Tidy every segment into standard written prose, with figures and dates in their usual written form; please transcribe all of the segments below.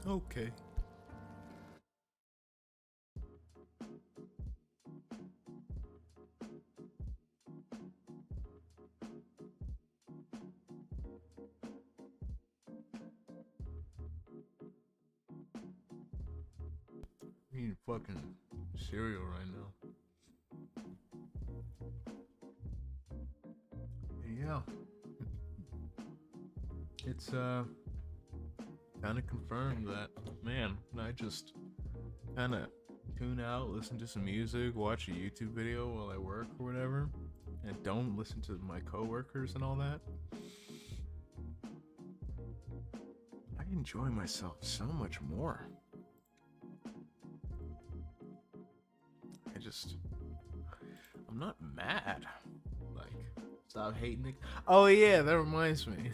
Okay. I'm eating fucking cereal right now. Yeah. It's kind of confirmed that, man, I just kind of tune out, listen to some music, watch a YouTube video while I work or whatever, and don't listen to my coworkers and all that. I enjoy myself so much more. I'm not mad. Like, stop hating it. Oh yeah, that reminds me.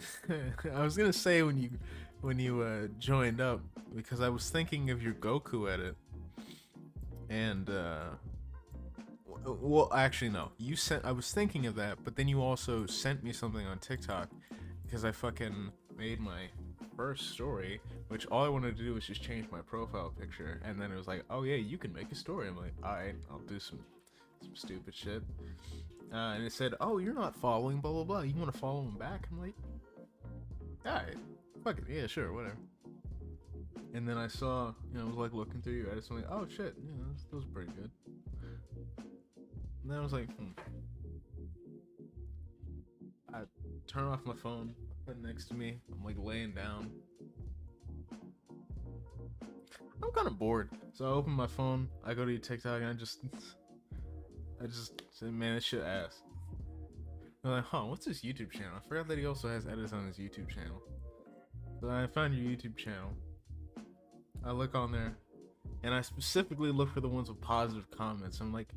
I was gonna say when you joined up, because I was thinking of your Goku edit, and well, actually no, I was thinking of that, but then you also sent me something on TikTok, because I fucking made my first story, which all I wanted to do was just change my profile picture, and then it was like, oh yeah, you can make a story. I'm like, alright, I'll do some stupid shit. And it said, oh, you're not following, blah blah blah, you want to follow him back? I'm like, alright, fuck it, yeah, sure, whatever. And then I saw, I was like looking through your edits, I'm like, oh shit, that was pretty good. And then I was like, I turn off my phone, put it next to me, I'm like laying down. I'm kind of bored, so I open my phone, I go to your TikTok, and I just said, man, this shit ass. I'm like, what's his YouTube channel? I forgot that he also has edits on his YouTube channel. So I found your YouTube channel. I look on there, and I specifically look for the ones with positive comments. I'm like,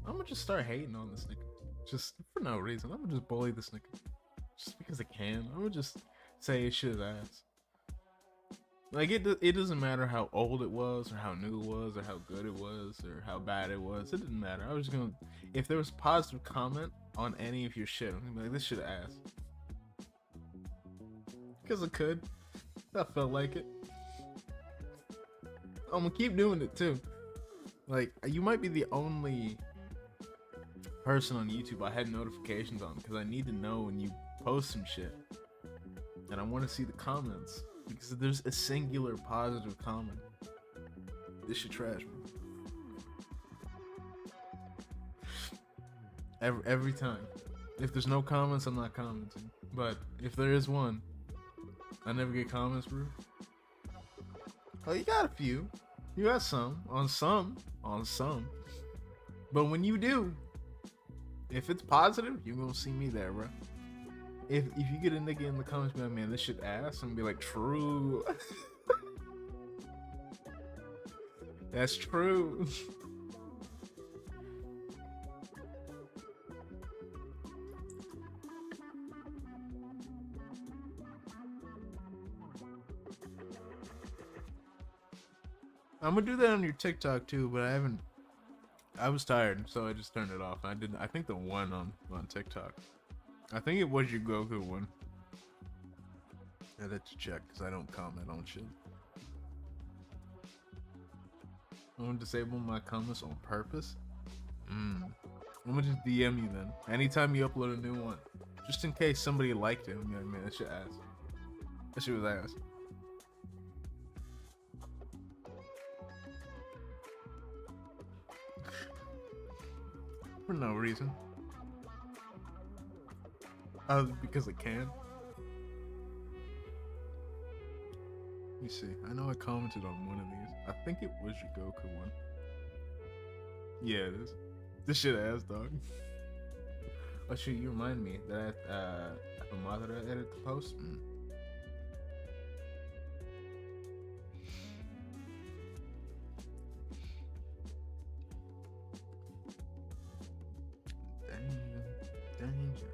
I'm gonna just start hating on this nigga, just for no reason. I'm gonna just bully this nigga, just because I can. I'm gonna just say his shit ass. Like, it doesn't matter how old it was, or how new it was, or how good it was, or how bad it was. It didn't matter. I was just gonna, if there was positive comment on any of your shit, I'm gonna be like, this shit ass. Because I could. I felt like it. I'm gonna keep doing it too. Like, you might be the only person on YouTube I had notifications on, because I need to know when you post some shit. And I want to see the comments. Because if there's a singular positive comment, this shit trash, man. Every time. If there's no comments, I'm not commenting. But if there is one, I never get comments, bro. Oh, you got a few. You got some. On some. But when you do, if it's positive, you're gonna see me there, bro. If you get a nigga in the comments be like, man, this shit ass, and be like, true. That's true. I'm gonna do that on your TikTok too, but I was tired, so I just turned it off. I think the one on TikTok. I think it was your Goku one. I had to check because I don't comment on shit. I'm gonna disable my comments on purpose. I'm gonna just DM you then. Anytime you upload a new one, just in case somebody liked it. I'm like, man, that shit ass. That shit was ass. For no reason. Because I can. Let me see. I know I commented on one of these. I think it was your Goku one. Yeah, it is. This shit ass, dog. Oh shoot, you remind me that I have a moderator edit the post. Danger.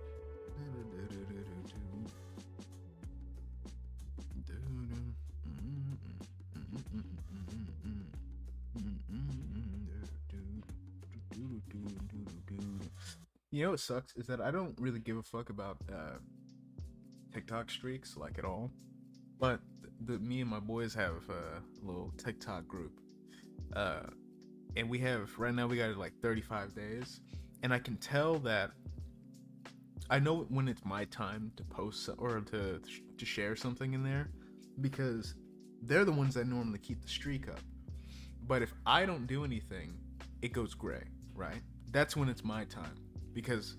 You know what sucks is that I don't really give a fuck about TikTok streaks, like, at all. But me and my boys have a little TikTok group, and we have right now we got like 35 days, and I can tell that I know when it's my time to post or to share something in there, because they're the ones that normally keep the streak up. But if I don't do anything, it goes gray, right? That's when it's my time, because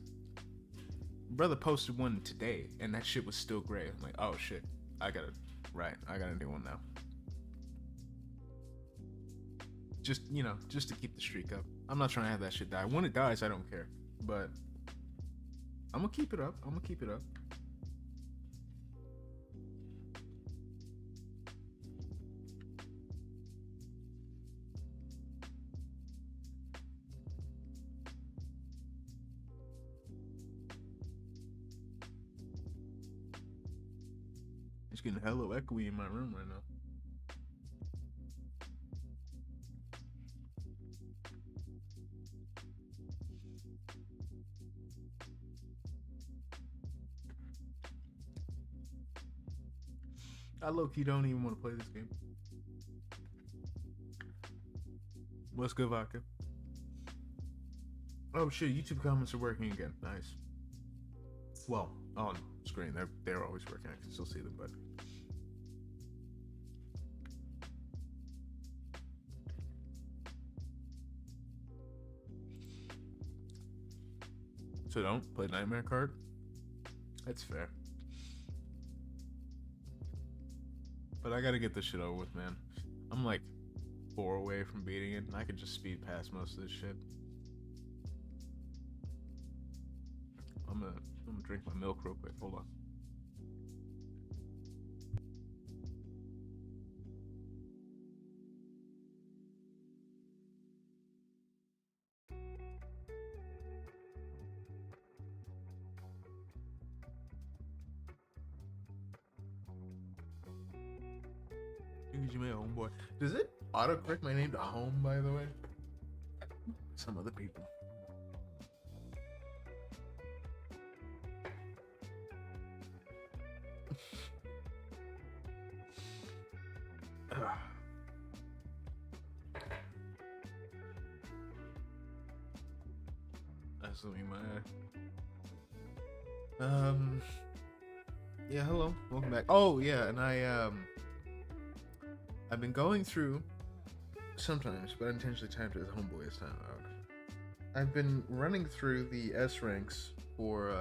brother posted one today and that shit was still gray. I'm like, oh shit, I gotta do one now. Just, just to keep the streak up. I'm not trying to have that shit die. When it dies, I don't care. But I'm gonna keep it up. It's getting hella echoey in my room right now. I low-key don't even want to play this game. What's good, Vodka? Oh shit, YouTube comments are working again. Nice. Well, on screen, they're always working. I can still see them, but so don't play Nightmare card. That's fair. But I gotta get this shit over with, man. I'm like 4 away from beating it, and I could just speed past most of this shit. I'm gonna drink my milk real quick. Hold on. You made a homeboy. Does it autocorrect my name to home, by the way? Some other people. That's what my yeah, hello, welcome back. Oh yeah, and I've been going through sometimes, but I intentionally typed it as homeboy's time out. I've been running through the S ranks for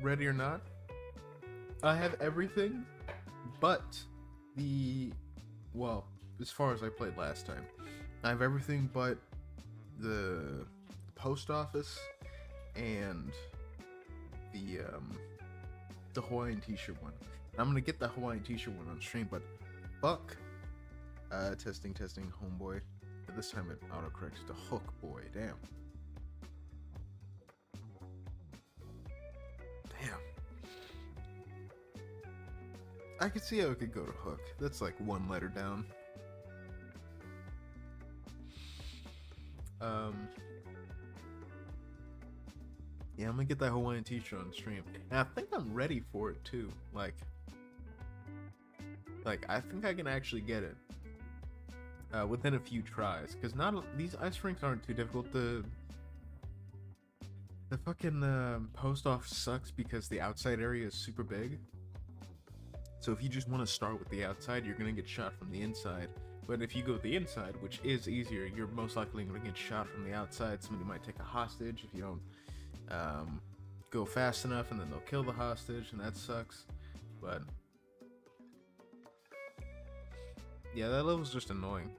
Ready or Not. I have everything but as far as I played last time, I have everything but the post office and the Hawaiian t-shirt one. I'm gonna get the Hawaiian t-shirt one on stream, but fuck testing homeboy. But this time it autocorrects to hook boy. Damn. I could see how it could go to hook. That's like one letter down. Yeah, I'm gonna get that Hawaiian t-shirt on stream. And I think I'm ready for it too. Like I think I can actually get it within a few tries. Cause these ice rinks aren't too difficult. The fucking post office sucks because the outside area is super big. So if you just want to start with the outside, you're gonna get shot from the inside. But if you go with the inside, which is easier, you're most likely gonna get shot from the outside. Somebody might take a hostage if you don't go fast enough, and then they'll kill the hostage, and that sucks. But yeah, that level's just annoying.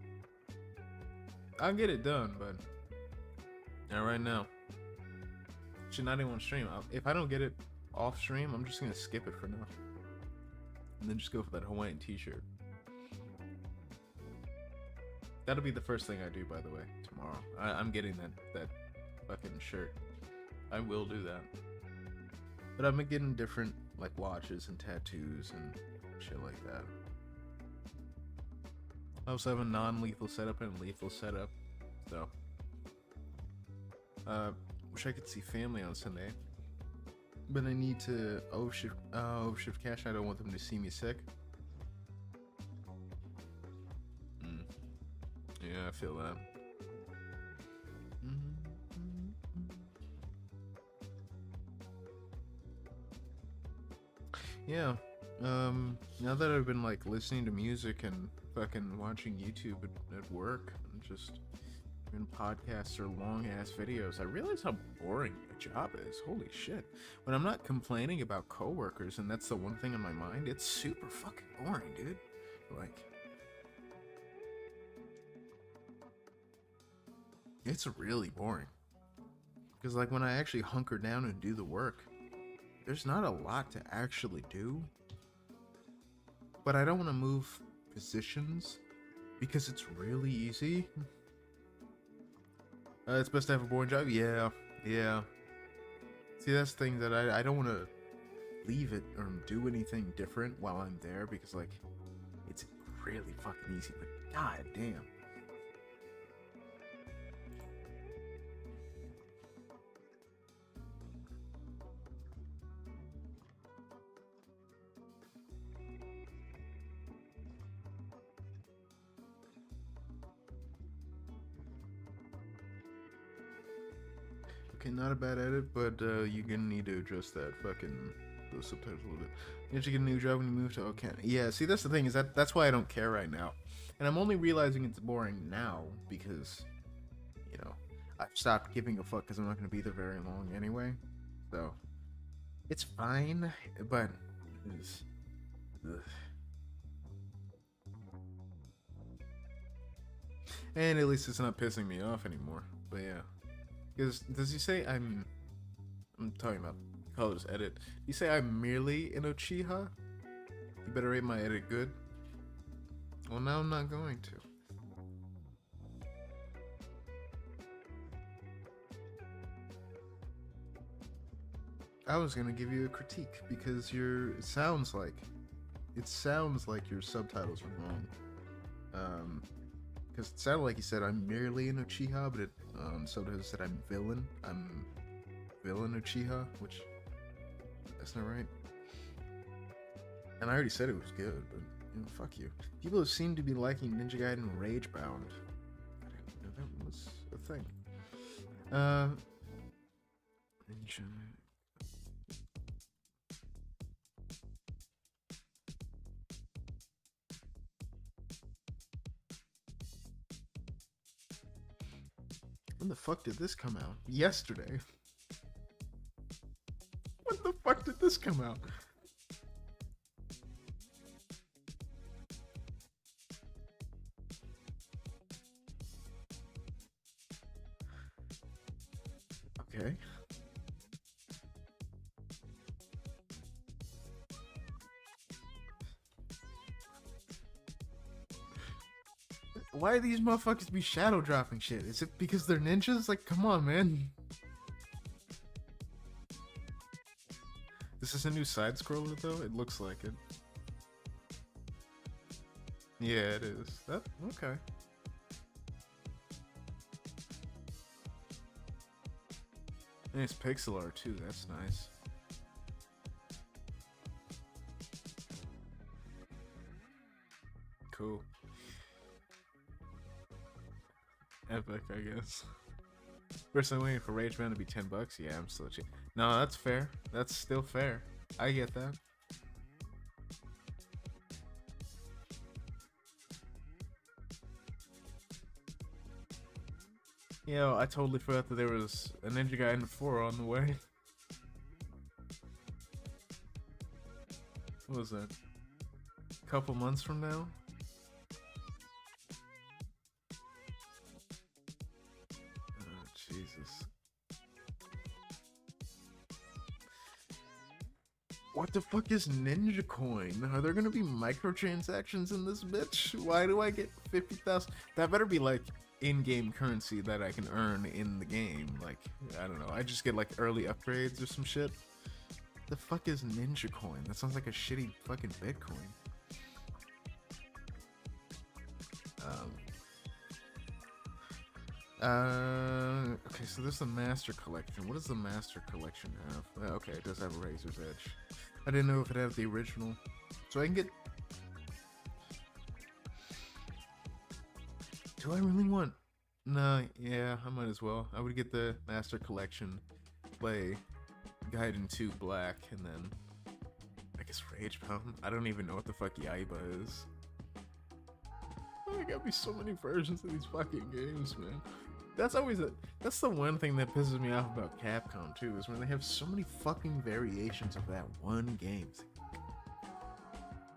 I'll get it done, but not right now. Should not even on stream. If I don't get it off stream, I'm just gonna skip it for now, and then just go for that Hawaiian t-shirt. That'll be the first thing I do, by the way, tomorrow. I'm getting that fucking shirt. I will do that. But I've been getting different like watches and tattoos and shit like that. I also have a non-lethal setup and a lethal setup. So wish I could see family on Sunday. But I need to shift cash. I don't want them to see me sick. Yeah, I feel that. Yeah. Now that I've been like listening to music and fucking watching YouTube at work and just in podcasts or long ass videos, I realize how boring my job is. Holy shit. When I'm not complaining about coworkers and that's the one thing in my mind, it's super fucking boring, dude. Like, it's really boring. Because like when I actually hunker down and do the work, there's not a lot to actually do. But I don't want to move positions because it's really easy. It's best to have a boring job. Yeah. See, that's the thing that I don't want to leave it or do anything different while I'm there because like it's really fucking easy. But god damn. Okay, not a bad edit, but you're gonna need to adjust that fucking those subtitles a little bit. You have to get a new job when you move to okay. Yeah, see that's the thing is that's why I don't care right now, and I'm only realizing it's boring now because you know I've stopped giving a fuck because I'm not gonna be there very long anyway. So it's fine, but it's, and at least it's not pissing me off anymore. But yeah. Because does he say I'm talking about colors edit? You say I'm merely an Uchiha? You better rate my edit good. Well, now I'm not going to. I was gonna give you a critique because it sounds like your subtitles are wrong. Because it sounded like he said I'm merely an Uchiha, but Soda said I'm villain Uchiha, which that's not right. And I already said it was good, but you know, fuck you. People seem to be liking Ninja Gaiden Ragebound. I didn't know that was a thing. Ninja. When the fuck did this come out? Yesterday. When the fuck did this come out? Okay. Why do these motherfuckers be shadow dropping shit? Is it because they're ninjas? Like, come on, man. This is a new side scroller, though? It looks like it. Yeah, it is. That okay. And it's pixel art, too. That's nice. Cool. Epic, I guess. First, I'm waiting for Ragebound to be $10. Yeah, I'm still cheap. No, that's fair. That's still fair. I get that. Yo, I totally forgot that there was a Ninja Gaiden 4 on the way. What was that? A couple months from now? Jesus. What the fuck is Ninja Coin? Are there gonna be microtransactions in this bitch? Why do I get 50,000? That better be like in-game currency that I can earn in the game. Like, I don't know. I just get like early upgrades or some shit. The fuck is Ninja Coin? That sounds like a shitty fucking Bitcoin. Okay, so there's the Master Collection. What does the Master Collection have? Okay, it does have Razor's Edge. I didn't know if it had the original. So I can get... Do I really want... Nah, yeah, I might as well. I would get the Master Collection, play Gaiden 2 Black, and then... I guess Rage Pound? I don't even know what the fuck Yaiba is. Oh, there gotta be so many versions of these fucking games, man. That's the one thing that pisses me off about Capcom too, is when they have so many fucking variations of that one game.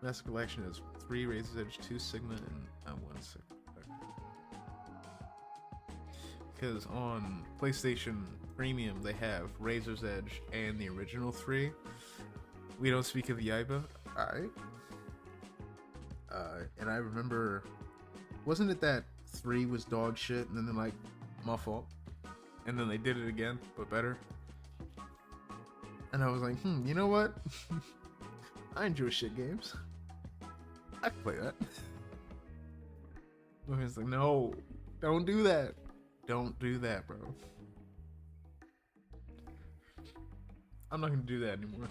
Master Collection has 3 Razor's Edge, 2 Sigma, and 1 Sigma. Because on PlayStation Premium they have Razor's Edge and the original 3. We don't speak of Yaiba. Alright. And I remember, wasn't it that 3 was dog shit and then they're like, my fault, and then they did it again but better, and I was like, you know what? I enjoy shit games, I can play that. But it's like, no, don't do that, bro. I'm not gonna do that anymore.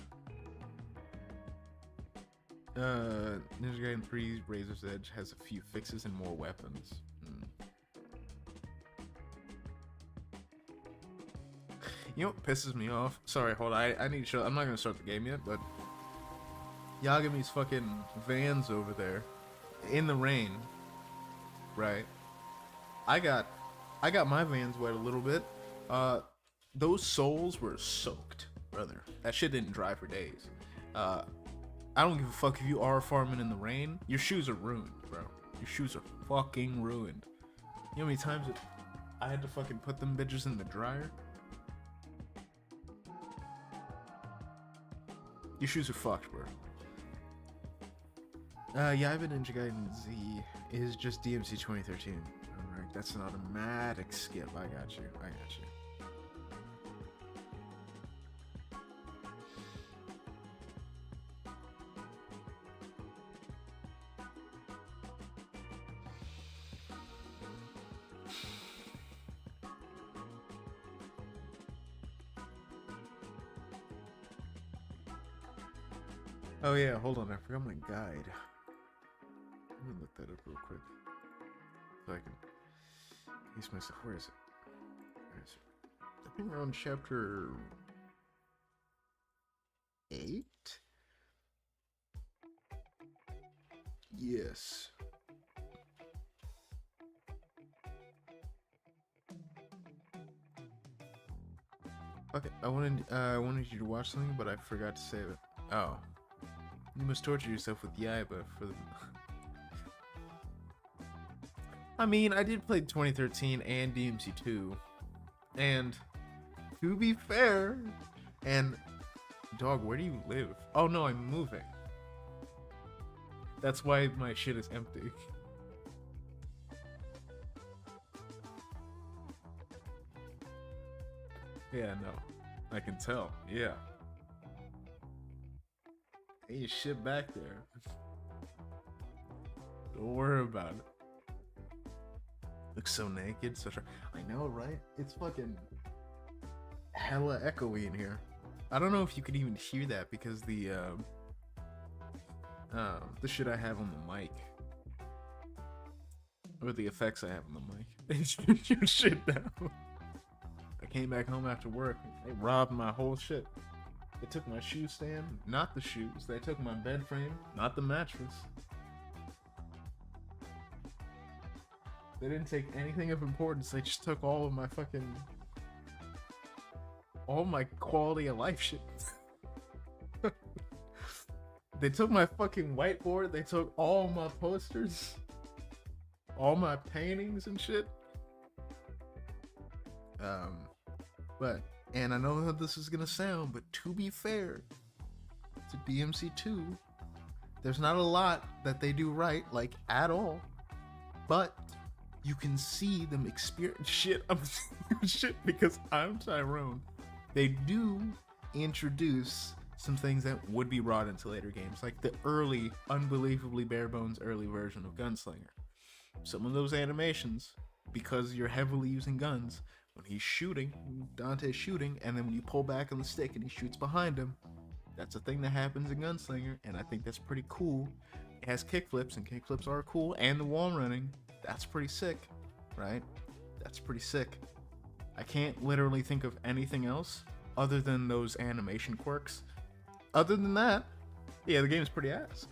Ninja Gaiden 3 Razor's Edge has a few fixes and more weapons. You know what pisses me off? Sorry, hold on. I need to show. I'm not gonna start the game yet, but Yagami's fucking vans over there in the rain, right? I got my vans wet a little bit. Those soles were soaked, brother. That shit didn't dry for days. I don't give a fuck if you are farming in the rain. Your shoes are ruined, bro. Your shoes are fucking ruined. You know how many times I had to fucking put them bitches in the dryer? Your shoes are fucked, bro. Yaiba Ninja Gaiden Z is just DMC 2013. Alright, that's an automatic skip. I got you. Oh yeah, hold on, I forgot my guide. Let me look that up real quick, so I can use myself. Where is it? I think around chapter 8? Yes. Okay, I wanted you to watch something, but I forgot to save it. Oh. You must torture yourself with Yaiba for the... I mean, I did play 2013 and DMC2. And, to be fair... And... Dog, where do you live? Oh no, I'm moving. That's why my shit is empty. Yeah, no. I can tell. Yeah. Ain't shit back there. Don't worry about it. Looks so naked. I know, right? It's fucking hella echoey in here. I don't know if you could even hear that because the shit I have on the mic, or the effects I have on the mic. They shoot shit down. I came back home after work. They robbed my whole shit. They took my shoe stand, not the shoes. They took my bed frame, not the mattress. They didn't take anything of importance. They just took all of my quality of life shit. They took my fucking whiteboard. They took all my posters, all my paintings and shit. And I know how this is gonna sound, but to be fair to DMC2, there's not a lot that they do right, like at all. But you can see them experience shit. I'm shit because I'm Tyrone. They do introduce some things that would be brought into later games, like the unbelievably bare bones early version of Gunslinger. Some of those animations because you're heavily using guns. When he's shooting, Dante's shooting, and then when you pull back on the stick and he shoots behind him, that's a thing that happens in Gunslinger, and I think that's pretty cool. It has kickflips, and kickflips are cool, and the wall running, that's pretty sick, right? That's pretty sick. I can't literally think of anything else other than those animation quirks. Other than that, yeah, the game is pretty ass.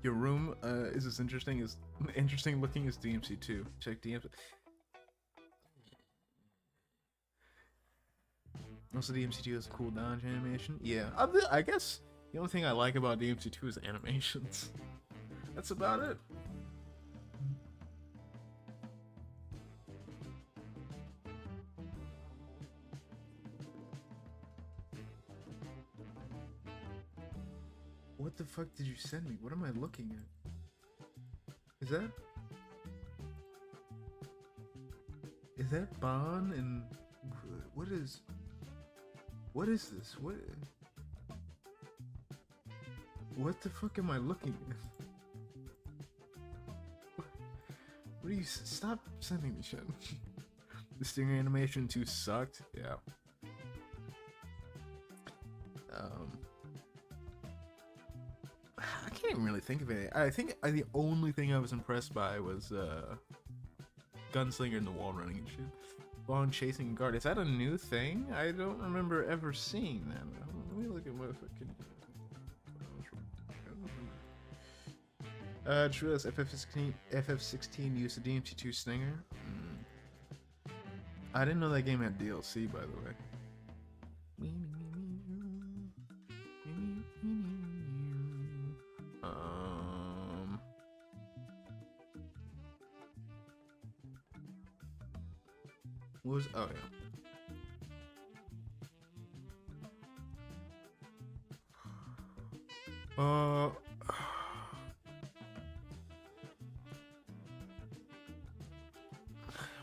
Your room is as interesting looking as DMC2. Check DMC. Also, DMC2 has a cool dodge animation. Yeah, I guess the only thing I like about DMC2 is animations. That's about it. What the fuck did you send me? What am I looking at? Is that Bon and what is this? What the fuck am I looking at? What do you stop sending me shit? The stinger animation 2 sucked. Yeah. I can't even really think of it. I think the only thing I was impressed by was Gunslinger and the wall running and shit. Long chasing guard. Is that a new thing? I don't remember ever seeing that. Let me look at what fucking. True as FF16 used a DMC2 Stinger. I didn't know that game had DLC, by the way. What was? Oh yeah.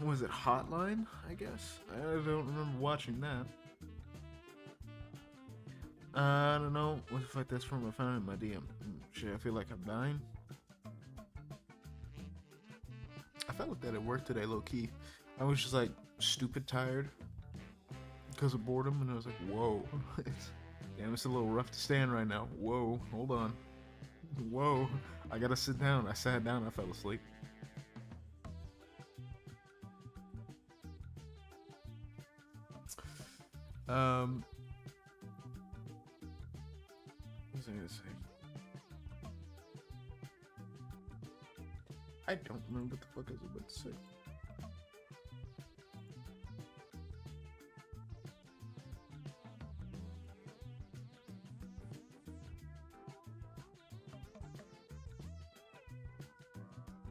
Was it Hotline? I guess. I don't remember watching that. I don't know what the fuck that's from. I found it in my DM. Shit, I feel like I'm dying. I felt like that at work today, low key. I was just like stupid tired because of boredom, and I was like, whoa. Damn, it's a little rough to stand right now. Whoa, hold on. Whoa, I gotta sit down. I sat down, I fell asleep. What was I gonna say? I don't remember what the fuck I was about to say.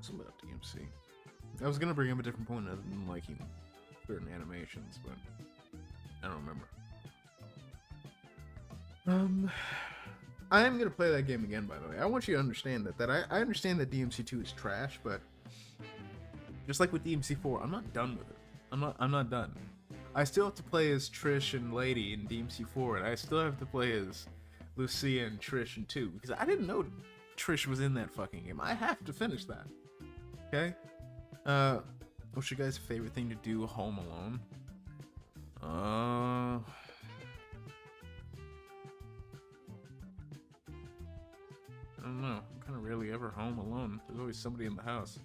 Something about DMC. I was gonna bring up a different point other than liking certain animations, but I don't remember. I am gonna play that game again, by the way. I want you to understand that I understand that DMC2 is trash, but just like with DMC4, I'm not done with it. I'm not done. I still have to play as Trish and Lady in DMC4, and I still have to play as Lucia and Trish in 2, because I didn't know Trish was in that fucking game. I have to finish that. Okay? What's your guys' favorite thing to do home alone? I don't know. I'm kind of rarely ever home alone. There's always somebody in the house.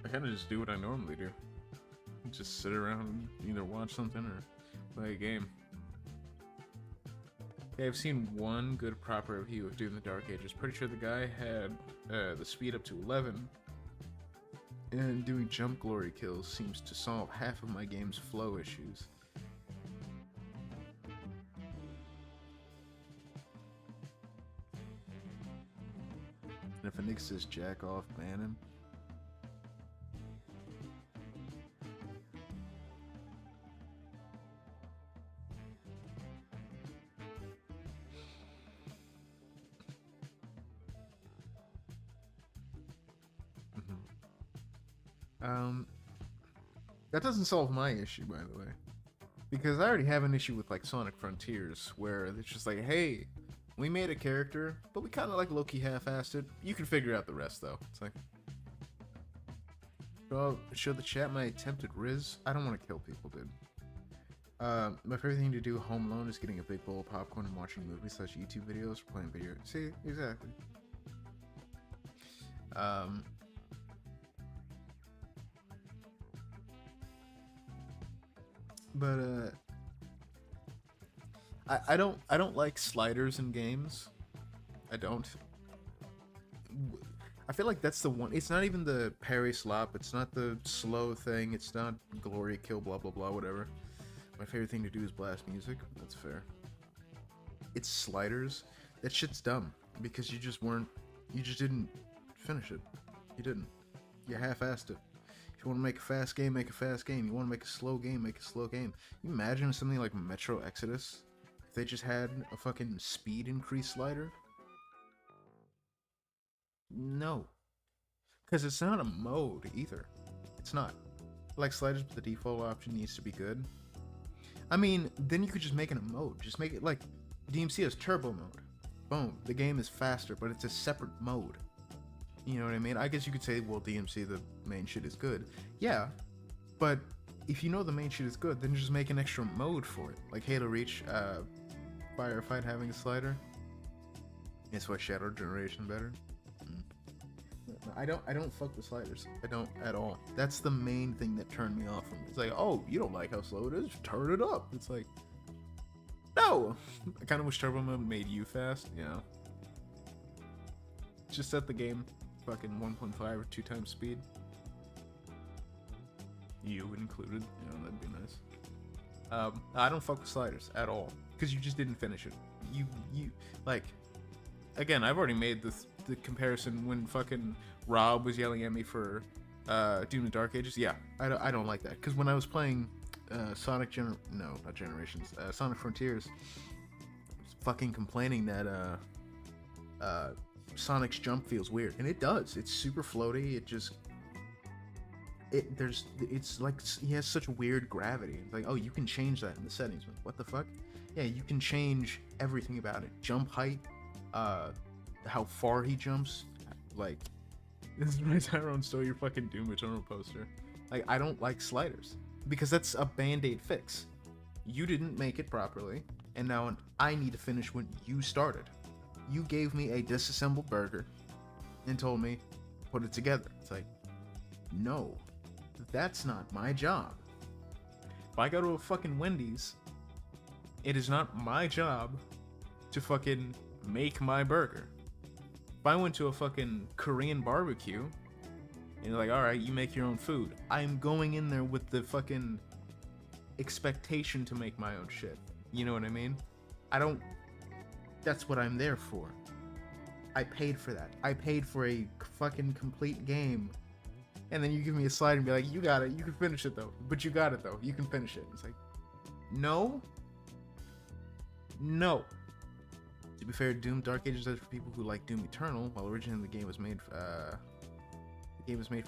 I kind of just do what I normally do. Just sit around and either watch something or play a game. Okay, I've seen one good proper review of Doom the Dark Ages. Pretty sure the guy had the speed up to 11. And doing jump glory kills seems to solve half of my game's flow issues. And if a nigga says jack off, ban him. That doesn't solve my issue, by the way, because I already have an issue with like Sonic Frontiers, where it's just like, hey, we made a character, but we kind of like low-key half-assed it. You can figure out the rest, though. It's like, Show the chat my attempted Riz. I don't want to kill people, dude. My favorite thing to do home alone is getting a big bowl of popcorn and watching movies / YouTube videos or playing video. See, exactly. But I don't like sliders in games. I don't. I feel like that's the one. It's not even the parry slap. It's not the slow thing. It's not glory kill, blah blah blah, whatever. My favorite thing to do is blast music. That's fair. It's sliders. That shit's dumb because you just didn't finish it. You didn't. You half-assed it. If you want to make a fast game, make a fast game. You want to make a slow game, make a slow game. Can you imagine something like Metro Exodus if they just had a fucking speed increase slider? No. Because it's not a mode either. It's not. Like sliders, but the default option needs to be good. I mean, then you could just make it a mode. Just make it like DMC has turbo mode. Boom. The game is faster, but it's a separate mode. You know what I mean? I guess you could say, well, DMC, the main shit is good. Yeah, but if you know the main shit is good, then just make an extra mode for it. Like Halo Reach, Firefight having a slider. It's why Shadow Generation better. I don't fuck with sliders. I don't at all. That's the main thing that turned me off from it. It's like, oh, you don't like how slow it is? Turn it up. It's like, no. I kind of wish Turbo Mode made you fast. Yeah. Just set the game fucking 1.5 or 2 times speed. You included. You know, that'd be nice. I don't fuck with sliders at all because you just didn't finish it. You like, again, I've already made the comparison when fucking Rob was yelling at me for Doom the Dark Ages. Yeah, I don't like that because when I was playing Sonic Frontiers, I was fucking complaining that Sonic's jump feels weird, and it does. It's super floaty. It's like he has such weird gravity. It's like, oh, you can change that in the settings. What the fuck? Yeah, you can change everything about it. Jump height, how far he jumps. Like, this is my Tyrone stole your fucking Doom Eternal poster. Like, I don't like sliders because that's a band-aid fix. You didn't make it properly, and now I need to finish what you started. You gave me a disassembled burger and told me put it together. It's like, no, that's not my job. If I go to a fucking Wendy's, it is not my job to fucking make my burger. If I went to a fucking Korean barbecue and they're like, all right, you make your own food, I'm going in there with the fucking expectation to make my own shit. You know what I mean? That's what I'm there for. I paid for that. I paid for a fucking complete game. And then you give me a slide and be like, you got it. You can finish it though. But you got it though. You can finish it. It's like, no. No. To be fair, Doom Dark Ages is for people who like Doom Eternal, while originally the game was made for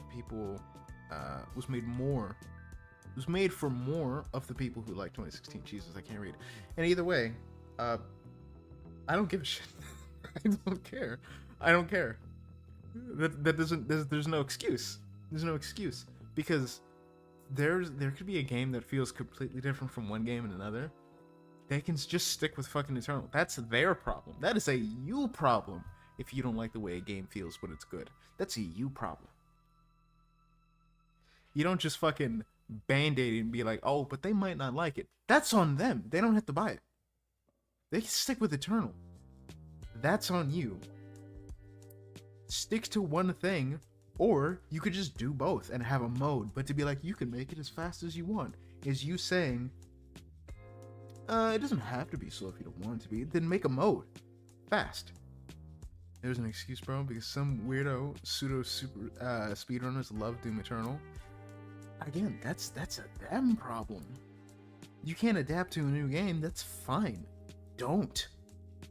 people was made for more of the people who like 2016. Jesus, I can't read. And either way, I don't give a shit. I don't care. I don't care. That doesn't. There's no excuse. There's no excuse because there could be a game that feels completely different from one game and another. They can just stick with fucking Eternal. That's their problem. That is a you problem if you don't like the way a game feels when it's good. That's a you problem. You don't just fucking band-aid it and be like, oh, but they might not like it. That's on them. They don't have to buy it. They can stick with Eternal. That's on you. Stick to one thing, or you could just do both and have a mode. But to be like, you can make it as fast as you want, is you saying, it doesn't have to be slow if you don't want it to be. Then make a mode. Fast. There's an excuse, bro, because some weirdo pseudo super speedrunners love Doom Eternal. Again, that's a them problem. You can't adapt to a new game, that's fine. Don't.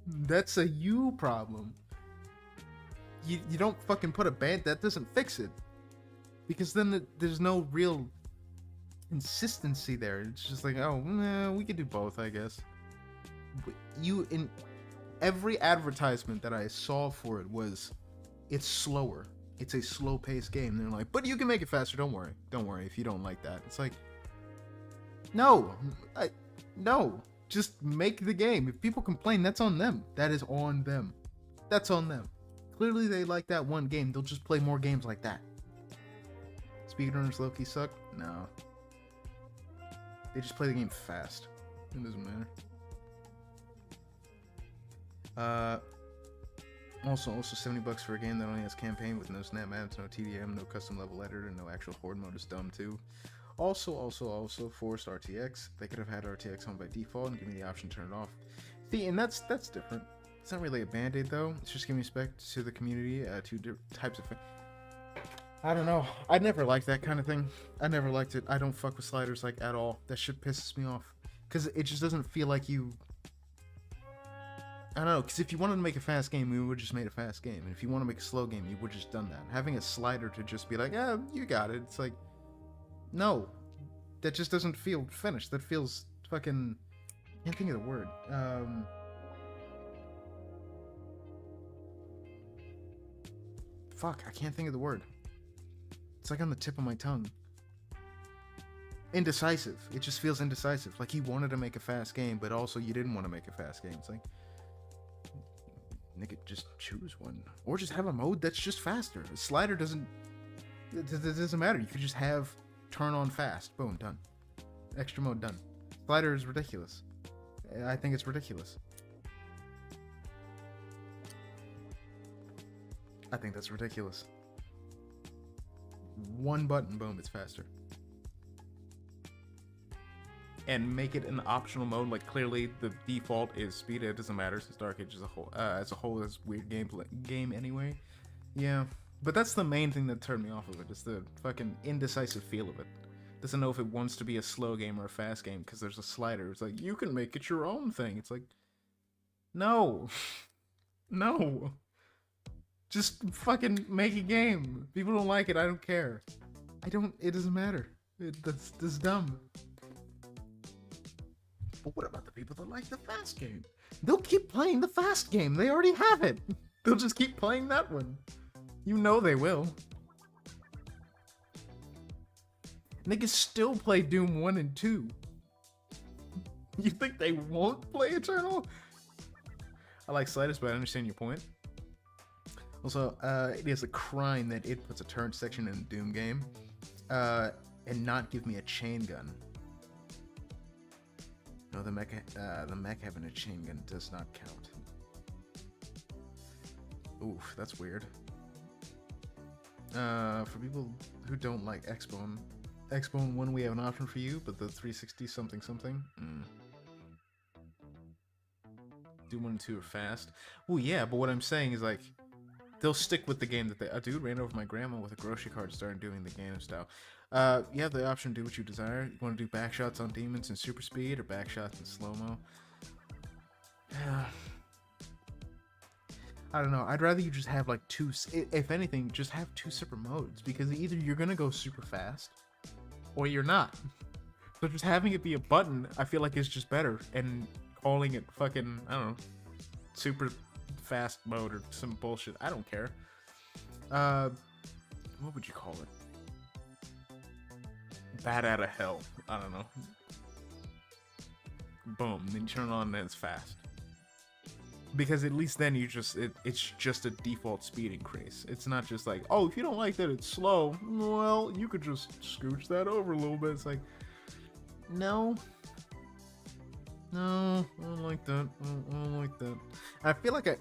That's a you problem. You don't fucking put a band that doesn't fix it. Because then there's no real consistency there. It's just like, oh, nah, we could do both, I guess. In every advertisement that I saw for it was, it's slower. It's a slow-paced game. They're like, but you can make it faster. Don't worry. Don't worry if you don't like that. It's like, no. No. Just make the game. If people complain, that's on them. That is on them. That's on them. Clearly they like that one game. They'll just play more games like that. Speedrunners low-key suck? No. They just play the game fast. It doesn't matter. Also $70 for a game that only has campaign with no snap maps, no TDM, no custom level editor, no actual horde mode is dumb too. Also forced RTX. They could have had RTX on by default and give me the option to turn it off. See, and that's different. It's not really a band-aid though. It's just giving respect to the community, two different types of. I don't know. I never liked that kind of thing. I never liked it. I don't fuck with sliders like at all. That shit pisses me off because it just doesn't feel like you. I don't know, because if you wanted to make a fast game, we would just made a fast game. And if you want to make a slow game, you would just done that. Having a slider to just be like, yeah, you got it. It's like, no. That just doesn't feel finished. That feels fucking... I can't think of the word. Fuck, I can't think of the word. It's like on the tip of my tongue. Indecisive. It just feels indecisive. Like you wanted to make a fast game, but also you didn't want to make a fast game. It's like... Nigga, just choose one. Or just have a mode that's just faster. A slider doesn't... It doesn't matter. You could just have turn on fast. Boom, done. Extra mode, done. Slider is ridiculous. I think it's ridiculous. I think that's ridiculous. One button, boom, it's faster. And make it an optional mode. Like clearly, the default is speed. It doesn't matter since Dark Age as a whole is weird game anyway. Yeah, but that's the main thing that turned me off of it. Is the fucking indecisive feel of it. Doesn't know if it wants to be a slow game or a fast game because there's a slider. It's like you can make it your own thing. It's like, no, no, just fucking make a game. People don't like it. I don't care. It doesn't matter. That's dumb. But what about the people that like the fast game? They'll keep playing the fast game. They already have it. They'll just keep playing that one. You know they will. Niggas still play Doom 1 and 2. You think they won't play Eternal? I like Sliders, but I understand your point. Also, it is a crime that it puts a turret section in a Doom game and not give me a chain gun. No, the mech having a chain gun does not count. Oof, that's weird. For people who don't like Xbone 1, we have an option for you, but the 360 something. Doom 1 and 2 are fast. Well, yeah, but what I'm saying is like, they'll stick with the game that they... A dude ran over my grandma with a grocery cart and started doing the Ganon style. You have the option to do what you desire. You want to do backshots on demons in super speed or backshots in slow-mo? I don't know. I'd rather you just have like two... If anything, just have two separate modes. Because either you're going to go super fast or you're not. So just having it be a button, I feel like is just better. And calling it fucking, I don't know, super fast mode or some bullshit. I don't care. What would you call it? Bat out of hell. I don't know. Boom. Then you turn it on and it's fast. Because at least then you just it's just a default speed increase. It's not just like, oh, if you don't like that it's slow, well, you could just scooch that over a little bit. It's like, no, I don't like that. I don't like that. I feel like I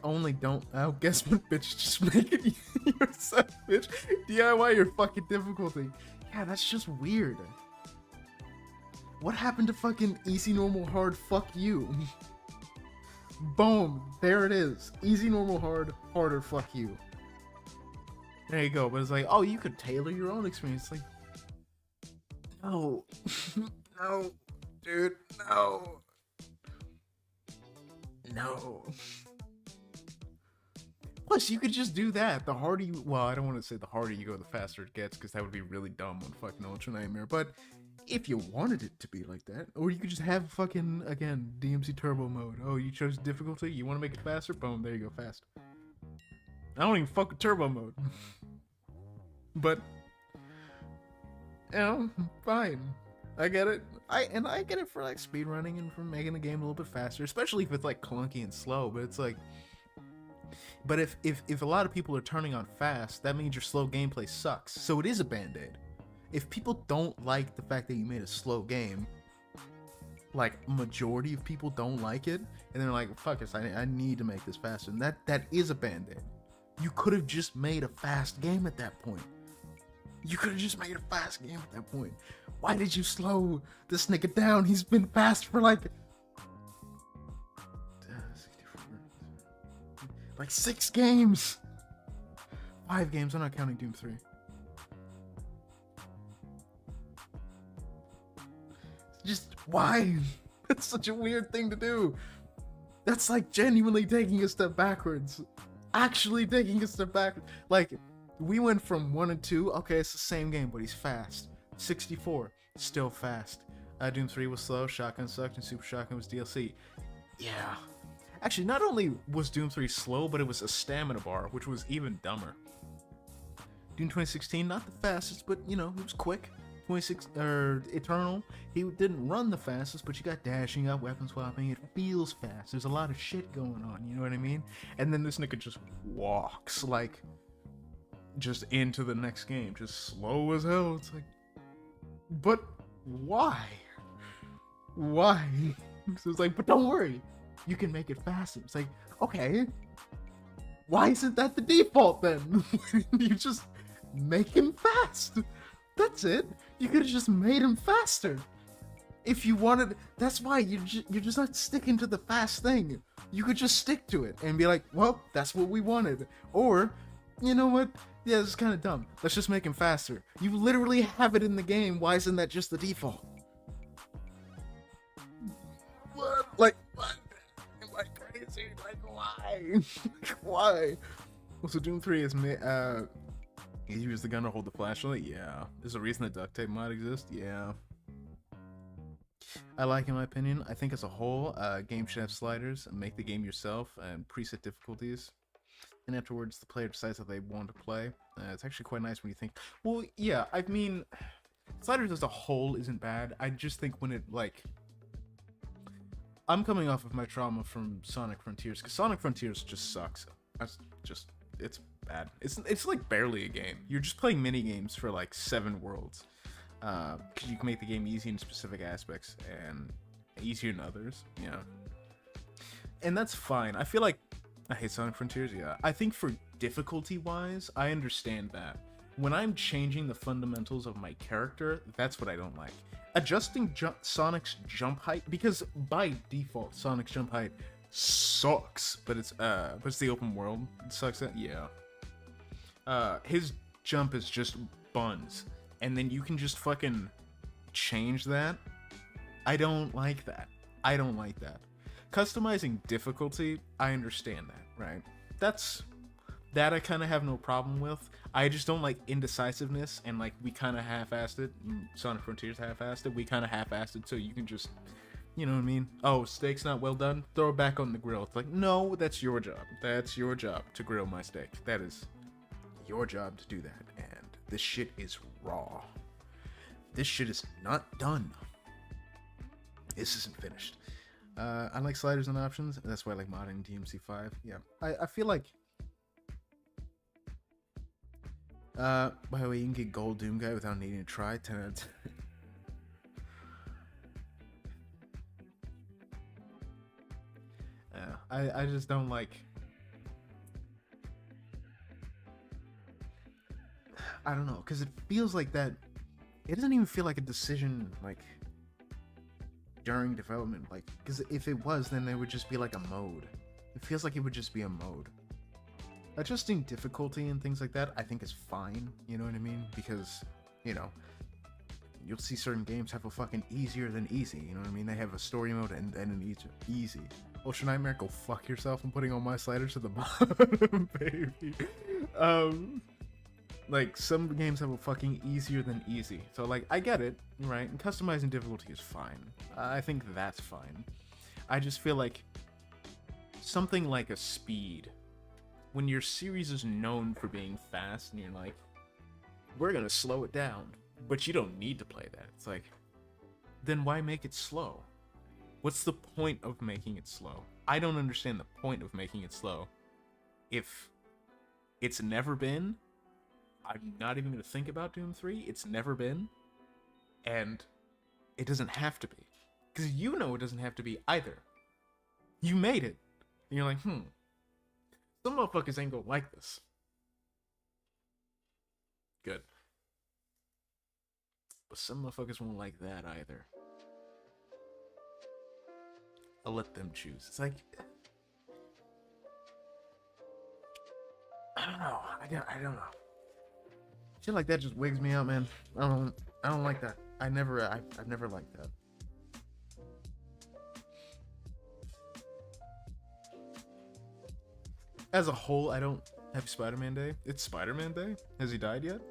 guess what, bitch, just make it yourself, bitch. DIY your fucking difficulty. Yeah, that's just weird. What happened to fucking easy, normal, hard, fuck you? Boom, there it is. Easy, normal, hard, harder, fuck you. There you go. But it's like, oh, you could tailor your own experience. Like, no. No, dude, no. No. Plus, you could just do that. The harder you... Well, I don't want to say the harder you go, the faster it gets, because that would be really dumb on fucking Ultra Nightmare. But if you wanted it to be like that, or you could just have fucking, again, DMC Turbo mode. Oh, you chose difficulty? You want to make it faster? Boom, there you go, fast. I don't even fuck with Turbo mode. But fine. I get it. I get it for like speedrunning and for making the game a little bit faster, especially if it's like clunky and slow. But it's like, but if a lot of people are turning on fast, that means your slow gameplay sucks. So it is a band-aid. If people don't like the fact that you made a slow game, like majority of people don't like it, and they're like, fuck this, I need to make this faster. And that is a band-aid. You could have just made a fast game at that point. You could have just made a fast game at that point. Why did you slow this nigga down? He's been fast for like 6 games. 5 games, I'm not counting Doom 3. Just why? That's such a weird thing to do. That's like genuinely taking a step backwards. Actually taking a step backwards. Like, we went from 1 and 2, okay, it's the same game, but he's fast. 64, still fast. Doom 3 was slow, Shotgun sucked, and Super Shotgun was DLC. Yeah. Actually, not only was Doom 3 slow, but it was a stamina bar, which was even dumber. Doom 2016, not the fastest, but, you know, it was quick. Eternal, he didn't run the fastest, but you got dashing up, weapon swapping, it feels fast. There's a lot of shit going on, you know what I mean? And then this nigga just walks, like, just into the next game, just slow as hell. It's like, but why? Why? So it's like, but don't worry, you can make it faster. It's like, okay, why isn't that the default then? You just make him fast. That's it. You could have just made him faster. If you wanted, that's why you're just not sticking to the fast thing. You could just stick to it and be like, well, that's what we wanted. Or, you know what? Yeah, this is kind of dumb. Let's just make him faster. You literally have it in the game. Why isn't that just the default? What? Like, what? Am I crazy? Like, why? Why? Well, so Doom 3 is you use the gun to hold the flashlight? Yeah. There's a reason the duct tape mod exists? Yeah. I like, in my opinion, I think as a whole, game should have sliders, and make the game yourself, and preset difficulties. And afterwards, the player decides how they want to play. It's actually quite nice when you think, well, yeah, I mean, sliders as a whole isn't bad. I just think when it, like, I'm coming off of my trauma from Sonic Frontiers, because Sonic Frontiers just sucks. It's bad. It's like barely a game. You're just playing mini games for like 7 worlds. Because you can make the game easy in specific aspects and easier in others. Yeah. And that's fine. I feel like I hate Sonic Frontiers. Yeah. I think for difficulty wise, I understand that. When I'm changing the fundamentals of my character, that's what I don't like. Adjusting Sonic's jump height, because by default Sonic's jump height sucks, but it's the open world. It sucks. Yeah. His jump is just buns, and then you can just fucking change that. I don't like that. I don't like that. Customizing difficulty, I understand that, right? That I kind of have no problem with. I just don't like indecisiveness, and like we kind of half-assed it. Sonic Frontiers half-assed it. We kind of half-assed it, so you can just, you know what I mean? Oh, steak's not well done? Throw it back on the grill. It's like, no, that's your job. That's your job to grill my steak. That is your job to do that. And this shit is raw. This shit is not done. This isn't finished. I like sliders and options. That's why I like modding DMC5. Yeah. I feel like... by the way, you can get Gold Doom Guy without needing to try. 10 out of 10. I just don't like... I don't know, because it feels like that... It doesn't even feel like a decision, like, during development. Like, because if it was, then it would just be like a mode. It feels like it would just be a mode. Adjusting difficulty and things like that, I think is fine, you know what I mean? Because, you know, you'll see certain games have a fucking easier than easy, you know what I mean? They have a story mode and an easy. Ultra Nightmare, go fuck yourself. I'm putting all my sliders to the bottom, baby. Like, some games have a fucking easier than easy. So, like, I get it, right? And customizing difficulty is fine. I think that's fine. I just feel like something like a speed, when your series is known for being fast and you're like, we're gonna slow it down, but you don't need to play that. It's like, then why make it slow? What's the point of making it slow? I don't understand the point of making it slow. If it's never been, I'm not even gonna think about Doom 3. It's never been, and it doesn't have to be. Because you know it doesn't have to be either. You made it. And you're like, some motherfuckers ain't gonna like this. Good. But some motherfuckers won't like that either. I'll let them choose. It's like, I don't know. I don't know. Shit like that just wigs me out, man. I don't like that. I've never liked that. As a whole, I don't. Happy Spider-Man Day. It's Spider-Man Day. Has he died yet?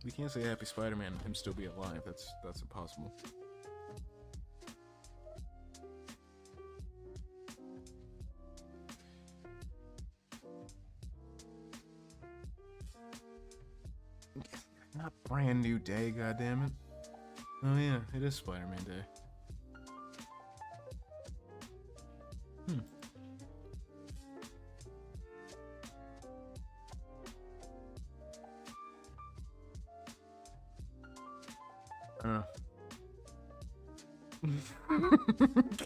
We can't say Happy Spider-Man and him still be alive. That's impossible. Not brand new day, goddammit. Oh yeah, it is Spider-Man Day.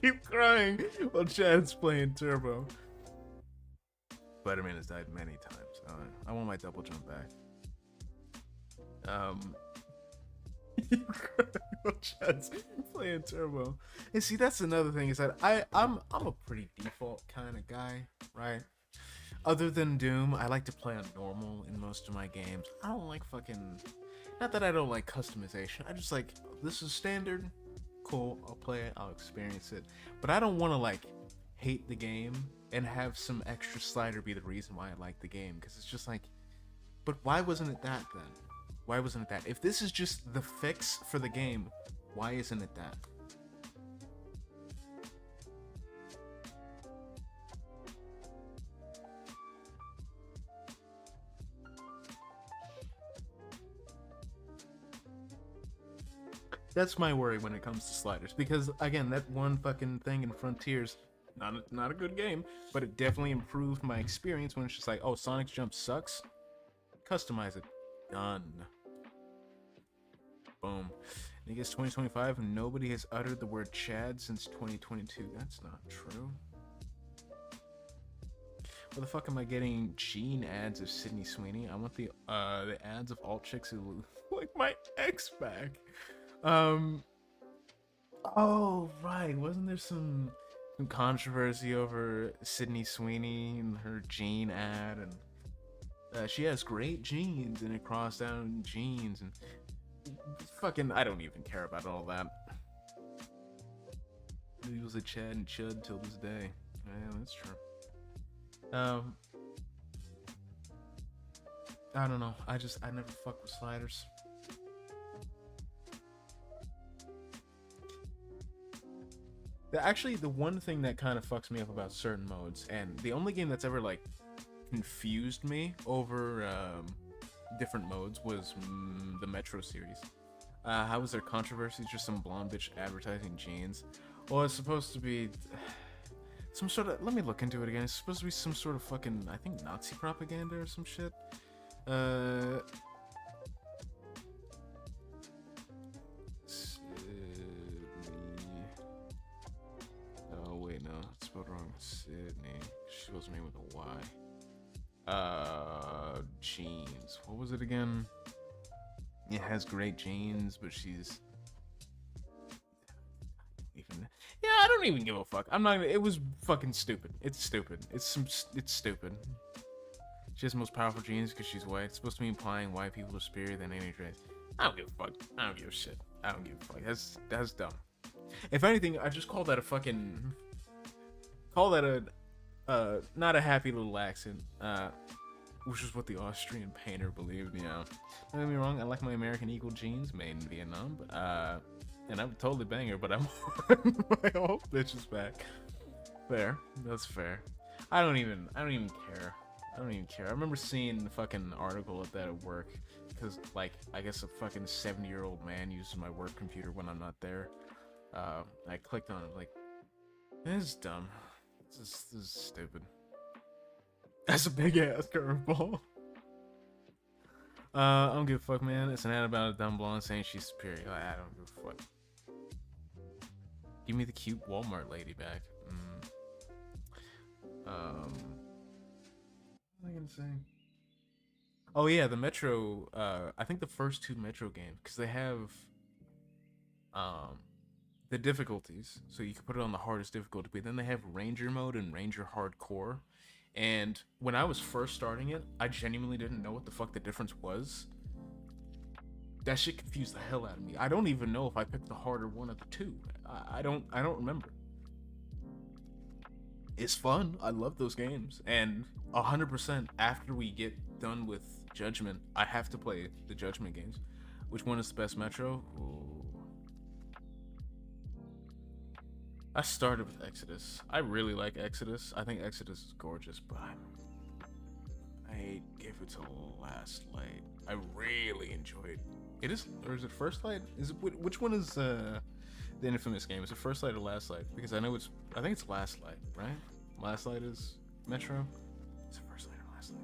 Keep crying while Chad's playing Turbo. Spider-Man has died many times. I want my double jump back. While Chad's playing Turbo. And see, that's another thing is that I'm a pretty default kind of guy, right? Other than Doom, I like to play on normal in most of my games. I don't like fucking. Not that I don't like customization. I just like, this is standard. Cool, I'll play it, I'll experience it. But I don't want to like hate the game and have some extra slider be the reason why I like the game. Because it's just like, but why wasn't it that then? Why wasn't it that? If this is just the fix for the game, why isn't it that? That's my worry when it comes to sliders, because again, that one fucking thing in Frontiers, not a good game, but it definitely improved my experience when it's just like, oh, Sonic's jump sucks, customize it, done. Boom. I guess 2025, nobody has uttered the word Chad since 2022. That's not true. Where the fuck am I getting Gene ads of Sydney Sweeney? I want the ads of all chicks who look like my ex back. Oh right, wasn't there some controversy over Sydney Sweeney and her Gene ad, and she has great genes and it crossed out jeans and fucking, I don't even care about all that. He was a Chad and Chud till this day. Yeah, that's true. I don't know. I never fuck with sliders. Actually, the one thing that kind of fucks me up about certain modes, and the only game that's ever like confused me over different modes was the Metro series. How was there controversy? Just some blonde bitch advertising jeans. Well, it's supposed to be some sort of. Let me look into it again. It's supposed to be some sort of fucking, I think, Nazi propaganda or some shit. Oh wait, no, it's spelled wrong. Sydney. She supposed to name with a Y. Jeans. What was it again? It has great jeans, but she's even. Yeah, I don't even give a fuck. I'm not. It was fucking stupid. It's stupid. It's stupid. She has the most powerful genes because she's white. It's supposed to be implying white people are superior than any race. I don't give a fuck. I don't give a shit. I don't give a fuck. That's dumb. If anything, I just call that a fucking. Call that a not a happy little accent. Which is what the Austrian painter believed. Yeah. Don't get me wrong. I like my American Eagle jeans made in Vietnam, but and I would totally bang her, but I'm my old bitch is back. Fair. That's fair. I don't even care I don't even care. I remember seeing the fucking article of that at work because, like, I guess a fucking 70-year-old man uses my work computer when I'm not there. I clicked on it, like, this is dumb. This is stupid. That's a big ass curveball. I don't give a fuck, man. It's an ad about a dumb blonde saying she's superior. I don't give a fuck. Give me the cute Walmart lady back. What was I gonna say? Oh yeah, the Metro. I think the first two Metro games, because they have the difficulties, so you can put it on the hardest difficulty. But then they have Ranger mode and Ranger Hardcore. And when I was first starting it, I genuinely didn't know what the fuck the difference was. That shit confused the hell out of me. I don't even know if I picked the harder one of the two. I don't remember. It's fun. I love those games. And 100% after we get done with Judgment, I have to play the Judgment games. Which one is the best Metro? Ooh. I started with Exodus. I really like Exodus. I think Exodus is gorgeous, but I gave it to Last Light. I really enjoyed it. Is, or is it First Light? Is it, which one is the infamous game? Is it First Light or Last Light? Because I know it's, I think it's Last Light, right? Last Light is Metro. Is it First Light or Last Light?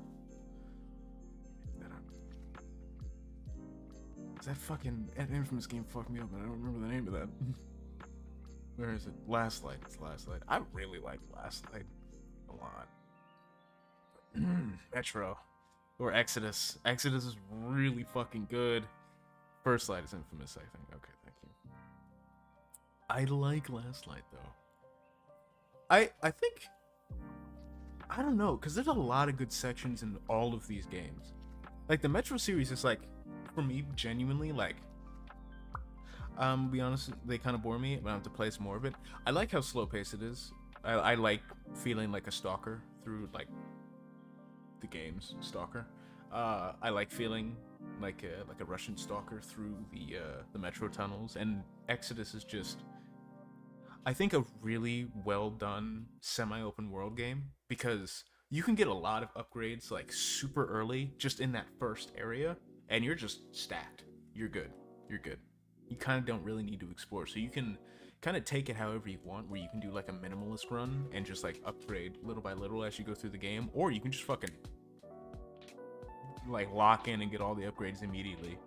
That fucking infamous game fucked me up, and I don't remember the name of that. Where is it? Last Light. It's Last Light. I really like Last Light a lot. Metro. Or Exodus. Exodus is really fucking good. First Light is infamous, I think. Okay, thank you. I like Last Light, though. I think... I don't know, because there's a lot of good sections in all of these games. Like, the Metro series is, like, for me, genuinely, like... be honest, they kind of bore me, but I have to play some more of it. I like how slow-paced it is. I like feeling like a stalker through, like, the game's Stalker. I like feeling like a Russian stalker through the metro tunnels, and Exodus is just, I think, a really well done semi-open world game, because you can get a lot of upgrades like super early just in that first area, and you're just stacked. You're good. You're good. You kind of don't really need to explore, so you can kind of take it however you want, where you can do like a minimalist run and just like upgrade little by little as you go through the game, or you can just fucking like lock in and get all the upgrades immediately,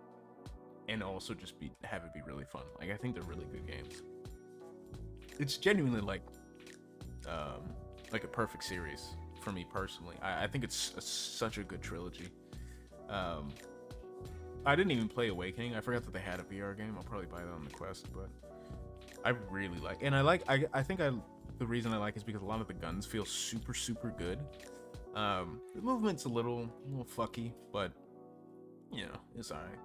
and also just have it be really fun. Like, I think they're really good games. It's genuinely like a perfect series for me personally. I think it's such a good trilogy. I didn't even play Awakening. I forgot that they had a VR game. I'll probably buy that on the Quest, but I really like, and I think the reason I like is because a lot of the guns feel super, super good. The movement's a little fucky, but you know, it's alright.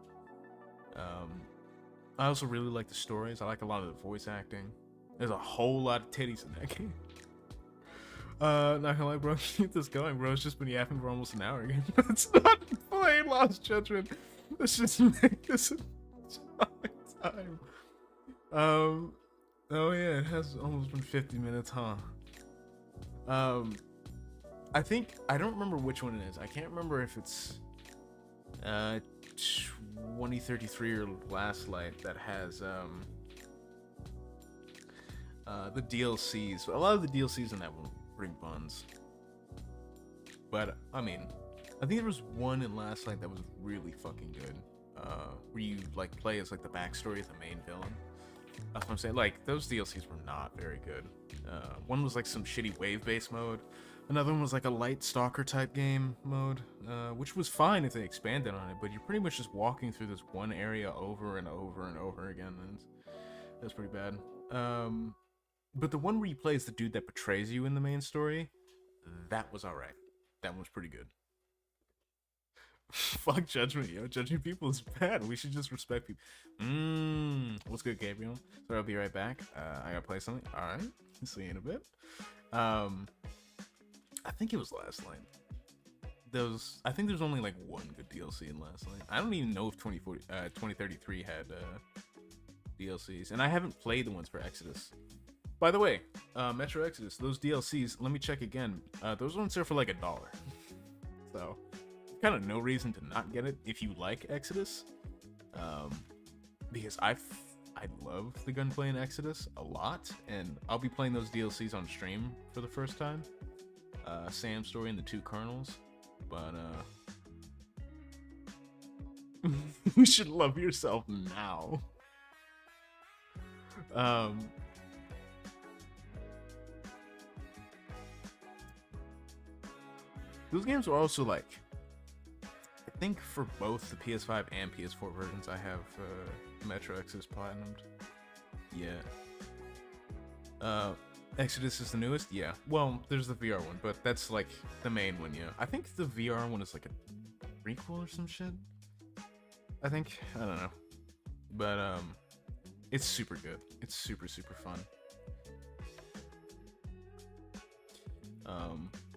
I also really like the stories. I like a lot of the voice acting. There's a whole lot of titties in that game. Not gonna lie, bro, keep this going, bro. It's just been yapping for almost an hour again. It's not playing Lost Judgment. Let's just make this a time. Oh yeah, it has almost been 50 minutes, huh? I think, I don't remember which one it is. I can't remember if it's 2033 or Last Light that has the DLCs. A lot of the DLCs in that one bring buns. But I mean, I think there was one in Last Light that was really fucking good. Where you like play as like the backstory of the main villain. That's what I'm saying. Like, those DLCs were not very good. One was like some shitty wave-based mode. Another one was like a light stalker type game mode, which was fine if they expanded on it, but you're pretty much just walking through this one area over and over and over again, and that's pretty bad. But the one where you play as the dude that betrays you in the main story, that was alright. That one was pretty good. Fuck Judgment, yo. Judging people is bad. We should just respect people. What's good, Gabriel? So I'll be right back. I gotta play something. Alright. See you in a bit. I think it was Last Light. I think there's only like one good DLC in Last Light. I don't even know if 2033 had DLCs. And I haven't played the ones for Exodus. By the way, Metro Exodus, those DLCs, let me check again. Those ones are for like $1. so kind of no reason to not get it if you like Exodus. Because I love the gunplay in Exodus a lot, and I'll be playing those DLCs on stream for the first time. Sam's story and the 2 Colonels, but you should love yourself now. Those games were also like, I think for both the PS5 and PS4 versions, I have Metro Exodus Platinumed. Yeah. Exodus is the newest? Yeah. Well, there's the VR one, but that's like the main one, yeah. I think the VR one is like a prequel or some shit. I think. I don't know. But, it's super good. It's super, super fun.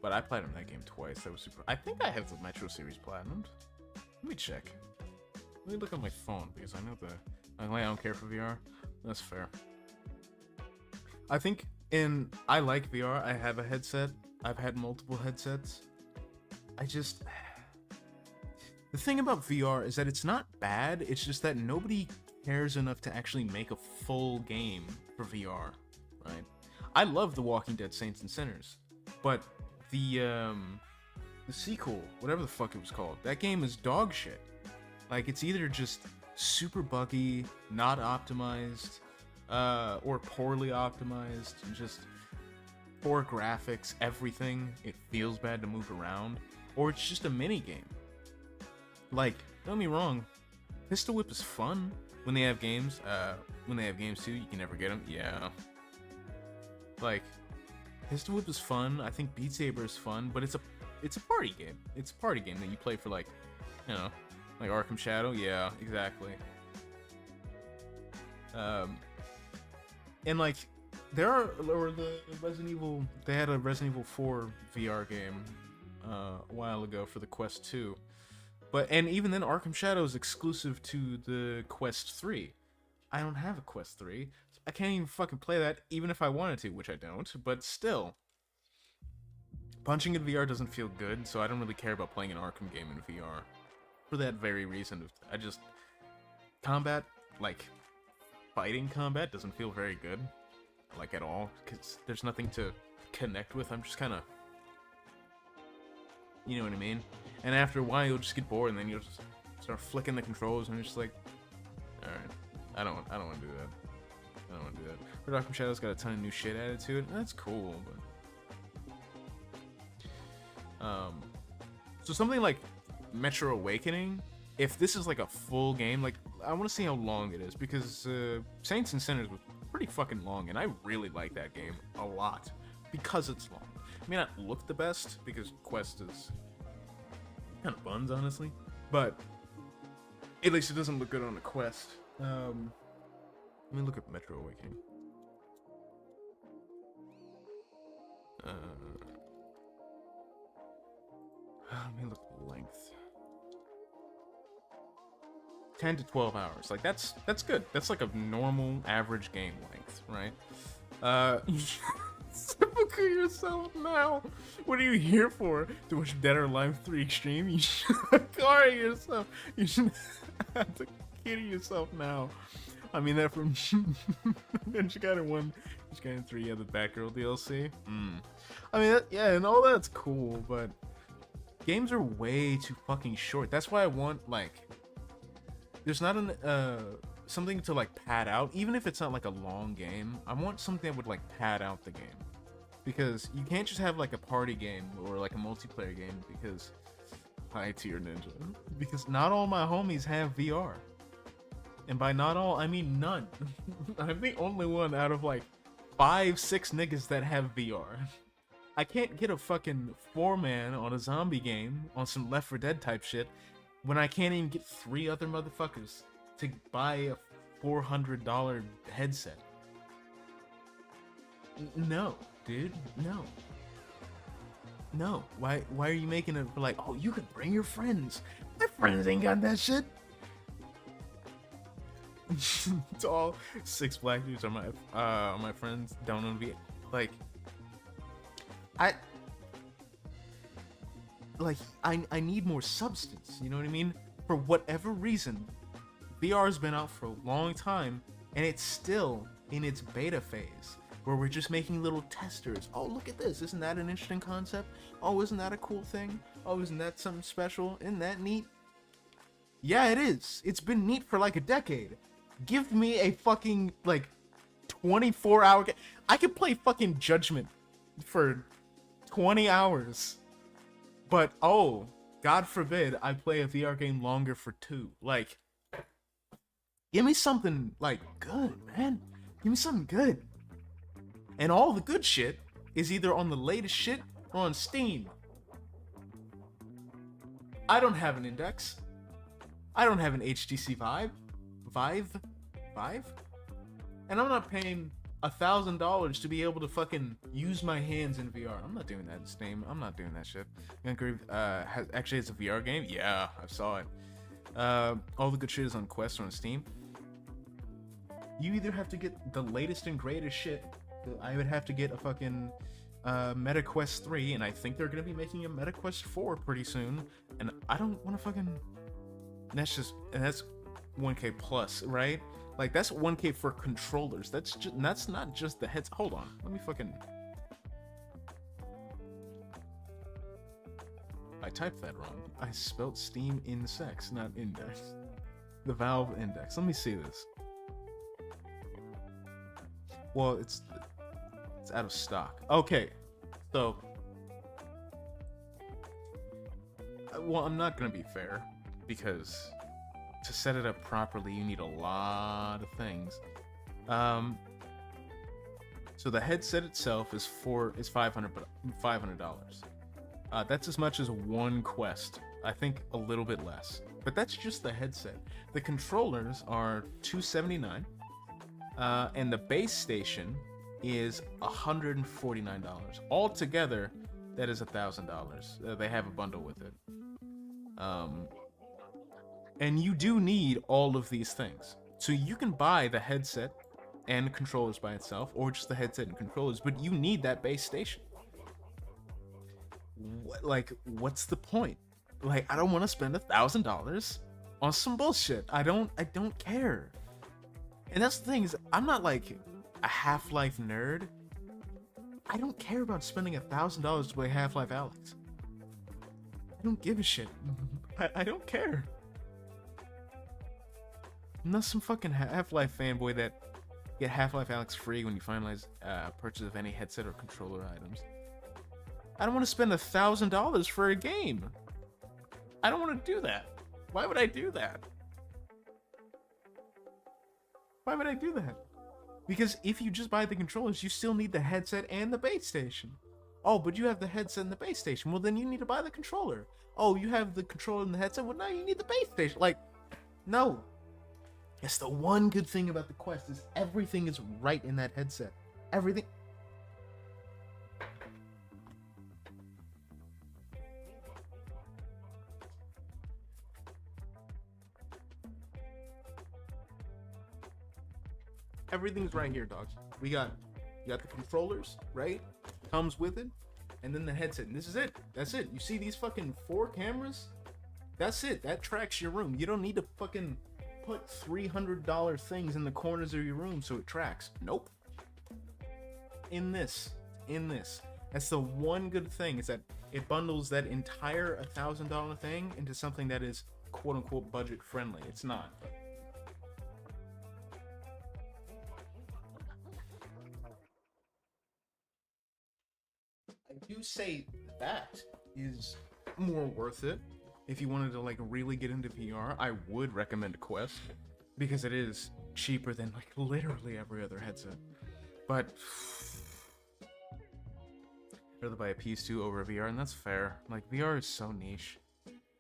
But I platinumed that game twice. That was super. I think I have the Metro series platinumed. Let me check. Let me look on my phone because I know I don't care for VR. That's fair. I think I like VR. I have a headset. I've had multiple headsets. The thing about VR is that it's not bad. It's just that nobody cares enough to actually make a full game for VR, right? I love The Walking Dead Saints and Sinners, but the sequel, whatever the fuck it was called, that game is dog shit. Like, it's either just super buggy, not optimized, or poorly optimized, just poor graphics, everything. It feels bad to move around, or it's just a mini game. Like, don't get me wrong, Pistol Whip is fun when they have games. When they have games too, you can never get them. Yeah. Like, Pistol Whip is fun. I think Beat Saber is fun, but it's a party game. It's a party game that you play for, like, you know, like Arkham Shadow. Yeah, exactly. And like, they had a Resident Evil 4 VR game a while ago for the Quest 2. And even then, Arkham Shadow is exclusive to the Quest 3. I don't have a Quest 3. So I can't even fucking play that, even if I wanted to, which I don't. But still, punching in VR doesn't feel good, so I don't really care about playing an Arkham game in VR. For that very reason, combat, like, fighting combat doesn't feel very good, like, at all, because there's nothing to connect with. I'm just kind of, you know what I mean? And after a while, you'll just get bored, and then you'll just start flicking the controls, and you're just like, alright, I don't want to do that. I don't want to do that. Red Arkham Shadow's got a ton of new shit added to it, and that's cool, but... So something like Metro Awakening, if this is like a full game, like, I want to see how long it is, because Saints and Sinners was pretty fucking long, and I really like that game a lot, because it's long. It may not look the best, because Quest is kind of buns, honestly, but at least it doesn't look good on a Quest. Let me look at Metro Awakening. Let me look at the length. 10 to 12 hours. Like, that's good. That's like a normal average game length, right? Suffocate yourself now. What are you here for? To watch Dead or Alive 3 Extreme? You should car yourself. You should have to kill yourself now. I mean that from then she got in 1, she got in 3, yeah, the Batgirl DLC. I mean, yeah, and all that's cool, but games are way too fucking short. That's why I want, like, there's not something to, like, pad out, even if it's not like a long game. I want something that would, like, pad out the game, because you can't just have like a party game or like a multiplayer game, because hi tier ninja, because not all my homies have VR, and by not all I mean none. I'm the only one out of like 5-6 niggas that have VR. I can't get a fucking 4-man on a zombie game on some Left 4 Dead type shit when I can't even get 3 other motherfuckers to buy a $400 headset. No, dude, no. No, why are you making it like, oh, you can bring your friends? My friends ain't got that shit. It's all 6 black dudes are my friends, don't want to be like, like, I need more substance, you know what I mean? For whatever reason, VR has been out for a long time, and it's still in its beta phase, where we're just making little testers. Oh, look at this. Isn't that an interesting concept? Oh, isn't that a cool thing? Oh, isn't that something special? Isn't that neat? Yeah, it is. It's been neat for like a decade. Give me a fucking, like, 24-hour game. I could play fucking Judgment for 20 hours. But, oh, God forbid I play a VR game longer for 2. Like, give me something, like, good, man. Give me something good. And all the good shit is either on the latest shit or on Steam. I don't have an index. I don't have an HTC Vive? And I'm not paying $1,000 to be able to fucking use my hands in VR. I'm not doing that in Steam. I'm not doing that shit. Actually, it's a VR game? Yeah, I saw it. All the good shit is on Quest or on Steam. You either have to get the latest and greatest shit. I would have to get a fucking MetaQuest 3, and I think they're gonna be making a MetaQuest 4 pretty soon. And I don't want to fucking. That's 1K plus, right? Like, that's 1K for controllers. That's not just the heads. Hold on, let me fucking. I typed that wrong. I spelled Steam Index, not index. The Valve Index. Let me see this. Well, it's out of stock. Okay, so. Well, I'm not gonna be fair, because to set it up properly, you need a lot of things. So the headset itself is $500. That's as much as one Quest. I think a little bit less, but that's just the headset. The controllers are $279, and the base station is $149. Altogether, that is $1,000. They have a bundle with it. And you do need all of these things. So you can buy the headset and controllers by itself, or just the headset and controllers, but you need that base station. What's the point? Like, I don't want to spend $1,000 on some bullshit. I don't care. And that's the thing, is I'm not like a Half-Life nerd. I don't care about spending $1,000 to play Half-Life Alyx. I don't give a shit. I don't care. I'm not some fucking Half-Life fanboy that get Half-Life Alyx free when you finalize purchase of any headset or controller items. I don't want to spend $1,000 for a game. I don't want to do that. Why would I do that? Why would I do that? Because if you just buy the controllers, you still need the headset and the base station. Oh, but you have the headset and the base station. Well, then you need to buy the controller. Oh, you have the controller and the headset. Well, now you need the base station. Like, no. It's the one good thing about the Quest is everything is right in that headset. Everything. Everything's right here, dogs. You got the controllers, right? Comes with it, and then the headset. And this is it. That's it. You see these fucking 4 cameras? That's it. That tracks your room. You don't need to fucking put $300 things in the corners of your room so it tracks. Nope. In this. That's the one good thing, is that it bundles that entire $1,000 thing into something that is quote unquote budget friendly. It's not. I do say that is more worth it. If you wanted to like really get into VR, I would recommend Quest, because it is cheaper than like literally every other headset. But I'd rather buy a PS2 over a VR, and that's fair. Like, VR is so niche.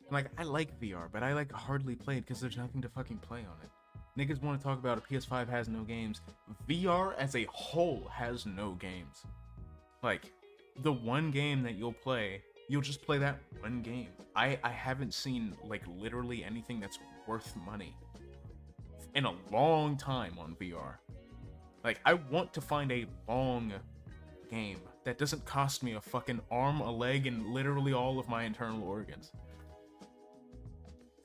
Like, I like VR, but I like hardly play it because there's nothing to fucking play on it. Niggas want to talk about a PS5 has no games. VR as a whole has no games. Like, the one game that you'll play, you'll just play that one game. I haven't seen like literally anything that's worth money in a long time on VR. Like, I want to find a long game that doesn't cost me a fucking arm, a leg, and literally all of my internal organs.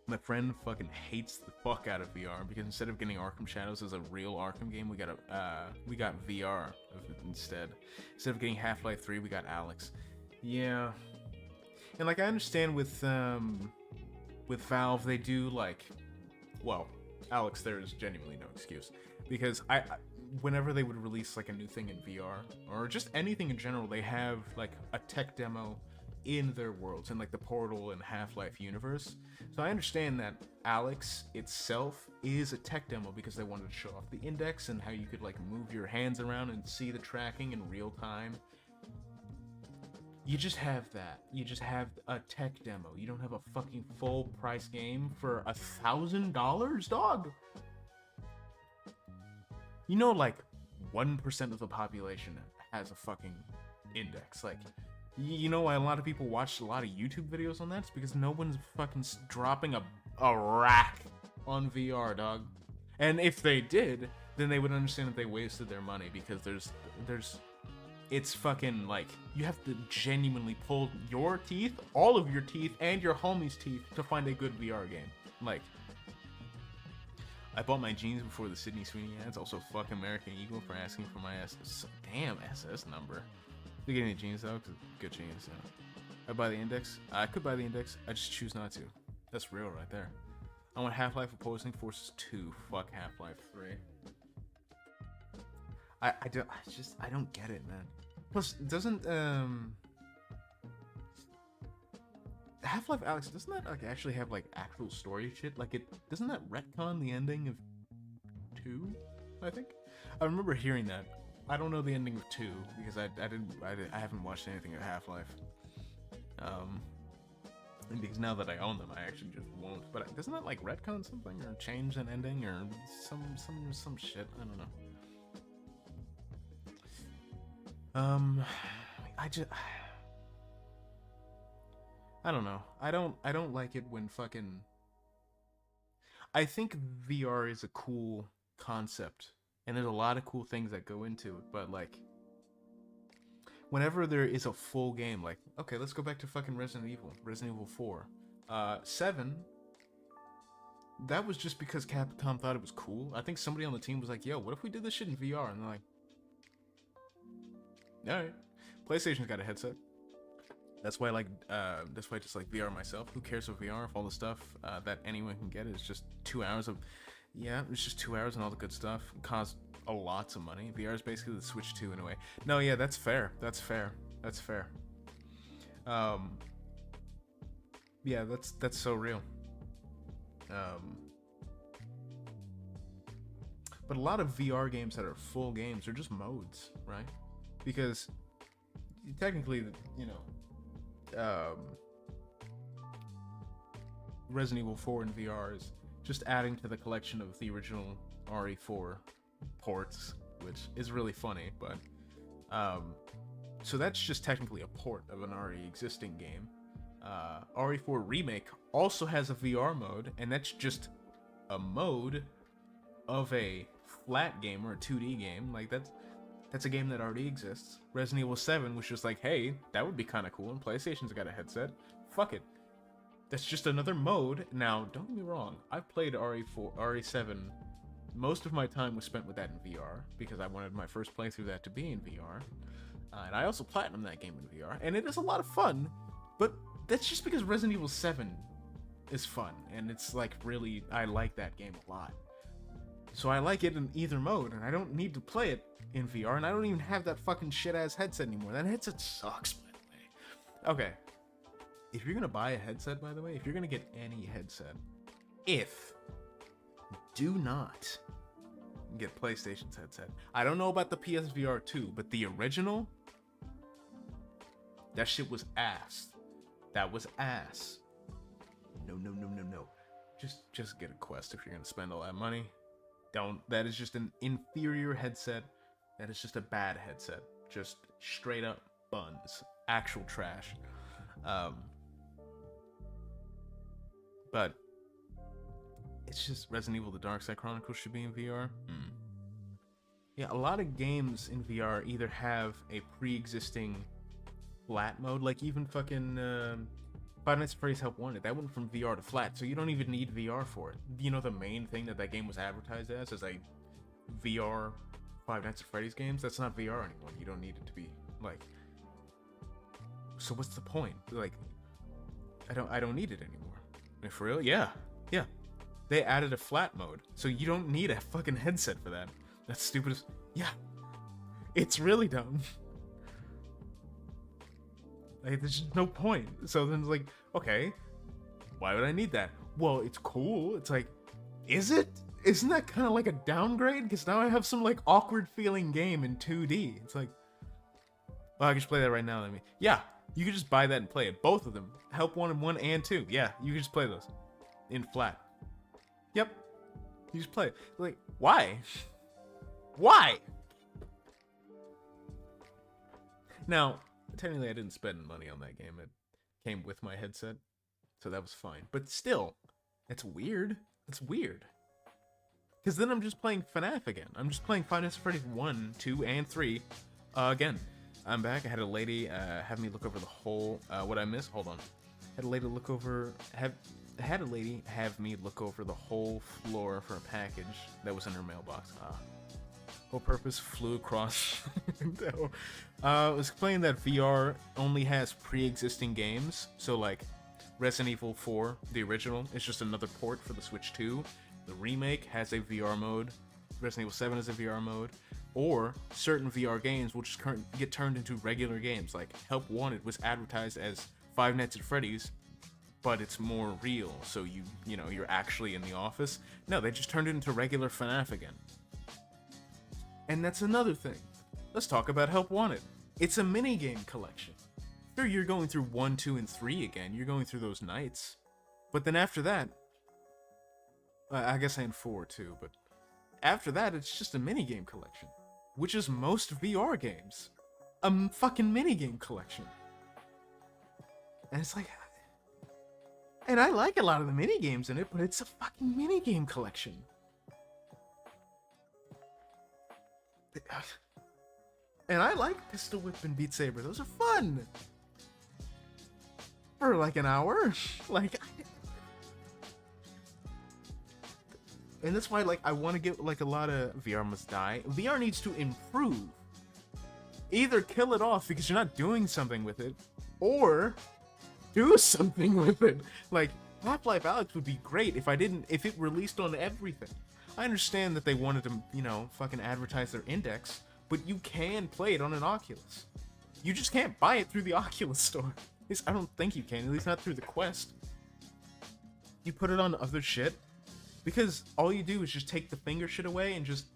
My friend fucking hates the fuck out of VR because instead of getting Arkham Shadows as a real Arkham game, we got VR instead. Instead of getting Half-Life 3, we got Alex. Yeah, and like I understand with Valve, they do like, well, Alex, there is genuinely no excuse because whenever they would release like a new thing in VR or just anything in general, they have like a tech demo in their worlds, in like the Portal and Half-Life universe. So I understand that Alex itself is a tech demo because they wanted to show off the index and how you could like move your hands around and see the tracking in real time. You just have that. You just have a tech demo. You don't have a fucking full price game for $1,000, dog. You know, like 1% of the population has a fucking index. Like, you know why a lot of people watch a lot of YouTube videos on that? It's because no one's fucking dropping a rack on VR, dog. And if they did, then they would understand that they wasted their money because it's fucking like, you have to genuinely pull your teeth, all of your teeth, and your homie's teeth to find a good VR game. Like, I bought my jeans before the Sydney Sweeney ads. Also, fuck American Eagle for asking for my damn SS number. They're getting the jeans though, cause good jeans. Yeah. I buy the index. I could buy the index. I just choose not to. That's real right there. I want Half-Life Opposing Forces 2. Fuck Half-Life 3. I don't get it, man. Plus, doesn't Half-Life Alex, doesn't that like actually have like actual story shit? Like, it doesn't that retcon the ending of 2? I think I remember hearing that. I don't know the ending of 2 because I haven't watched anything of Half-Life. And because now that I own them, I actually just won't. But doesn't that like retcon something or change an ending or some shit? I don't know. I don't know. I don't like it when fucking. I think VR is a cool concept, and there's a lot of cool things that go into it, but like, whenever there is a full game, like, okay, let's go back to fucking Resident Evil 4. 7, that was just because Capcom thought it was cool. I think somebody on the team was like, yo, what if we did this shit in VR? And they're like, alright. PlayStation's got a headset. That's why I just like VR myself. Who cares with VR if all the stuff that anyone can get is just 2 hours of, yeah, it's just 2 hours and all the good stuff. It costs a lot of money. VR is basically the Switch 2 in a way. No, yeah, that's fair. That's fair. Yeah, that's so real. But a lot of VR games that are full games are just modes, right? Because technically, you know, Resident Evil 4 in VR is just adding to the collection of the original RE4 ports, which is really funny, but so that's just technically a port of an already existing game. RE4 Remake also has a VR mode, and that's just a mode of a flat game or a 2D game. Like, that's a game that already exists. Resident Evil 7 was just like, hey, that would be kind of cool, and PlayStation's got a headset. Fuck it. That's just another mode. Now, don't get me wrong, I've played RE7. Most of my time was spent with that in VR, because I wanted my first playthrough that to be in VR. And I also platinumed that game in VR, and it is a lot of fun, but that's just because Resident Evil 7 is fun, and it's like, really, I like that game a lot. So I like it in either mode, and I don't need to play it in VR, and I don't even have that fucking shit-ass headset anymore. That headset sucks, by the way. Okay. If you're gonna buy a headset, by the way, if you're gonna get any headset, do not get PlayStation's headset. I don't know about the PSVR 2, but the original, that shit was ass. That was ass. No. Just get a Quest if you're gonna spend all that money. Don't. That is just an inferior headset. That is just a bad headset. Just straight up buns. Actual trash. But it's just Resident Evil: The Dark Side Chronicles should be in VR. Yeah, a lot of games in VR either have a pre-existing flat mode, like even fucking Five Nights at Freddy's Help Wanted. That went from VR to flat, so you don't even need VR for it. You know, the main thing that game was advertised as is a VR Five Nights at Freddy's games. That's not VR anymore. You don't need it to be like. So what's the point? Like, I don't need it anymore. Like, for real? Yeah. They added a flat mode, so you don't need a fucking headset for that. That's stupid as... Yeah. It's really dumb. Like, there's just no point. So then it's like, okay, why would I need that? Well, it's cool. It's like, is it? Isn't that kind of like a downgrade? Because now I have some, like, awkward feeling game in 2D. It's like, well, I can just play that right now. Yeah, you can just buy that and play it. Both of them. Help Wanted 1 and 2. Yeah, you can just play those. In flat. Yep. You just play it. Like, why? Why? Now, technically I didn't spend money on that game. It came with my headset, so that was fine. But still, it's weird. It's weird. Because then I'm just playing FNAF again. I'm just playing Five Nights at Freddy's 1, 2, and 3 again. I'm back. I had a lady have me look over the whole... what I missed? Hold on. Had a lady look over... Had a lady have me look over the whole floor for a package that was in her mailbox. Whole purpose flew across the window. It was explaining that VR only has pre-existing games. So like Resident Evil 4, the original, is just another port for the Switch 2. The remake has a VR mode. Resident Evil 7 is a VR mode. Or certain VR games will just get turned into regular games. Like Help Wanted was advertised as Five Nights at Freddy's, but it's more real, so you know, you're actually in the office. No, they just turned it into regular FNAF again. And that's another thing. Let's talk about Help Wanted. It's a minigame collection. Sure, you're going through 1, 2, and 3 again. You're going through those nights. But then after that... I guess I had 4 too, but... After that, it's just a minigame collection. Which is most VR games. A fucking minigame collection. And it's like... And I like a lot of the minigames in it, but it's a fucking minigame collection. And I like Pistol Whip and Beat Saber. Those are fun. For like an hour. Like... And that's why, like, I want to get, like, a lot of... VR must die. VR needs to improve. Either kill it off because you're not doing something with it, or... do something with it. Like, Half-Life Alyx would be great if it released on everything. I understand that they wanted to, you know, fucking advertise their index, but you can play it on an Oculus. You just can't buy it through the Oculus store. At least I don't think you can, at least not through the Quest. You put it on other shit, because all you do is just take the finger shit away and just,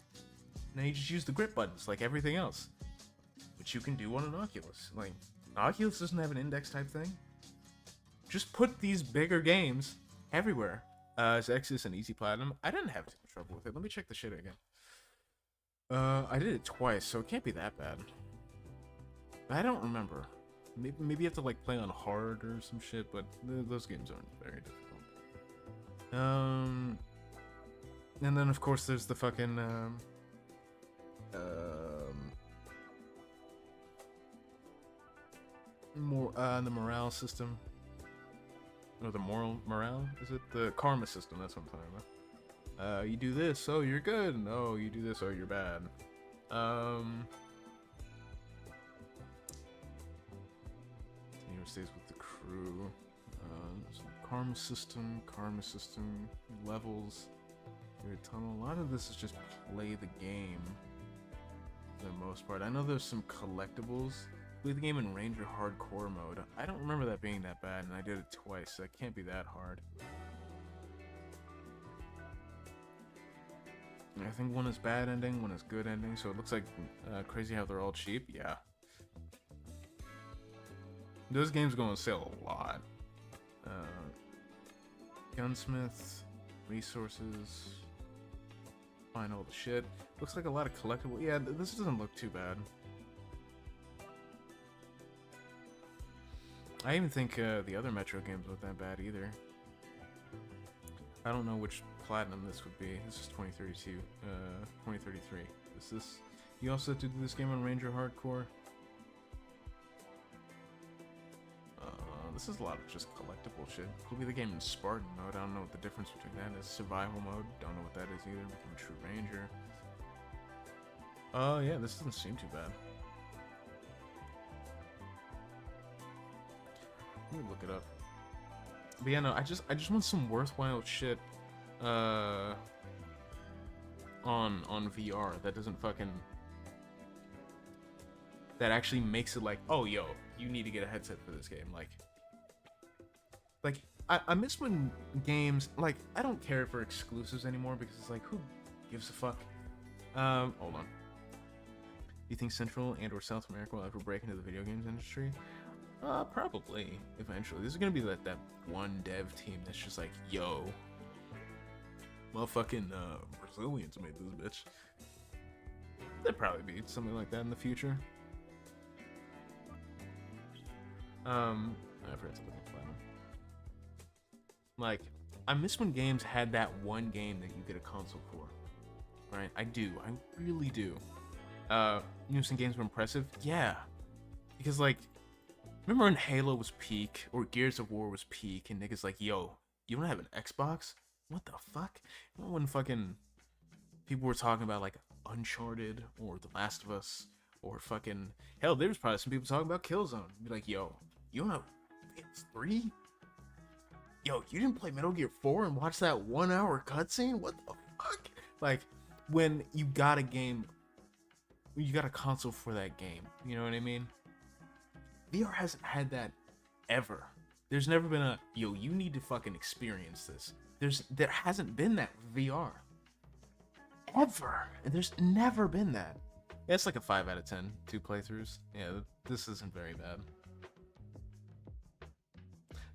now you just use the grip buttons like everything else. Which you can do on an Oculus. Like, Oculus doesn't have an index type thing. Just put these bigger games everywhere. It's Exodus and Easy Platinum. I didn't have too much trouble with it. Let me check the shit again. I did it twice, so it can't be that bad. I don't remember. Maybe you have to like play on hard or some shit, but those games aren't very difficult. And then of course there's the fucking the morale system. Or the morale? Is it the karma system? That's what I'm talking about. You do this, oh you're good. No, you do this, oh you're bad. Senior stays with the crew. So karma system, levels. Through a tunnel. A lot of this is just play the game. For the most part. I know there's some collectibles. Play the game in Ranger Hardcore mode. I don't remember that being that bad, and I did it twice, so it can't be that hard. I think one is bad ending, one is good ending, so it looks like crazy how they're all cheap. Yeah. Those games go on sale a lot. Gunsmith, resources, find all the shit. Looks like a lot of collectible. Yeah, this doesn't look too bad. I even think the other Metro games weren't that bad either. I don't know which platinum this would be. This is 2032. 2033. Is this You also have to do this game on Ranger Hardcore. This is a lot of just collectible shit. Could be the game in Spartan mode. I don't know what the difference between that is. Survival mode. Don't know what that is either. Become a true ranger. Oh yeah, this doesn't seem too bad. Let me look it up. But yeah, no, I just want some worthwhile shit on VR that doesn't fucking, that actually makes it like, oh yo, you need to get a headset for this game. Like I miss when games, like, I don't care for exclusives anymore because it's like, who gives a fuck? Hold on. Do you think Central and or South America will ever break into the video games industry? Probably, eventually. This is gonna be that one dev team that's just like, yo, motherfucking Brazilians made this bitch. There'd probably be something like that in the future. I forgot to look at Platinum. Like, I miss when games had that one game that you get a console for. Right? I do. I really do. You know, some games were impressive? Yeah. Because, like, remember when Halo was peak, or Gears of War was peak, and niggas like, yo, you don't have an Xbox? What the fuck? Remember when fucking people were talking about, like, Uncharted, or The Last of Us, or fucking, hell, there was probably some people talking about Killzone. Be like, yo, you don't have PS3? Yo, you didn't play Metal Gear 4 and watch that 1 hour cutscene? What the fuck? Like, when you got a game, you got a console for that game. You know what I mean? VR hasn't had that ever. There's never been a, yo, you need to fucking experience this. There hasn't been that with VR. Ever. And there's never been that. Yeah, it's like a 5 out of 10, 2 playthroughs. Yeah, this isn't very bad.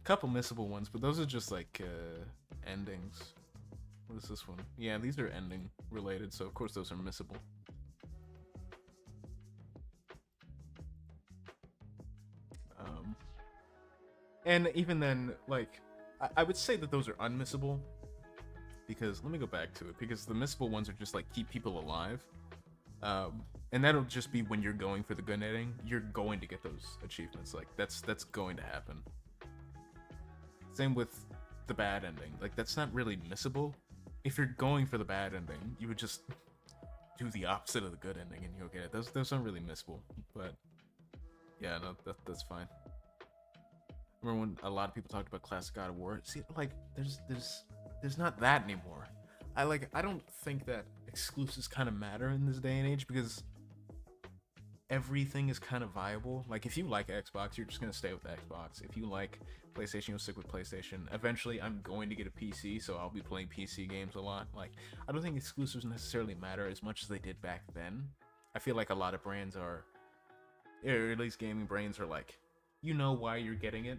Couple missable ones, but those are just like endings. What is this one? Yeah, these are ending related, so of course those are missable. And even then, like, I would say that those are unmissable, because let me go back to it, because the missable ones are just like keep people alive, and that'll just be when you're going for the good ending. You're going to get those achievements. Like that's going to happen. Same with the bad ending. Like, that's not really missable. If you're going for the bad ending, you would just do the opposite of the good ending and you'll get it. Those aren't really missable. But yeah, no, that's fine. Remember when a lot of people talked about classic God of War? See, like, there's not that anymore. I don't think that exclusives kind of matter in this day and age, because everything is kind of viable. Like, if you like Xbox, you're just gonna stay with Xbox. If you like PlayStation, you'll stick with PlayStation. Eventually, I'm going to get a PC, so I'll be playing PC games a lot. Like, I don't think exclusives necessarily matter as much as they did back then. I feel like a lot of brands are, or at least gaming brands are like, you know why you're getting it,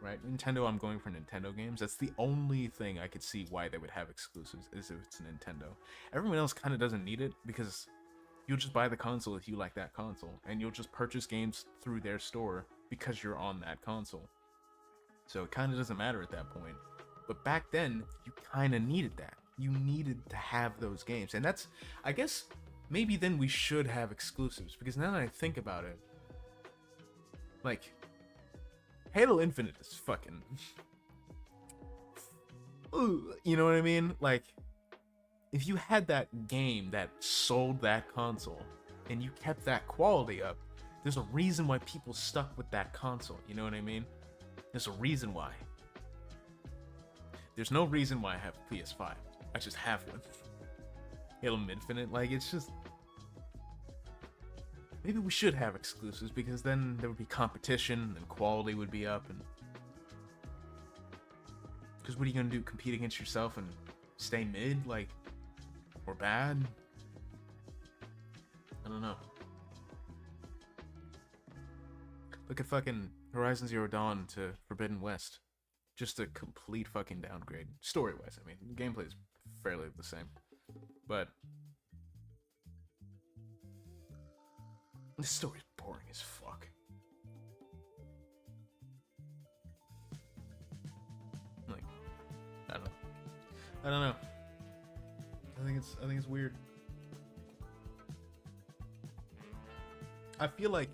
right? Nintendo, I'm going for Nintendo games. That's the only thing I could see why they would have exclusives, is if it's Nintendo. Everyone else kind of doesn't need it, because you'll just buy the console if you like that console, and you'll just purchase games through their store because you're on that console. So it kind of doesn't matter at that point. But back then, you kind of needed that. You needed to have those games. And that's, I guess, maybe then we should have exclusives, because now that I think about it, like, Halo Infinite is fucking, you know what I mean? Like, if you had that game that sold that console and you kept that quality up, there's a reason why people stuck with that console. You know what I mean? There's a reason why. There's no reason why I have a PS5. I just have one. Halo Infinite, like, it's just, maybe we should have exclusives, because then there would be competition and quality would be up. And because what are you gonna do? Compete against yourself and stay mid, like, or bad? I don't know. Look at fucking Horizon Zero Dawn to Forbidden West. Just a complete fucking downgrade. Story-wise, I mean. The gameplay is fairly the same. But the story's boring as fuck. Like, I don't know. I think it's weird. I feel like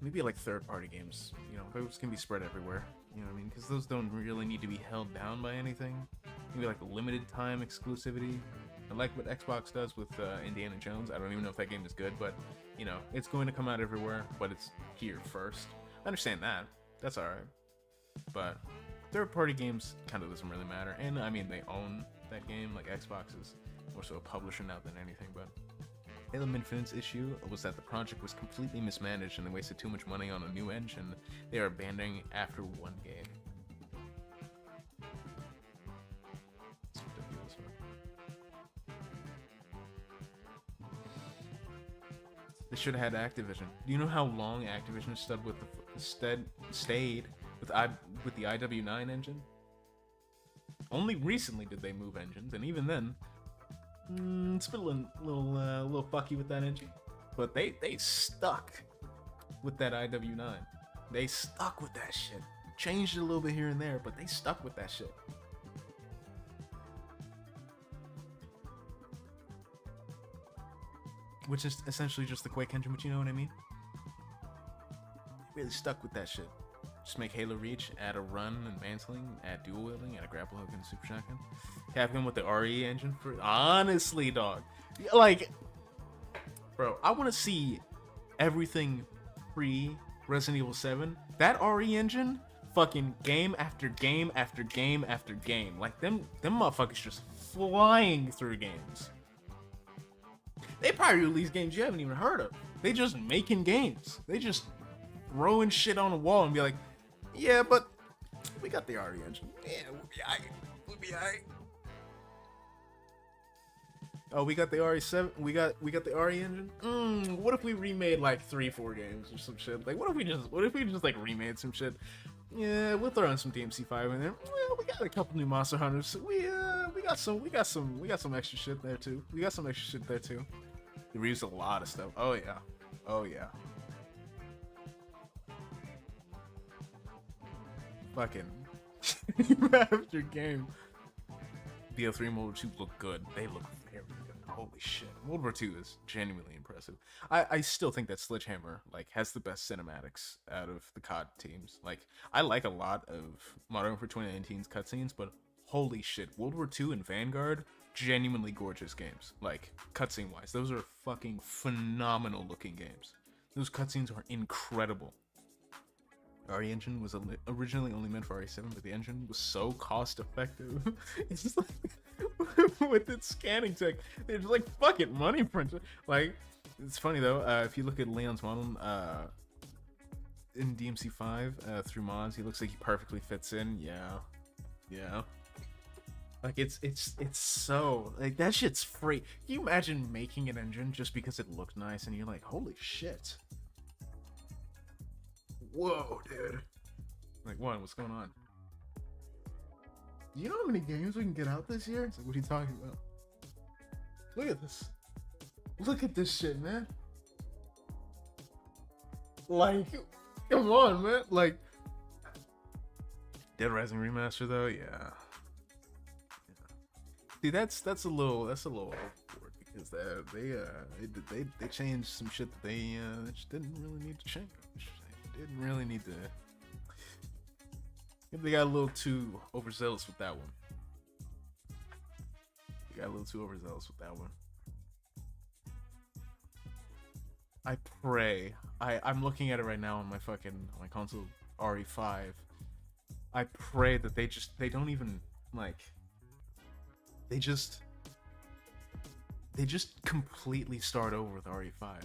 maybe like third-party games, you know, those can be spread everywhere. You know what I mean? Because those don't really need to be held down by anything. Maybe like a limited time exclusivity. I like what Xbox does with Indiana Jones. I don't even know if that game is good, but you know, it's going to come out everywhere, but it's here first. I understand that. That's alright. But third-party games kind of doesn't really matter. And I mean, they own that game. Like Xbox is more so a publisher now than anything, but Halo Infinite's issue was that the project was completely mismanaged and they wasted too much money on a new engine they are abandoning after one game. It's ridiculous, man. They should have had Activision. Do you know how long Activision stood with stayed with the IW9 engine? Only recently did they move engines, and even then, it's been a little fucky with that engine. But they stuck with that IW9. They stuck with that shit. Changed it a little bit here and there, but they stuck with that shit. Which is essentially just the Quake engine, but you know what I mean? They really stuck with that shit. Just make Halo Reach, add a run and mantling, add dual wielding, add a grapple hook and super shotgun. Capcom with the RE engine for honestly, dog. Like, bro, I want to see everything pre Resident Evil 7. That RE engine, fucking game after game after game after game. Like them motherfuckers just flying through games. They probably release games you haven't even heard of. They just making games. They just throwing shit on the wall and be like, yeah, but we got the RE engine. Yeah, we'll be alright. We'll be alright. Oh, we got the RE7. We got the RE engine. What if we remade like 3-4 games or some shit? Like, what if we just like remade some shit? Yeah, we'll throw in some DMC5 in there. Well, we got a couple new Monster Hunters. We got some extra shit there too. We got some extra shit there too. They reused a lot of stuff. Oh yeah. Oh yeah. Fucking after game. BO3 and World War 2 look good. They look very good. Holy shit. World War 2 is genuinely impressive. I still think that Sledgehammer like has the best cinematics out of the COD teams. Like, I like a lot of Modern Warfare 2019's cutscenes, but holy shit, World War 2 and Vanguard, genuinely gorgeous games. Like, cutscene wise, those are fucking phenomenal looking games. Those cutscenes are incredible. RE engine was originally only meant for RE7, but the engine was so cost effective. It's just like, with its scanning tech, they're just like, fuck it, money printer. Like, it's funny though, if you look at Leon's model in DMC5 through mods, he looks like he perfectly fits in. Yeah. Like, it's so, like, that shit's free. Can you imagine making an engine just because it looked nice and you're like, holy shit. Whoa, dude. Like, what's going on? Do you know how many games we can get out this year? It's like, what are you talking about? Look at this. Look at this shit, man. Like, come on, man. Like, Dead Rising Remaster, though, yeah. See, that's a little overboard because they changed some shit that they didn't really need to change. Didn't really need to. They got a little too overzealous with that one. I pray. I'm looking at it right now on my console RE5. I pray that they don't even like. They just completely start over with RE5.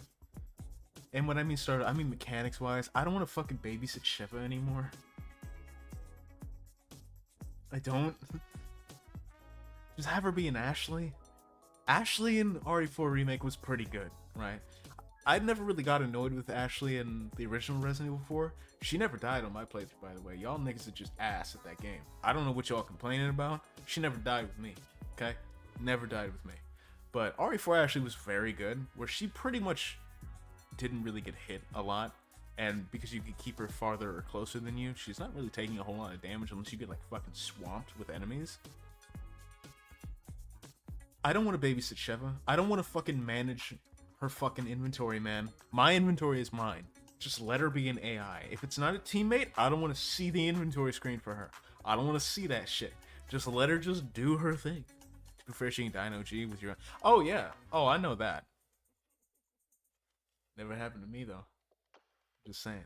And when I mean start, I mean mechanics wise. I don't want to fucking babysit Shiva anymore. I don't. Just have her be an Ashley. Ashley in RE4 Remake was pretty good, right? I never really got annoyed with Ashley in the original Resident Evil 4. She never died on my playthrough, by the way. Y'all niggas are just ass at that game. I don't know what y'all complaining about. She never died with me, okay? Never died with me. But RE4 Ashley was very good, where she pretty much didn't really get hit a lot, and because you could keep her farther or closer than you, she's not really taking a whole lot of damage unless you get like fucking swamped with enemies. I don't want to babysit Sheva. I don't want to fucking manage her fucking inventory, man. My inventory is mine. Just let her be an AI. If it's not a teammate, I don't want to see the inventory screen for her. I don't want to see that shit. Just let her just do her thing. To be fair, she can die in OG with your... Oh, yeah. Oh, I know that. Never happened to me, though. Just saying.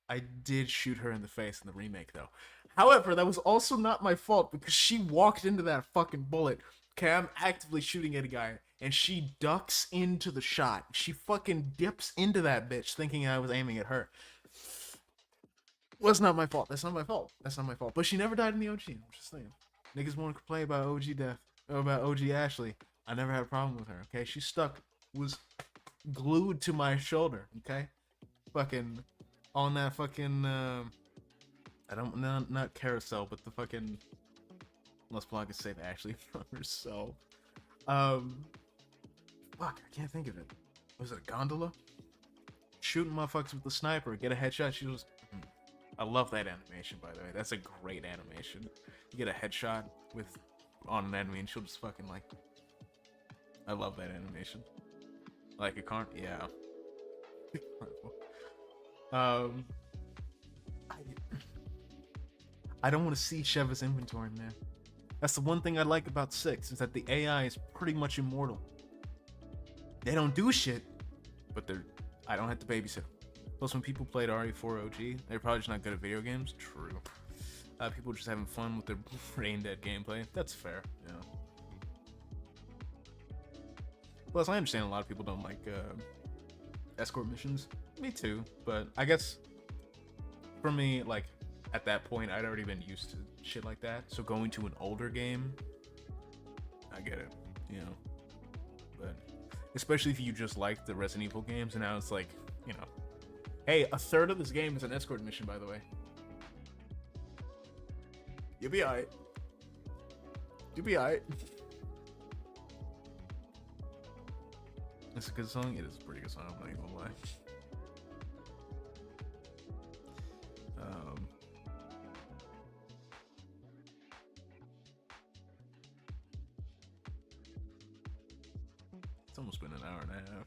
I did shoot her in the face in the remake, though. However, that was also not my fault because she walked into that fucking bullet. Okay, I'm actively shooting at a guy, and she ducks into the shot. She fucking dips into that bitch thinking I was aiming at her. Well, that's not my fault. That's not my fault. That's not my fault. But she never died in the OG. I'm just saying. Niggas want to complain about OG death. Or about OG Ashley. I never had a problem with her, okay? She stuck, was glued to my shoulder, okay? Fucking, on that fucking, I don't, not carousel, but the fucking, unless Blog can say Ashley from herself. Fuck, I can't think of it. Was it a gondola? Shooting motherfuckers with the sniper, get a headshot, she was... I love that animation, by the way. That's a great animation. You get a headshot with on an enemy and she'll just fucking like... I love that animation. Like a car... Yeah. I don't want to see Sheva's inventory, man. That's the one thing I like about 6, is that the AI is pretty much immortal. They don't do shit, but I don't have to babysit them. Plus, when people played RE4 OG, they're probably just not good at video games. True. People just having fun with their brain dead gameplay. That's fair, you know. Plus, I understand a lot of people don't like escort missions. Me too, but I guess for me, like, at that point, I'd already been used to shit like that. So going to an older game, I get it, you know. But especially if you just like the Resident Evil games, and now it's like, you know, hey, a third of this game is an escort mission, by the way. You'll be alright. You'll be alright. It's a good song? It is a pretty good song, I'm not even gonna lie. It's almost been an hour and a half.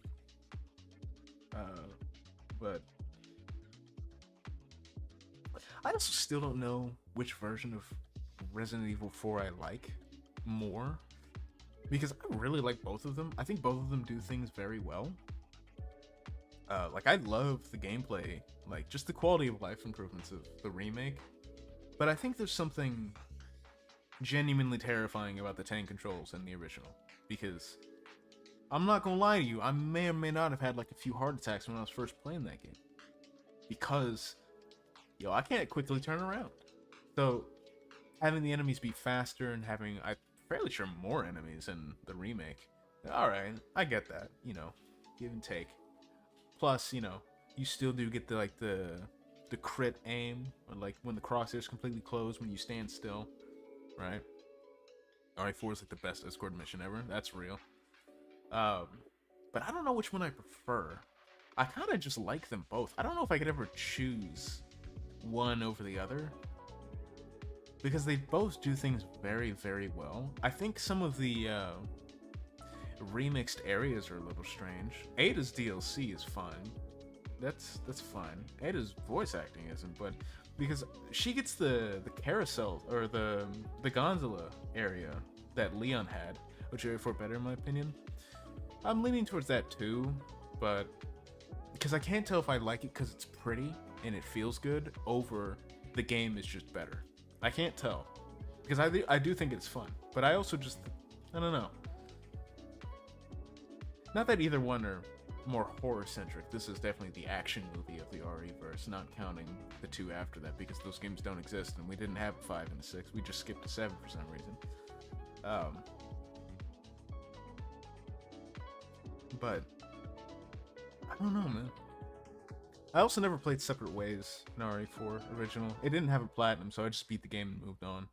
But I also still don't know which version of Resident Evil 4 I like more, because I really like both of them. I think both of them do things very well. Like, I love the gameplay, like just the quality of life improvements of the remake, but I think there's something genuinely terrifying about the tank controls in the original, because I'm not gonna lie to you, I may or may not have had like a few heart attacks when I was first playing that game, because yo, I can't quickly turn around. So having the enemies be faster and having, I'm fairly sure, more enemies in the remake, alright, I get that, you know, give and take. Plus, you know, you still do get the like the crit aim, or like when the crosshairs completely close when you stand still, right? RE4 is like the best escort mission ever. That's real. But I don't know which one I prefer. I kind of just like them both. I don't know if I could ever choose one over the other, because they both do things very, very well. I think some of the remixed areas are a little strange. Ada's DLC is fine. That's fine. Ada's voice acting isn't, but because she gets the carousel, or the gondola area that Leon had, which are for better in my opinion. I'm leaning towards that too, but because I can't tell if I like it because it's pretty and it feels good, over the game is just better. I can't tell, because I do think it's fun, but I also just, I don't know. Not that either one are more horror-centric. This is definitely the action movie of the RE-verse, not counting the two after that, because those games don't exist, and we didn't have a 5 and a 6. We just skipped a 7 for some reason. But I don't know, man. I also never played Separate Ways in RE4 original. It didn't have a platinum, so I just beat the game and moved on.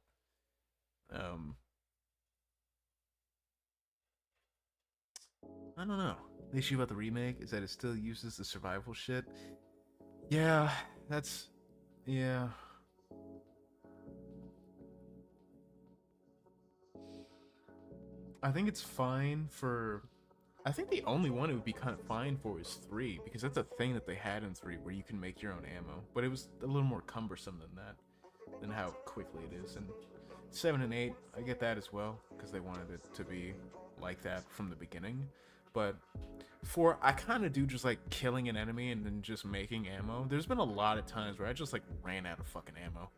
I don't know. The issue about the remake is that it still uses the survival shit. Yeah, that's... yeah. I think it's fine for. I think the only one it would be kind of fine for is 3, because that's a thing that they had in 3 where you can make your own ammo. But it was a little more cumbersome than that, than how quickly it is. And 7 and 8, I get that as well, because they wanted it to be like that from the beginning. But 4, I kind of do just like killing an enemy and then just making ammo. There's been a lot of times where I just like ran out of fucking ammo.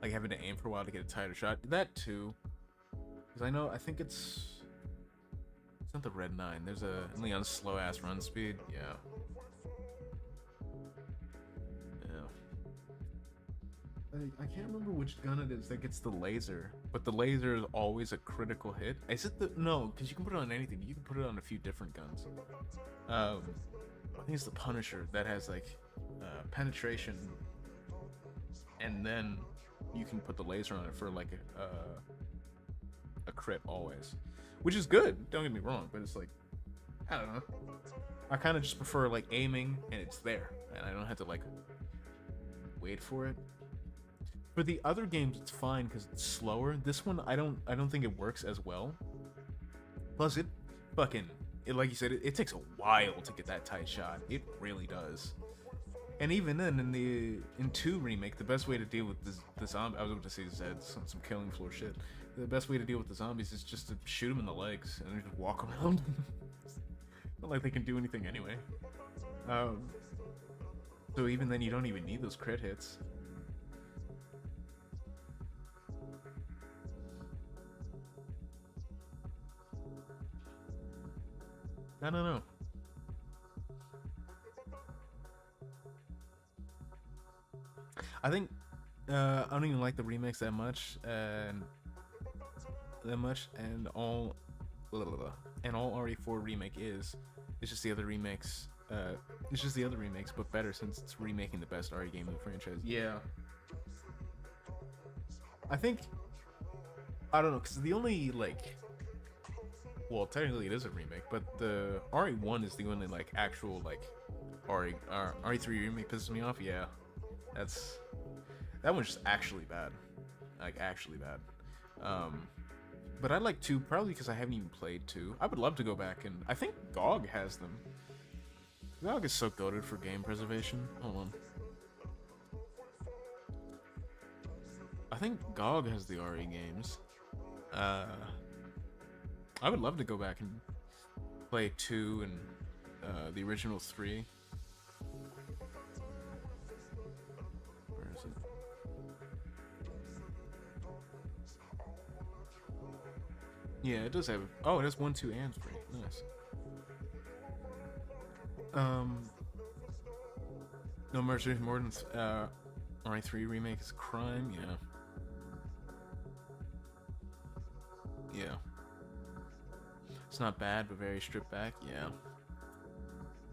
Like having to aim for a while to get a tighter shot. That too. Because I think it's not the Red 9. There's a Leon's slow ass run speed. Yeah. I can't remember which gun it is that gets the laser, but the laser is always a critical hit. Is it the no? Because you can put it on anything. You can put it on a few different guns. I think it's the Punisher that has like penetration, and then you can put the laser on it for like a crit always, which is good. Don't get me wrong, but it's like I don't know. I kind of just prefer like aiming and it's there, and I don't have to like wait for it. For the other games, it's fine because it's slower. This one, I don't think it works as well. Plus, it like you said, it takes a while to get that tight shot. It really does. And even then, in 2 remake, the best way to deal with the zombie, I was going to say Zed, some killing floor shit. The best way to deal with the zombies is just to shoot them in the legs and then just walk around. Not like they can do anything anyway. So even then, you don't even need those crit hits. I don't know. I think I don't even like the remakes that much, and all RE4 remake is. It's just the other remakes. It's just the other remakes, but better since it's remaking the best RE game in the franchise. Yeah. I think I don't know, because the only like. Well, technically it is a remake, but the RE1 is the only like actual like RE3 remake pisses me off. Yeah, that one's just actually bad, like actually bad. But I like 2 probably because I haven't even played 2. I would love to go back, and I think GOG has them. GOG is so goated for game preservation. Hold on, I think GOG has the RE games. I would love to go back and play 2 and the original 3. Where is it? Yeah, it does have. Oh, it has 1, 2, and 3. Nice. No Mercy more than RE3 remake is a crime. Yeah. Yeah. It's not bad, but very stripped back. Yeah.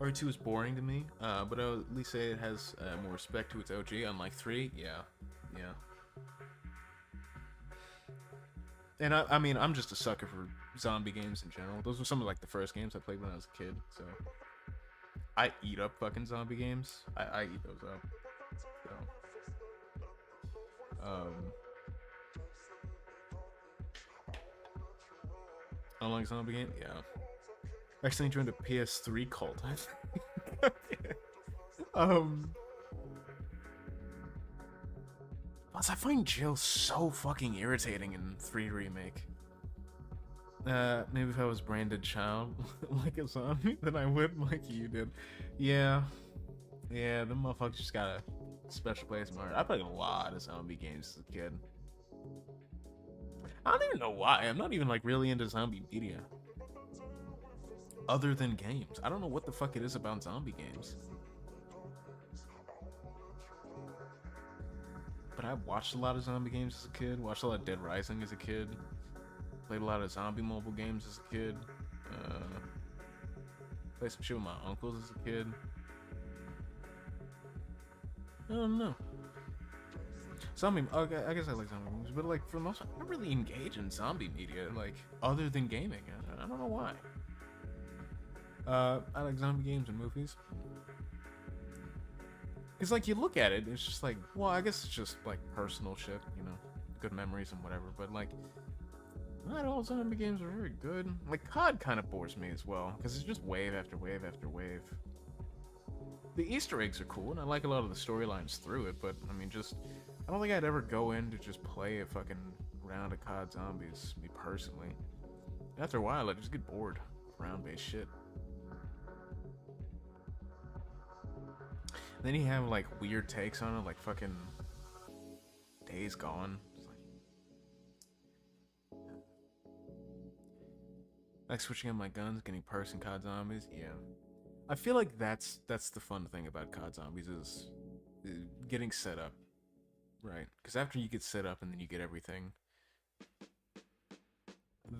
RE2 is boring to me, but I'll at least say it has more respect to its OG, unlike 3. Yeah. Yeah. And I mean, I'm just a sucker for zombie games in general. Those were some of like the first games I played when I was a kid, so I eat up fucking zombie games. I eat those up. So, unlike zombie game, yeah. Actually joined a PS3 cult. Plus, I find Jill so fucking irritating in 3 remake. Maybe if I was branded child like a zombie, then I would like you did. Yeah, the motherfuckers just got a special place in my heart. I played a lot of zombie games as a kid. I don't even know why. I'm not even like really into zombie media. Other than games. I don't know what the fuck it is about zombie games. But I watched a lot of zombie games as a kid. Watched a lot of Dead Rising as a kid. Played a lot of zombie mobile games as a kid. Played some shit with my uncles as a kid. I don't know. Zombie, okay, I guess I like zombie movies, but like for the most part, I don't really engage in zombie media, like other than gaming. I don't know why. I like zombie games and movies. It's like you look at it, it's just like, well, I guess it's just like personal shit, you know, good memories and whatever. But like, Not all zombie games are very good. Like, COD kind of bores me as well, because it's just wave after wave after wave. The Easter eggs are cool, and I like a lot of the storylines through it, but, I mean, just... I don't think I'd ever go in to just play a fucking round of COD Zombies, me personally. After a while, I just get bored of round-based shit. Then you have, like, weird takes on it, like fucking Days Gone. Like switching up my guns, getting perks in COD Zombies. Yeah, I feel like that's the fun thing about COD Zombies is getting set up, right? Because after you get set up and then you get everything,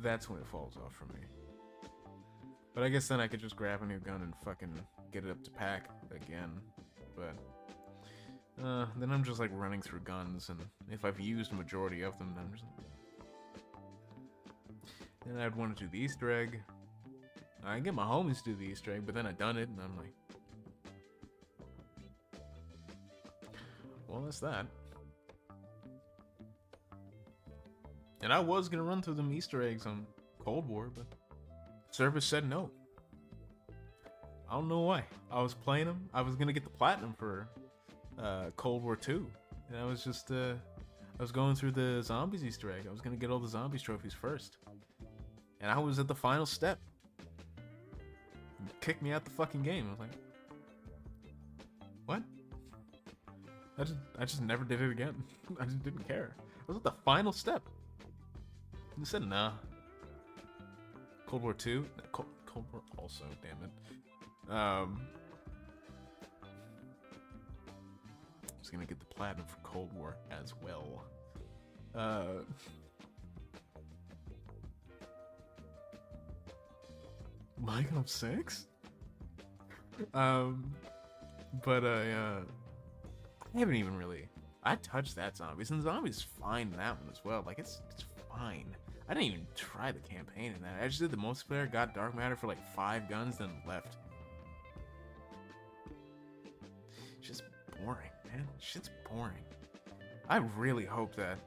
that's when it falls off for me. But I guess then I could just grab a new gun and fucking get it up to pack again. But then I'm just like running through guns, and if I've used a majority of them, then I'm just like... Then I'd want to do the Easter egg. I get my homies to do the Easter egg, but then I done it, and I'm like, well, that's that. And I was gonna run through them Easter eggs on Cold War, but service said no. I don't know why. I was playing them. I was gonna get the platinum for Cold War 2, and I was just I was going through the zombies Easter egg. I was gonna get all the zombies trophies first. And I was at the final step. Kicked me out the fucking game. I was like, what? I just never did it again. I just didn't care. I was at the final step. They said nah. Cold War 2? Cold War also, damn it. I was gonna get the platinum for Cold War as well. Black Ops 6? But I haven't even really... I touched that Zombies, and Zombies is fine in that one as well. Like, it's fine. I didn't even try the campaign in that. I just did the multiplayer, got Dark Matter for like 5 guns, then left. It's just boring, man. Shit's boring. I really hope that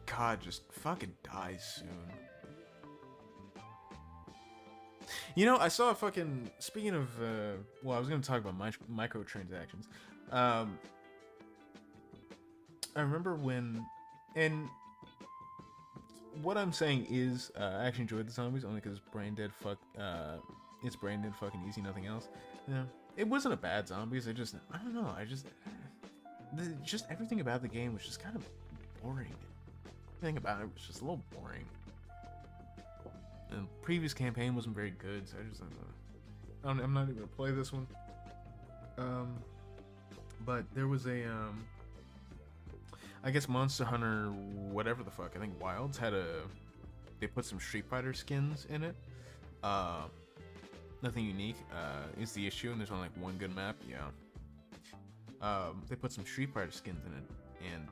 COD just fucking dies soon. You know, I saw a fucking... Speaking of... well, I was going to talk about microtransactions. I remember when... And what I'm saying is... I actually enjoyed the Zombies, only because it's brain dead fucking easy, nothing else. Yeah, it wasn't a bad Zombies, I don't know, just everything about the game was just kind of boring. Everything about it was just a little boring. The previous campaign wasn't very good, so I'm not even gonna play this one. But there was a I guess Monster Hunter, whatever the fuck, I think Wilds had they put some Street Fighter skins in it. Nothing unique is the issue, and there's only like one good map. Yeah. They put some Street Fighter skins in it, and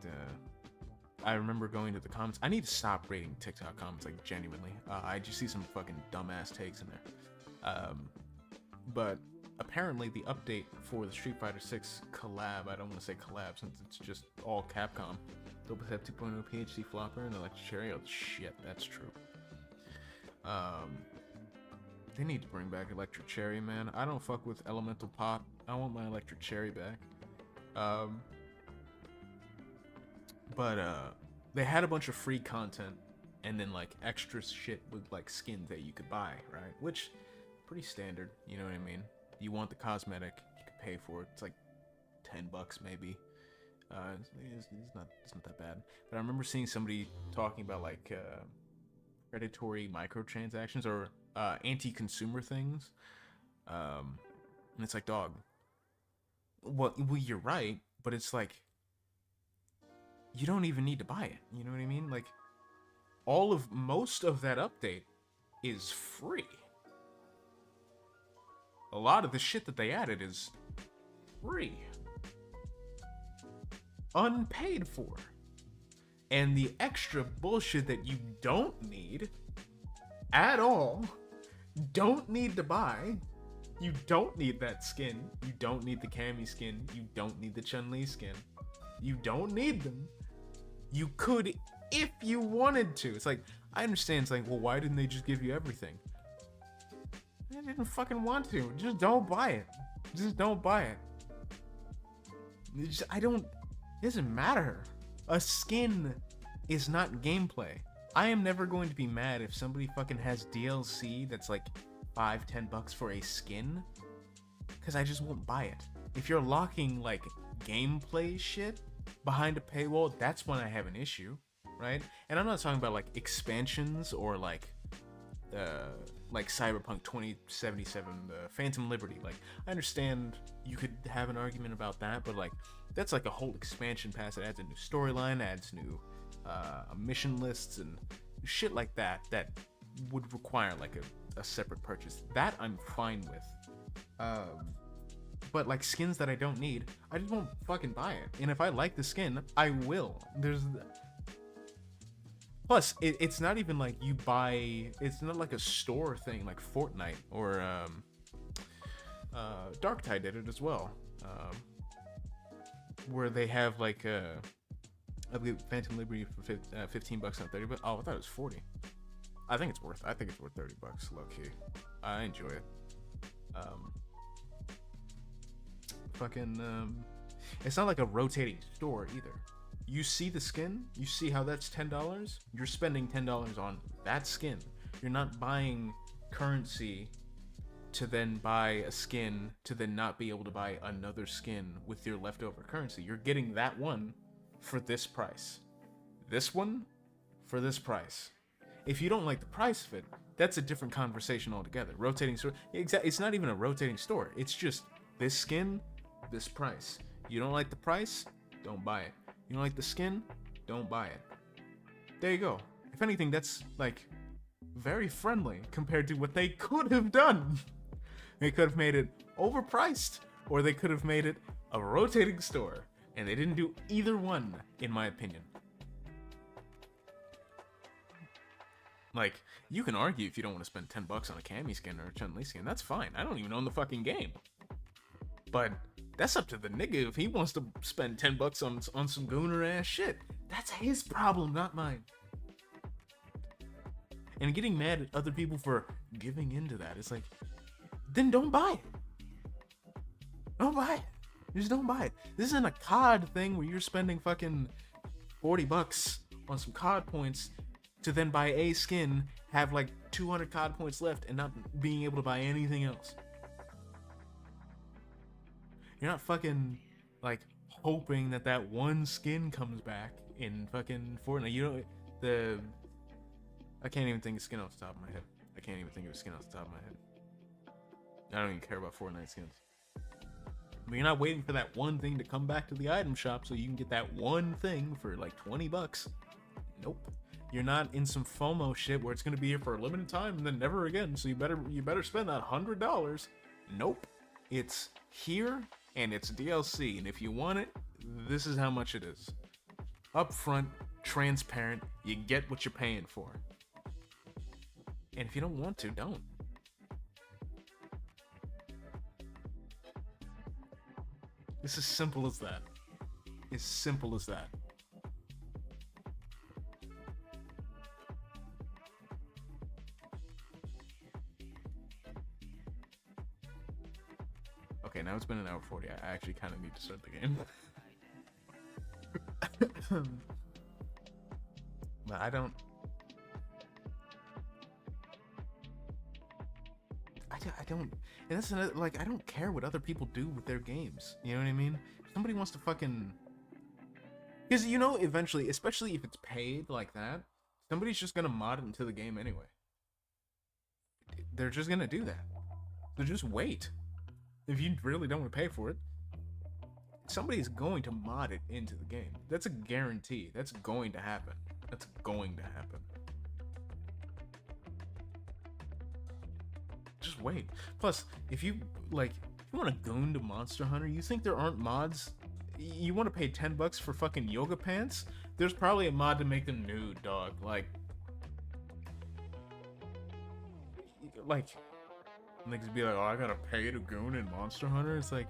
I remember going to the comments. I need to stop reading TikTok comments, like, genuinely. I just see some fucking dumbass takes in there. But apparently the update for the Street Fighter 6 collab, I don't want to say collab since it's just all Capcom. They'll have 2.0 PhD flopper and Electric Cherry. Oh shit, that's true. They need to bring back Electric Cherry, man. I don't fuck with Elemental Pop. I want my Electric Cherry back. But they had a bunch of free content and then like extra shit with like skins that you could buy, right? Which pretty standard, you know what I mean? You want the cosmetic, you can pay for it. It's like $10 maybe. It's not that bad. But I remember seeing somebody talking about like predatory microtransactions or anti-consumer things. And it's like, dog. Well, you're right, but it's like you don't even need to buy it. You know what I mean? Like most of that update is free. A lot of the shit that they added is free. Unpaid for. And the extra bullshit that you don't need at all, don't need to buy, you don't need that skin, you don't need the Cammy skin, you don't need the Chun-Li skin, you don't need them. You could if you wanted to. It's like, I understand. It's like, well, why didn't they just give you everything? I didn't fucking want to. Just don't buy it. Just don't buy it. I don't. It doesn't matter. A skin is not gameplay. I am never going to be mad if somebody fucking has DLC that's like $5-10 for a skin, because I just won't buy it. If you're locking like gameplay shit behind a paywall, that's when I have an issue, right? And I'm not talking about like expansions or like Cyberpunk 2077, the Phantom Liberty. Like, I understand you could have an argument about that, but like that's like a whole expansion pass that adds a new storyline, adds new mission lists and shit like that would require like a separate purchase. That I'm fine with. But like skins that I don't need, I just won't fucking buy it. And if I like the skin, I will. Plus, it's not even like you buy. It's not like a store thing like Fortnite or Darktide did it as well, where they have like I believe Phantom Liberty for $15 on 30. But oh, I thought it was 40. I think it's worth $30, low key. I enjoy it. It's not like a rotating store either. You see the skin, you see how that's $10. You're spending $10 on that skin. You're not buying currency to then buy a skin to then not be able to buy another skin with your leftover currency. You're getting that one for this price. This one for this price. If you don't like the price of it, that's a different conversation altogether. Rotating store, it's not even a rotating store. It's just this skin, this price. You don't like the price? Don't buy it. You don't like the skin? Don't buy it. There you go. If anything, that's like very friendly compared to what they could have done. They could have made it overpriced, or they could have made it a rotating store, and they didn't do either one, in my opinion. Like, you can argue if you don't want to spend $10 on a Cammy skin or a Chun-Li skin, that's fine. I don't even own the fucking game. But that's up to the nigga if he wants to spend $10 on some gooner ass shit. That's his problem, not mine. And getting mad at other people for giving into that, it's like, then don't buy it. Don't buy it. Just don't buy it. This isn't a COD thing where you're spending fucking $40 on some COD points to then buy a skin, have like 200 COD points left, and not being able to buy anything else. You're not fucking like hoping that one skin comes back in fucking Fortnite. You know, I can't even think of skin off the top of my head. I can't even think of a skin off the top of my head. I don't even care about Fortnite skins. But you're not waiting for that one thing to come back to the item shop so you can get that one thing for like $20. Nope. You're not in some FOMO shit where it's gonna be here for a limited time and then never again. So you better spend that $100. Nope. It's here and it's DLC, and if you want it, this is how much it is. Upfront, transparent, you get what you're paying for. And if you don't want to, don't. It's as simple as that. As simple as that. Okay, now it's been an hour 40. I actually kind of need to start the game. But I don't. And that's another, like, I don't care what other people do with their games. You know what I mean? If somebody wants to fucking. Because, you know, eventually, especially if it's paid like that, somebody's just gonna mod it into the game anyway. They're just gonna do that. So just wait. If you really don't want to pay for it, somebody's going to mod it into the game. That's a guarantee. That's going to happen. That's going to happen. Just wait. Plus, if you want to goon to Monster Hunter, you think there aren't mods? You want to pay $10 for fucking yoga pants? There's probably a mod to make them nude, dog. Like niggas be like, oh, I gotta pay to goon in Monster Hunter. It's like,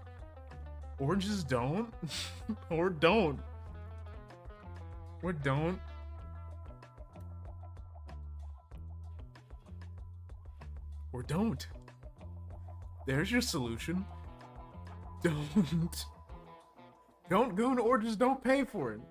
or just don't, or don't, or don't. Or don't. There's your solution. Don't. Don't goon or just don't pay for it.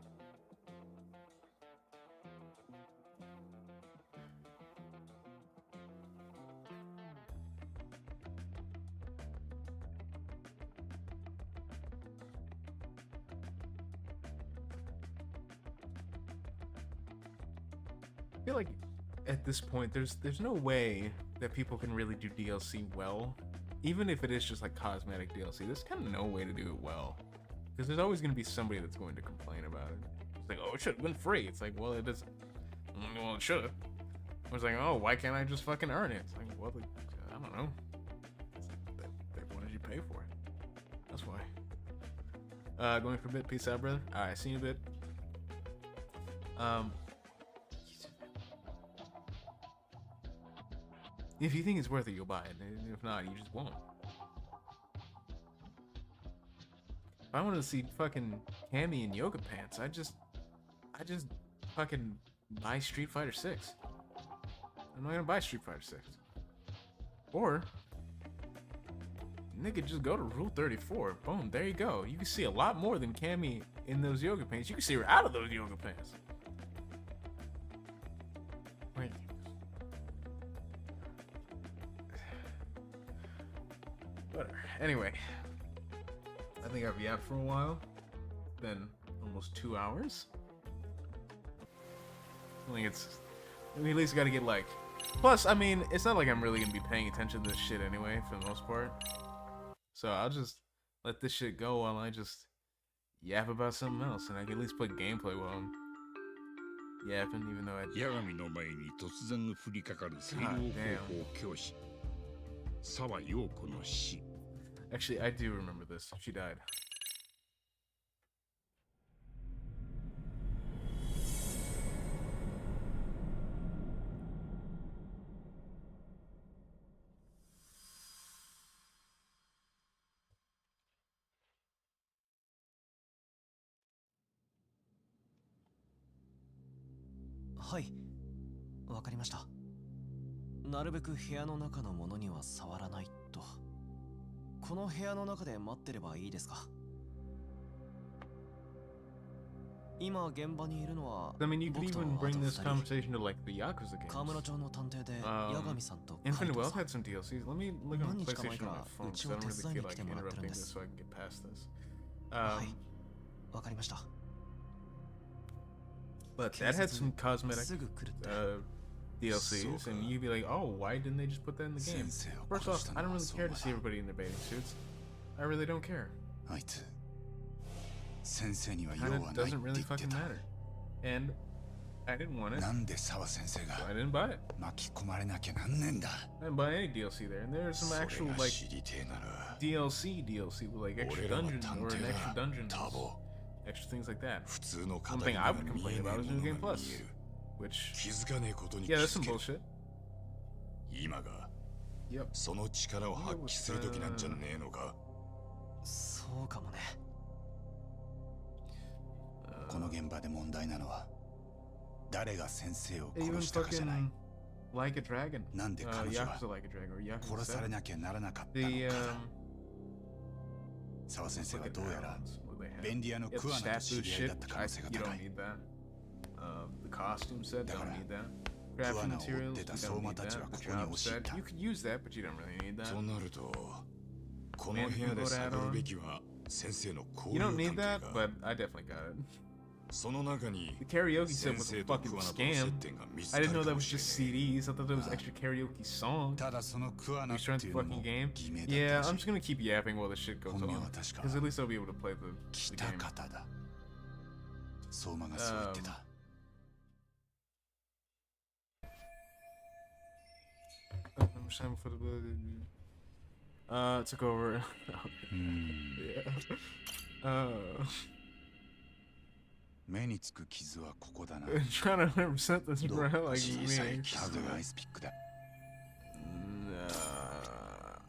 I feel like at this point there's no way that people can really do DLC well, even if it is just like cosmetic DLC. There's kind of no way to do it well, because there's always going to be somebody that's going to complain about it. It's like, oh, it should have been free. It's like, well, it is. Well, it should have. I was like, oh, why can't I just fucking earn it? It's like, well, I don't know. They wanted you to pay for it. That's why. Going for a bit. Peace out, brother. All right, see you in a bit. If you think it's worth it, you'll buy it. And if not, you just won't. If I wanted to see fucking Cammy in yoga pants, I just fucking buy Street Fighter 6. I'm not gonna buy Street Fighter 6. Or nigga, just go to Rule 34. Boom, there you go. You can see a lot more than Cammy in those yoga pants. You can see her out of those yoga pants. Wait. Whatever. Anyway, I think I've yapped for a while. Been almost 2 hours. I think we at least got to get like. Plus, I mean, it's not like I'm really gonna be paying attention to this shit anyway, for the most part. So I'll just let this shit go while I just yap about something else, and I can at least put gameplay while I'm yapping, even though I. Yagamiの前に突然降りかかる水道方法教師沢陽子の死 Actually, I do remember this. She died. Hi. わかりました。なるべく部屋の中のものには触らないと。この部屋の中で待ってればいいですか？今現場にいるのは I mean, you could even bring this conversation to like the Yakuza games. 河村町の探偵で八神さんと Infinite Wealth had some DLCs. Let me look on PlayStation on my phone because I don't really feel like interrupting this so I can get past this. はい。わかりました。 But that had some cosmetic DLCs, and you'd be like, oh, why didn't they just put that in the game? First off, I don't really care to see everybody in their bathing suits. I really don't care. Kinda doesn't really fucking matter. And I didn't want it, so I didn't buy it. I didn't buy any DLC there, and there's some actual, like, DLC with, like, extra dungeons, or an extra dungeon. Extra things like that. One thing I would complain about is New Game Plus, which, yeah, that's some bullshit. Yep. その力を発揮する時なんじゃねえのか。そうかもね。この現場で問題なのは誰が先生を殺したかじゃない。 Like a Dragon. なんで彼女は Yakuza Like a Dragon or Yakuza 殺されなきゃならなかったのか。沢先生はどうやら便利屋のクワナと知り合いだった可能性が高い。The costume set, don't need that. Crafting materials, you don't need that. The job set, you could use that, but you don't really need that. となると、この部屋で探るべきは先生の交 You 友 don't 関 need 係 that, が。 but I definitely got it. その中に The karaoke set 先 was 生 a と fucking クワナとの接 scam. 点が見つ I か didn't る know か that も was しれ just ない。 CDs. I thought that was extra karaoke song. ただそのクアナ You って trying to いうの fucking も game? 偽名だった Yeah, らし I'm い just gonna keep yapping while this shit goes 本名 on. は確か Because at least I'll be able to play the 北 game. 方だ。相馬がそう言ってた。Took over. Yeah. 目につく傷はここだな。 Trying to represent this どう brand like 小さい me. 傷がアイスピックだ。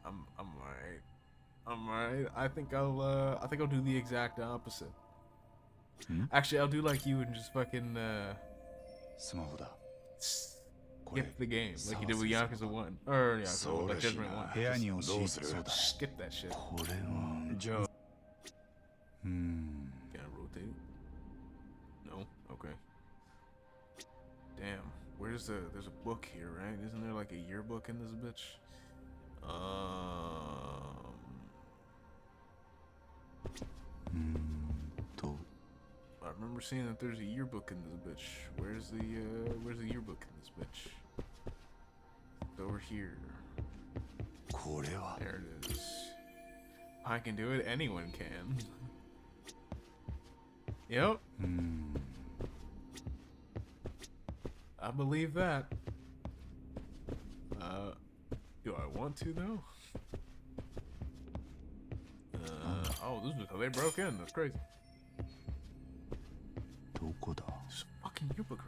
I'm alright. I'm alright. I think I'll do the exact opposite. Actually, I'll do like you and just fucking スマホだ。skip the game like you did with Yakuza 1 or Yakuza like Judgment 1. 部屋に押し入ってそうだ。 Skip that shit. これはじゃあ Can I rotate it? No? Okay. Damn. There's a book here, right? Isn't there like a yearbook in this bitch? I remember seeing that there's a yearbook in this bitch. Where's the yearbook in this bitch? It's over here. これは There it is. I can do it, anyone can. Yep. I believe that. Do I want to though? Oh, this is how they broke in. That's crazy. どこだ This fucking yearbook.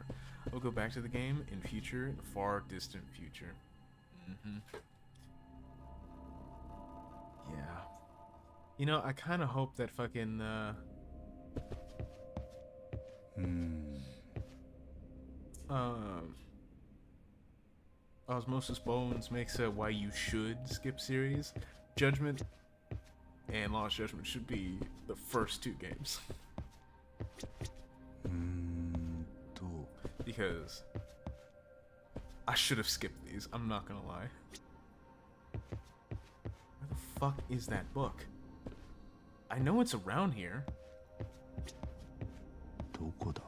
I'll go back to the game in future, far distant future. Yeah. You know, I kind of hope that fucking Osmosis Bones makes a why you should skip series. Judgment and Lost Judgment should be the first two games. Because I should have skipped these, I'm not gonna lie. Where the fuck is that book? I know it's around here. どこだ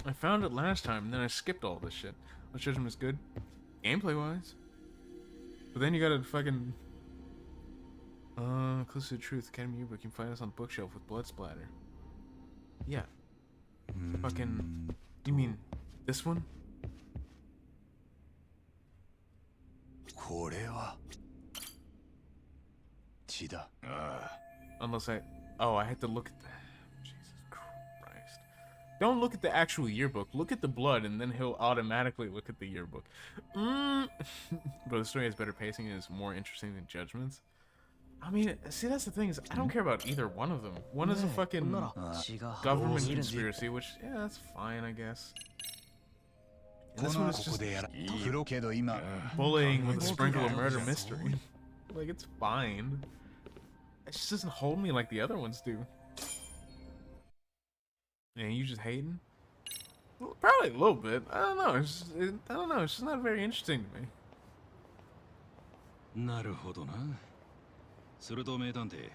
I found it last time, and then I skipped all this shit. Lost Judgment is good, gameplay wise. But then you gotta fucking close to the truth. Academy Yearbook. You can find us on the bookshelf with blood splatter. Yeah. Fucking. You mean this one? これは血だ Unless I had to look at the. Jesus Christ! Don't look at the actual yearbook. Look at the blood, and then he'll automatically look at the yearbook. But the story has better pacing and is more interesting than Judgment's. I mean, see, that's the thing is, I don't care about either one of them. One is a fucking government conspiracy, which yeah, that's fine, I guess. And this one is just bullying with a sprinkle of murder mystery. Like, it's fine. It just doesn't hold me like the other ones do. And you just hating? Well, probably a little bit. I don't know. It's just not very interesting to me. なるほどな。それと名探偵、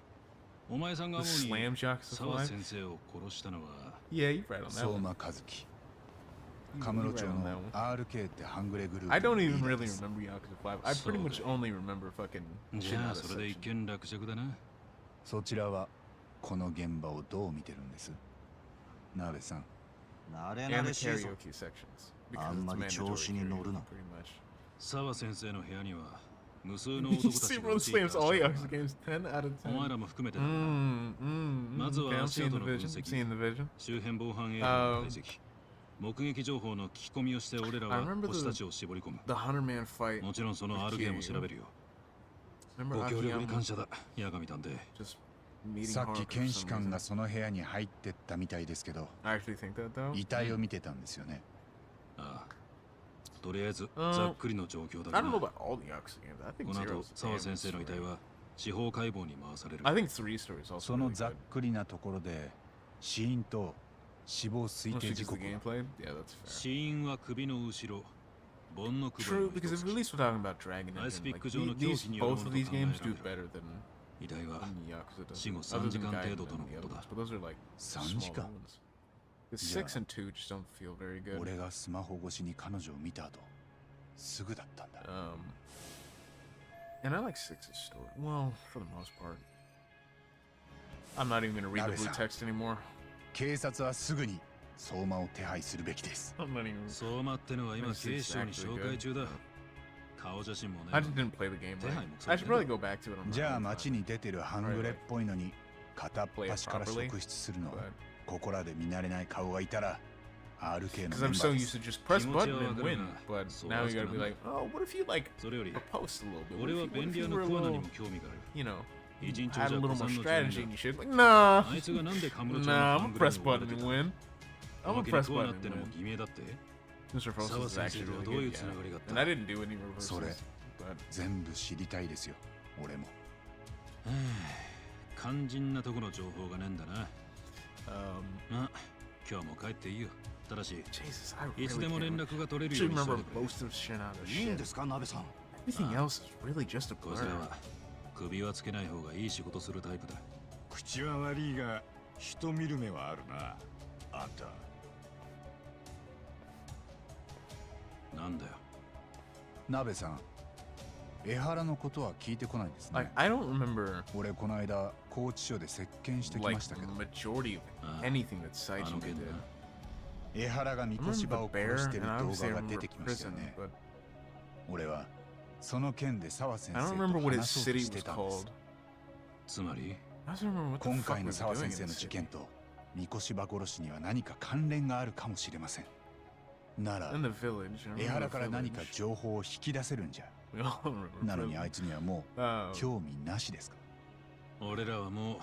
お前さんが思う The に slam Yakuza 沢 5? 先生を殺したのは Yeah, you're right on that 相 one. 馬和樹カムロ町の RK って半グレグループ I don't のリ even ーダー really です remember Yakuza 5. I pretty much only remember fucking じ shit ゃ out あ of それで一 section. 件落着だな。そちらはこの現場をどう見てるんです鍋さん慣れ And 慣 the れしいぞ karaoke sections. Because あん it's まり mandatory 調子に乗るな karaoke, pretty much. 沢先生の部屋には無数の You 男た see, ち bro, が this 陥っ game's た all 足跡 Yakuza が games 10 out of お前 10. らも含めてだが、まずは Okay, I'm 足 seeing 跡 the の分 vision. 析 Seeing the vision. 周辺防犯映像の解析目撃情報の聞き込みをして俺ら I は remember 星たちを絞り込む The Hunter Man fight. もちろんその RK も調べるよ Remember ご協力に Akiyama 感謝だ八神探偵 just meeting さっき Haruka for 検視 some 官 reason. がその部屋に入ってったみたいですけど I actually think that though. 遺体を見てたんですよねああとりあえずざっくりの状況だ I が don't know な about all the Yakuza games. I think この後 Zero's 沢先生の遺体 damn は司法解剖に回される I think 3 story is also その really ざっ good. くりなところで死因と死亡推 Mostly 定 just 時 the 刻は gameplay. Yeah, that's fair. 死因は首の後ろ盆の首 True, の because 一 at 突 least we're talking about Dragon Ice Engine. Peak Like, 上の these, 凶器による both も of の these と考えられ games る do better than 遺体は Yakuza does. 死後 Other 3 than 時間 Gaiden 程度と and の the こと others, だ but those are like 3 smaller 時間 ones. The 6 and 2 just don't feel very good. 俺がスマホ越しに彼女を見た後すぐだったんだ And I like 6's story. Well, for the most part. I'm not even gonna read the blue text anymore. 警察はすぐに相馬を手配するべきです I'm not even. 相馬ってのは今警視庁に紹介中だ顔写真もね I just didn't play the game. Right? I should probably go back to it. On じゃあ my own 街 time. に出てる半グレっぽいのに片っ端から職質するの But ここらで見慣れない顔がいたら RK の because メン I'm バ so ーで used す to just press button and win, Kimochi but So now that's you gotta be gonna- like, oh, what if you like それより propose a little bit? 俺は What 便 if 利 you 屋の were a 桑名に little, も興味がある you know, 偉人長 add 者 a little 子 more さんの strategy 順 and だ shit? Like, nah, あいつがなんでカムロ町 nah, の I'm 半 gonna グレ press に追われ button て and た win. お I'm ま gonna けに press コーナ button って and のも win. 偽名だって Mr. Frost is actually really good, yeah. And I didn't do any reversals, but 全部知りたいですよ、俺も。肝心なところの情報がねえんだな。ま、今日も帰っていいよ。ただし、Jesus, I いつでも連絡が取れる actually ようにして remember くれ。 most of Shinado's いいん shit. ですか、鍋さん。 Everything else is really just a こちら blur. は首はつけない方がいい仕事するタイプだ。口は悪いが人見る目はあるな、あんた。なんだよ。鍋さん、江原のことは聞いてこないですね。 Like, I don't remember 俺この間拘置所で接見してき like ましたけど、 majority of Ah. anything that あ Saiji の件 did. だな。江原が I 三 remember 越 the 場を bear, 殺してる and 動 obviously I 画が出 remember てきました prison, ね。 but 俺はその件で澤先 I 生 don't と remember what his 話そうと city して was たんです。 called. つまり、 I don't remember what the 今 fuck 回 we の were 澤 doing 先 in 生の the 事 city. 件と三越場殺しには何か関連があるかもしれません。なら In the village. I 江 remember 原 the から何か village. 情報を引き出せるんじゃ。 We all remember なのに village. あいつにはもう Oh. 興味なしですか。俺らはもう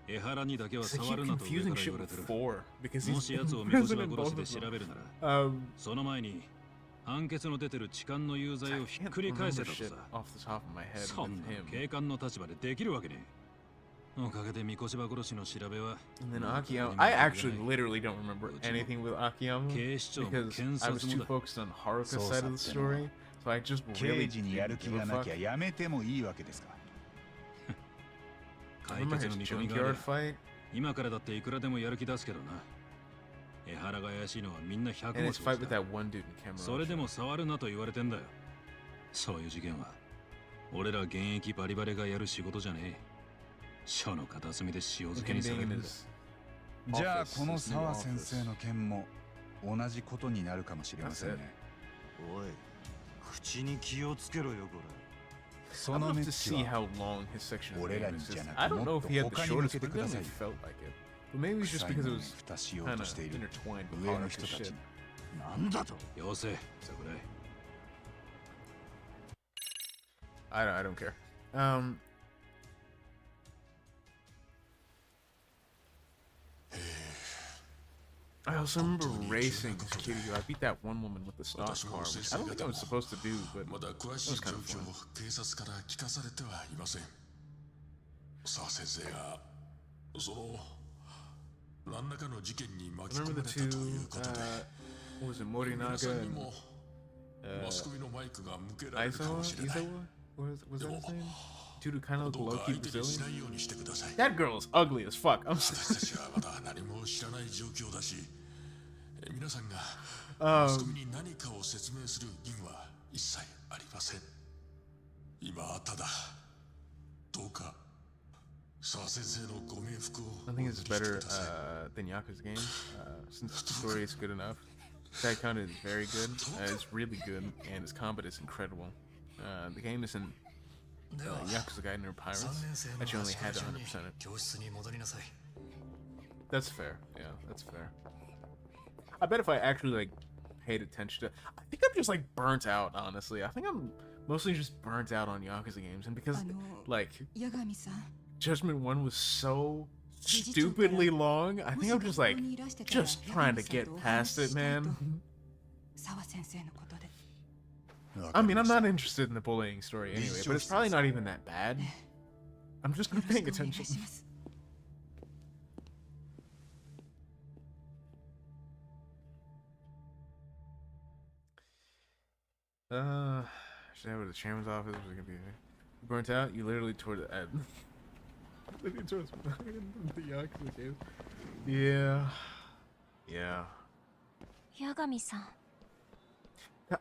江原にだけは So I 触 keep るなと上 confusing から言 shit われて with る。 four because も he's し奴を in 三越 prison 場 in 殺 both し of で調 them. べるなら、 その前に判決の出てる痴漢の有罪 I をひっ can't くり返せ remember たと shit さ。 off the top of my head そ with んな him. 警官の立場でできるわけねえ。おかげで三越場殺しの調べは And then もう Akiyama. 誰にも I 言わ actually ない。 literally don't remember anything with Akiyama 警視庁も because 検 I was 察 too もだ。 focused on Haruka's そう side さ of っ the てのは story, so I just 刑 really 事にやる didn't 気 give が a な fuck. きゃやめてもいいわけですか。解 Remember 決 his の見込みがあり junkyard ゃ fight 今からだっていくらでもやる気出すけどな。江原が怪しいのはみんな100 and も his 承 fight 知 with だ。 that one dude in camera. それでも触るなと言われてんだよ。そういう事件は俺ら現役バリバリがやる仕事じゃねえ。署の片隅で塩漬けにされるんだ。じゃあこの澤先生の件も同じことになるかもしれませんね。おい、口に気をつけろよこれ。そ I'd の love メ to ッチ see は how long his section of the 俺 game らに is. じゃな I く don't も know っ if と he had the 他に向 shortest, けて but くだ then さ it いよ。 felt like it. But maybe it was just 臭い because も it のに was 蓋しよう kind と of している intertwined with 上の Haruka's 人たち shit. に。なんだと。よせ、桜井。I don't care. I also remember racing as a kid. I beat that one woman with the stock car, which I don't think I was supposed to do, but まだ詳し that い was 状 kind of 況 fun. を警察から聞かされてはいません。澤先生がその何らかの事件に巻き I 込 remember ま the れ two, たということで、 what was it, 皆 Morinaga さんに and もマスコミのマイクが向けられるか Aizawa? もしれない。 Izawa? Was that his name? Two to kind of どう low か key 相手にし Brazilian. ないようにしてください。 That girl is ugly as fuck. I'm 私たちはまだ何も知らない状況だし、皆さんがマスコミに何かを説明する義務は一切ありません。今はただどうか澤先生のご冥福を I お think 祈り it's してく better ださい。 than Yaku's game, since the story is good enough. That count is very good. It's really good, and his combat is incredible. The game isn't Yakuza Gaiden or Pirates. That you only had 100% it. 教室に戻りなさい。 That's fair. Yeah, that's fair. I bet if I actually like paid attention to, I think I'm just like burnt out. Honestly, I think I'm mostly just burnt out on Yakuza games, and because like 八神さん、 Judgment 1 was so stupidly long, I think I'm just like just trying to get past it, man. 澤先生のことで。 I mean, I'm not interested in the bullying story anyway, but it's probably not even that bad. I'm just よ not ろし paying くお願い attention. します。 Should I go to the chairman's office? Was it gonna be burnt out? You literally tore the end. Literally tore the Yakuza game. Yeah. Yeah. 八神さん、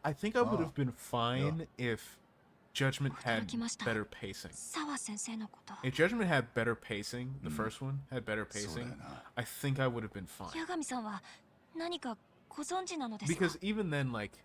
I think I would have been fine if Judgment had 驚きました。 better pacing. 澤先生のこと。 If Judgment had better pacing, the first one had better そうだ pacing, よな。 I think I would have been fine. 八神さんは何かご存知なのですか？ Because even then, like,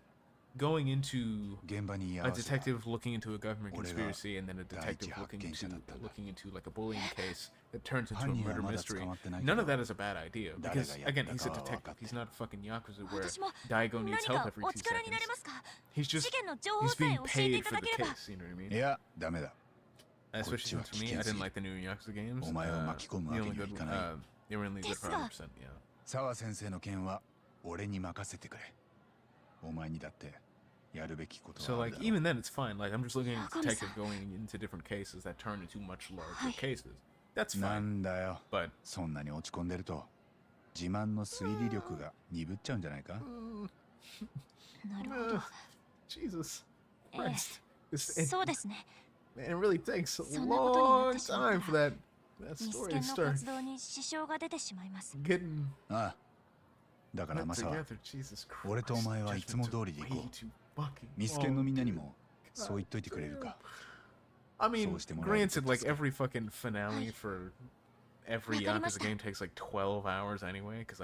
going into 現場に居合 a わせた detective looking into a government 俺が conspiracy and then a detective 第一発見者だったんだ。 looking into like a bullying case that turns into a 犯人は murder まだ mystery. 捕まってないけど、 None of that is a bad idea 誰 because がやった again, he's a かは分か detective. って He's not a fucking yakuza where 私も Daigo 何 needs help か every お 2力になれま seconds. すか？ He's just 事件の情報 he's さえ being 教えて paid いた for だ the ければ。 case. You know what I い mean? やダメだ。 Especially to me, I didn't like the new Yakuza games. お前を巻き込むわ The け only にはい good, かない。 they were only good for 100%. Yeah. 澤先生の件は俺に任せてくれ。お前にだってやるべきことは So ある like だろう。 even then it's fine. Like I'm just looking at a detective Yagami-san. going into different cases that turn into much larger Hi. cases. That's な fine. んだよ。 But そんなに落ち込んでると自慢の推理力が鈍っちゃうんじゃないか？なるほど。 Jesus え Christ. え、 This, そうですね。 it really takes a そんなことになっ long てしまったら time for that ミス story ケ to ンの start 活動に支障が出てしまいます。 getting ああ。だから put マサは together. Jesus Christ. 俺とお前はいつも Judgment 通りで took 行こ way う。 too fucking ミスケンの long, みんなに dude. もそう言っといてくれるか？ I mean, そうしてもらえると granted, like 助かる。 every fucking finale for every Yakuza game takes like 12 hours anyway, because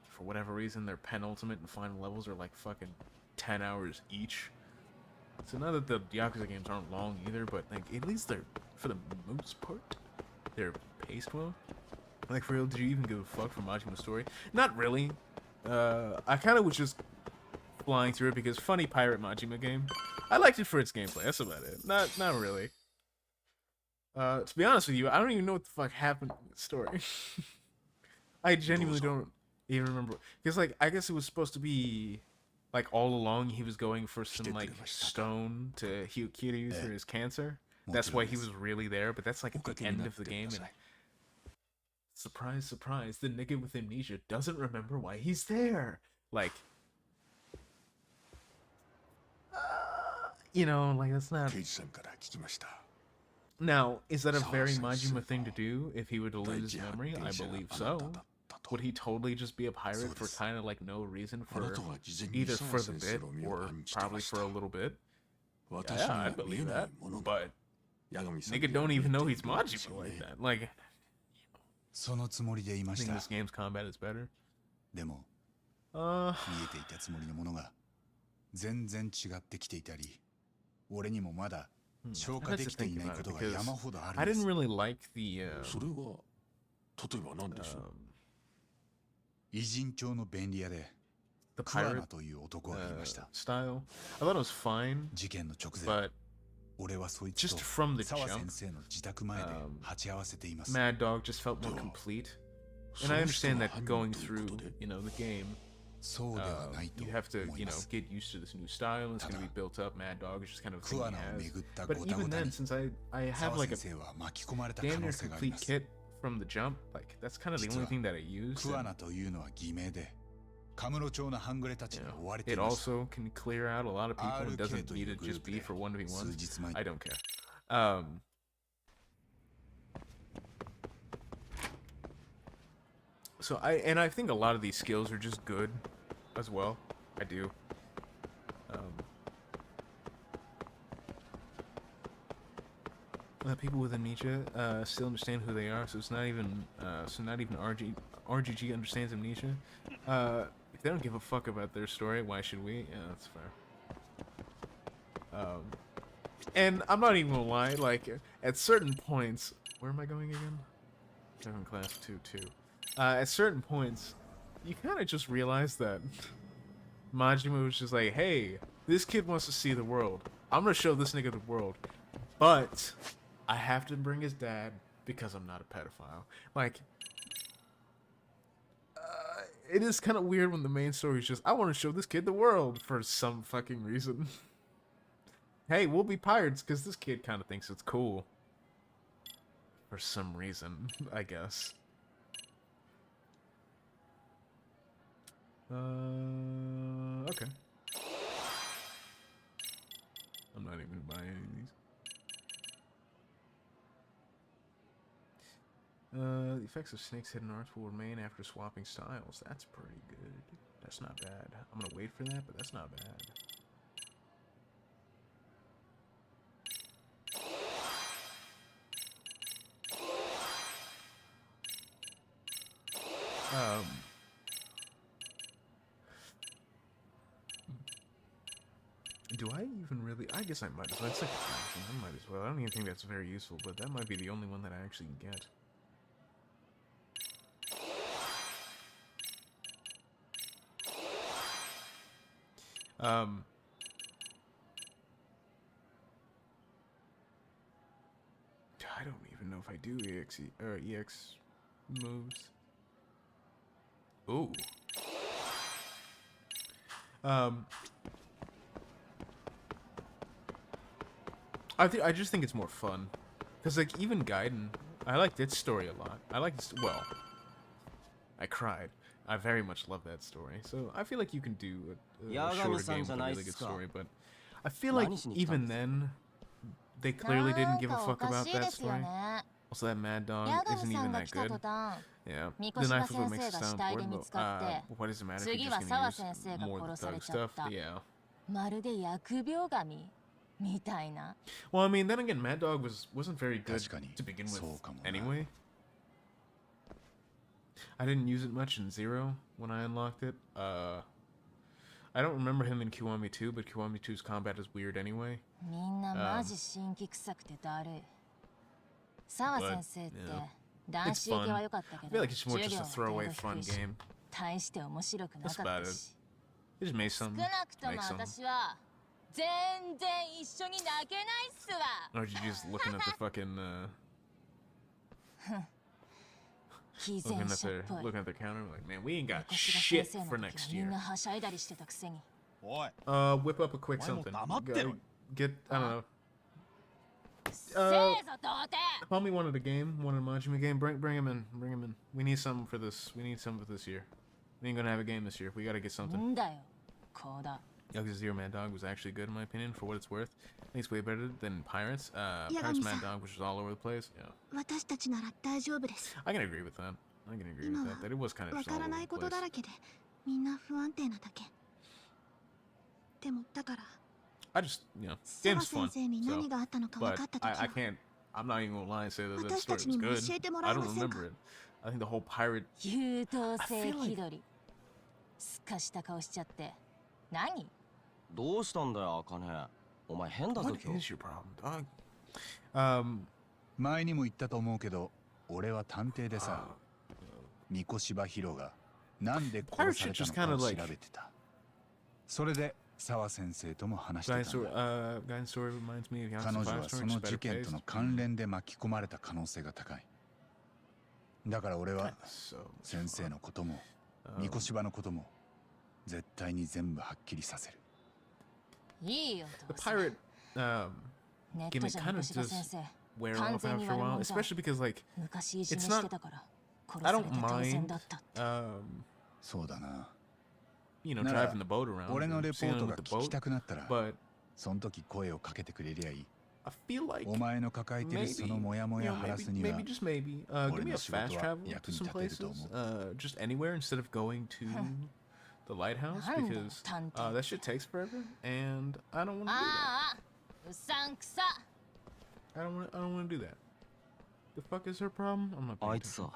for whatever reason, their penultimate and final levels are like fucking 10 hours each. So not that the Yakuza games aren't long either, but like at least they're, for the most part, they're paced well. Like for real, did you even give a fuck for Majima's story? Not really. I kind of was just flying through it because funny pirate Majima game. I liked it for its gameplay. That's about it. Not really. To be honest with you, I don't even know what the fuck happened in the story. I genuinely don't even remember. Because like I guess it was supposed to be like all along he was going for some like stone to heal Kiryu for his cancer. That's why he was really there. But that's like at the end of the game. And surprise, surprise, the nigga with amnesia doesn't remember why he's there. Like. You know, like that's not. 刑事さんから聞きました。 Now, is that a very Majima thing to do if he were to lose his memory? I believe so. Would he totally just be a pirate for kind of like no reason for either for the bit or probably for a little bit? Yeah, I believe that. But nigga don't even know he's Majima like that. Like, そのつもりで言いま I し think た。 this game's combat is better. でも Uh, 見えていたつもりのものが全然違ってきていたり、俺にもまだ 消 I 化 had で to きてい think ない about こ it とが because 山ほどあ I るんで didn't す。 really like the それは例えば何でしょう？偉人町の便利屋で the クワナ pirate という男がいました。 style. I thought it was fine, 事件の直前、 but 俺はそいつ just と from the 澤 jump, 先生の自宅前で鉢合わせています。 Mad Dog just felt more complete. And I understand that going through, you know, the game, そうではないと you have to, 思い you ま know, す。 get used to this new style. It's going to be built up. Mad Dog is just kind of a ク thing ワ he ナを has. 巡った But ごたご even た then, に since I have 澤 like 先 a 生は巻き込まれた可 damn 能 near 性があ complete ります。 kit from the jump, like that's kind of the 実 only は thing that I used. クワ And, ナというのは偽名で、カムロ町の半グレたち you に know, 追われてい it ました。 also can clear out a lot of people. It doesn't RK need to という just グループ be で for 数 1v1s. 日前 I don't care. So I think a lot of these skills are just good as well. I do. People with amnesia still understand who they are, so it's not even RGG understands amnesia. If they don't give a fuck about their story, why should we? Yeah, that's fair. And I'm not even gonna lie, like at certain points, where am I going again? 7 class 2-2. At certain points, you kind of just realize that Majima was just like, hey, this kid wants to see the world. I'm gonna show this nigga the world, but I have to bring his dad because I'm not a pedophile. Like, it is kind of weird when the main story is just, I want to show this kid the world for some fucking reason. Hey, we'll be pirates because this kid kind of thinks it's cool. For some reason, I guess. Okay. I'm not even buying any of these. The effects of Snake's hidden arts will remain after swapping styles. That's pretty good. That's not bad. I'm gonna wait for that, but that's not bad. Do I even really? I guess I might as well. It's like I might as well. I don't even think that's very useful, but that might be the only one that I actually can get. I don't even know if I do EX moves. Ooh. Um, I just think it's more fun, cause like even Gaiden, I liked its story a lot. Well, I cried. I very much love that story. So I feel like you can do a shorter game with a really good story, but I feel like even then, they clearly didn't give a fuck about that story. Also, that Mad Dog isn't even that good. Yeah, the knife is what makes it sound important, but what does it matter if you're just gonna use more of the thug stuff? Yeah. まるで疫病神みたいな。 Well, I mean, then again, Mad Dog wasn't very good to begin with anyway. I didn't use it much in Zero when I unlocked it. I don't remember him in Kiwami 2, but Kiwami 2's combat is weird anyway. みんなマジ神気臭くてだるい。澤先生って男子受けは良かったけ I ど、 feel like it's more just a throwaway fun game. 大して面白くなか That's っ about た it. し。 They just made 少 something. なくとも Make something. 私は全然一緒に泣けないっすわ。 Or you just looking at the fucking looking at their counter like, man, we ain't got shit for next year. みんなはしゃいだりしてたくせに。 Whip up a quick something. Get I don't know. せーぞ童貞。 Homie wanted a game, wanted a Majima game. Bring him in. Bring him in. We need something for this. We need something for this year. We ain't gonna have a game this year. We gotta get な something. んだよ、こうだ。 Yakuza Zero Mad Dog was actually good in my opinion, for what it's worth. I think it's way better than Pirates. Pirates Yagami-san. Mad Dog, which was all over the place. Yeah. 私たちなら大丈夫です。 I can agree with that. I can agree with 今は that. That it was kind of わ just か all ら over ない the ことだ place. らけでみんな不安定なだけ。でもだから I just, you know, 澤 game's 先 fun. 生に So, 何があったのか分 but かった時 I は can't. I'm not even gonna lie and say that the 私た story ちに was も good. 教えてもらえ I ま don't せんか remember it. I think the whole pirate. 優等生 I feel like- 気取り。すかした顔しちゃって。何？どうしたんだよ、茜。お前変だぞ What 今 is 日。 your problem, dog? 前にも言ったと思うけど俺は探偵でさ三越柴弘がなんで殺されたのかを調べてたそれで澤先生とも話してたんだ Guy's story reminds me of 彼 Yakuza 女 5はそ story, の just 事 better 件と paced. の関連で巻き込まれた可能性が高いだから俺は So, 先生のことも三越柴のことも絶対に全部はっきりさせるいいよ、 the 父さん。 pirate ネット gimmick じゃ kind 三 of 越柴 does 先生。 wear 完 off 全に after a 悪 while, 者。 especially because like 昔いじめ it's し not- てたから殺 I され don't て当然 mind だったって。 そうだな you know なら driving the boat around, 俺の and レポー sailing ト with が the 聞き boat, たくなったら but その時声をかけてくれりゃいい I feel like お前の抱えてる maybe, そのモヤモ you ヤ know, 晴ら maybe, すには maybe just maybe give me a fast 俺の仕事は travel to 役に some 立てると places, 思う just anywhere instead of going to the lighthouse なんだよ、 because 探偵 that shit takes forever and I don't want to do that. ああ、うさんくさ。 I don't want to do that. The fuck is her problem? I'm not あ paying いつ attention. さ、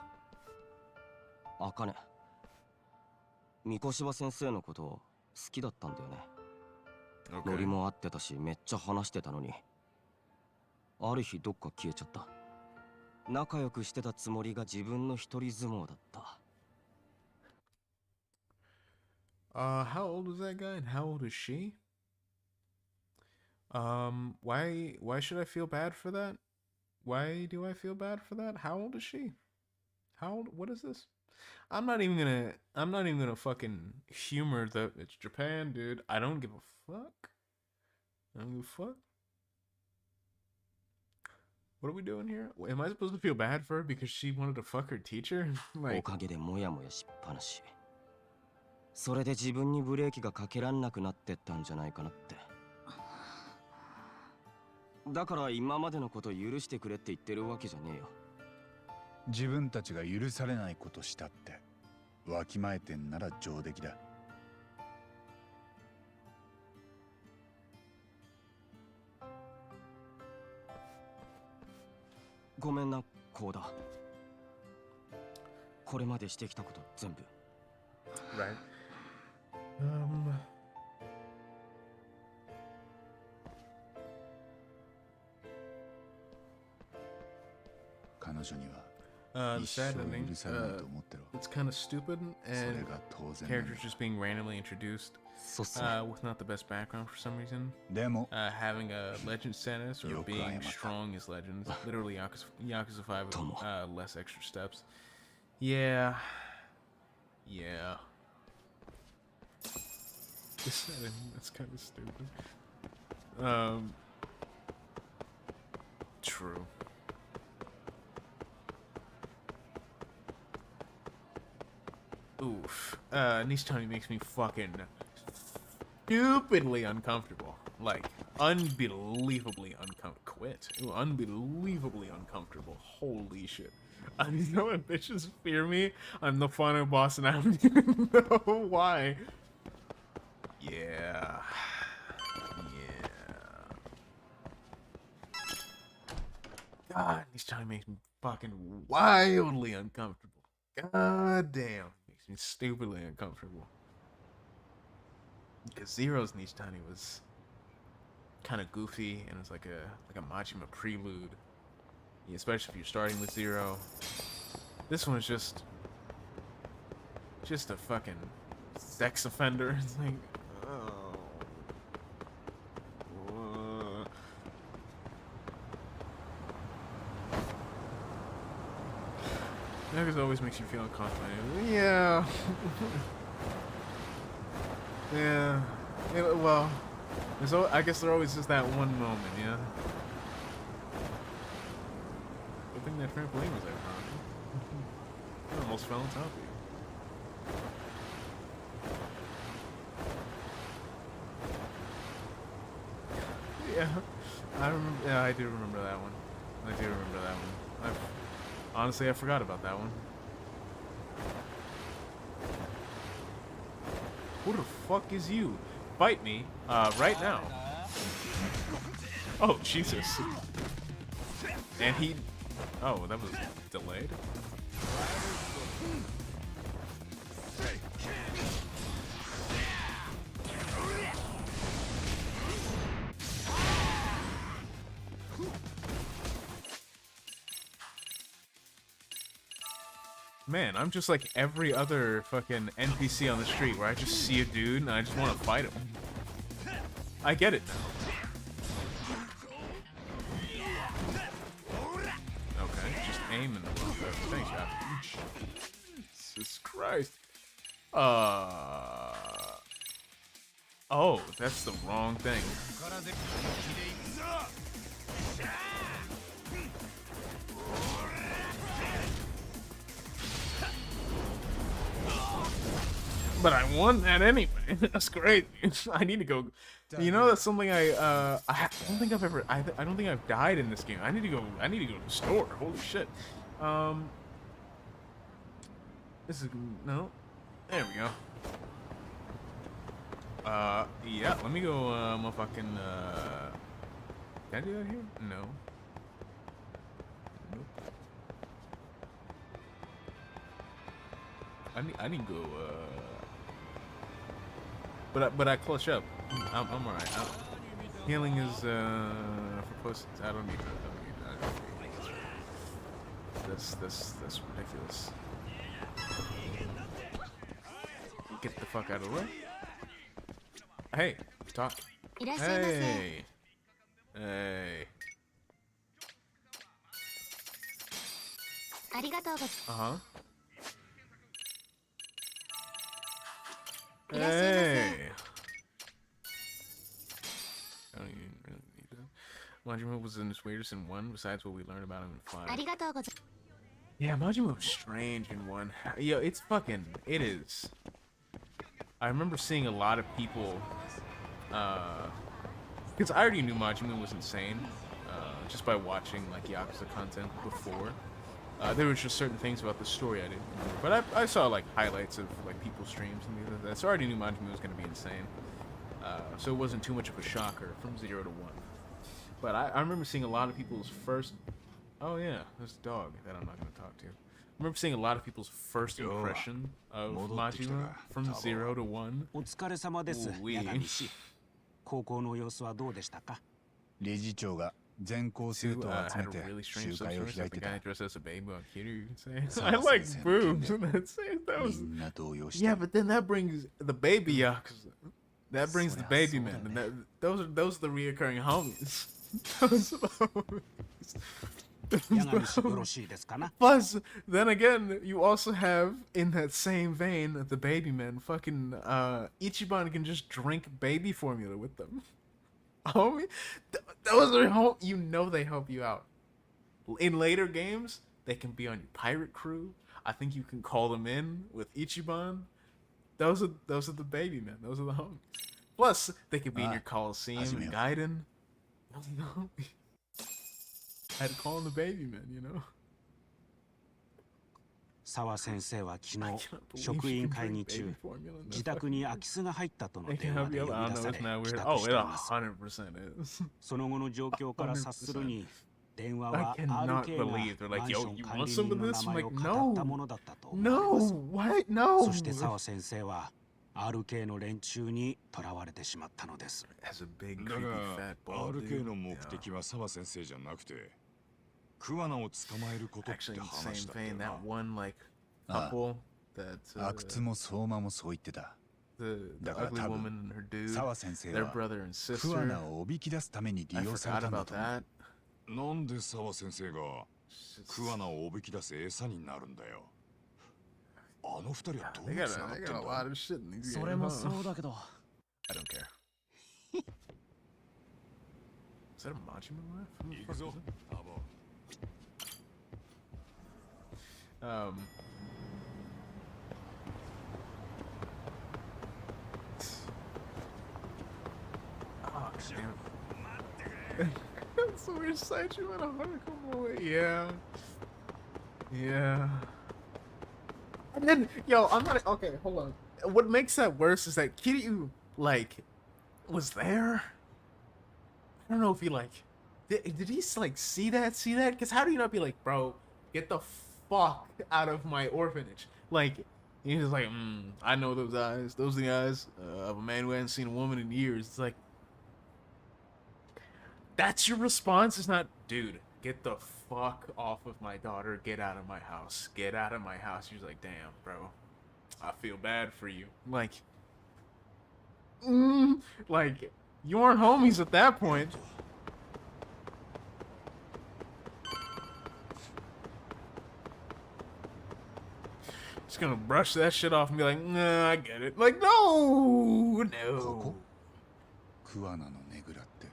茜。三越柴先生のこと好きだったんだよね。ノリ Okay. も合ってたし、めっちゃ話してたのに。ある日どっか消えちゃった。仲良くしてたつもりが自分の一人相撲だった。 How old is that guy and how old is she? Why should I feel bad for that? Why do I feel bad for that? How old is she? How old? What is this? I'm not even gonna fucking humor the. It's Japan, dude. I don't give a fuck. I don't give a fuck. What are we doing here? Am I supposed to feel bad for her because she wanted to fuck her teacher? お Like, かげでモヤモヤしっぱなし。それで自分にブレーキがかけらんなくなってったんじゃないかなって。だから今までのこと許してくれって言ってるわけじゃねえよ。自分たちが許されないことしたってわきまえてんなら上出来だごめんな、こうだ。これまでしてきたこと全部。 right. 彼女には The 一 sad 生 ending. 許されないと思ってろ It's kind of stupid それ and が当然なんだ characters just being randomly introduced そうっすね。 with not the best background for some reason. でも Having a legend status or Yokai being Yamata. strong as legends. Literally Yakuza 5 with Tomo. less extra steps. Yeah. Yeah. this setting. That's kind of stupid. True. Oof. Nishitani makes me fucking stupidly uncomfortable. Like, unbelievably uncomfortable. Quit. Ooh, unbelievably uncomfortable. Holy shit. I mean, you know what bitches fear me? I'm the final boss and I don't even know why. Yeah. God, Nishitani makes me fucking wildly uncomfortable. God damn. Makes me stupidly uncomfortable. Because Zero's Nishitani was kind of goofy and it's like a Majima prelude. Yeah, especially if you're starting with Zero. This one's just a fucking sex offender. It's like, oh. That always makes you feel uncomfortable. Yeah. Yeah. Well, I guess there always is that one moment, yeah. I think that trampoline was there, huh? I almost fell on top of you. Yeah. I do remember that one. Honestly, I forgot about that one. Who the fuck is you? Fight me, right now. Oh, Jesus. And he... Oh, that was delayed? Man, I'm just like every other fucking NPC on the street where I just see a dude and I just want to fight him. I get it now. Okay, just aim in the wrong direction. Thanks, Chap. Jesus Christ. Oh, that's the wrong thing. But I won that anyway. That's great. I need to go. You know, that's something I don't think I've ever. I don't think I've died in this game. I need to go to the store. Holy shit. This is no. There we go. Yeah. Let me go. Motherfucking. Can I do that here? No. Nope. I need to go. But I clutch up. I'm alright. Healing is for post. I don't need that. That's ridiculous. Get the fuck out of the way. Hey, talk. Hey. Hey. Uh-huh. Hey. I don't even really need that. Majima was in this weirdest in 1, besides what we learned about him in 5. Yeah, Majima was strange in 1. Yo, it is. I remember seeing a lot of people, because I already knew Majima was insane, just by watching, like, Yakuza content before. There was just certain things about the story I didn't remember. But I saw, like, highlights of, like, people's streams and things like that, so I already knew Majima was going to be insane. So it wasn't too much of a shocker from 0 to 1. But I remember seeing a lot of people's first... Oh, yeah, this dog that I'm not going to talk to. I remember seeing a lot of people's first impression of Majima from 0 to 1. 理事長が全校生徒を集めて集会を開いてた。 I like boobs. Yeah, but then that brings the baby Yakuza. That brings the baby men. And those are the reoccurring homies. Plus, then again, you also have in that same vein the baby men. Fucking Ichiban can just drink baby formula with them. Homie, those are you know they help you out. In later games, they can be on your pirate crew. I think you can call them in with Ichiban. Those are the baby men. Those are the homies. Plus, they could be in your Coliseum and Gaiden. Those are the homies. I had to call them the baby men, you know. 沢先生は昨日職員会議中自宅に空き巣が入ったとの電話で呼び出され帰宅しています。その後の状況から察するに電話は RK がマンション管理人の名前を語ったものだったと思います。そして沢先生は RK の連中に囚われてしまったのです。だが RK の目的は沢先生じゃなくてクワナを捕まえることって話だったよな。阿久津も相馬もそう言ってた。だから多分沢先生はクワナをおびき出すために利用されたんだと思う。なんで沢先生がクワナをおびき出す餌になるんだよ。あの二人はどうつながってんだ。それもそうだけど。I don't care. Is that a Majima laugh? 行くぞ、タボ。Oh, damn. That's the weird sight you went a hardcore away. Yeah. Yeah. And then, yo, I'm not okay, hold on. What makes that worse is that Kiryu, like, was there. I don't know if he like did he like see that? Because how do you not be like, bro, get the fuck out of my orphanage? Like, he was like, I know those eyes. Those are the eyes of a man who hasn't seen a woman in years. It's like, that's your response? It's not, dude, get the fuck off of my daughter. Get out of my house. Get out of my house. She's like, damn, bro, I feel bad for you. Like, like, you aren't homies at that point. Just gonna brush that shit off and be like, nah, I get it. Like, no. クワナのねぐらって。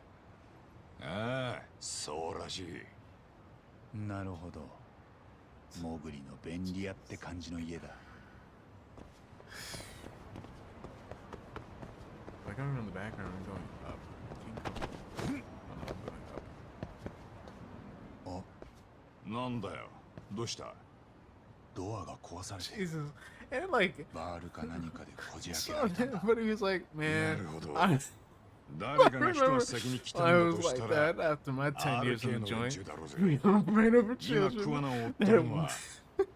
ああ、そうらしい。なるほど。モグリの便利屋って感じの家だ。Like I'm in the background and going up. Oh, なんだよ。どうした？ドアが壊されて。Jesus. And like バールか何かでこじ開けられたんだ。But he was like, man. なるほど。誰かが一足先に来たんだとしたら、 that after my 10 years in the 連 joint. 中だろうぜ。 We don't fight over 今ク children. ワナを追ってるのは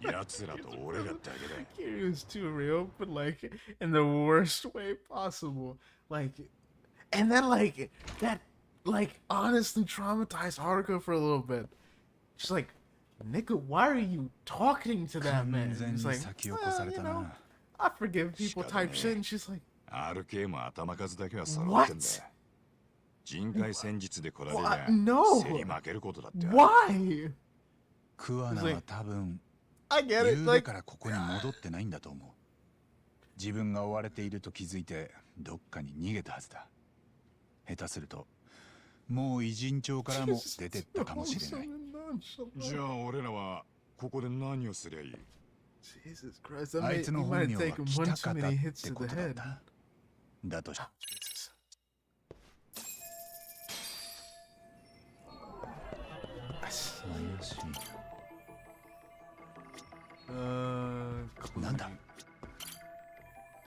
奴らと俺らだけだ。 It was too real, but like in the worst way possible. Like, and then like that, like honestly traumatized Haruka for a little bit. She's like, nigga, why are you talking to that man? He's like, well, you know, I forgive people type shit. And she's like, RK も頭数だけは揃ってんだ。人海戦術で来られりゃ No. 競り負けることだって。 Why? クワナは多分 I get it. 夕べからここに戻ってないんだと思う。自分が追われていると気づいてどっかに逃げたはずだ。下手するともう偉人町からも出てったかもしれない。じゃあ俺らはここで何をすりゃいい？ Jesus Christ, あいつの you 本 might 名は take him 北 one 方 too っ many hits て to こ the とだっ head. た。だとし Jesus.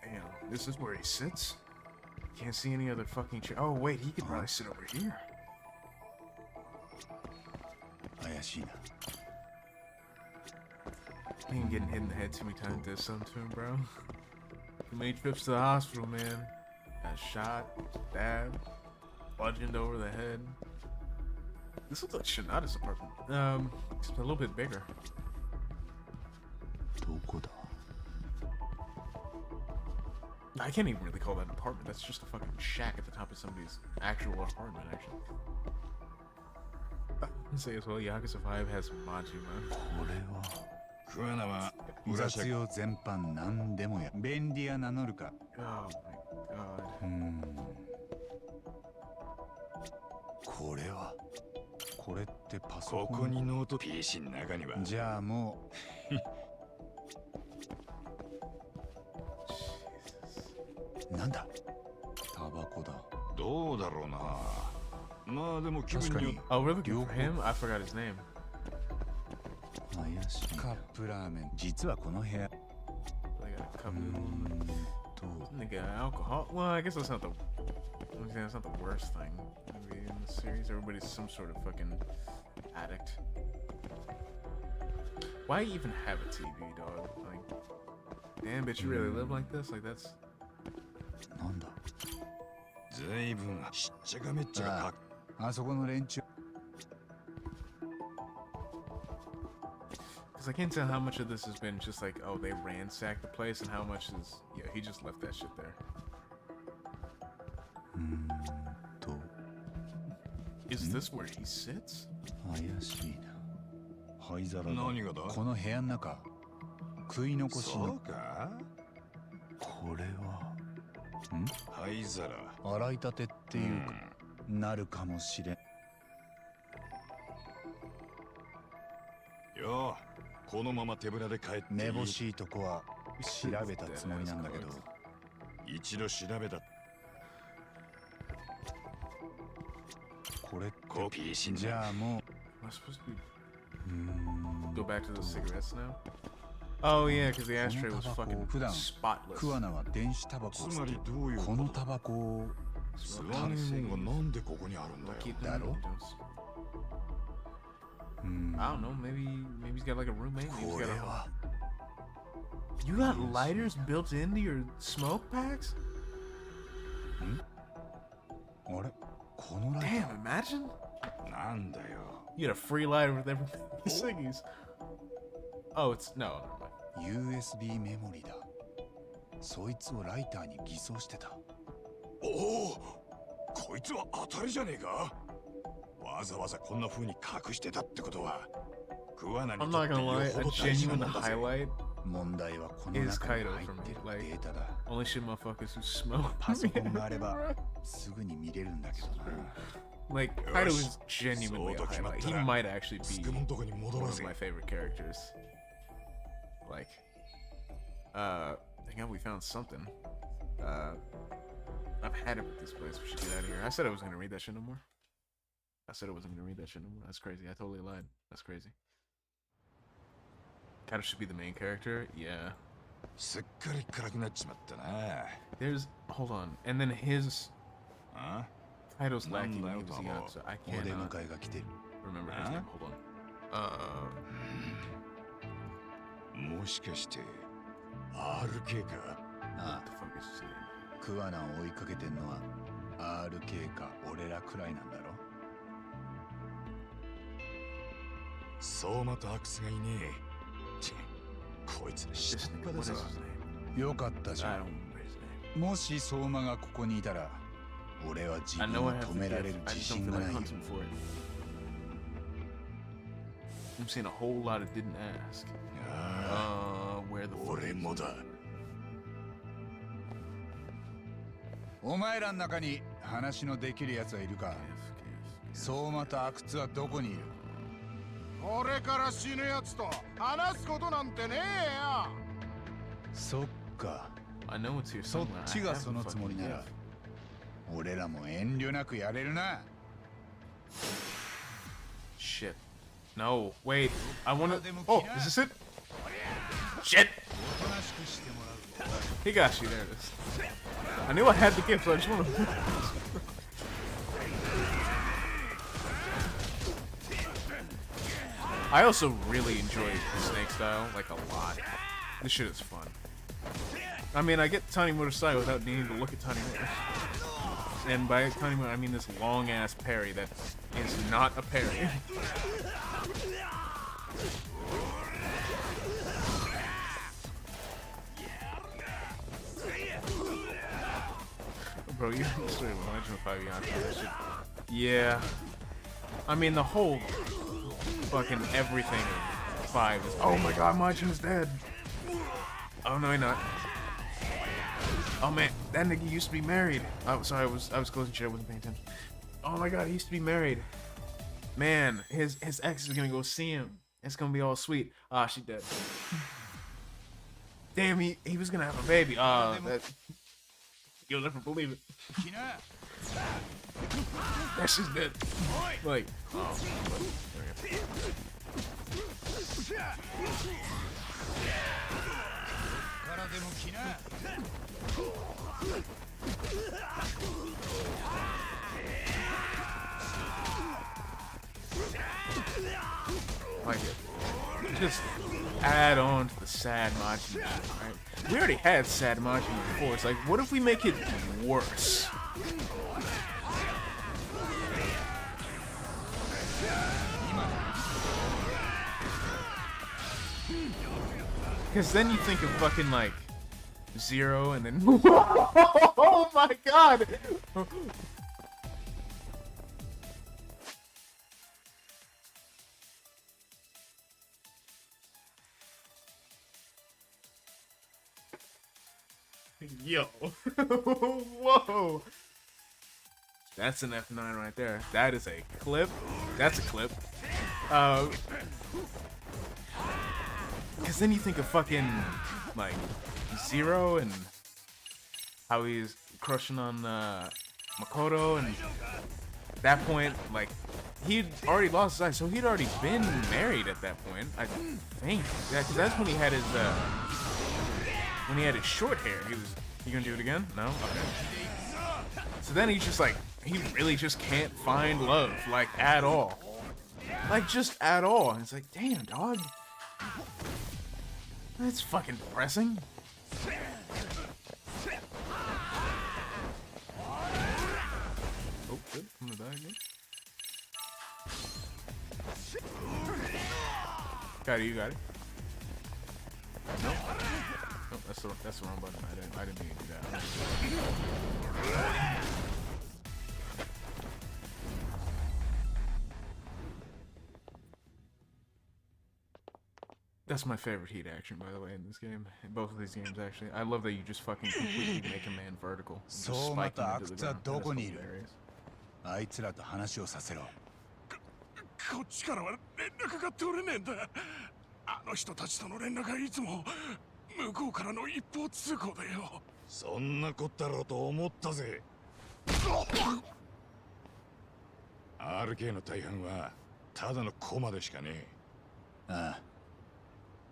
Damn, this is where he sits? Can't see any other fucking chair. Oh, wait, he could probably sit over here. 怪しいな。 He ain't getting hit in the head too many times. Does something to him, bro. Too many trips to the hospital, man. Got shot, stabbed, bludgeoned over the head. This looks like Shinada's apartment. It's a little bit bigger. どこだ？ I can't even really call that an apartment. That's just a fucking shack at the top of somebody's actual apartment, actually. say as well, Yakuza 5 has Majima. これはクワナは雑用全般何でもや便利屋名乗るか Oh my god. これはこれってパソコンここにノート PC の中にはじゃあもうなんだタバコだどうだろうなまあでも気分によって Oh, we're looking for him? I forgot his name. 怪しいカップラーメン実はこの部屋 They got a cup Nigga, alcohol. Well, I guess that's not the. That's not the worst thing maybe in the series. Everybody's some sort of fucking addict. Why even have a TV, dog? Like, damn, bitch, you really live like this? Like that's. なんだ随分しっちゃかめっちゃかあそこの連中 Because I can't tell how much of this has been just like, oh, they ransacked the place, and how much is, yeah, he just left that shit there. Is this where he sits? 怪しいな灰皿だ何がだこの部屋の中食い残しそのうかこれは灰皿洗いたてっていうか、なるかもしれんよこのまま手ぶらで帰っていいめぼしいとこは調べたつもりなんだけど一度調べたこれってコピーしんじゃあも Am I supposed to go back to the cigarettes now? Oh yeah, because the ashtray was fucking 普段 spotless. クワナは電子タバコをつまりどういうこのタバコを吸わねえもんがなんでここにあるんだよ Keep だろ I don't know. Maybe he's got like a roommate. Maybe he's こ got れ a. は You got lighters built into your smoke packs? あれこのライ Damn, imagine. なんだよ You get a free lighter with every ciggies. Oh, it's no. Never mind. USB メモリだそいつをライターに偽装してたおおこいつは当たりじゃねえかわざわざこんな風に隠してたってことはクワナに I'm とっ not てよ gonna lie. ほ A ど大事な genuine もんだぜ highlight 問題はこの is 中に Kaido 入 for っ me. てる Like データだ only shit motherfuckers who smoke. パソコンがあればすぐに見れるんだけどな Like Kaido is genuinely a highlight. He might actually ス be ケモンとこに戻 one ろう of ぜ my favorite characters. Like, thank God we found something. I've had it with this place. We should get out of here. I said I wasn't gonna read that shit no more. I said I wasn't gonna read that shit no more. That's crazy. I totally lied. That's crazy. Kaido should be the main character. Yeah. すっかり暗くなっちまったな There's hold on, and then his あ Kaido's lacking Nanda names. Utama. So I お出 cannot 迎えが来てる remember his Huh? name. Hold on. もしかして RK かあ What the fuck is his name? あクワナを追いかけてんのは RK か俺らくらいなんだろ相馬とアクスがいねえちこいつ下っ What 端だ is ぞ his name? よかったじ I ゃ don't ん remember his name. もし相馬がここにいたら俺は自 I 分 know を I have 止 to めら get れ it. る I 自 just don't 信 feel が like ないよ hunting for it. I'm seeing a whole lot of didn't ask. あ Where the あ fuck 俺 is もだお前らの中に話のできるやつはいるか相馬と阿久津はどこにいるこれから死ぬやつと話すことなんてねえよそっか I know it's here そっ somewhere. ち I が have そ the のつもり fucking なら gift. 俺らも遠慮なくやれるな Shit. No, wait. I wanna. Oh, is this it? Shit! He got you. There it is. I knew I had the gift, so I just wanna. I also really enjoy the snake style, like a lot. This shit is fun. I mean, I get Tiny Motor's style without needing to look at Tiny Motor. And by Tiny Motor, I mean this long-ass parry that is not a parry. Bro, you sort of Legend of 5 Yagami, that shit. Yeah. I mean, the whole fucking everything. 5 is, oh my god, Majima's dead. Oh no, he's not. Oh man, that nigga used to be married. Oh, sorry, I was closing shit. I wasn't paying attention. Oh my god, he used to be married. Man, his ex is gonna go see him. It's gonna be all sweet. Ah, she dead. Damn, he was gonna have a baby. You'll never believe it. That shit's dead. Like, oh. Like it. Just add on to the sad Majima, right? We already had sad Majima before. It's like, what if we make it worse? Because then you think of fucking like Zero and then oh my god! Yo. Whoa. That's an F9 right there. That is a clip. That's a clip. Because then you think of fucking, like, Zero and how he's crushing on Makoto, and at that point, like, he'd already lost his eye, so he'd already been married at that point, I think. Yeah, because that's when he had his, short hair. You gonna do it again? No? Okay. So then he's just like, he really just can't find love, like, at all. Like, just at all. And it's like, damn, dog. That's fucking depressing. Oh, good. I'm gonna die again. Got it, you got it. Nope. Nope, that's the wrong button. I didn't mean to do that. That's my favorite heat action, by the way, in this game. In both of these games, actually. I love that you just fucking completely make a man vertical. Just spike him into the ground. That is hilarious. あいつらと話をさせろ。こっちからは連絡が取れねえんだ。あの人たちとの連絡がいつも向こうからの一方通行だよ。そんなこったろうと思ったぜ。RK の大半はただの駒でしかねえ。ああ。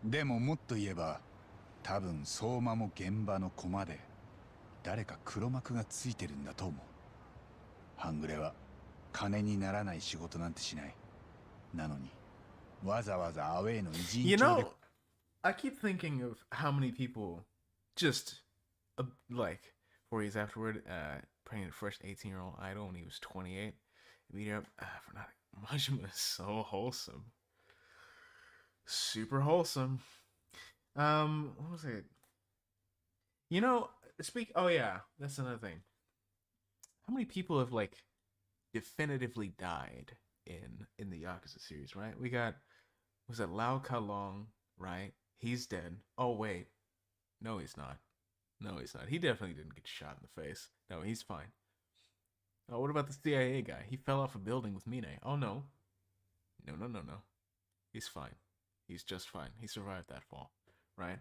でももっと言えば、多分相馬も現場の駒で誰か黒幕がついてるんだと思う。半グレは金にならない仕事なんてしない。なのにわざわざアウェイの偉人帳で。You know, I keep thinking of how many people just like 4 years afterward, playing the first 18-year-old idol when he was 28, beat up for not. Majima is so wholesome. Super wholesome. What was it? You know, oh yeah, that's another thing. How many people have like definitively died in the Yakuza series, right? We got, was it Lao Kalong, right? He's dead. Oh wait. No, he's not. No, he's not. He definitely didn't get shot in the face. No, he's fine. Oh, what about the CIA guy? He fell off a building with Mine. Oh no. No. He's fine. He's just fine. He survived that fall, right?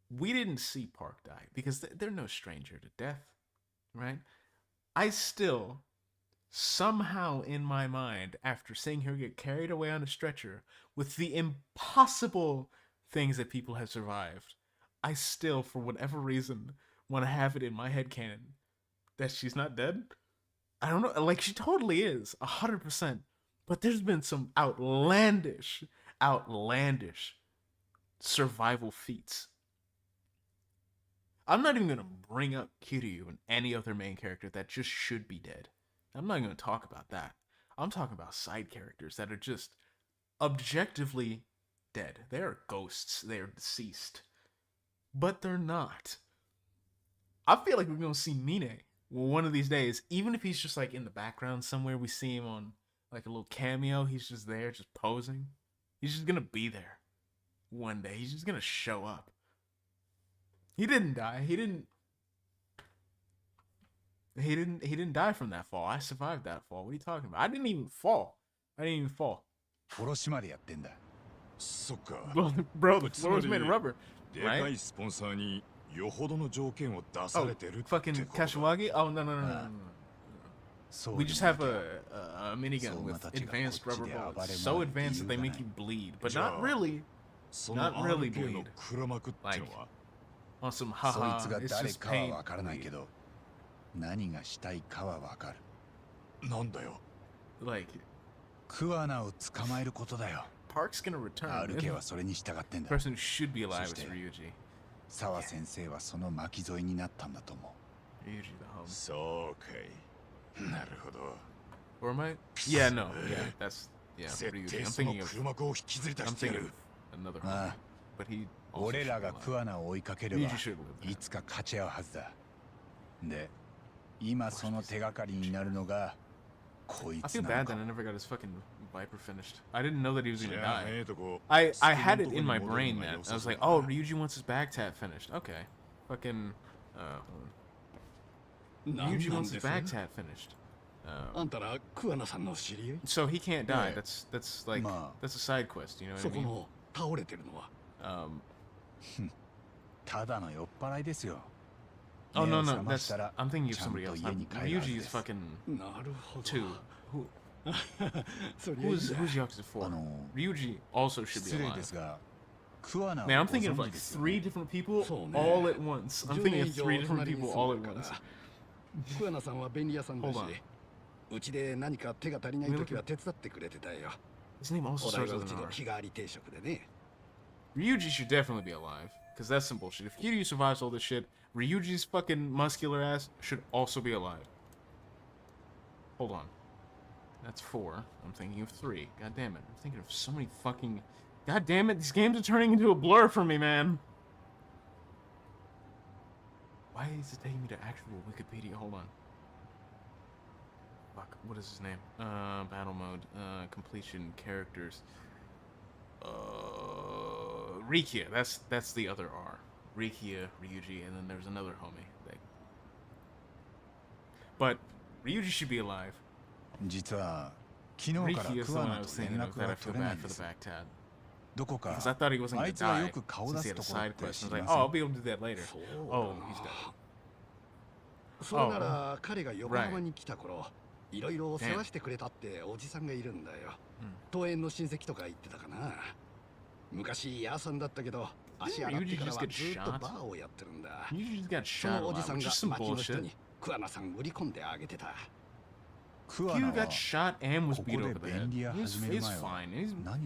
We didn't see Park die because they're no stranger to death, right? I still, somehow in my mind, after seeing her get carried away on a stretcher with the impossible things that people have survived, I still, for whatever reason, want to have it in my headcanon that she's not dead. I don't know, like she totally is, 100%. But there's been some outlandish survival feats. I'm not even going to bring up Kiryu and any other main character that just should be dead. I'm not going to talk about that. I'm talking about side characters that are just objectively dead. They are ghosts. They are deceased. But they're not. I feel like we're going to see Mine one of these days, even if he's just like in the background somewhere. We see him on like a little cameo. He's just there, just posing. He's just gonna be there one day. He's just gonna show up. He didn't die. He didn't die from that fall. I survived that fall. What are you talking about? I didn't even fall. Bro, the floor was made of rubber, right? Oh, fucking Kashiwagi? Oh, no. We just have a minigun with advanced rubber bullets. So advanced that they make you bleed. But not really. Not really bleed. Like, on some haha, it's just pain. Like, Park's gonna return. The person who should be alive is Ryuji. Ryuji the home. Or am I? Yeah, no. Yeah, that's... Yeah, Ryuji. I'm thinking of another home. But he also should be alive. Ryuji should live there. I feel bad that I never got his fucking Viper finished. I didn't know that he was gonna die. I had it in my brain that I was like, oh, Ryuji wants his back tat finished. Okay. Fucking Ryuji wants his back tat finished. So he can't die. That's like that's a side quest, you know what I mean? Oh no, that's I'm thinking of somebody else. Ryuji is fucking 2. Who's Yakuza 4? Ryuji also should be alive. Man, I'm thinking of like 3 different people all at once. I'm thinking of 3 different people all at once. Hold on. His name also starts with an R. Ryuji should definitely be alive, because that's some bullshit. If Kiryu survives all this shit, Ryuji's fucking muscular ass should also be alive. Hold on. That's 4. I'm thinking of 3. God damn it. I'm thinking of so many fucking... God damn it, these games are turning into a blur for me, man. Why is it taking me to actual Wikipedia? Hold on. Fuck, what is his name? Battle mode. Completion, characters. Rikia, that's the other R. Rikia, Ryuji, and then there's another homie thing. But Ryuji should be alive. Rikia is the one I was thinking of that I feel bad for the back tat. Because I thought he wasn't going to die since he had a side quest. I was like, oh, I'll be able to do that later. Oh, he's dead. Oh, right. Ryuji just gets shot? Ryuji just got shot a lot, which is some bullshit. Kiryu got shot and was beat over the head. He's fine. He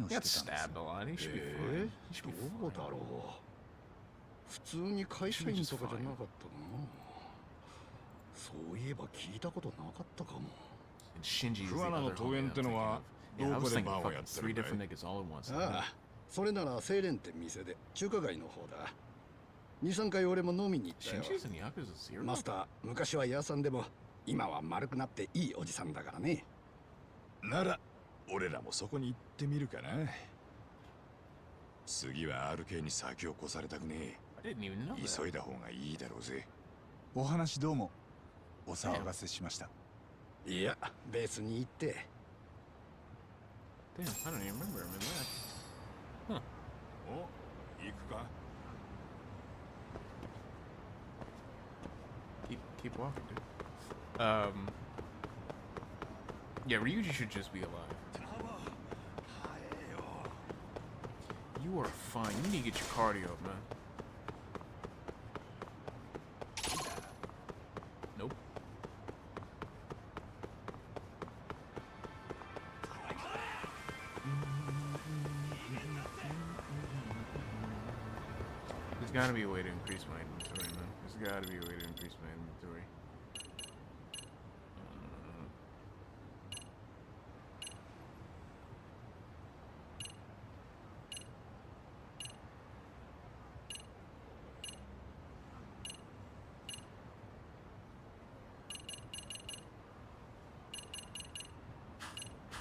got stabbed a lot. He should be fine. He should be fine. And Shinji is the other homie I'm thinking of. Yeah, I was thinking fucking 3 different niggas all at once. それなら青蓮って店で中華街の方だ。2、3回俺も飲みに行ったよ。マスター、昔は屋さんでも今は丸くなっていいおじさんだからね。なら俺らもそこに行ってみるかな。次は RK に先を越されたくねえ。急いだ方がいいだろうぜ。お話どうもお騒がせしました。いや、別に行って。Damn, I don't even remember him in that. Huh. Oh, Ikuka. Keep walking, dude. Yeah, Ryuji should just be alive. You are fine. You need to get your cardio up, man. Nope. There's gotta be a way to increase my inventory, man. There's gotta be a way to increase my inventory.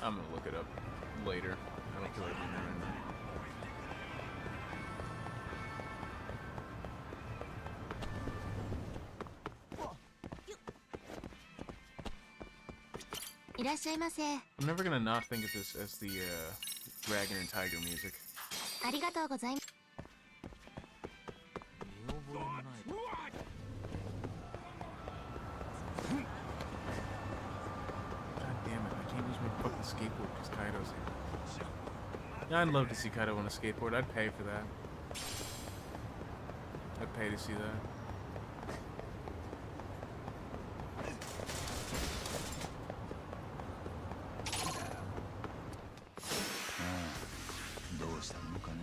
I'm gonna look it up later. I don't feel like doing that right now. I'm never gonna not think of this as the dragon and tiger music. God damn it, I can't use my fucking skateboard because Kaido's here. Yeah, I'd love to see Kaido on a skateboard. I'd pay for that. I'd pay to see that. どうしたのかね。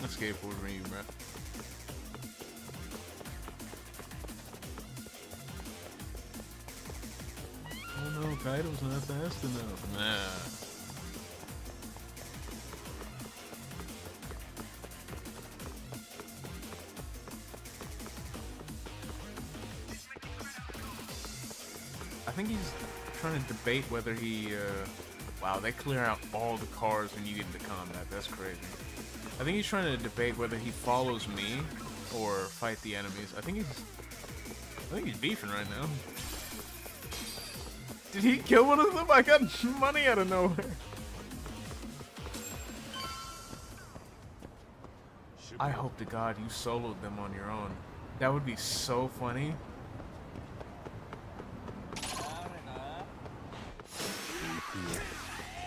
A skateboard for you, bro. Oh no, Kaido's not fast enough. Nah. I think he's trying to debate whether he, wow, they clear out all the cars when you get into combat. That's crazy. I think he's trying to debate whether he follows me or fight the enemies. I think he's beefing right now. Did he kill one of them? I got money out of nowhere. I hope to God you soloed them on your own. That would be so funny.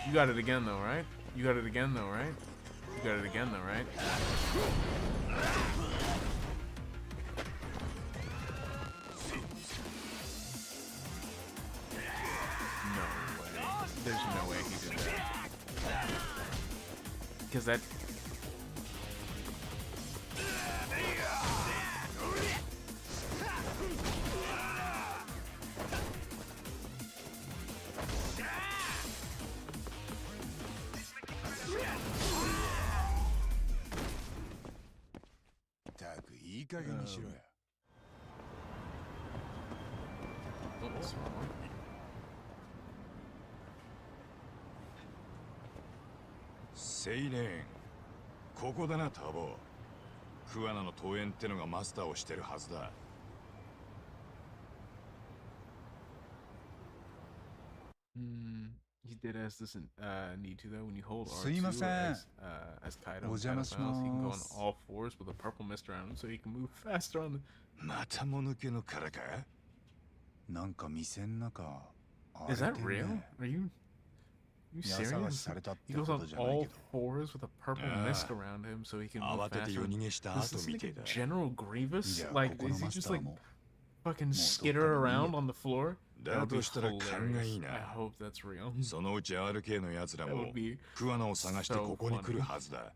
You got it again though, right? You got it again though, right? You got it again though, right? No way. There's no way he did that. Because that... What's wrong? Seiren, ここだな、タボ。クアナの登園ってのがマスターをしてるはずだ。He did as this need to though. When you hold R2 as Kaido, he can go on all fours with a purple mist around him, so he can move faster on the. またもぬけの殻か? なんか店の中 Is that real? Are you serious? He goes on all fours with a purple mist around him, so he can move faster. Is this like a General Grievous? Like, is he just like fucking skitter around on the floor? That would be hilarious. I hope that's real. そのうち RK の奴らもクアナを探してここに来るはずだ。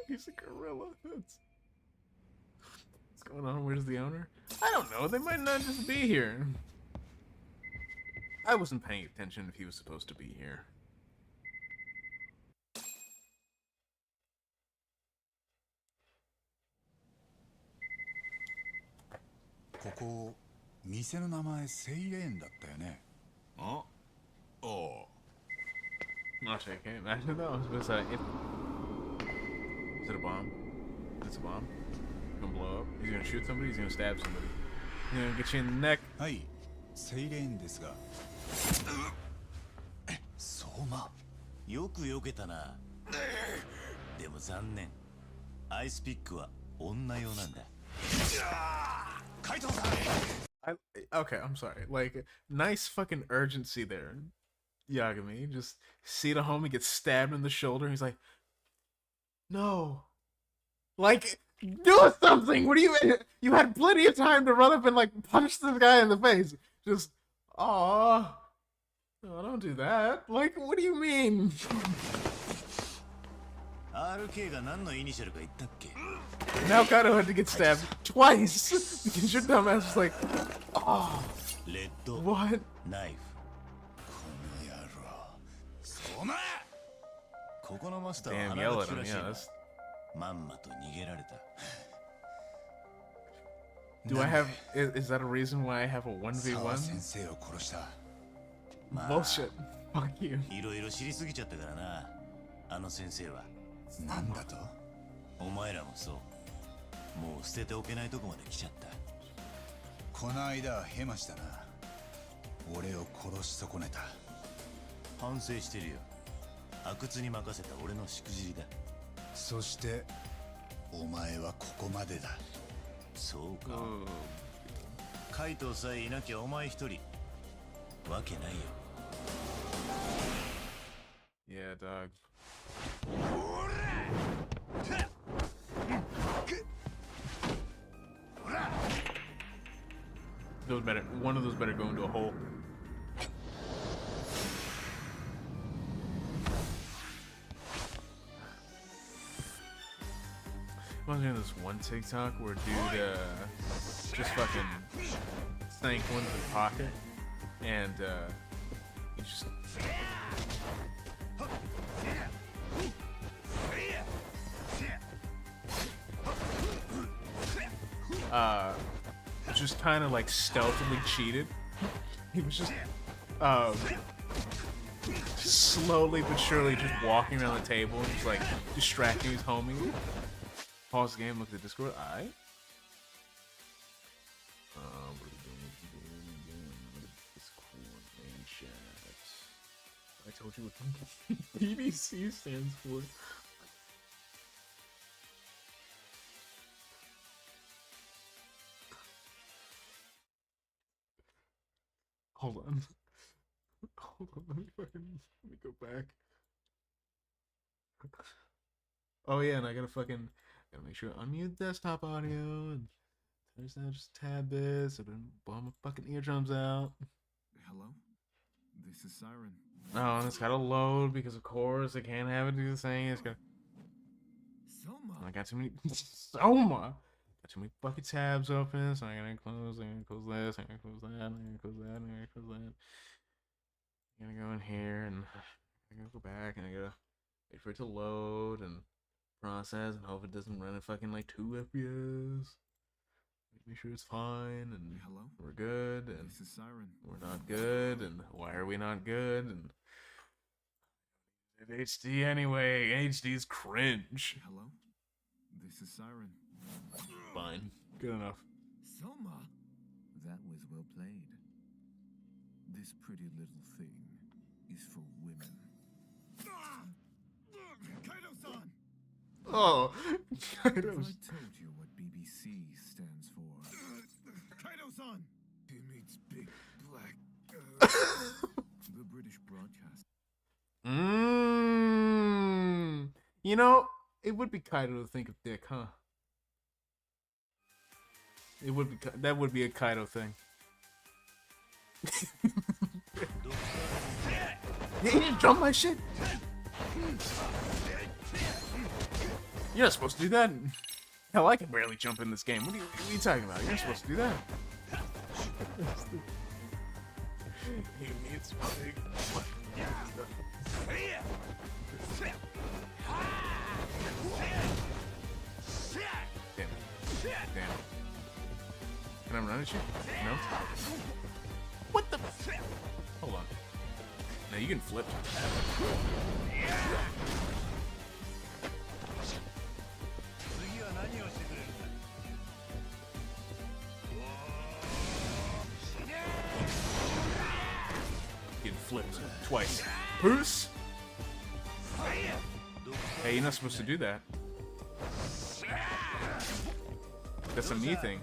He's a gorilla. What's going on? Where's the owner? I don't know. They might not just be here. I wasn't paying attention if he was supposed to be here. This 店の名前セイレーンだったよね。あ? Oh. Actually, I can't imagine that. I was gonna say, is it a bomb? It's a bomb. He's gonna blow up. He's gonna shoot somebody. He's gonna stab somebody. He's gonna get you in the neck. はい、セイレーンですが。相馬、よく避けたな。でも残念。アイスピックは女用なんだ。Okay, I'm sorry. Like, nice fucking urgency there. Yagami just see the homie get stabbed in the shoulder. He's like, no. Like, do something. What do you had plenty of time to run up and like punch this guy in the face. Just, aw. No, don't do that. Like, what do you mean? RK が何のイニシャルか言ったっけ? Now Kaido had to get stabbed twice because your dumbass was like, oh, what? Knife. 相馬、ここのマスター Damn, は yell 鼻 at が him, 利くらしい yeah. な That's... まんまと逃げられた Do I have... Is that a reason why I have a 1v1? 先生を殺した。Bullshit. Fuck you. いろいろ知りすぎちゃったからなあの先生はなんだとお前らもそうもう捨てておけないとこまで来ちゃったこの間はヘマしたな俺を殺し損ねた反省してるよ阿久津に任せた俺のしくじりだそしてお前はここまでだそうかカイトさえいなきゃお前一人わけないよ Yeah, dog. Those better. One of those better go into a hole. I was doing this one TikTok where dude just fucking sank one to the pocket and he just just kind of like stealthily cheated. He was just slowly but surely just walking around the table and just like distracting his homie. Pause the game, look at the Discord. Alright. What are we doing? Look at Discord main chat. I told you what BBC stands for. Hold on. Hold on, let me go back. Oh yeah, and I gotta make sure I unmute desktop audio and there's that just a tad bit so I don't blow my fucking eardrums out. Hello? This is Siren. Oh, and it's gotta load because of course I can't have it do the thing. It's got Soma. I got too many Soma. Got too many fucking tabs open, so I'm gonna close this, I'm gonna close that, I'm gonna close that, I'm gonna close that. I'm gonna go in here and I'm gonna go back and I gotta wait for it to load and process and hope it doesn't run at fucking like 2 FPS. Make sure it's fine and hello? We're good and this is Siren. We're not good and why are we not good and HD anyway. HD's cringe. Hello? This is Siren. Fine. Good enough. Soma? That was well played. This pretty little thing is for women. Kaido-san! Oh, I told you what BBC stands for. Kaido-san! He meets big black. The British broadcast. You know, it would be Kaido to think of dick, huh? It would be that would be a Kaido thing. Yeah, you just jumped my shit. You're not supposed to do that. Hell, I can barely jump in this game. What are you talking about? You're not supposed to do that. He needs big. Damn. Can I run at you? No? What the? Hold on. Now you can flip. You can flip twice. Puss! Hey, you're not supposed to do that. That's a me thing.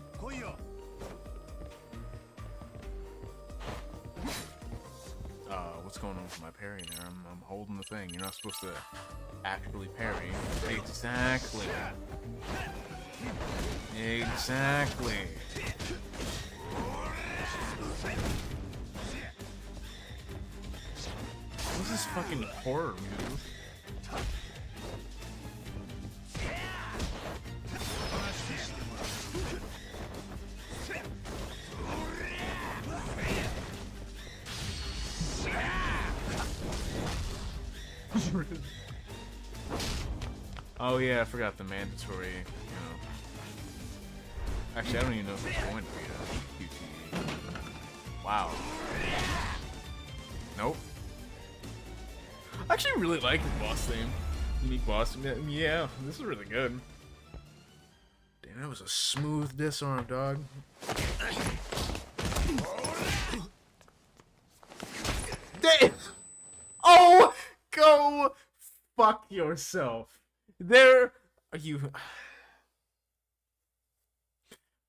What's going on with my parry there? I'm holding the thing. You're not supposed to actually parry. Exactly. Exactly. What's this fucking horror move? Oh yeah, I forgot the mandatory, you know. Actually, I don't even know if it's going to be a QTE. Wow. Nope. I actually really like the boss theme. Unique boss theme. Yeah, this is really good. Damn, that was a smooth disarm, dog. Damn! Oh! Go fuck yourself. There are you.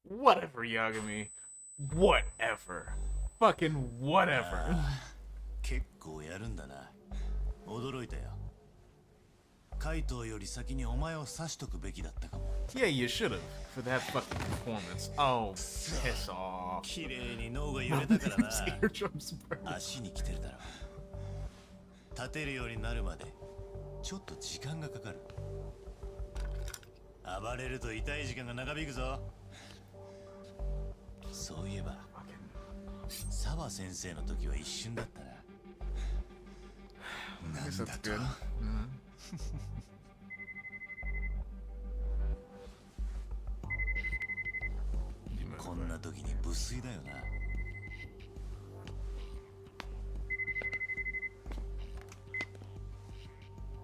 Whatever, Yagami. Whatever. Fucking whatever. 結構やるんだな。驚いたよ。カイトより先にお前を刺しとくべきだったかも。Yeah, you should have for that fucking performance. Oh, piss off. 綺麗に脳が揺れたからな。足に来てるだろ。立てるようになるまでちょっと時間がかかる。暴れると痛い時間が長引くぞ。そういえば澤先生の時は一瞬だったな。なんだと。こんな時に無粋だよな。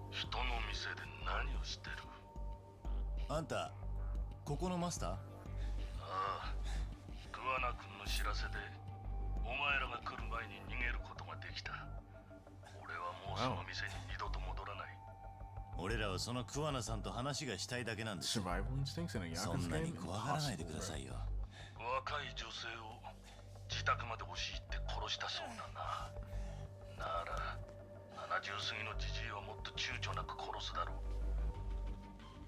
人の店で何をしてる？あんたここのマスター？ああ、桑名君の知らせでお前らが来る前に逃げることができた。俺はもうその店に二度と戻らない。俺らはその桑名さんと話がしたいだけなんです。そんなに怖がらないでくださいよ。若い女性を自宅まで押し入って殺したそうだな。なら70過ぎのじじいはもっと躊躇なく殺すだろう。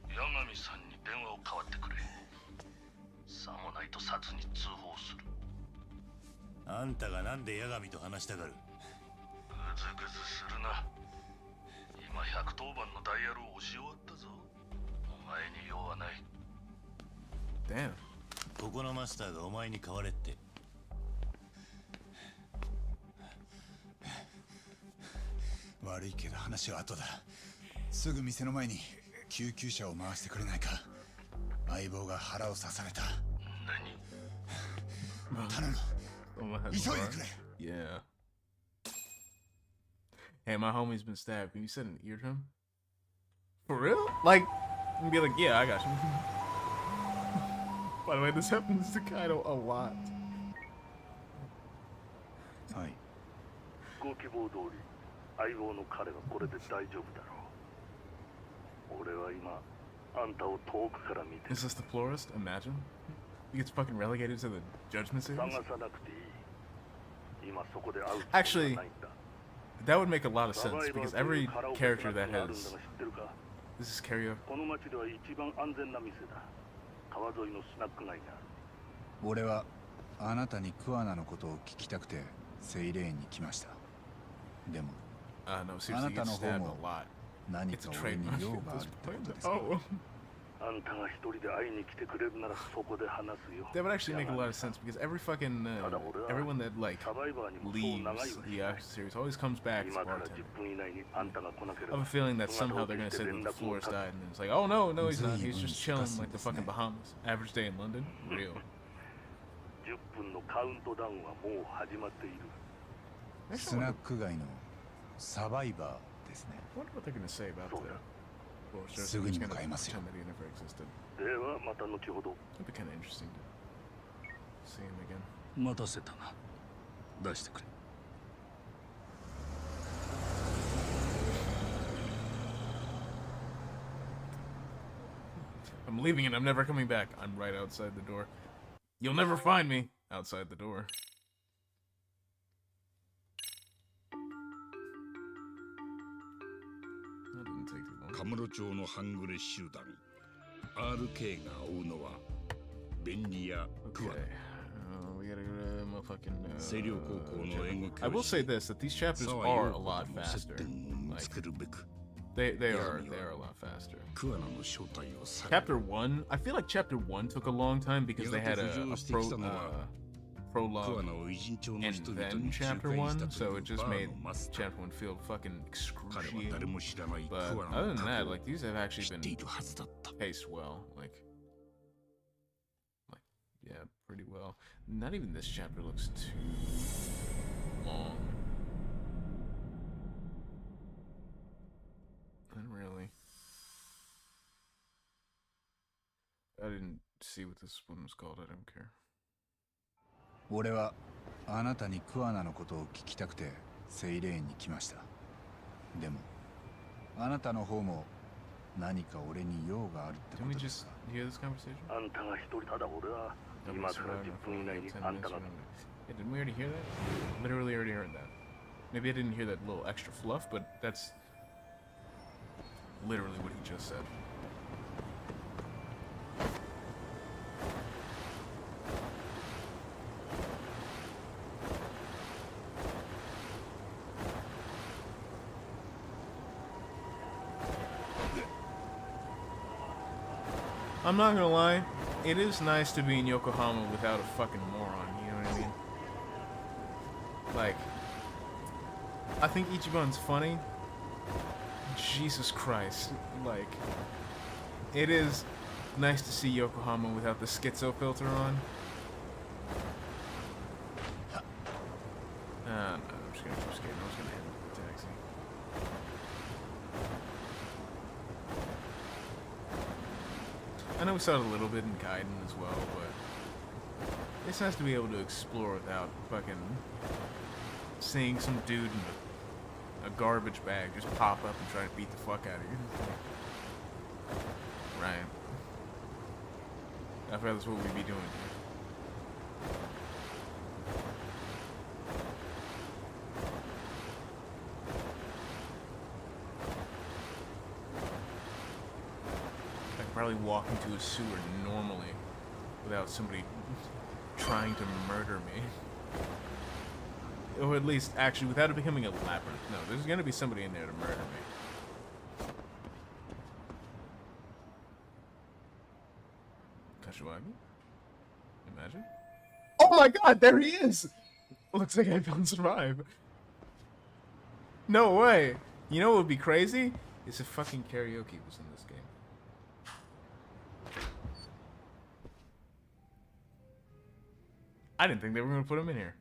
八神さんに電話を代わってくれ。さもないと殺に通報する。あんたがなんで八神と話したがる？ぐずぐずするな。今110番のダイヤルを押し終わったぞ。お前に用はない。Damn. ここのマスターがお前に代われって。悪いけど話は後だ。すぐ店の前に救急車を回してくれないか。相棒が腹を刺された。何？頼む。急いでくれ。Yeah. Hey, my homie's been stabbed. You said an eardrum? For real? Like, and be like, yeah, I got you. By the way, this happens to Kaido a lot. はい。ご希望通り、相棒の彼はこれで大丈夫だろう。俺は今、あんたを遠くから見てる。Is this the florist? Imagine. He gets fucking relegated to the judgment series? 探さなくていい。今そこで会う。Actually, that would make a lot of sense because every character that has this is karaoke. この町では一番安全な店だ。川沿いのスナック街にある。俺はあなたに桑名のことを聞きたくてセイレーンに来ました。でも、no, あなたの方も何か俺に用があるってことですか？あんたが一人で会いに来てくれるならそこで話すよ。 That would actually make a lot of sense because every fucking everyone that like leaves the action series always comes back as bartender. I have a feeling that somehow they're gonna say that the florist died and it's like, oh no, no he's not. He's just chilling like the fucking Bahamas. Average day in London. Real. 10分のカウントダウンはもう始まっている。スナック街のサバイバーですね。I wonder what they're gonna say about that. すぐに向かいますよ。ではまた後ほど。It'd be kind of interesting to see him again. 待たせたな。出してくれ。I'm leaving and I'm never coming back. I'm right outside the door. You'll never find me outside the door. That didn't take too long. カムロ町の半グレ集団 RK が追うのは便利やクワナ。We gotta go to motherfucking. 清涼高校の英語教師 I will say this: that these chapters are a lot faster. Like, they are a lot faster. Chapter 1, I feel like chapter 1 took a long time because they had a prologue and then chapter 1, so it just made chapter 1 feel fucking excruciating. But other than that, like, these have actually been paced well. Like, yeah, pretty well. Not even this chapter looks too long. Not really. I didn't see what this one was called. I don't care. 俺はあなたにクアナのことを聞きたくてセイレーンに来ました。でもあなたの方も何か俺に用があるってことですか？あんたが一人ただ俺は今から10分以内にあんたが Didn't we already hear that? Literally already heard that. Maybe I didn't hear that little extra fluff, but that's literally what he just said. I'm not gonna lie, it is nice to be in Yokohama without a fucking moron, you know what I mean? Like, I think Ichiban's funny. Jesus Christ. Like, it is nice to see Yokohama without the schizo filter on. No, I'm just gonna keep skating. I was gonna hit the taxi. I know we saw it a little bit in Gaiden as well, but it's nice to be able to explore without fucking seeing some dude in a garbage bag just pop up and try to beat the fuck out of you. Right. I feel that's what we'd be doing here. I could probably walk into a sewer normally without somebody trying to murder me. Or at least, actually, without it becoming a labyrinth. No, there's gonna be somebody in there to murder me. Kashiwagi? Imagine? Oh my god, there he is! Looks like I found survive. No way! You know what would be crazy? Is if fucking karaoke was in this game. I didn't think they were gonna put him in here.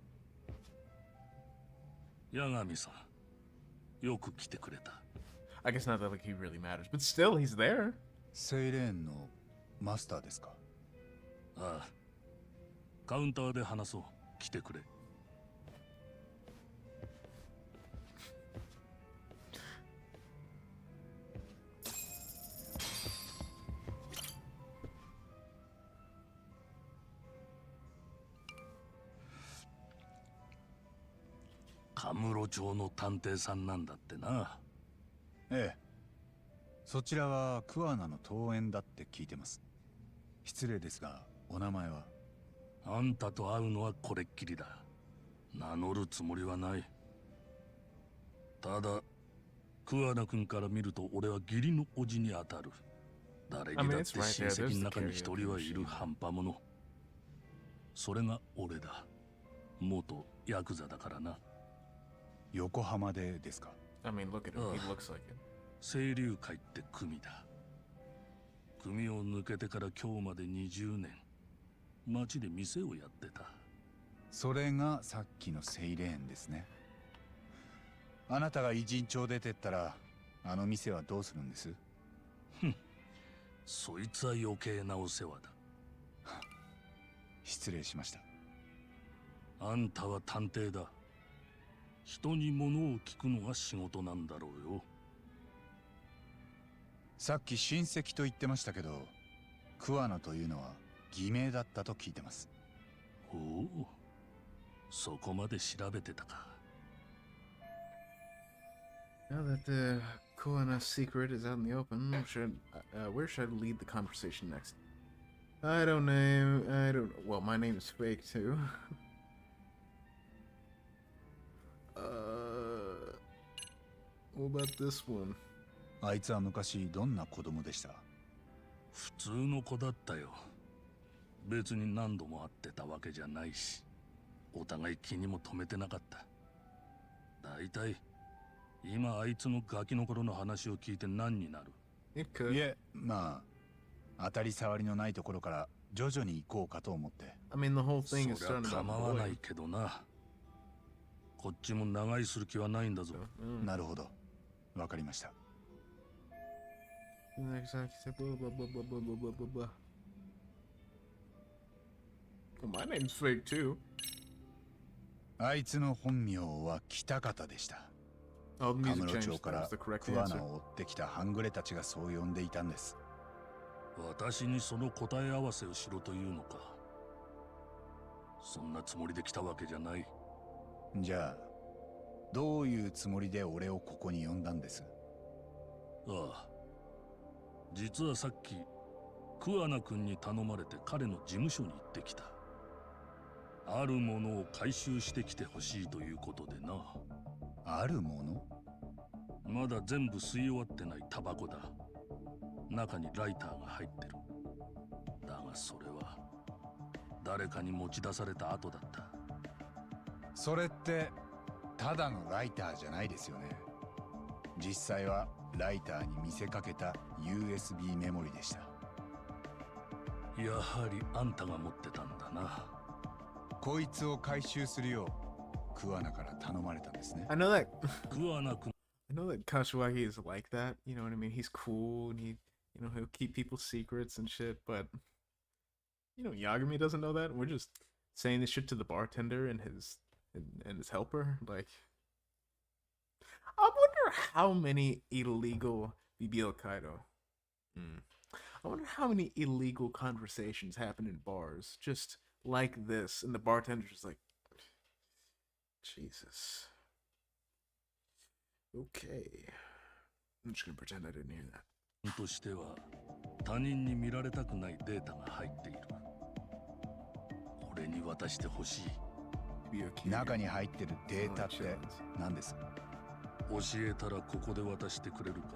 Yagami-san, よく来てくれた。I guess not that like he really matters, but still he's there. セイレーンのマスターですか？ああ。カウンターで話そう。来てくれ。カムロ町の探偵さんなんだってな。ええ。そちらはクアナの遠縁だって聞いてます。失礼ですが、お名前は？あんたと会うのはこれっきりだ。名乗るつもりはない。ただ、クアナ君から見ると俺は義理の叔父に当たる。誰にだって親戚の中に一人はいる半端者。それが俺だ。元ヤクザだからな。横浜でですか？ I mean, look at him. He looks like it. 清流会って組だ。組を抜けてから今日まで20年。町で店をやってた。それがさっきのセイレーンですね。あなたが偉人帳出てったら、あの店はどうするんです？そいつは余計なお世話だ。失礼しました。あんたは探偵だ。人に物を聞くのが仕事なんだろうよ。さっき親戚と言ってましたけど、桑野というのは偽名だったと聞いてます。おお、そこまで調べてたか。Now that the Kuana secret is out in the open, where should I lead the conversation next? Well, my name is fake too. What about this one? あいつは昔どんな子供でした？普通の子だったよ。別に何度も会ってたわけじゃないし。お互い気にも留めてなかった。だいたい今あいつのガキの頃の話を聞いて何になる？いえ、まあ当たり障りのないところから徐々に行こうかと思って。I mean, the whole thing is そりゃ starting 構 about わ boy. ないけどな。こっちも長居する気はないんだぞ。なるほど。わかりました。Well, my name's fake too. あいつの本名は北方でした。 Oh, the カ music ムロ changed. 町か That ら was the correct クワナ answer. を追ってきた半グレたちがそう呼んでいたんです。私にその答え合わせをしろというのか。そんなつもりで来たわけじゃない。じゃあどういうつもりで俺をここに呼んだんです？ああ、実はさっきクワナ君に頼まれて彼の事務所に行ってきた。あるものを回収してきてほしいということでな。あるもの？まだ全部吸い終わってないタバコだ。中にライターが入ってる。だがそれは誰かに持ち出された後だった。それってただのライターじゃないですよね。実際はライターに見せかけた USB メモリでした。やはりあんたが持ってたんだな。こいつを回収するようクワナから頼まれたんですね。I know that. クワナ君。I know that Kashiwagi is like that. You know what I mean? He's cool and he'll keep people's secrets and shit. But Yagami doesn't know that. We're just saying this shit to the bartender and his helper. Like, I wonder how many illegal BBL Kaido. I wonder how many illegal conversations happen in bars just like this, and the bartender's just like, Jesus. Okay. I'm just gonna pretend I didn't hear that. としては他人に見られたくないデータが入っている。俺に渡してほしい。中に入ってるデータって何です？教えたらここで渡してくれるか？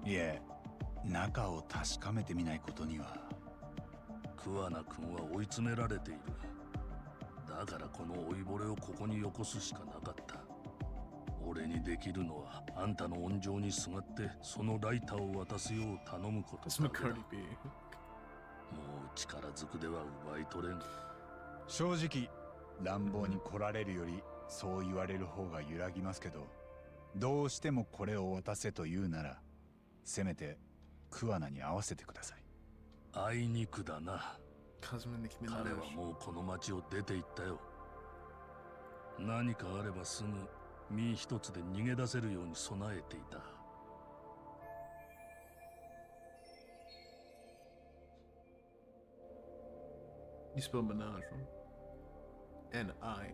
いえ、中を確かめてみないことには。クワナ君は追い詰められている。だからこの老いぼれをここによこすしかなかった。俺にできるのはあんたの温情にすがってそのライターを渡すよう頼むことだけだ。もう力ずくでは奪い取れん。正直乱暴に来られるよりそう言われる方が揺らぎますけど、どうしてもこれを渡せと言うならせめてクワナに合わせてください。あいにくだな。彼はもうこの町を出て行ったよ。何かあればすぐ身一つで逃げ出せるように備えていた。You spell menage wrong. N-I.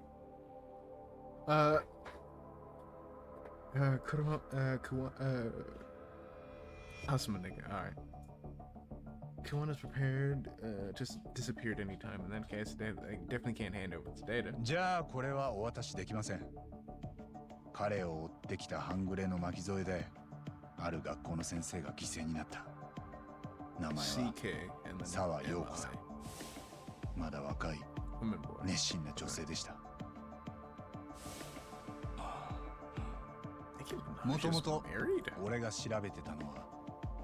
Husband nigga. Alright. Kuwana's prepared, just disappeared anytime. In that case, they definitely can't hand over the data. じゃあこれはお渡しできません。彼を追ってきた半グレの巻き添えで、ある学校の先生が犠牲になった。名前は沢陽子さん。まだ若い、熱心な女性でした。もともと俺が調べてたのは、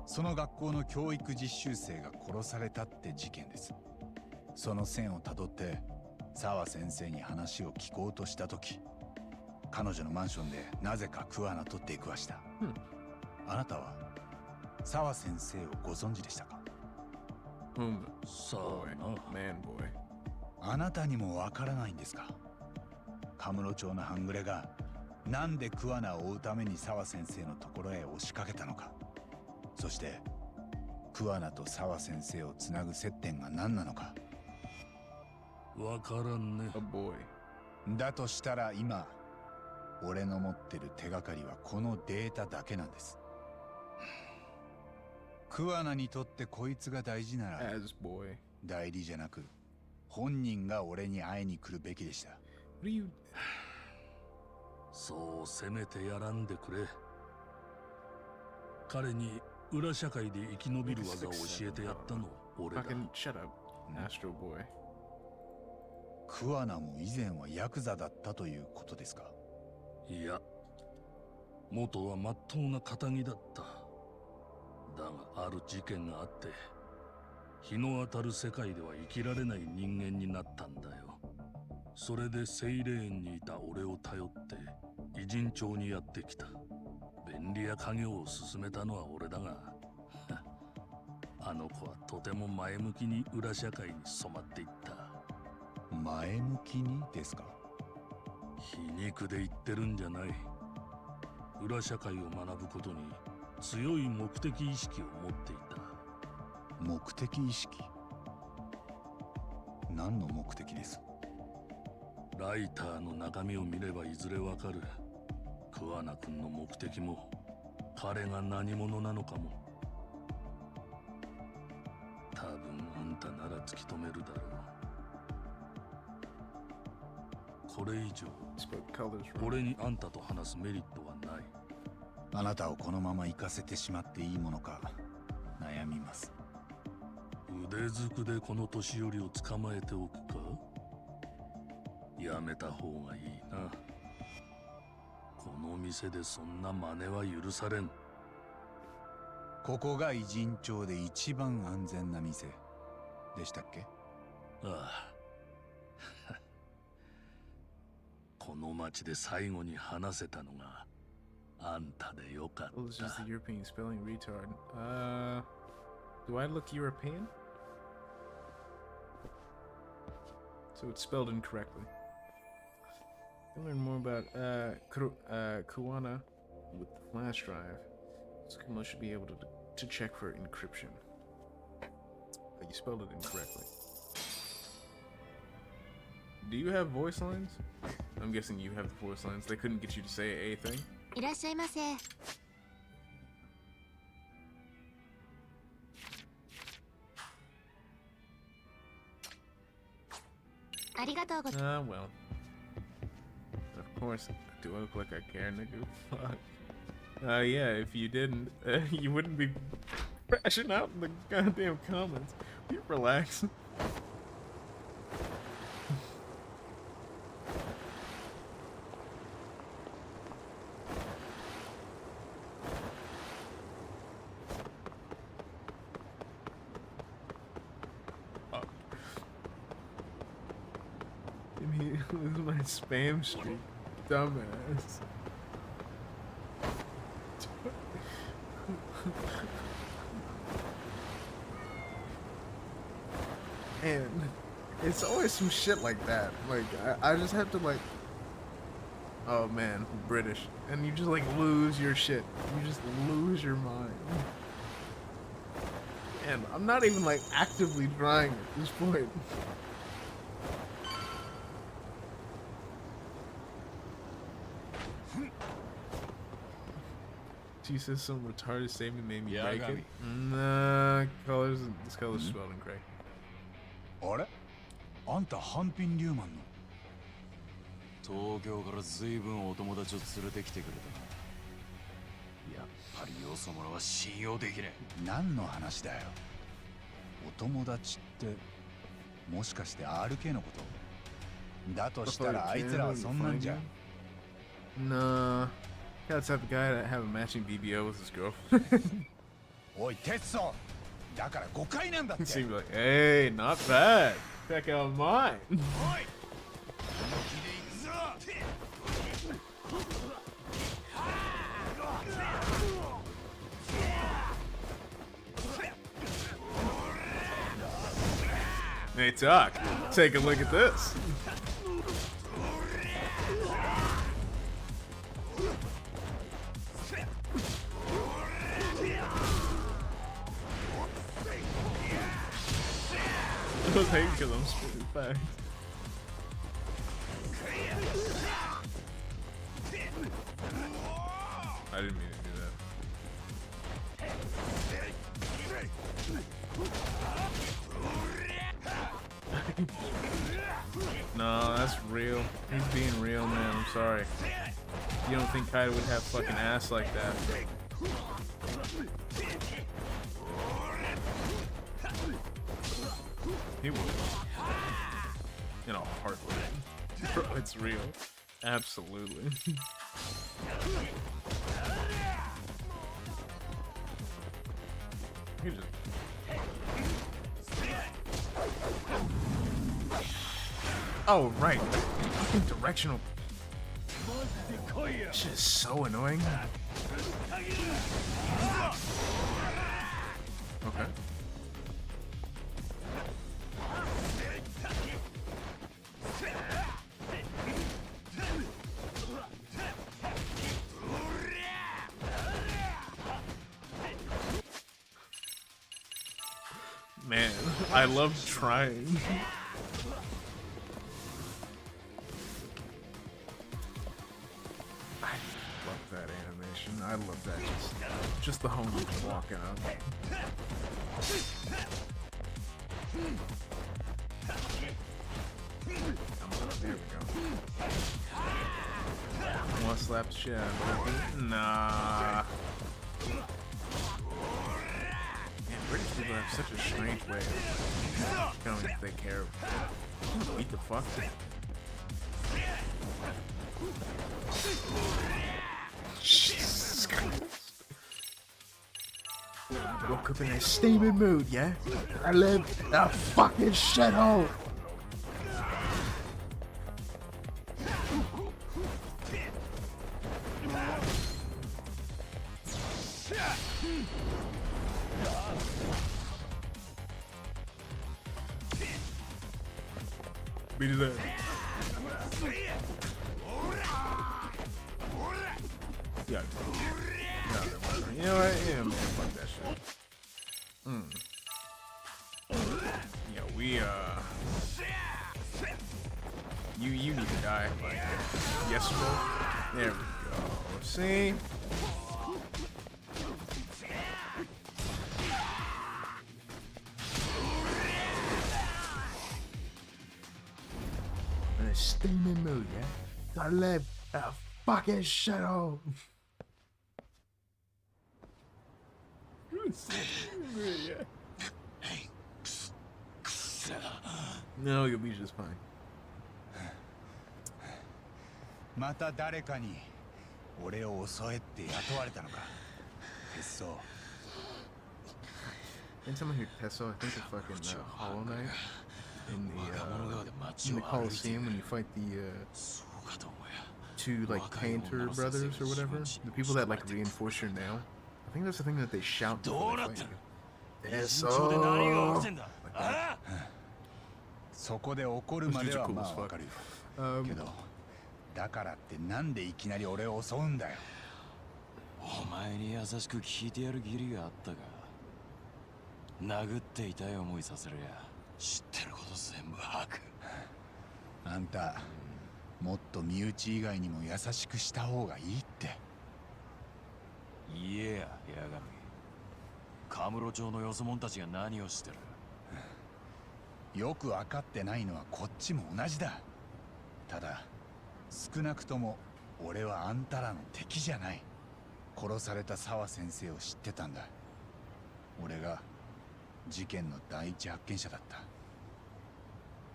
その学校の教育実習生が殺されたって事件です。その線をたどって沢先生に話を聞こうとした時、彼女のマンションでなぜかクワナと出くわした。あなたは沢先生をご存知でしたか？さあな、あなたにもわからないんですか？カムロ町の半グレがなんでクワナを追うために沢先生のところへ押しかけたのか、そしてクワナと沢先生をつなぐ接点が何なのか。わからんね。だとしたら今俺の持ってる手がかりはこのデータだけなんです。クワナにとってこいつが大事なら代理じゃなく本人が俺に会いに来るべきでした。そうせめてやらんでくれ。彼に裏社会で生き延びる技を教えてやったのは俺だ。桑名も以前はヤクザだったということですか？いや、元は真っ当な仇だった。だがある事件があって、日の当たる世界では生きられない人間になったんだよ。それでセイレーンにいた俺を頼って偉人町にやってきた。便利屋家業を進めたのは俺だがあの子はとても前向きに裏社会に染まっていった。前向きにですか？皮肉で言ってるんじゃない。裏社会を学ぶことに強い目的意識を持っていた。目的意識？何の目的です？ライターの中身を見ればいずれわかる。桑名君の目的も彼が何者なのかも。多分あんたなら突き止めるだろう。これ以上俺にあんたと話すメリットはない。あなたをこのまま行かせてしまっていいものか悩みます。腕づくでこの年寄りを捕まえておくか？やめた方がいいな。この店でそんな真似は許されん。ここが偉人町で一番安全な店でしたっけ？ああこの町で最後に話せたのがあんたでよかった。 Well, it's just the European spelling retard. Do I look European? So it's spelled incorrectly. To learn more about Kuwana with the flash drive, Skumo should be able to check for encryption. You spelled it incorrectly. Do you have voice lines? I'm guessing you have the voice lines. They couldn't get you to say a thing. いらっしゃいませ。ありがとうございます。Well. Of course, do I look like I care, nigga? Fuck. Yeah, if you didn't, you wouldn't be crashing out in the goddamn comments. You relax. This is my spam streak, dumbass. And it's always some shit like that. Like I just have to like, oh man, British, and you just like lose your shit. You just lose your mind. And I'm not even like actively trying at this point. She says some retarded statement made me break it. Nah, this color's spelled incorrect. あれ？あんた半品リューマンの？東京から随分お友達を連れてきてくれた。やっぱりよそ者は信用できねえ。何の話だよ。お友達ってもしかして RK のこと？だとしたらあいつらはそんなんじゃ。Nah. Got the type of guy to have a matching BBO with his girlfriend. おい、鉄ソだから誤解なんだって。 Seemed like, hey, not bad. Check out mine. おい。 Hey, Doc, take a look at this. I hate because I'm spitting fast. I didn't mean to do that. No, that's real. He's being real, man. I'm sorry. You don't think Kaido would have fucking ass like that? He would. in a heartbeat. Bro, it's real. Absolutely. You just... Oh, right. Fucking directional. This is so annoying. Okay. Man, I love trying. I love that animation. I love that. Just the homie walking up. There we go. Wanna slap the shit out of me? Nah. British people have such a strange way of showing that they care. Beat the fuck. Jesus Christ. Woke up in a steaming mood, yeah? I live a fucking shithole. Beat his ass. Yeah. You know what? Yeah, man, fuck that shit. Yeah, we, You need to die. Like, yesterday. There we go. See? Steaming mood, yeah? I live a fucking shithole. No, you'll be just fine. また誰かに俺を襲えって雇われたのか。ペッソ。 And someone who Tesso, I think the fucking Hollow Knight in the Coliseum when you fight the two like painter brothers or whatever, the people that like reinforce your nail. I think that's the thing that they shout before they fight you. Tesso. Like that. そこで怒るまではまあわかるよ。けどだからってなんでいきなり俺を襲うんだよ。お前に優しく聞いてやる義理があったか。殴って痛い思いさせるや知ってること全部吐く。あんたもっと身内以外にも優しくした方がいいって。言えや、八神。カムロ町のよそ者たちが何をしてる。よく分かってないのはこっちも同じだ。ただ少なくとも俺はあんたらの敵じゃない。殺された沢先生を知ってたんだ。俺が事件の第一発見者だった。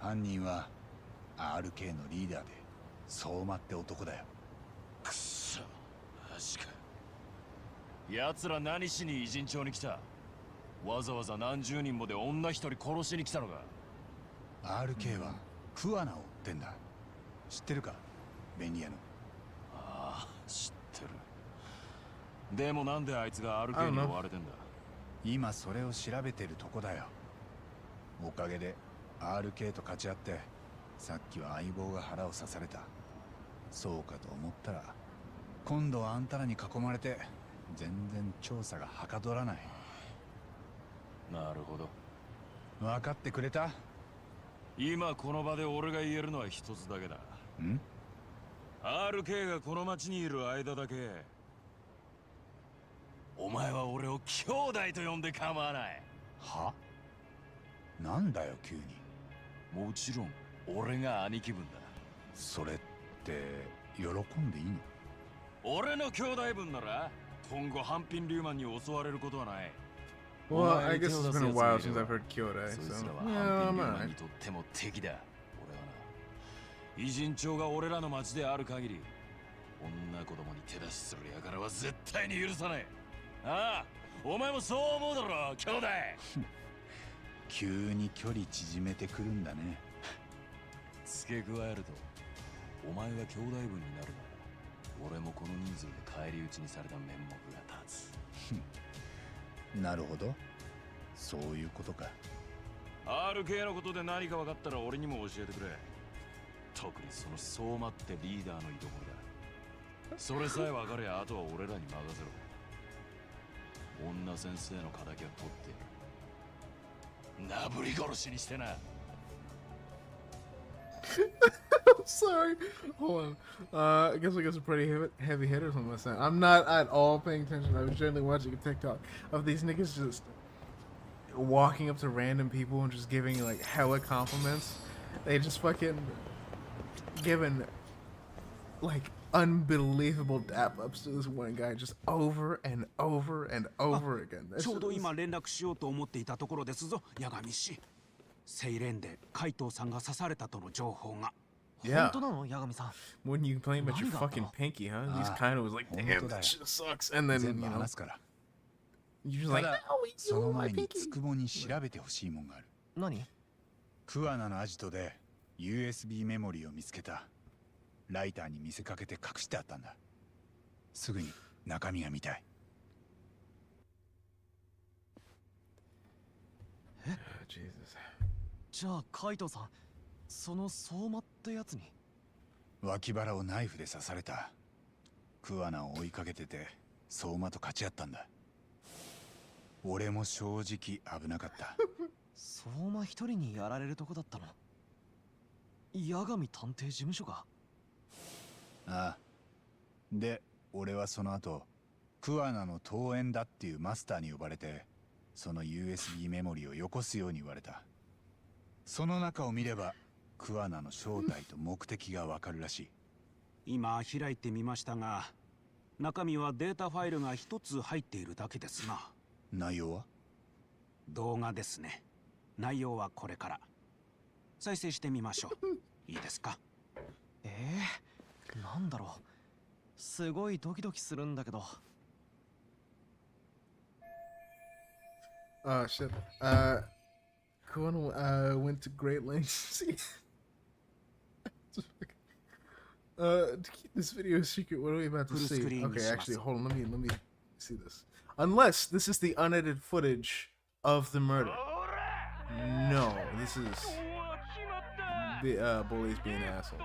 犯人は RK のリーダーで相馬って男だよ。くっそ、マジか。奴ら何しに偉人町に来た。わざわざ何十人もで女一人殺しに来たのか。RK は桑名を追ってんだ。知ってるか、ベニヤの。ああ、知ってる。でもなんであいつが RK に追われてんだ。今それを調べてるとこだよ。おかげで RK と勝ち合って、さっきは相棒が腹を刺された。そうかと思ったら今度はあんたらに囲まれて全然調査がはかどらない。なるほど。分かってくれた？今この場で俺が言えるのは一つだけだ。ん？ RK がこの町にいる間だけお前は俺を兄弟と呼んで構わない。は？なんだよ急に。もちろん俺が兄貴分だ。それって喜んでいいの？俺の兄弟分なら今後ハンピンリューマンに襲われることはない。Well, I guess it's been a while since I've heard Kyodai, so yeah, I'm alright. にとっても敵だ。俺はな。偉人帳が俺らの町である限り、女子供に手出しする輩は絶対に許さない。ああ、お前もそう思うだろ、兄弟。急に距離縮めてくるんだね。付け加えると、お前が兄弟分になるなら、俺もこの人数で返り討ちにされた面目が立つ。なるほど、そういうことか。RK のことで何か分かったら俺にも教えてくれ。特にその相馬ってリーダーの居所だ。それさえ分かりゃあとは俺らに任せろ。女先生の敵は取ってやる。なぶり殺しにしてな。I'm sorry. Hold on. I guess we got some pretty heavy hitters on my side. I'm not at all paying attention. I was generally watching a TikTok of these niggas just walking up to random people and just giving like hella compliments. They just fucking giving like unbelievable dap ups to this one guy just over and over and over again. ちょうど今連絡しようと思っていたところですぞ、八神氏。セイレンで海藤さんが刺されたとの情報が。Yeah. 本当なの、八神さん。 When you complain about your fucking pinky, huh? He's kind of was like, damn, that shit sucks. And then, you know, you're just like, no, その前につくぼに調べてほしいもんがある。何？桑名のアジトで USB メモリーを見つけた。ライターに見せかけて隠してあったんだ。すぐに中身が見たい。え？じゃあ海藤さん、その相馬ってやつに。脇腹をナイフで刺された。桑名を追いかけてて相馬と勝ち合ったんだ。俺も正直危なかった。相馬一人にやられるとこだったの。八神探偵事務所が。ああ。で、俺はその後、桑名の遠縁だっていうマスターに呼ばれて、その USB メモリをよこすように言われた。その中を見れば、桑名の正体と目的がわかるらしい。今開いてみましたが、中身はデータファイルが一つ入っているだけですな。内容は？動画ですね。内容はこれから。再生してみましょう。いいですか？なんだろう。すごいドキドキするんだけど。Shit. Kuan went to great lengths to keep this video secret. What are we about to see? Okay, actually, hold on. Let me see this. Unless this is the unedited footage of the murder. No, this is the bullies being assholes.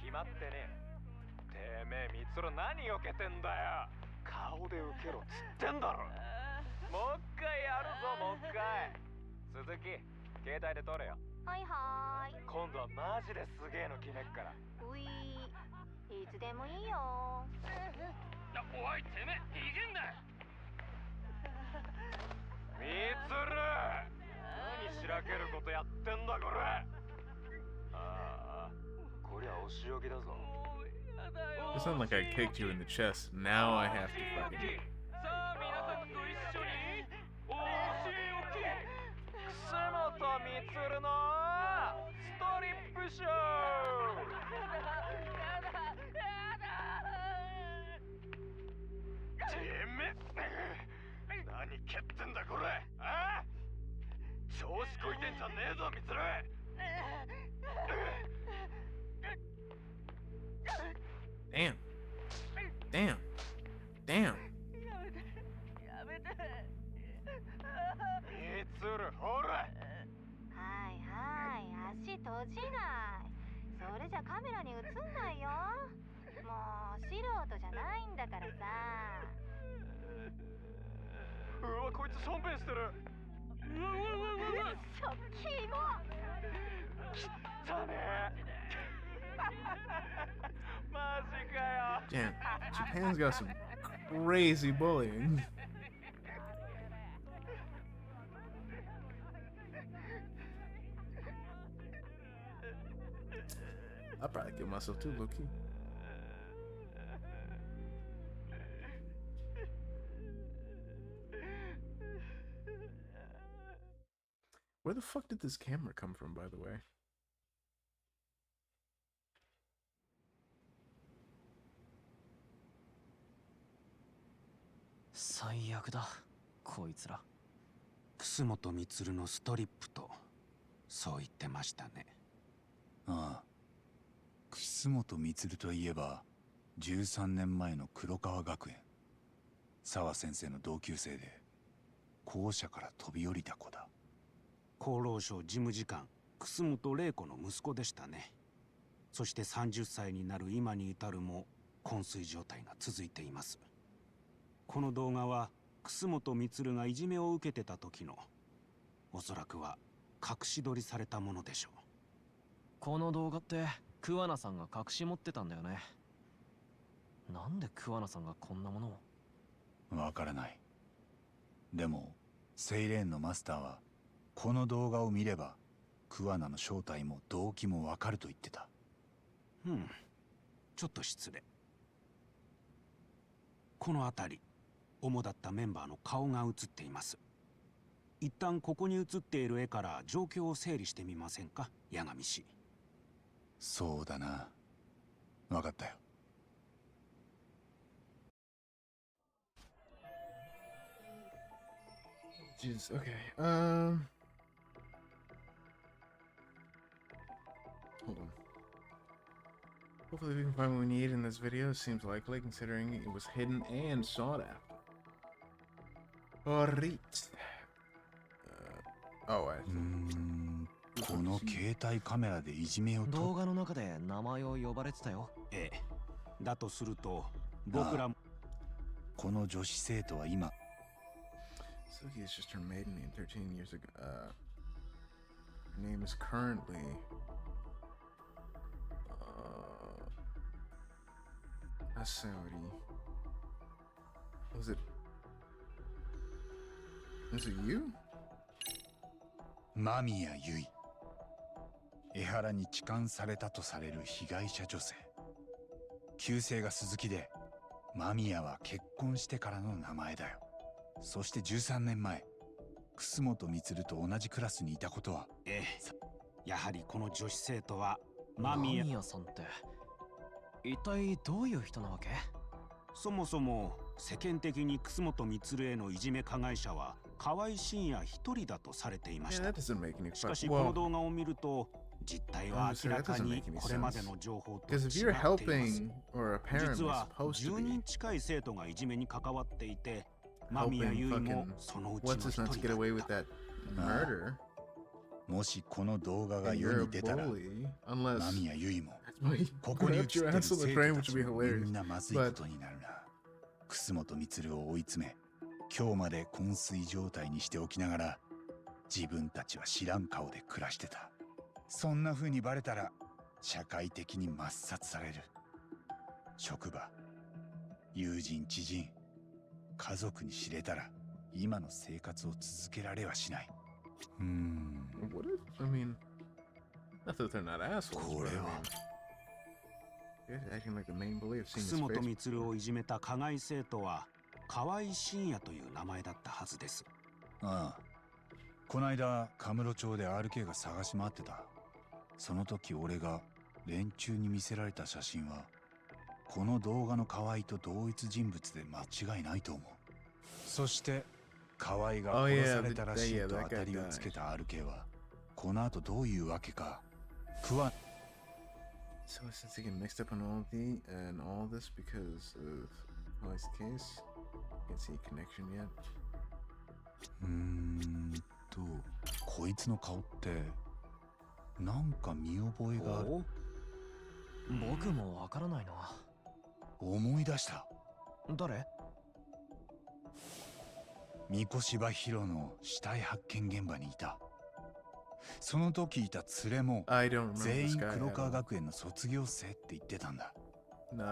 決まってねえ。てめえミツロ何避けてんだよ。顔で受けろっつってんだろ。もう一回やるぞ、もう一回。鈴木、携帯で撮れよ。はいはーい。今度はマジですげえの決めっから。ういー、いつでもいいよ。おい、てめえ逃げんな。ミツル、何しらけることやってんだこれ。ああ、こりゃお仕置きだぞ。 It sounded like I kicked you in the chest. Now I have to fucking. さあ皆さんと一緒にお仕置き楠本充のストリップショー。てめえ何蹴ってんだこれ。ああ、調子こいてんじゃねえぞミツル。Damn. Damn. Damn. ミツル、ほら。はいはい、足閉じない。それじゃカメラに映んないよ。もう素人じゃないんだからさ。うわ、こいつしょんべんしてる。ショッキーもきたね。マジかよ。 Damn. Japan's got some crazy bullying. I'll probably kill myself too, low key. Where the fuck did this camera come from, by the way? 最悪だ、こいつら。楠本充のストリップとそう言ってましたね。ああ、楠本充といえば13年前の黒川学園、沢先生の同級生で校舎から飛び降りた子だ。厚労省事務次官楠本玲子の息子でしたね。そして30歳になる今に至るも昏睡状態が続いています。この動画は楠本充がいじめを受けてた時の、おそらくは隠し撮りされたものでしょう。この動画って桑名さんが隠し持ってたんだよね。なんで桑名さんがこんなものを。わからない。でもセイレーンのマスターはこの動画を見れば桑名の正体も動機もわかると言ってた。ちょっと失礼。この辺り、主だったメンバーの顔が映っています。一旦ここに映っている絵から状況を整理してみませんか、八神氏。そうだな。わかったよ。Jesus, okay. Hold on. Hopefully we can find what we need in this video. Seems likely considering it was hidden and sought after. Alright. Oh, I think. この携帯カメラでいじめをと。動画の中で名前を呼ばれてたよ。ええ。だとすると、僕らも。この女子生徒は今。Suki is just her maiden name 13 years ago. Her name is currently Saudi. Was it you? 間宮結衣。江原に痴漢されたとされる被害者女性。旧姓が鈴木で、間宮は結婚してからの名前だよ。そして13年前、楠本充と同じクラスにいたことは。ええ。やはりこの女子生徒は間宮さんって一体どういう人なわけ？そもそも世間的に楠本充へのいじめ加害者は河合真也一人だとされていました。しかしこの動画を見ると実態は明らかにこれまでの情報と違っています。実は10人近い生徒がいじめに関わっていて、間宮結衣もそのうちの一人だった。もしこの動画が世に出たら、間宮結衣もここに映ってる生徒たちもみんなまずいことになるな。楠本充を追い詰め、今日まで昏睡状態にしておきながら、自分たちは知らん顔で暮らしてた。そんな風にバレたら社会的に抹殺される。職場、友人、知人、家族に知れたら今の生活を続けられはしない。What if, I mean, not that they're not assholes. これは。楠本充をいじめた加害生徒は河合真也という名前だったはずです。ああ。こないだカムロ町で RK が探し回ってた。その時俺が連中に見せられた写真はこの動画の河合と同一人物で間違いないと思う。そして河合が殺されたらしいと当たりをつけた RK はこの後どういうわけかSo since they get mixed up in all this because of Holly's case, can't see a connection yet. こいつの顔ってなんか見覚えがある。僕もわからないな。思い出した。誰？三越柴弘の死体発見現場にいた。その時いた連れも全員黒川学園の卒業生って言ってたんだ。神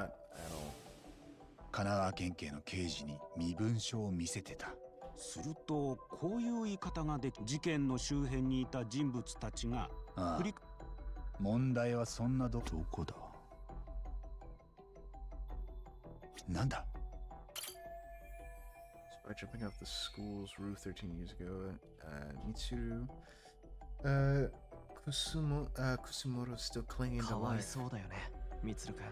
奈川県警の刑事に身分証を見せてた。するとこういう言い方ができ、事件の周辺にいた人物たちが問題はそんなどこだ。なんだ。By jumping off the school's roof 13 years ago, Mitsuru, Kusumoto still clinging to life. かわいそうだよね、ミツル君。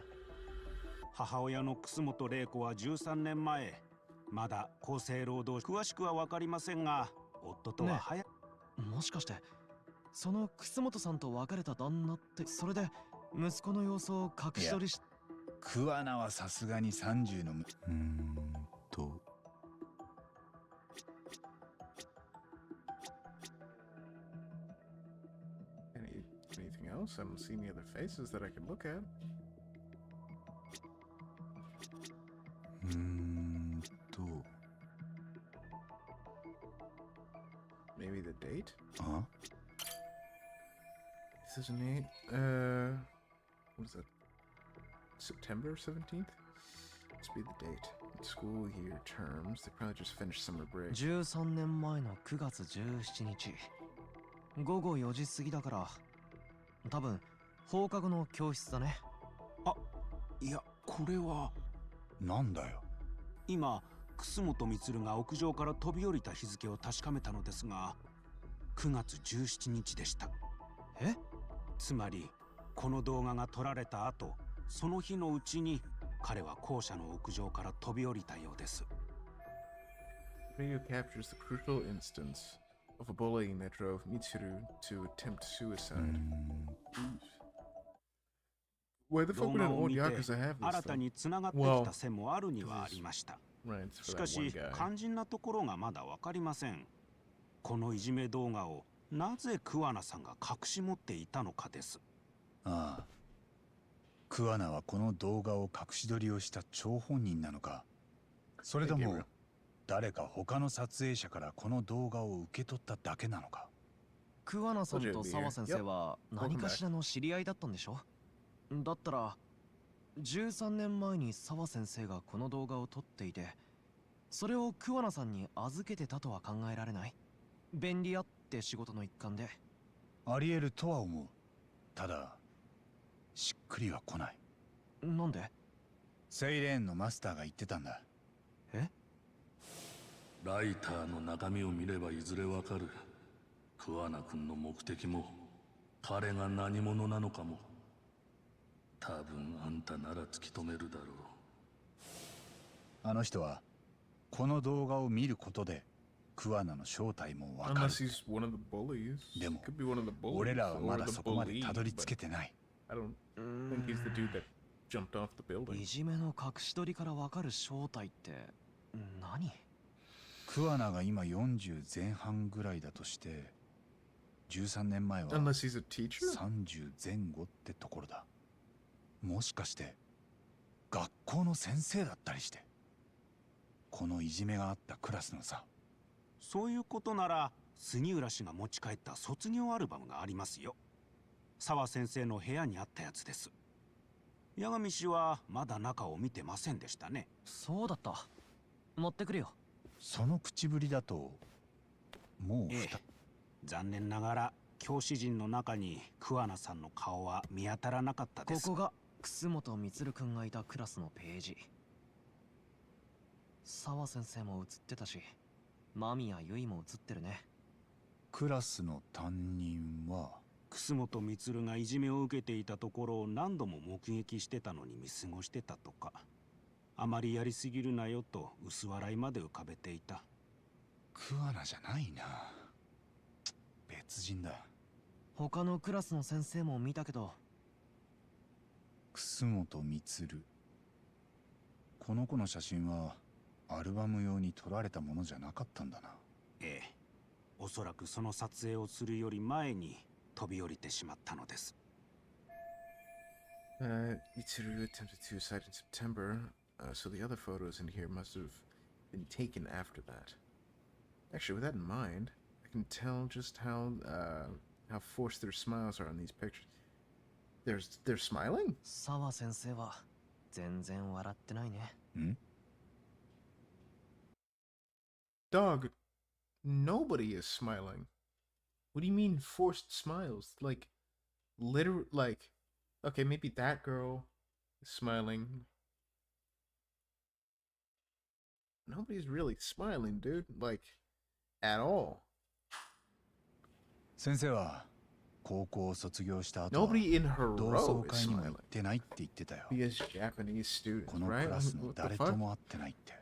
母親の楠本玲子は13年前、まだ厚生労働詳しくは分かりませんが、夫とは早く、もしかしてその楠本さんと別れた旦那って、それで息子の様子を隠し撮りし、桑名はさすがに30のAnything else? I don't see any other faces that I can look at. Maybe the date? Huh? This is an what is that? September 17th? Must be the date. School year terms. They probably just finished summer break. 13年前の9月17日。午後4時過ぎだから、多分放課後の教室だね。あ、いや、これはなんだよ。今、楠本充が屋上から飛び降りた日付を確かめたのですが、9月17日でした。え？つまり、この動画が撮られた後、その日のうちに彼は校舎の屋上から飛び降りたようです。Video captures the crucial instance of a bullying that drove Mitsuru to attempt suicide. Why the fuck would an old Yakuza have this? 新たに繋がってきた線もあるにはありました。しかし、肝心なところがまだわかりません。このいじめ動画をなぜ桑名さんが隠し持っていたのかです。ああ。桑名はこの動画を隠し撮りをした張本人なのか、それとも誰か他の撮影者からこの動画を受け取っただけなのか。桑名さんと澤先生は何かしらの知り合いだったんでしょ？だったら13年前に澤先生がこの動画を撮っていて、それを桑名さんに預けてたとは考えられない？便利屋って仕事の一環で。あり得るとは思う。ただしっくりは来ない。なんで？セイレーンのマスターが言ってたんだ。え？ライターの中身を見ればいずれわかる。桑名君の目的も彼が何者なのかも。多分あんたなら突き止めるだろう。あの人はこの動画を見ることで桑名の正体もわかる。でも俺らはまだそこまでたどり着けてない。いじめの隠し撮りからわかる正体って何？桑名が今40前半ぐらいだとして、13年前は30前後ってところだ。もしかして学校の先生だったりして、このいじめがあったクラスのさ。そういうことなら杉浦氏が持ち帰った卒業アルバムがありますよ。澤先生の部屋にあったやつです。八神氏はまだ中を見てませんでしたね。そうだった。持ってくるよ。その口ぶりだともう残念ながら教師陣の中に桑名さんの顔は見当たらなかったです。ここが楠本充君がいたクラスのページ。澤先生も写ってたし、マミやユイも写ってるね。クラスの担任は楠本充がいじめを受けていたところを何度も目撃してたのに見過ごしてたとか、あまりやりすぎるなよと薄笑いまで浮かべていた。桑名じゃないな。別人だ。他のクラスの先生も見たけど。楠本充。この子の写真はアルバム用に撮られたものじゃなかったんだな。ええ、おそらくその撮影をするより前に飛び降りてしまったのです。Mitsuru attempted suicide in September, so the other photos in here must have been taken after that. Actually, with that in mind, I can tell just how forced their smiles are on these pictures. They're smiling? 澤先生は全然笑ってないね。Dog, nobody is smiling. What do you mean forced smiles? Like, okay, maybe that girl is smiling. Nobody's really smiling, dude. Like, at all. 先生は高校を卒業した後、同窓会にも行ってないって言ってたよ。このクラスの誰とも会ってないって。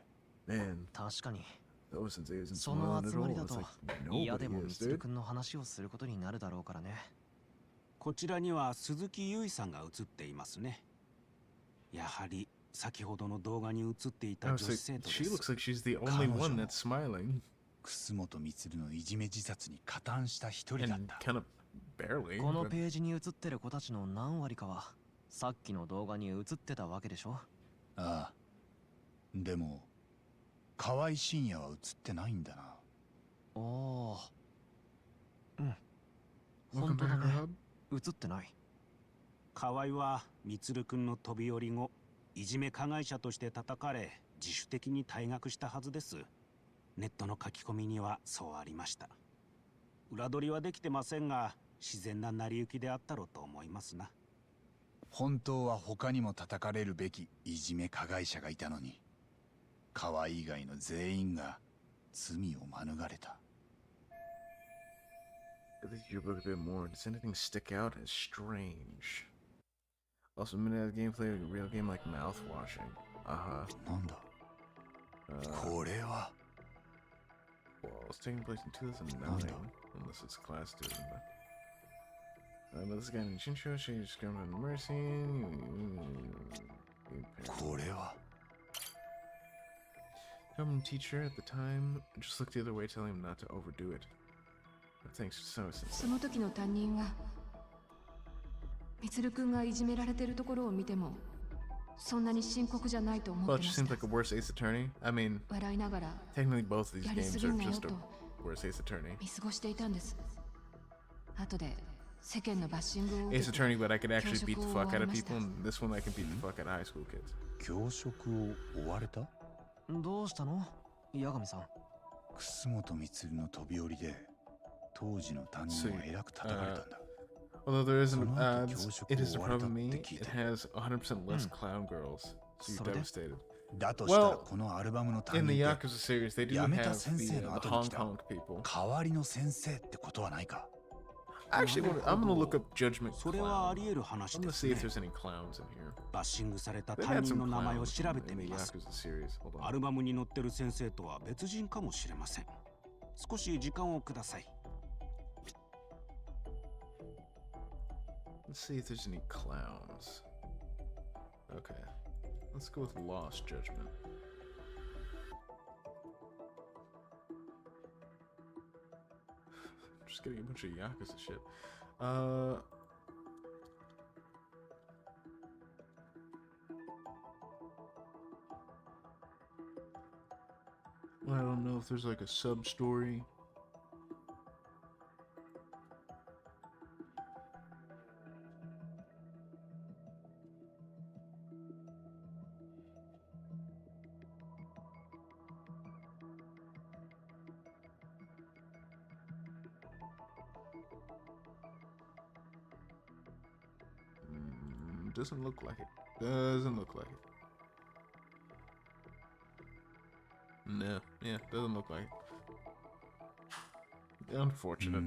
Man, 確かに those sensei isn't その smiling 集 at まり all. だ It's と like 嫌で nobody も is, みつる dude. くんの話をすることになるだろうからね。こちらには鈴木優衣さんが映っていますね。やはり先ほどの動画に映っていた I 女 was 子 like, 生徒で she す。 looks like she's the only one that's smiling. 楠本充のいじめ自殺に加担した一人だっ And た。 kind of barely. この But ページに映ってる子たちの何割かはさっきの動画に映ってたわけでしょ。ああ。でも、河合深也は映ってないんだな。おお。うん。 Welcome 本当 back, だね。 Rob. 映ってない。河合は充くんの飛び降り後、いじめ加害者として叩かれ、自主的に退学したはずです。ネットの書き込みにはそうありました。裏取りはできてませんが、自然な成り行きであったろうと思いますな。本当は他にも叩かれるべきいじめ加害者がいたのに、河合以外の全員が罪を免れた。I think you look a bit more. Does anything stick out as strange? Also, minute gameplay, like a real game like mouthwashing. なんだこれは Well, it's taking place in 2009, unless it's class student. But this guy named Shincho, she's come to mercy. これは Come teacher at the time, just looked the other way, telling him not to overdo it. But thanks so since. その時の担任はみつるくんがいじめられてるところを見てもそんなに深刻じゃないと思 Well, っ it て just まし seems た。 like a worse Ace Attorney. I mean, 笑いながら technically both of these やり games すぎ are んなよ just と a worse Ace Attorney. 見過ごしていたんです。後で世間のバッシングを受 Ace けて Attorney, but I could actually 教 beat the 職を fuck 終わ out り of ました。 people, and this one I can beat the fuck out of high school kids. 教職を追われた？どうしたの八神さん。楠本充の飛び降りで当時の担任はえらく叩かれたんだ。 Although there isn't, it is a problem me. It has 100% less clown girls, so you're devastated. だとしたら Well, このアルバムの in 担 the 任 Yakuza って series, they do 辞 have めた the, 先生の the 後に Hong 来た Kong people. 代わりの先生ってことはないか？ Actually, I'm gonna look up Judgment それはあ Clown. り得る話 I'm で gonna す see ね。 if there's any clowns in here. バッシングされた They've 担 had 任 some の名前を clowns 調べ in て the みます。 Yakuza series. Hold ア on. ルバムに載ってる先生とは別人かもしれません。少し時間をください。 Let's see if there's any clowns. Okay. Let's go with Lost Judgment. Just getting a bunch of Yakuza shit. I don't know if there's like a sub story. Doesn't look like it. Doesn't look like it. No, yeah, doesn't look like it. Unfortunate.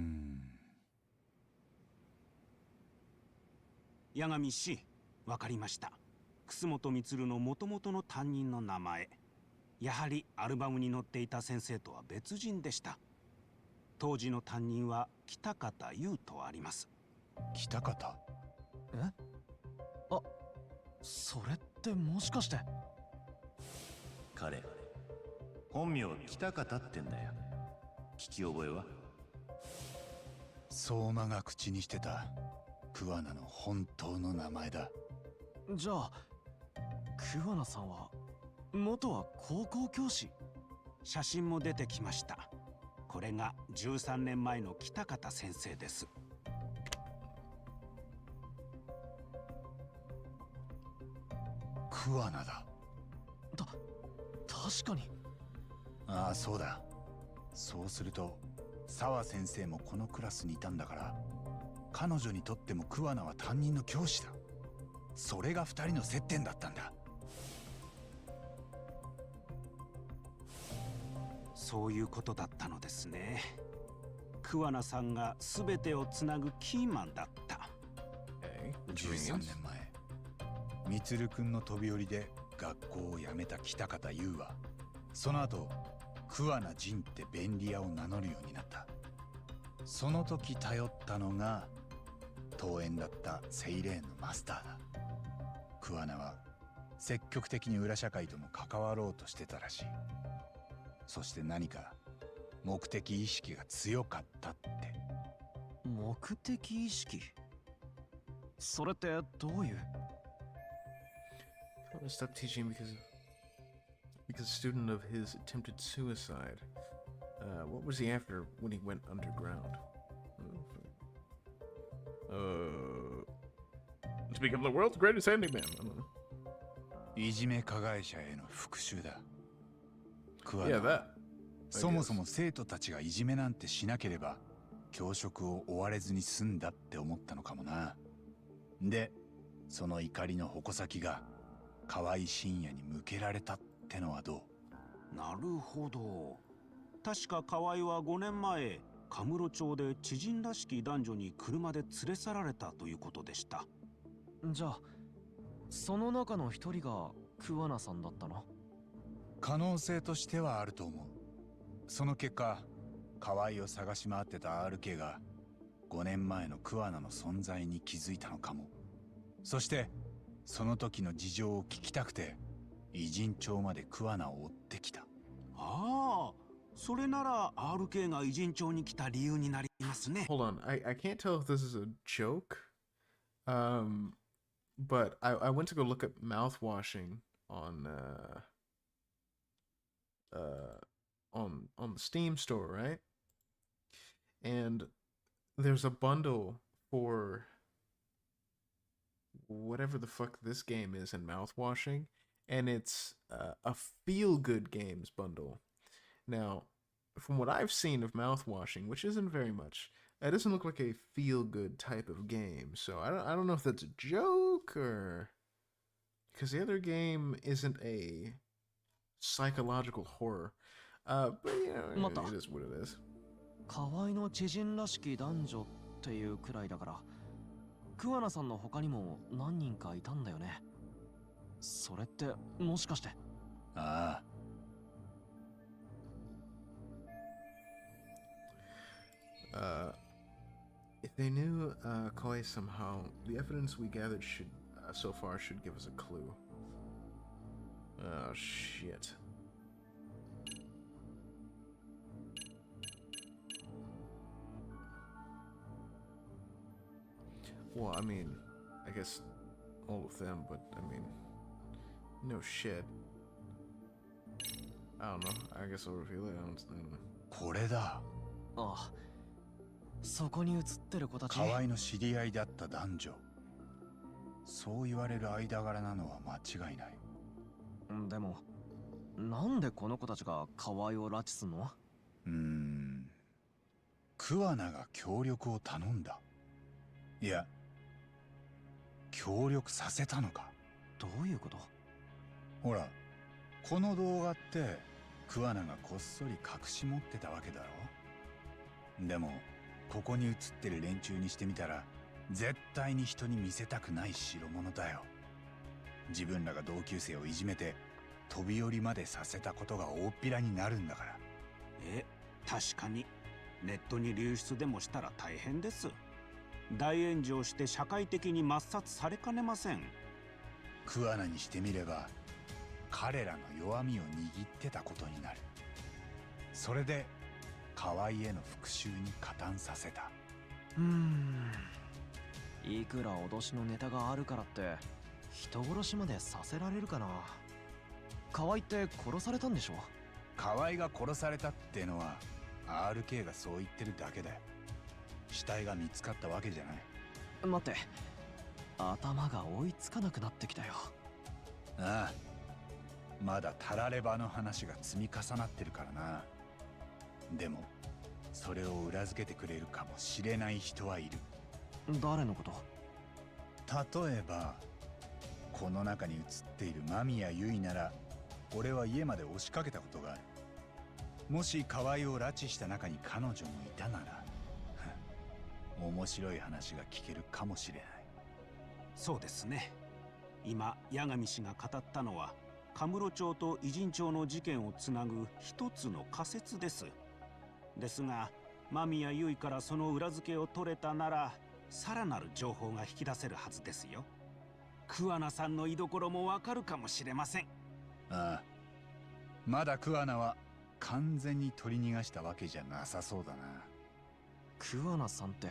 八神氏、わかりました。楠本充の元々の担任の名前。やはりアルバムに載っていた先生とは別人でした。当時の担任は北方優とあります。北方？え？あ、それってもしかして。彼、本名北方ってんだよ。聞き覚えは？相馬が口にしてた桑名の本当の名前だ。じゃあ桑名さんは元は高校教師？写真も出てきました。これが13年前の北方先生です。桑名だ。確かに。ああ、そうだ。そうすると澤先生もこのクラスにいたんだから、彼女にとっても桑名は担任の教師だ。それが2人の接点だったんだ。そういうことだったのですね。桑名さんが全てをつなぐキーマンだった。13年前、充くんの飛び降りで学校を辞めた北方優はその後桑名仁って便利屋を名乗るようになった。その時頼ったのが遠縁だったセイレーンのマスターだ。桑名は積極的に裏社会とも関わろうとしてたらしい。そして何か目的意識が強かったって。目的意識？それってどういう？ I stopped teaching because a student of his attempted suicide. What was he after when he went underground? To become the world's greatest handyman. I don't know. いじめ加害者への復讐だ。桑 Yeah, 名 that. そもそも生徒たちがいじめなんてしなければ教職を追われずに済んだって思ったのかもな。で、その怒りの矛先が河合深夜に向けられたってのはどう？なるほど。確か河合は5年前、カムロ町で知人らしき男女に車で連れ去られたということでした。じゃあその中の一人が桑名さんだったの？可能性としてはあると思う。その結果、河合を探し回ってた RK が5年前の桑名の存在に気づいたのかも。そしてその時の事情を聞きたくて偉人町まで桑名を追ってきた。ああ、それなら RK が偉人町に来た理由になりますね。Hold on, I can't tell if this is a joke. But I went to go look at mouthwashing on the Steam store, right? And there's a bundle for whatever the fuck this game is in mouthwashing, and it's a feel-good games bundle. Now, from what I've seen of mouthwashing, which isn't very much, it doesn't look like a feel-good type of game. So I don't know if that's a joke or because the other game isn't a psychological horror. But you know, it is what it is. 河合の知人らしき男女っていうくらいだから、桑名さんの他にも何人かいたんだよね。それってもしかして？ああ。If they knew Koi somehow, the evidence we gathered should so far should give us a clue. Oh shit. Well, I mean, I guess all of them, but I mean, no shit. I don't know. I guess I'll reveal it. I don't know. これだ。ああ。そこに映ってる子たち。河合の知り合いだった男女。そう言われる間柄なのは間違いない。でも、なんでこの子たちが河合を拉致すんの？桑名が協力を頼んだ。いや、協力させたのか。どういうこと？ほら、この動画って桑名がこっそり隠し持ってたわけだろ。でもここに映ってる連中にしてみたら絶対に人に見せたくない代物だよ。自分らが同級生をいじめて飛び降りまでさせたことが大っぴらになるんだから。確かにネットに流出でもしたら大変です。大炎上して社会的に抹殺されかねません。桑名にしてみれば彼らの弱みを握ってたことになる。それで河合への復讐に加担させた。いくら脅しのネタがあるからって人殺しまでさせられるかな。河合って殺されたんでしょ？河合が殺されたってのは RK がそう言ってるだけだよ。死体が見つかったわけじゃない。待って、頭が追いつかなくなってきたよ。ああ、まだたらればの話が積み重なってるからな。でもそれを裏付けてくれるかもしれない人はいる。誰のこと？例えばこの中に写っている間宮結衣なら俺は家まで押しかけたことがある。もし河合を拉致した中に彼女もいたなら面白い話が聞けるかもしれない。そうですね。今八神氏が語ったのはカムロ町と偉人町の事件をつなぐ一つの仮説です。ですが間宮優衣からその裏付けを取れたならさらなる情報が引き出せるはずですよ。桑名さんの居所もわかるかもしれません。ああ、まだ桑名は完全に取り逃がしたわけじゃなさそうだな。桑名さんって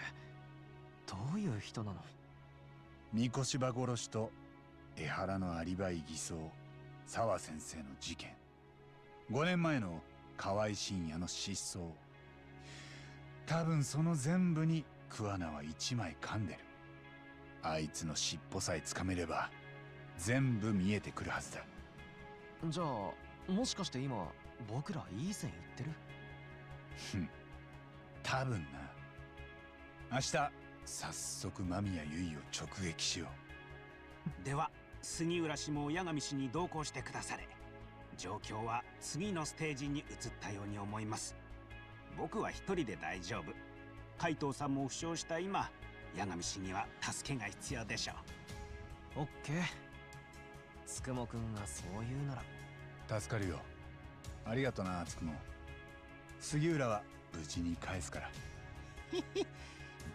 どういう人なの？三越柴殺しと江原のアリバイ偽装、沢先生の事件、5年前の河合信也の失踪、多分その全部に桑名は一枚噛んでる。あいつの尻尾さえつかめれば全部見えてくるはずだ。じゃあもしかして今僕らいい線いってる？ふん、多分な。明日早速間宮優衣を直撃しよう。では杉浦氏も八神氏に同行してくだされ。状況は次のステージに移ったように思います。僕は一人で大丈夫。海藤さんも負傷した今、八神氏には助けが必要でしょう。オッケー。つくもくんがそう言うなら助かるよ。ありがとな、つくも。杉浦は無事に返すから。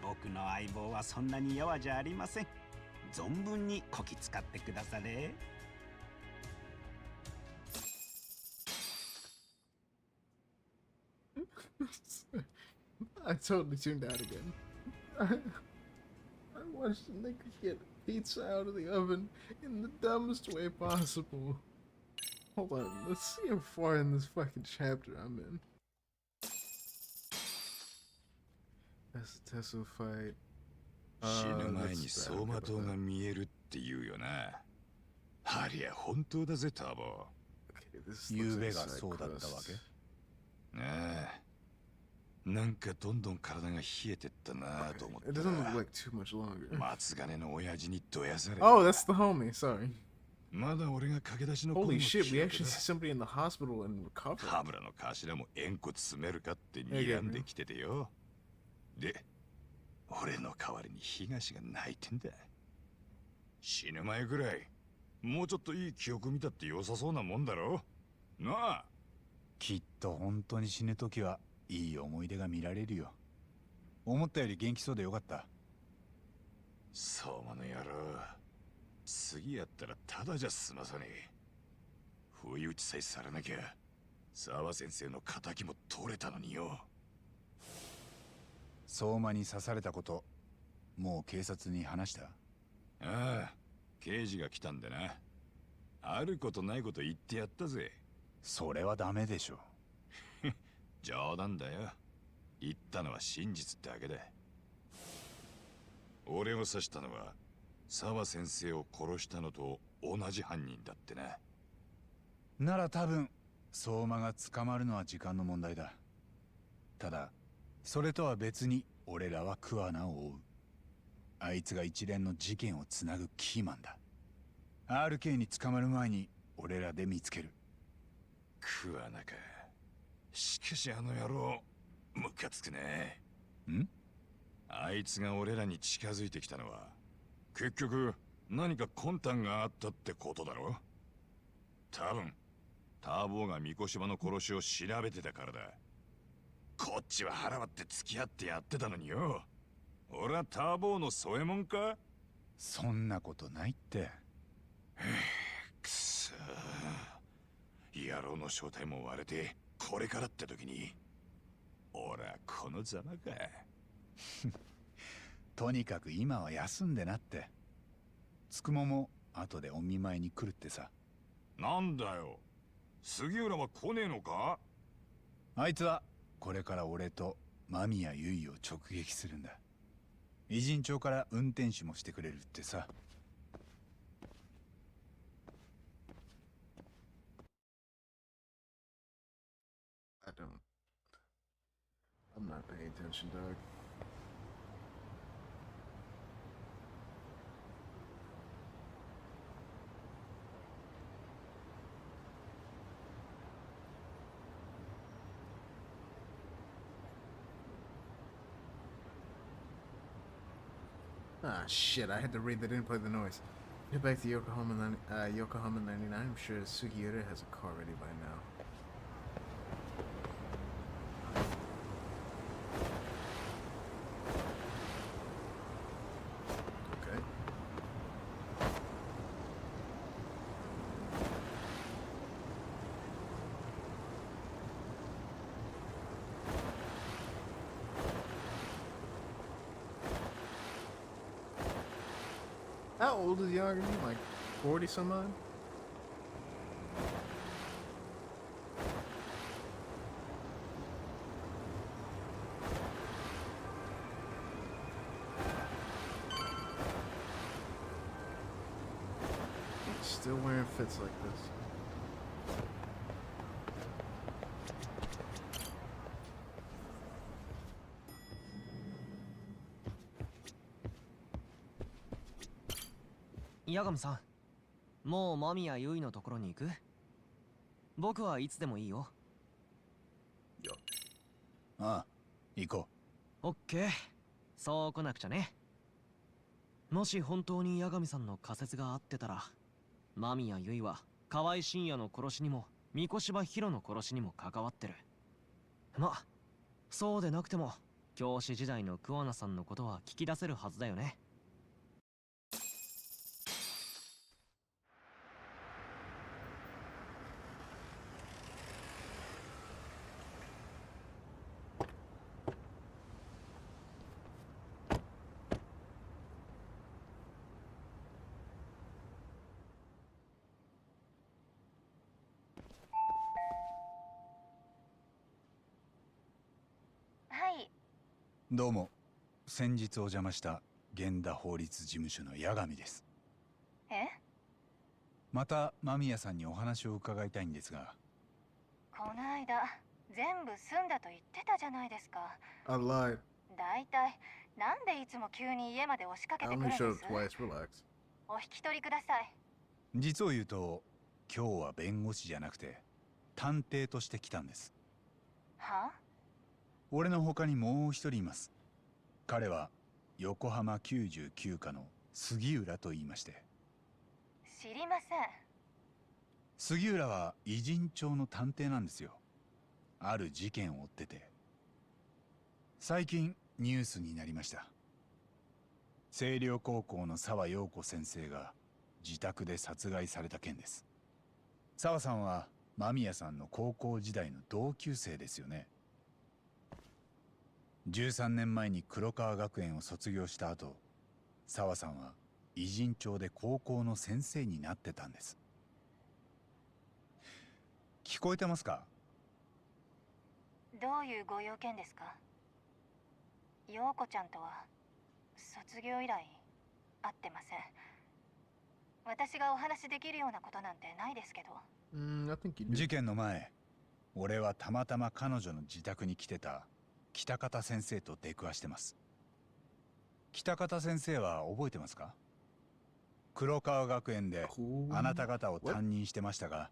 僕の相棒はそんなにやわじゃありません。存分にこき使ってくだされ。I totally tuned out again. I watched the nigga get pizza out of the oven in the dumbest way possible. Hold on, let's see how far in this fucking chapter I'm in. That's the Tesla fight. 死ぬ前に走馬灯が見えるって言うよな。ありゃ本当だぜ、ターボ。ゆうべがそうだったわけ？ああ。なんかどんどん体が冷えてったなと思って。It doesn't look like too much longer. 松金の親父にどやされ。Oh, that's the homie. Sorry. まだ俺が駆け出しの。Holy shit! We actually see somebody in the hospital and recover. 羽村の頭も円骨詰めるかって睨んできててよ。で、俺の代わりに東が泣いてんだ。死ぬ前ぐらい、もうちょっといい記憶見たって良さそうなもんだろ。なあ。きっと本当に死ぬ時はいい思い出が見られるよ。思ったより元気そうでよかった。相馬の野郎、次やったらただじゃ済まさねえ。不意打ちさえされなきゃ沢先生の仇も取れたのによ。相馬に刺されたこともう警察に話した？ああ、刑事が来たんでな。あることないこと言ってやったぜ。それはダメでしょ。冗談だよ。言ったのは真実だけだ。俺を刺したのは沢先生を殺したのと同じ犯人だってな。なら多分相馬が捕まるのは時間の問題だ。ただそれとは別に俺らは桑名を追う。あいつが一連の事件をつなぐキーマンだ。 RK に捕まる前に俺らで見つける。桑名か。しかしあの野郎ムカつくね。ん？あいつが俺らに近づいてきたのは結局何か魂胆があったってことだろ。多分ターボーが三越島の殺しを調べてたからだ。こっちは腹割って付き合ってやってたのによ。俺はターボーの添えもんか？そんなことないって。くそー、野郎の正体も割れてこれからって時に俺はこのざまか。とにかく今は休んでなって。つくもも後でお見舞いに来るってさ。なんだよ、杉浦は来ねえのか？あいつはこれから俺と間宮優衣を直撃するんだ。偉人町から運転手もしてくれるってさ。I'm not paying attention, dog. Ah, shit, I had to read that didn't play the noise. Get back to Yokohama 99. I'm sure Sugiura has a car ready by now. Okay. How old is Yagami? Like 40 some odd? Still wearing fits like this. Yagami さん、もう間宮優衣のところに行く？僕はいつでもいいよ。ああ、行こう。オッケー。そう来なくちゃね。もし本当に八神さんの仮説が合ってたら、間宮優衣は河合深也の殺しにも三越柴博の殺しにも関わってる。ま、そうでなくても教師時代の桑名さんのことは聞き出せるはずだよね。どうも、先日お邪魔した源田法律事務所の八神です。え？また間宮さんにお話を伺いたいんですが。この間全部済んだと言ってたじゃないですか。I lied. だいたいなんでいつも急に家まで押しかけてくるんです？お引き取りください。実を言うと、今日は弁護士じゃなくて探偵として来たんです。は？俺の他にもう一人います。彼は横浜99課の杉浦と言いまして。知りません。杉浦は偉人帳の探偵なんですよ。ある事件を追ってて。最近ニュースになりました。星稜高校の沢陽子先生が自宅で殺害された件です。沢さんは間宮さんの高校時代の同級生ですよね。13年前に黒川学園を卒業した後、沢さんは偉人帳で高校の先生になってたんです。聞こえてますか？どういうご用件ですか？陽子ちゃんとは卒業以来会ってません。私がお話できるようなことなんてないですけど。事件の前、俺はたまたま彼女の自宅に来てた北方先生と出くわしてます。北方先生は覚えてますか？黒川学園であなた方を担任してましたが、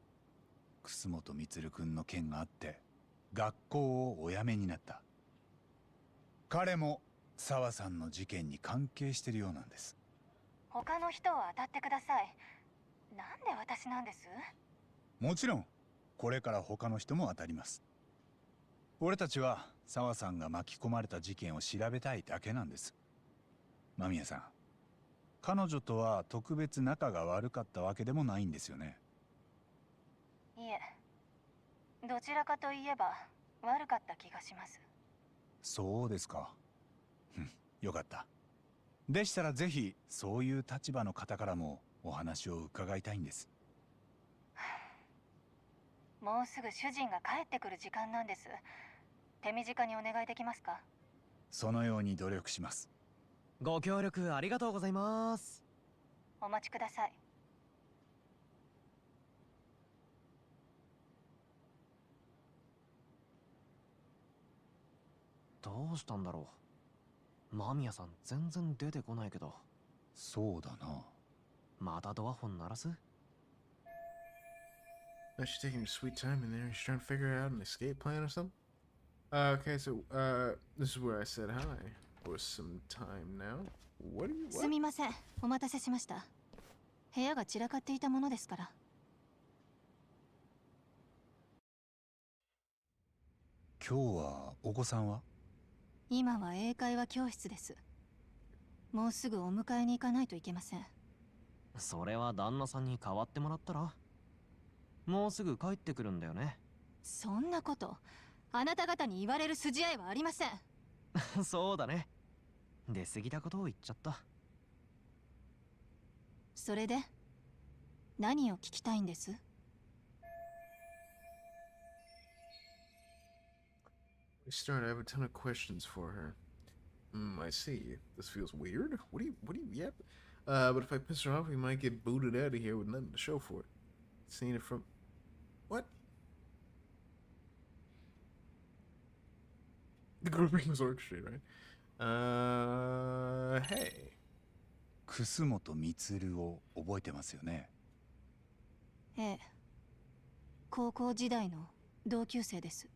楠本充君の件があって学校をお辞めになった。彼も沢さんの事件に関係してるようなんです。他の人を当たってください。なんで私なんです？もちろんこれから他の人も当たります。俺たちは沢さんが巻き込まれた事件を調べたいだけなんです。間宮さん、彼女とは特別仲が悪かったわけでもないんですよね。いえ、どちらかといえば悪かった気がします。そうですか。よかった。でしたらぜひそういう立場の方からもお話を伺いたいんです。もうすぐ主人が帰ってくる時間なんです。手短にお願いできますか？そのように努力します。ご協力ありがとうございます。お待ちください。どうしたんだろう。間宮さん全然出てこないけど。そうだな。またドアホン鳴らす？ She's taking her sweet time in there. She's trying to figure out an escape plan or something. Okay, so this is where I said hi for some time now. What are you? すみません、お待たせしました。部屋が散らかっていたものですから。今日はお子さんは？今は英会話教室です。もうすぐお迎えに行かないといけません。それは旦那さんに代わってもらったら？もうすぐ帰ってくるんだよね。そんなことあなた方に言われる筋合いはありません。そうだね。出過ぎたことを言っちゃった。それで何を聞きたいんです？ We started. I have a ton of questions for her. I see. This feels weird. What do you, yep. But if I piss her off, we might get booted out of here with nothing to show for it. Seeing it from... What? The grouping was orchestrated, right? Hey. 楠本充を覚えてますよね？ええ。高校時代の同級生です。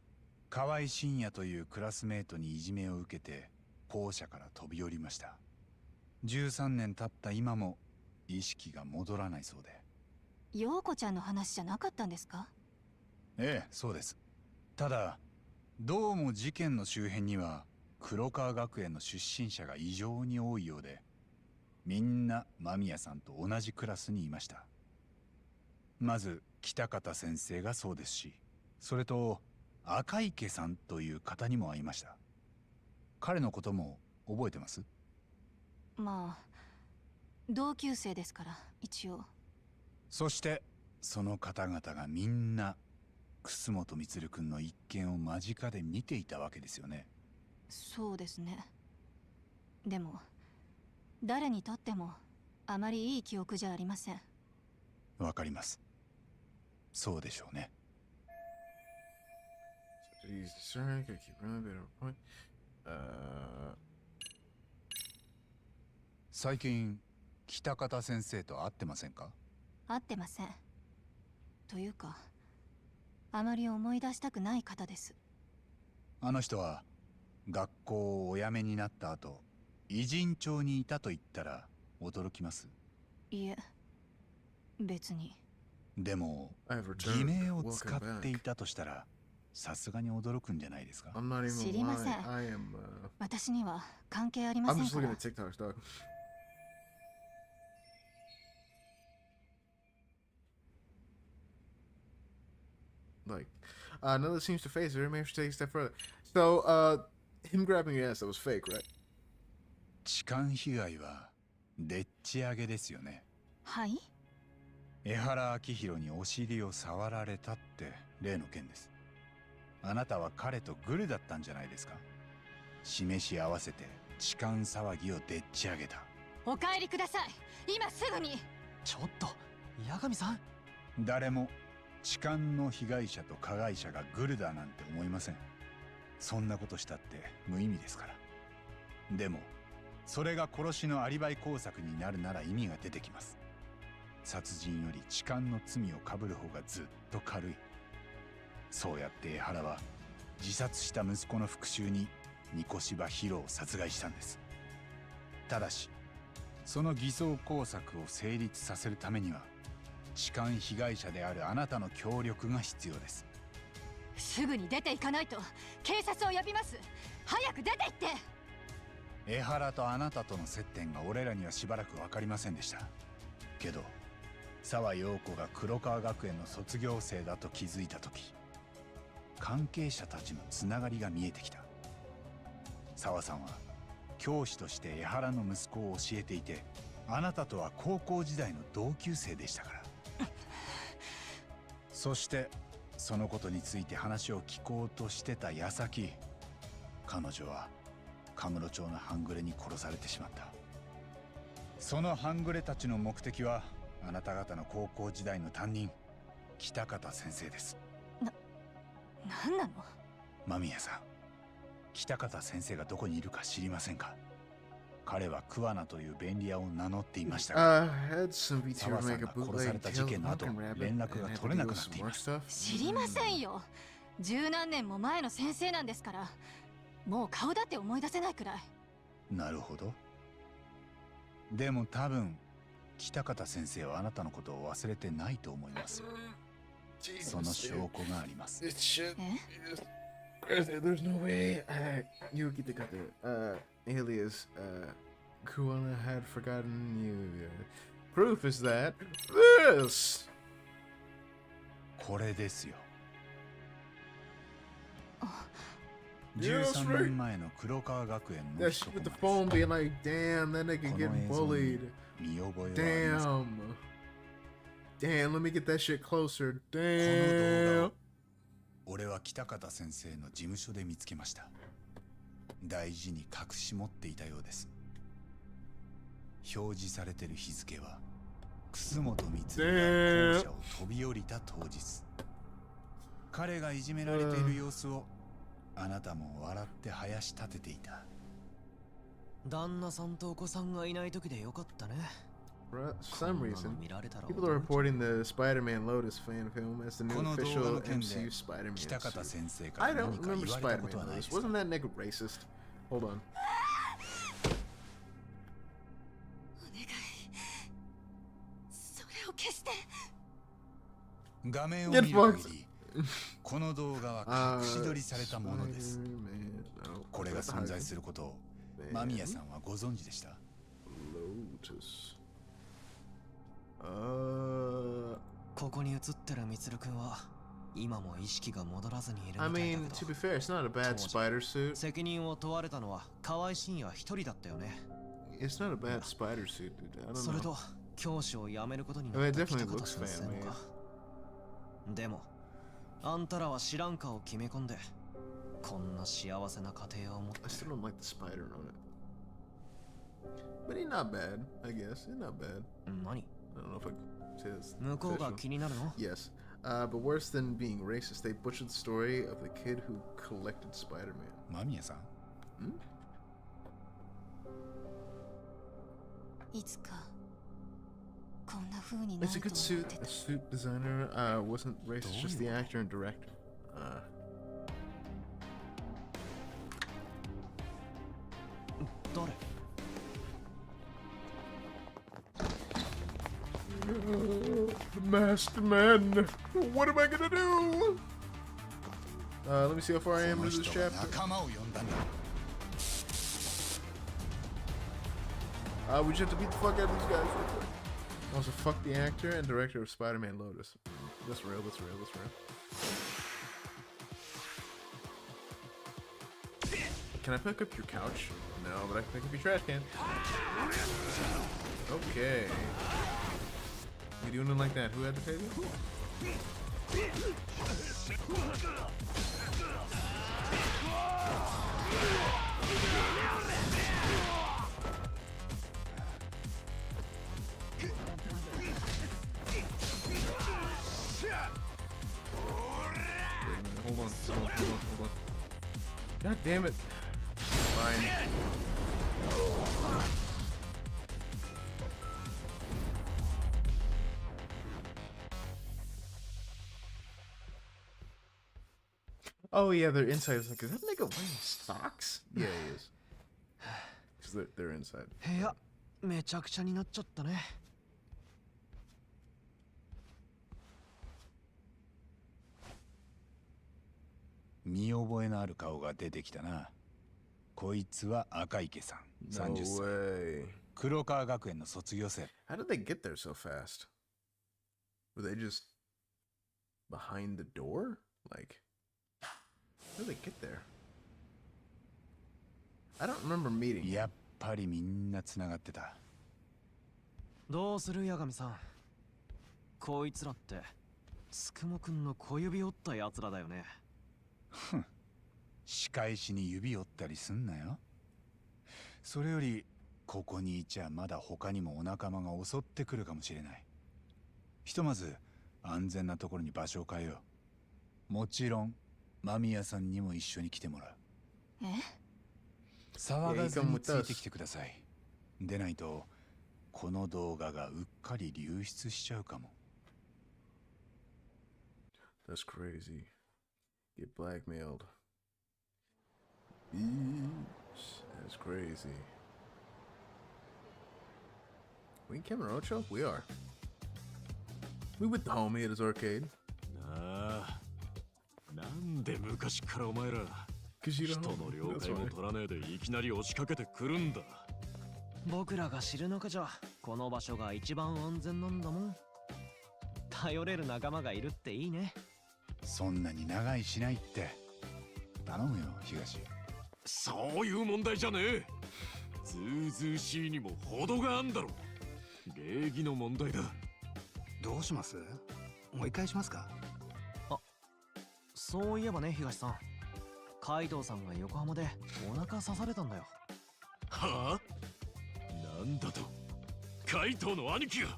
河合真也というクラスメートにいじめを受けて校舎から飛び降りました。13年経った今も意識が戻らないそうで。陽子ちゃんの話じゃなかったんですか？ええ、そうです。ただどうも事件の周辺には黒川学園の出身者が異常に多いようで、みんな間宮さんと同じクラスにいました。まず北方先生がそうですし、それと赤池さんという方にも会いました。彼のことも覚えてます？まあ同級生ですから一応。そしてその方々がみんな楠本充君の一件を間近で見ていたわけですよね。そうですね。でも誰にとってもあまりいい記憶じゃありません。わかります。そうでしょうね。最近北方先生と会ってませんか？会ってません。というかあまり思い出したくない方です。あの人は学校をお辞めになった後、偉人町にいたと言ったら驚きます？いえ、別に。でも偽名を使っていたとしたらさすがに驚くんじゃないですか？知りません。私には関係ありませんから。Like, none that seems to face her. Maybe we should take a step further. So, him grabbing your ass, that was fake, right? 痴漢被害はでっち上げですよね。はい。江原明宏にお尻を触られたって例の件です。あなたは彼とグルだったんじゃないですか？示し合わせて痴漢騒ぎをでっち上げた。お帰りください。今すぐに。ちょっと、八神さん。誰も痴漢の被害者と加害者がグルだなんて思いません。そんなことしたって無意味ですから。でもそれが殺しのアリバイ工作になるなら意味が出てきます。殺人より痴漢の罪をかぶる方がずっと軽い。そうやって江原は自殺した息子の復讐に三越柴博を殺害したんです。ただしその偽装工作を成立させるためには痴漢被害者であるあなたの協力が必要です。すぐに出て行かないと警察を呼びます。早く出て行って。江原とあなたとの接点が俺らにはしばらく分かりませんでしたけど、沢陽子が黒川学園の卒業生だと気づいた時、関係者たちのつながりが見えてきた。沢さんは教師として江原の息子を教えていて、あなたとは高校時代の同級生でしたから。そしてそのことについて話を聞こうとしてた矢先、彼女は神室町の半グレに殺されてしまった。その半グレたちの目的はあなた方の高校時代の担任北方先生です。何なの？間宮さん、北方先生がどこにいるか知りませんか？彼は桑名という便利屋を名乗っていましたが、沢さんが殺された事件の後、連絡が取れなくなっています。知りませんよ。十何年も前の先生なんですから、もう顔だって思い出せないくらい。なるほど。でも多分北方先生はあなたのことを忘れてないと思いますよ。その証拠があります。There's no way Yuki the alias Kuana had forgotten you. Proof is that this. これですよ。13年前の黒川学園の That shit with the phone being like, damn, that nigga getting bullied. Damn. Damn, let me get that shit closer. Damn. 俺は北方先生の事務所で見つけました。大事に隠し持っていたようです。表示されてる日付は楠本光が校舎を飛び降りた当日。彼がいじめられている様子をあなたも笑って林立てていた。旦那さんとお子さんがいない時でよかったね。For some reason, people are reporting the Spider-Man Lotus fan film as the new official MCU Spider-Man suit. I don't remember Spider-Man Lotus. Wasn't that nigga racist? Hold on. 画面を見る限り、この動画は隠し撮りされたものです。これが存在することを間宮さんはご存知でした？ ここに映ってるミツル君は今も意識が戻らずにいるみたいだ I mean, to be fair, it's not a bad spider suit. 責任を問われたのは河合真也一人だったよね。It's not a bad spider suit, dude. I don't know. それと教師を辞めることになった北方先生もか。でもあんたらは知らんかを決め込んでこんな幸せな家庭を持って。 I still don't like the spider on it. But he's not bad, I guess. He's not bad. 何? I don't know if I say this. 向こうが気になるの? Yes. But worse than being racist, they butchered the story of the kid who collected Spider-Man. 間宮さん? It's a good suit. The suit designer wasn't racist, just the actor and director. 誰? The masked man. What am I gonna do? Let me see how far I am into this chapter. We just have to beat the fuck out of these guys real quick. Also, fuck the actor and director of Spider-Man Lotus. That's real, that's real, that's real. Can I pick up your couch? No, but I can pick up your trash can. Okay. You doing it like that? Who had the table? Hold on. God damn it. Fine. Oh yeah, they're inside. It's like, is that nigga wearing socks? Yeah, he is. Because they're inside. 部屋めちゃくちゃになっちゃったね。見覚えのある顔が出てきたな。こいつは赤池さん、30歳。黒川学園の卒業生。How did they get there so fast? Were they just behind the door? Like, how did they get there? I don't remember meeting. やっぱりみんな繋がってた。どうする八神さん。こいつらってつくもくんの小指折ったやつらだよね。ふん。仕返しに指折ったりすんなよ。それよりここにいちゃまだ他にもお仲間が襲ってくるかもしれない。ひとまず安全なところに場所を変えよう。もちろん間宮さんにも一緒に来てもらう。え？騒がずについてきてください。でないとこの動画がうっかり流出しちゃうかも。That's crazy. Get blackmailed. That's crazy. We in Kamurocho? We are. We with the homie at his arcade. なんで昔からお前ら人の了解も取らねえでいきなり押しかけてくるんだ。僕らが知る中じゃこの場所が一番安全なんだもん。頼れる仲間がいるっていいね。そんなに長いしないって頼むよ東。そういう問題じゃねえ。ずうずうしいにも程があんだろ。礼儀の問題だ。どうします？もう一回しますか？あ、そういえばね東さん、カイドウさんが横浜でお腹刺されたんだよ。はあ？なんだと？カイトウの兄貴が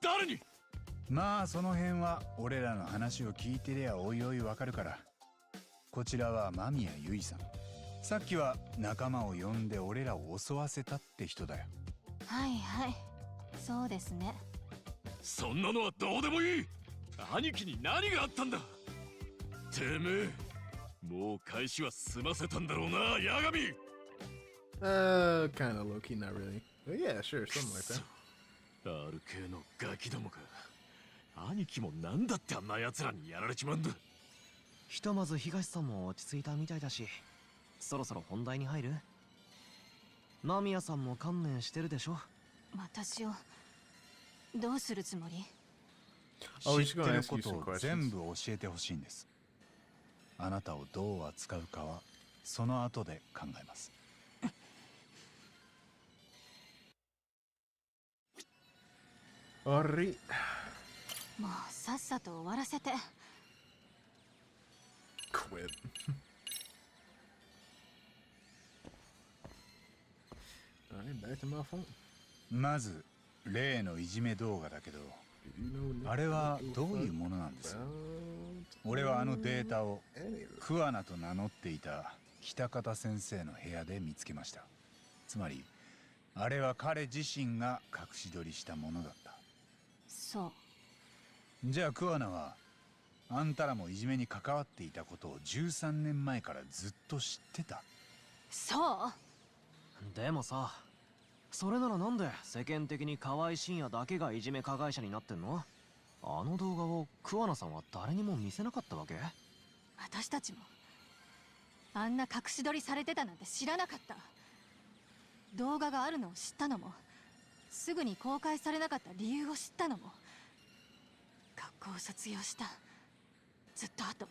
誰に？まあその辺は俺らの話を聞いてりゃおいおいわかるから。こちらは間宮ゆいさん。さっきは仲間を呼んで俺らを襲わせたって人だよ。はいはい、そうですね。そんなのはどうでもいい。兄貴に何があったんだ。てめえもう返しは済ませたんだろうな、ヤガミ。Kind of low key, not really. But yeah, sure, something like that. RK のガキどもか。兄貴もなんだってあんな奴らにやられちまうんだ。ひとまず東さんも落ち着いたみたいだし、そろそろ本題に入る？間宮さんも観念してるでしょ。私をどうするつもり？知ってることを全部教えてほしいんです。あなたをどう扱うかはその後で考えます。あれ？もうさっさと終わらせて。Quit. Alright, back to my phone. まず例のいじめ動画だけど、あれはどういうものなんです？俺はあのデータをクアナと名乗っていた北方先生の部屋で見つけました。つまりあれは彼自身が隠し撮りしたものだった。そう。じゃあクアナはあんたらもいじめに関わっていたことを13年前からずっと知ってた。そうでもさ、それならなんで世間的に河合信也だけがいじめ加害者になってんの？あの動画を桑名さんは誰にも見せなかったわけ？私たちもあんな隠し撮りされてたなんて知らなかった。動画があるのを知ったのも、すぐに公開されなかった理由を知ったのも、学校を卒業したずっと後。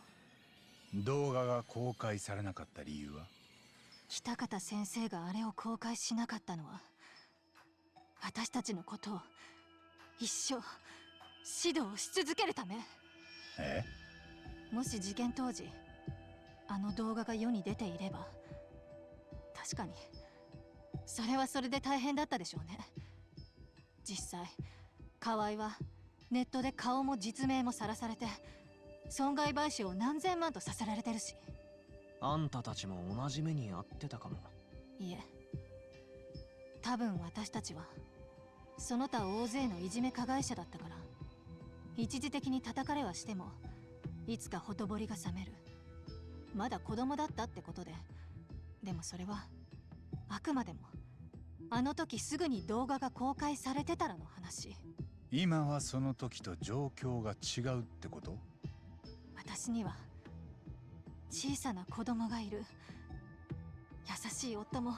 動画が公開されなかった理由は？北方先生があれを公開しなかったのは、私たちのことを一生指導し続けるため。え？もし事件当時あの動画が世に出ていれば、確かにそれはそれで大変だったでしょうね。実際河合はネットで顔も実名もさらされて、損害賠償を何千万とさせられてるし。あんたたちも同じ目に遭ってたかも。いえ、多分私たちはその他大勢のいじめ加害者だったから、一時的に叩かれはしてもいつかほとぼりが冷める。まだ子供だったってことで。でもそれはあくまでもあの時すぐに動画が公開されてたらの話。今はその時と状況が違うってこと？私には小さな子供がいる。優しい夫も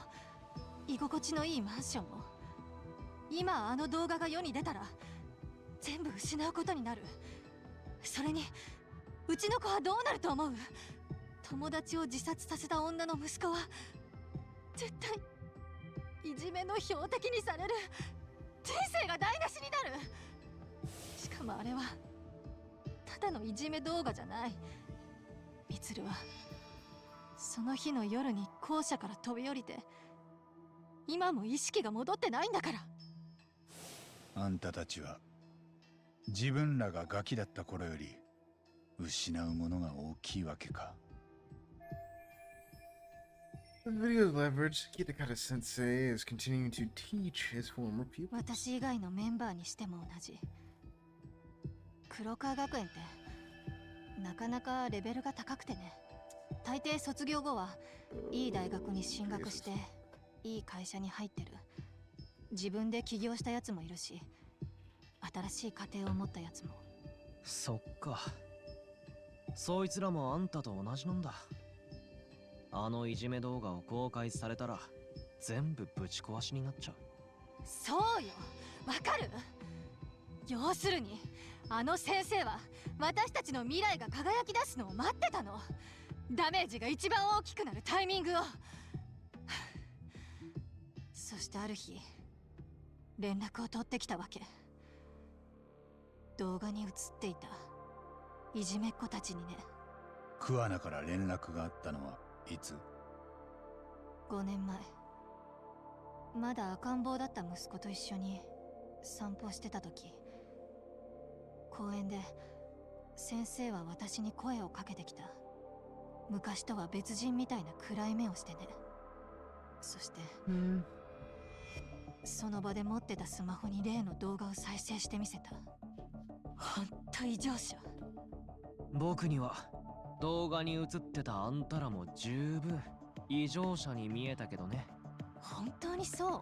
居心地のいいマンションも。今あの動画が世に出たら全部失うことになる。それにうちの子はどうなると思う？友達を自殺させた女の息子は絶対いじめの標的にされる。人生が台無しになる。しかもあれはただのいじめ動画じゃない。みつるはその日の夜に校舎から飛び降りて、今も意識が戻ってないんだから。あんたたちは自分らがガキだった頃より失うものが大きいわけか。The video's leverage. Kitakata Sensei is continuing to teach his former pupils. 私以外のメンバーにしても同じ。黒川学園ってなかなかレベルが高くてね。大抵卒業後はいい大学に進学していい会社に入ってる。自分で起業したやつもいるし、新しい家庭を持ったやつも。そっか。そいつらもあんたと同じなんだ。あのいじめ動画を公開されたら全部ぶち壊しになっちゃう。そうよ、わかる？要するにあの先生は私たちの未来が輝き出すのを待ってたの。ダメージが一番大きくなるタイミングを。そしてある日連絡を取ってきたわけ。動画に映っていたいじめっ子たちにね。クアナから連絡があったのはいつ？5年前。まだ赤ん坊だった息子と一緒に散歩してた時、公園で先生は私に声をかけてきた。昔とは別人みたいな暗い目をしてね。そして、その場で持ってたスマホに例の動画を再生してみせた。ほんと異常者。僕には動画に映ってたあんたらも十分異常者に見えたけどね。本当にそう？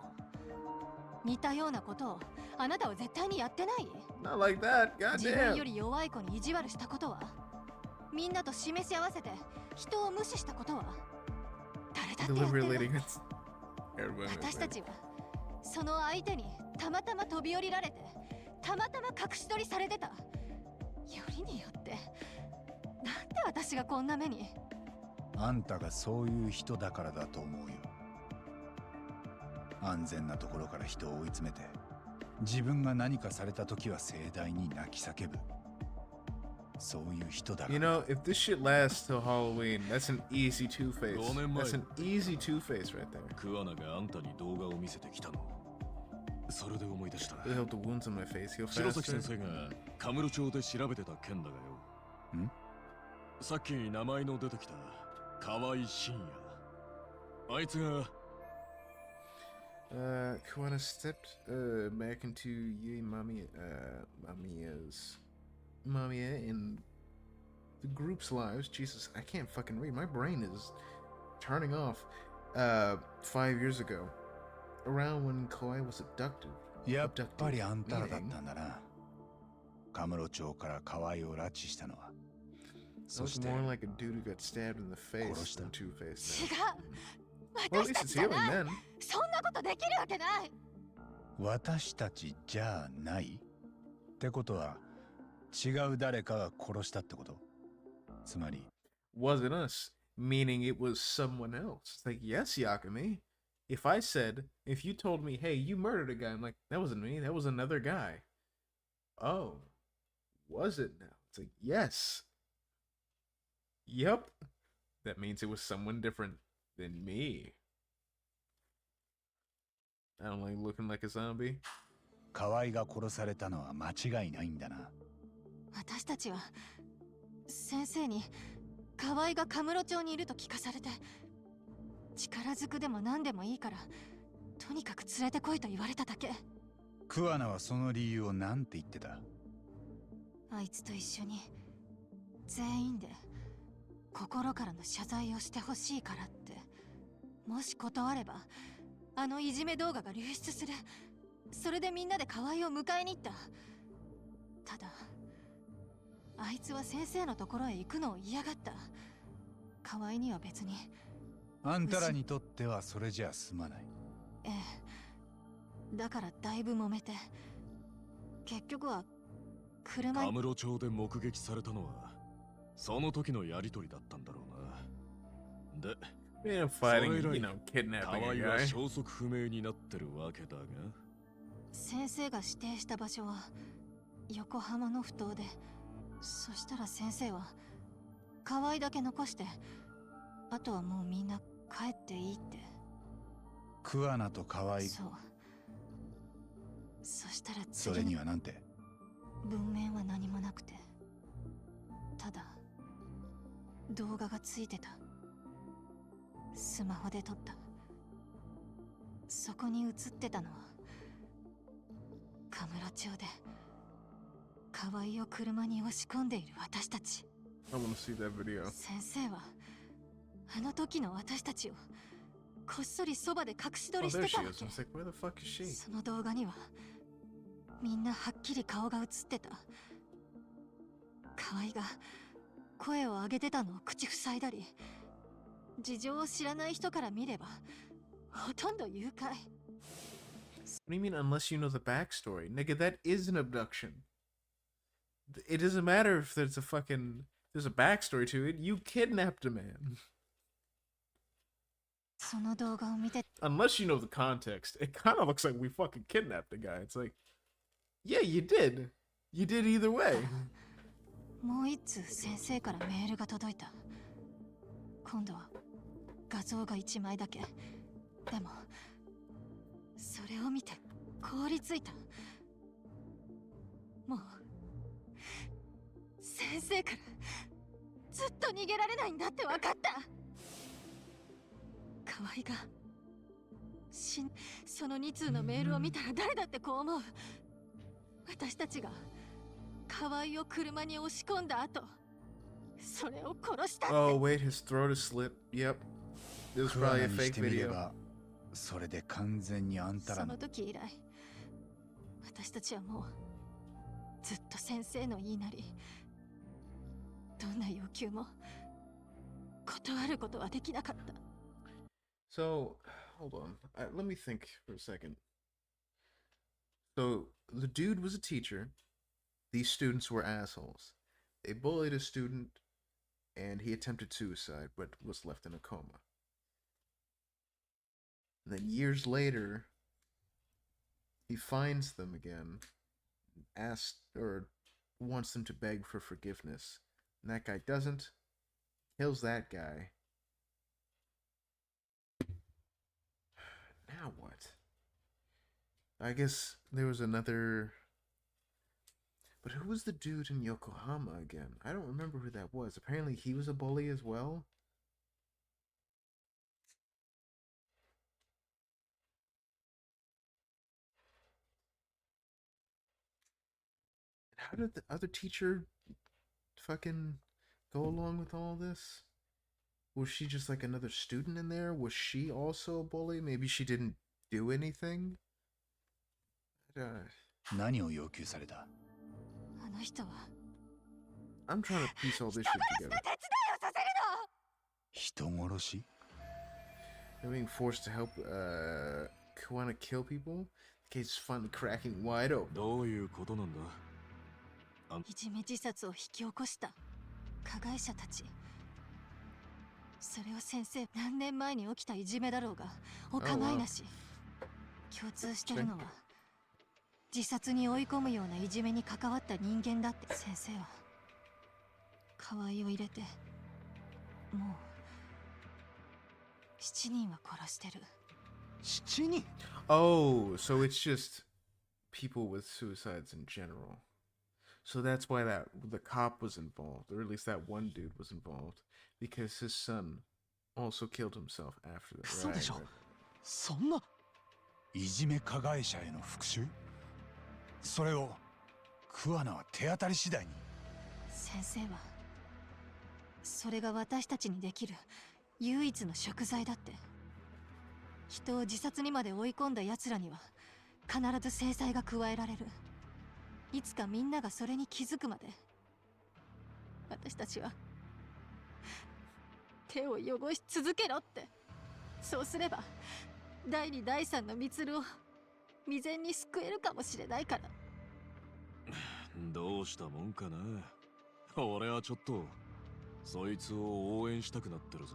似たようなことをあなたは絶対にやってない？ Not like that, 自 goddamn. 分より弱い子に意地悪したことは？みんなと示し合わせて人を無視したことは？誰だってやってる。私たちはその相手にたまたま飛び降りられて、たまたま隠し撮りされてた。よりによってなんで私がこんな目に。あんたがそういう人だからだと思うよ。安全なところから人を追い詰めて、自分が何かされた時は盛大に泣き叫ぶ。そういう人だから。You know, if this shit lasts till Halloween, that's an easy two-face. That's an easy two-face right there. クアナがあんたに動画を見せてきたの。それで思い出した。They help the wounds on my face heal 白崎 faster. 先生がカムロ町で調べてた件だがよ。ん？さっき名前の出てきた河合信也。あいつがKuana stepped back into Mamiya in the group's lives. Jesus, I can't fucking read. My brain is turning off. 5 years ago, around when Kawai was abducted. やっぱりあんたらだったんだな。カムロ町から河合を拉致したのは。そして more like a dude who got stabbed in the face than two-faced. 違う。私たちじゃない。そんなことできるわけない。私たちじゃないってことは違う誰かが殺したってこと？つまり wasn't us, meaning it was someone else. It's like, yes, Yagami. If you told me, hey, you murdered a guy, I'm like, that wasn't me, that was another guy. Oh, was it now? It's like, yes. Yep. That means it was someone different than me. I don't like looking like a zombie. 河合が殺されたのは間違いないんだな。私たちは先生に河合がカムロ町にいると聞かされて、力ずくでも何でもいいからとにかく連れてこいと言われただけ。クアナはその理由を何て言ってた？あいつと一緒に全員で心からの謝罪をしてほしいからって。もし断ればあのいじめ動画が流出する。それでみんなで河合を迎えに行った。ただあいつは先生のところへ行くのを嫌がった。河合には別に。あんたらにとってはそれじゃ済まない。ええ。だからだいぶ揉めて、結局は車に。カムロ町で目撃されたのはその時のやりとりだったんだろうな。で、fighting, you know, kidnapping 河合 a は guy. 消息不明になってるわけだが。先生が指定した場所は横浜の埠頭で、そしたら先生は河合だけ残して、あとはもうみんな帰っていいって。クアナと河合。そう。そしたらそれにはなんて？文面は何もなくて、ただ動画がついてた。スマホで撮った。そこに映ってたのはカムロ町で河合を車に押し込んでいる私たち。I wanna see that video. 先生はあの時の私たちをこっそりそばで隠し撮りしてたわけ。その動画にはみんなはっきり顔が映ってた。河合が声を上げてたのを口塞いだり、事情を知らない人から見ればほとんど誘拐。 What do you mean unless you know the backstory? Nigga, that is an abduction. It doesn't matter if there's a backstory to it. You kidnapped a man. その動画を見て Unless you know the context, it kind of looks like we fucking kidnapped a guy. It's like, yeah, you did. You did either way. もう一通先生からメールが届いた。今度は画像が1枚だけ。でもそれを見て凍りついた。もう先生からずっと逃げられないんだって分かった。河合がその2通のメールを見たら誰だってこう思う。私たちが河合を車に押し込んだ後、それを殺したって。 Oh wait, his throat is slit. Yep. This was probably a fake video. それで完全にあんたらの。その時以来、私たちはもうずっと先生の言いなり、どんな要求も断ることはできなかった。 So, hold on. Let me think for a second. So, the dude was a teacher. These students were assholes. They bullied a student, and he attempted suicide, but was left in a coma. And then years later, he finds them again, wants them to beg for forgiveness. And that guy doesn't, kills that guy. Now what? I guess there was another... But who was the dude in Yokohama again? I don't remember who that was. Apparently he was a bully as well. How did the other teacher fucking go along with all this? Was she just like another student in there? Was she also a bully? Maybe she didn't do anything? 何を要求された？ I'm trying to piece all this shit together. 人殺し? They're being forced to help Kuwana kill people? The case is finally cracking wide open. どういうことなんだ? いじめ自殺を引き起こした加害者たち。それを先生、何年前に起きたいじめだろうがお構いなし。共通してるのは自殺に追い込むようないじめに関わった人間だって。先生は河合を入れてもう7人は殺してる。7人? Oh, so it's just people with suicides in general. So that's why the cop was involved, or at least that one dude was involved, because his son also killed himself after that. そうでしょ。そんな。いじめ加害者への復讐？それを桑名は手当たり次第に。先生はそれが私たちにできる唯一の贖罪だって。人を自殺にまで追い込んだ奴らには必ず制裁が加えられる。いつかみんながそれに気づくまで私たちは手を汚し続けろって。そうすれば第2第3のミツルを未然に救えるかもしれないから。どうしたもんかな。俺はちょっとそいつを応援したくなってるぜ。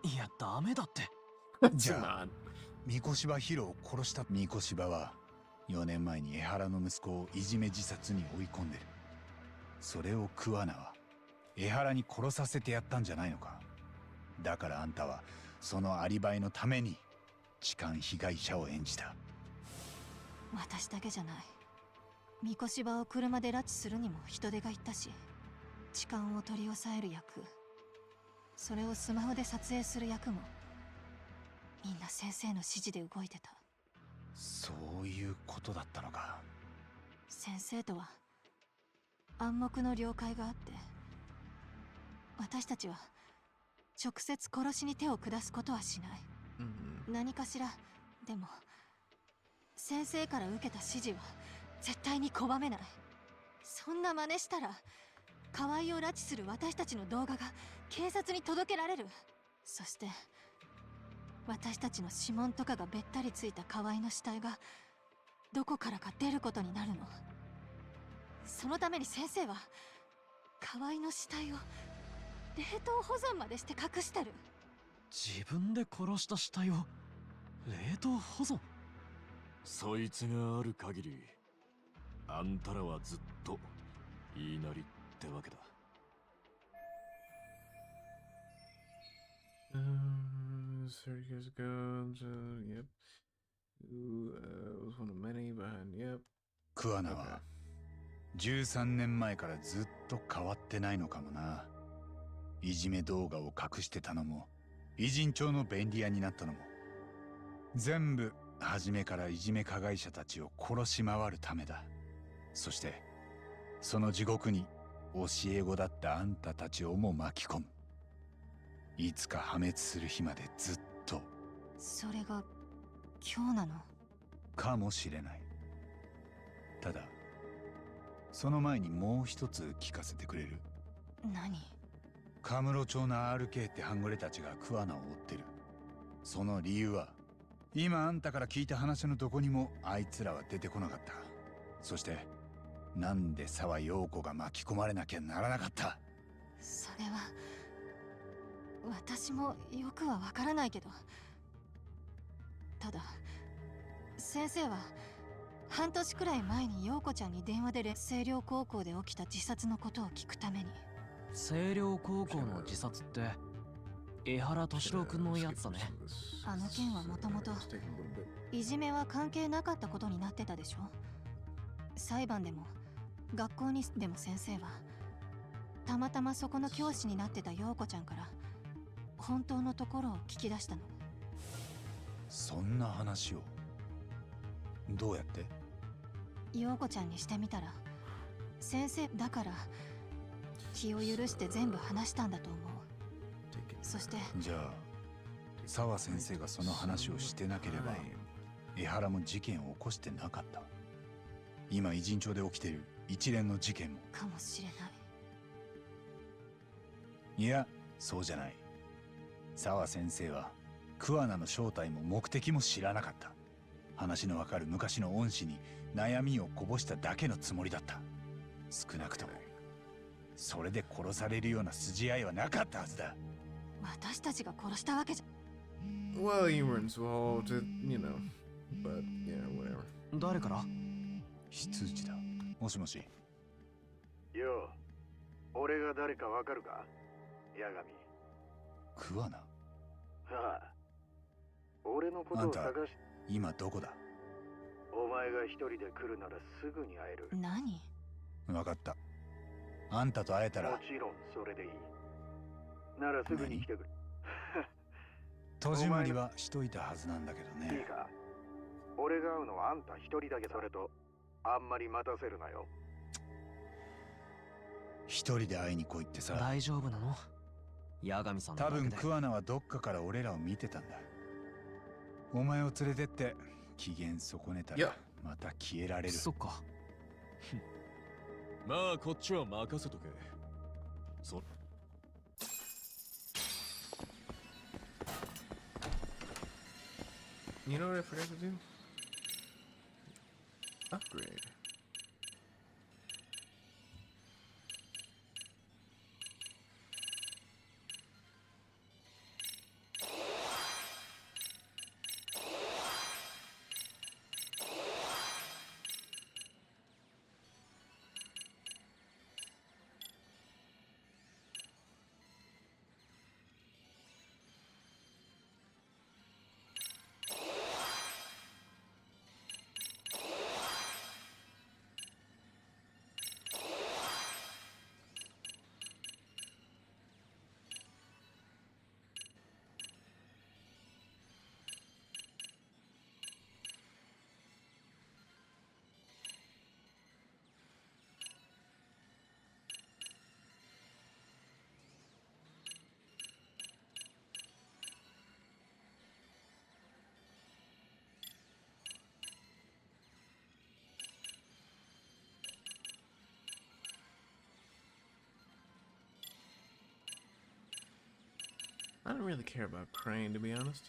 いやダメだって。じゃあ三越柴ヒロを殺した三越柴は4年前に江原の息子をいじめ自殺に追い込んでる。それを桑名は江原に殺させてやったんじゃないのか。だからあんたはそのアリバイのために痴漢被害者を演じた。私だけじゃない。三越柴を車で拉致するにも人手がいったし、痴漢を取り押さえる役、それをスマホで撮影する役もみんな先生の指示で動いてた。そういうことだったのか。先生とは暗黙の了解があって、私たちは直接殺しに手を下すことはしない。何かしら。でも先生から受けた指示は絶対に拒めない。そんな真似したら河合を拉致する私たちの動画が警察に届けられる。そして私たちの指紋とかがべったりついた河合の死体がどこからか出ることになるの。そのために先生は河合の死体を冷凍保存までして隠してる。自分で殺した死体を冷凍保存。そいつがある限り、あんたらはずっと言いなりってわけだ。30 years ago, yep. Was one of many behind, yep. クアナは13年前からずっと変わってないのかもな。いじめ動画を隠してたのも、偉人帳の便利屋になったのも、全部初めからいじめ加害者たちを殺し回るためだ。そしてその地獄に教え子だったあんたたちをも巻き込む。いつか破滅する日までずっと。それが今日なのかもしれない。ただその前にもう一つ聞かせてくれる？何？カムロ町の RK って半グレたちがクアナを追ってる。その理由は今あんたから聞いた話のどこにもあいつらは出てこなかった。そしてなんで沢陽子が巻き込まれなきゃならなかった？それは私もよくはわからないけど、ただ先生は半年くらい前に陽子ちゃんに電話で星稜高校で起きた自殺のことを聞くために。星稜高校の自殺って江原敏郎くんのやつだね。あの件はもともといじめは関係なかったことになってたでしょ。裁判でも学校にでも先生はたまたまそこの教師になってた陽子ちゃんから本当のところを聞き出したの。そんな話をどうやって？陽子ちゃんにしてみたら先生だから気を許して全部話したんだと思う。そしてじゃあ沢先生がその話をしてなければ江原も事件を起こしてなかった。今偉人町で起きてる一連の事件もかもしれない。いやそうじゃない。沢先生は桑名の正体も目的も知らなかった。話のわかる昔の恩師に悩みをこぼしただけのつもりだった。少なくともそれで殺されるような筋合いはなかったはずだ。私たちが殺したわけじゃ。Well, you were involved, you know. But yeah, whatever. 誰から？非通知だ。もしもし。よう、俺が誰かわかるか？ヤガミ。桑名？はあ。俺のことを探し。今どこだ？お前が一人で来るならすぐに会える。何？わかった。あんたと会えたら。もちろんそれでいい。ならすぐに来てくれ。戸締まりはしといたはずなんだけどね。いいか。俺が会うのはあんた一人だけ。それとあんまり待たせるなよ。一人で会いに来いってさ。大丈夫なの？八神さんのだけで。多分桑名はどっかから俺らを見てたんだ。お前を連れてって機嫌損ねたらまた消えられる。そっか。まあこっちは任せとけ。You know what I forgot to do? Upgrade. I don't really care about Crane, to be honest.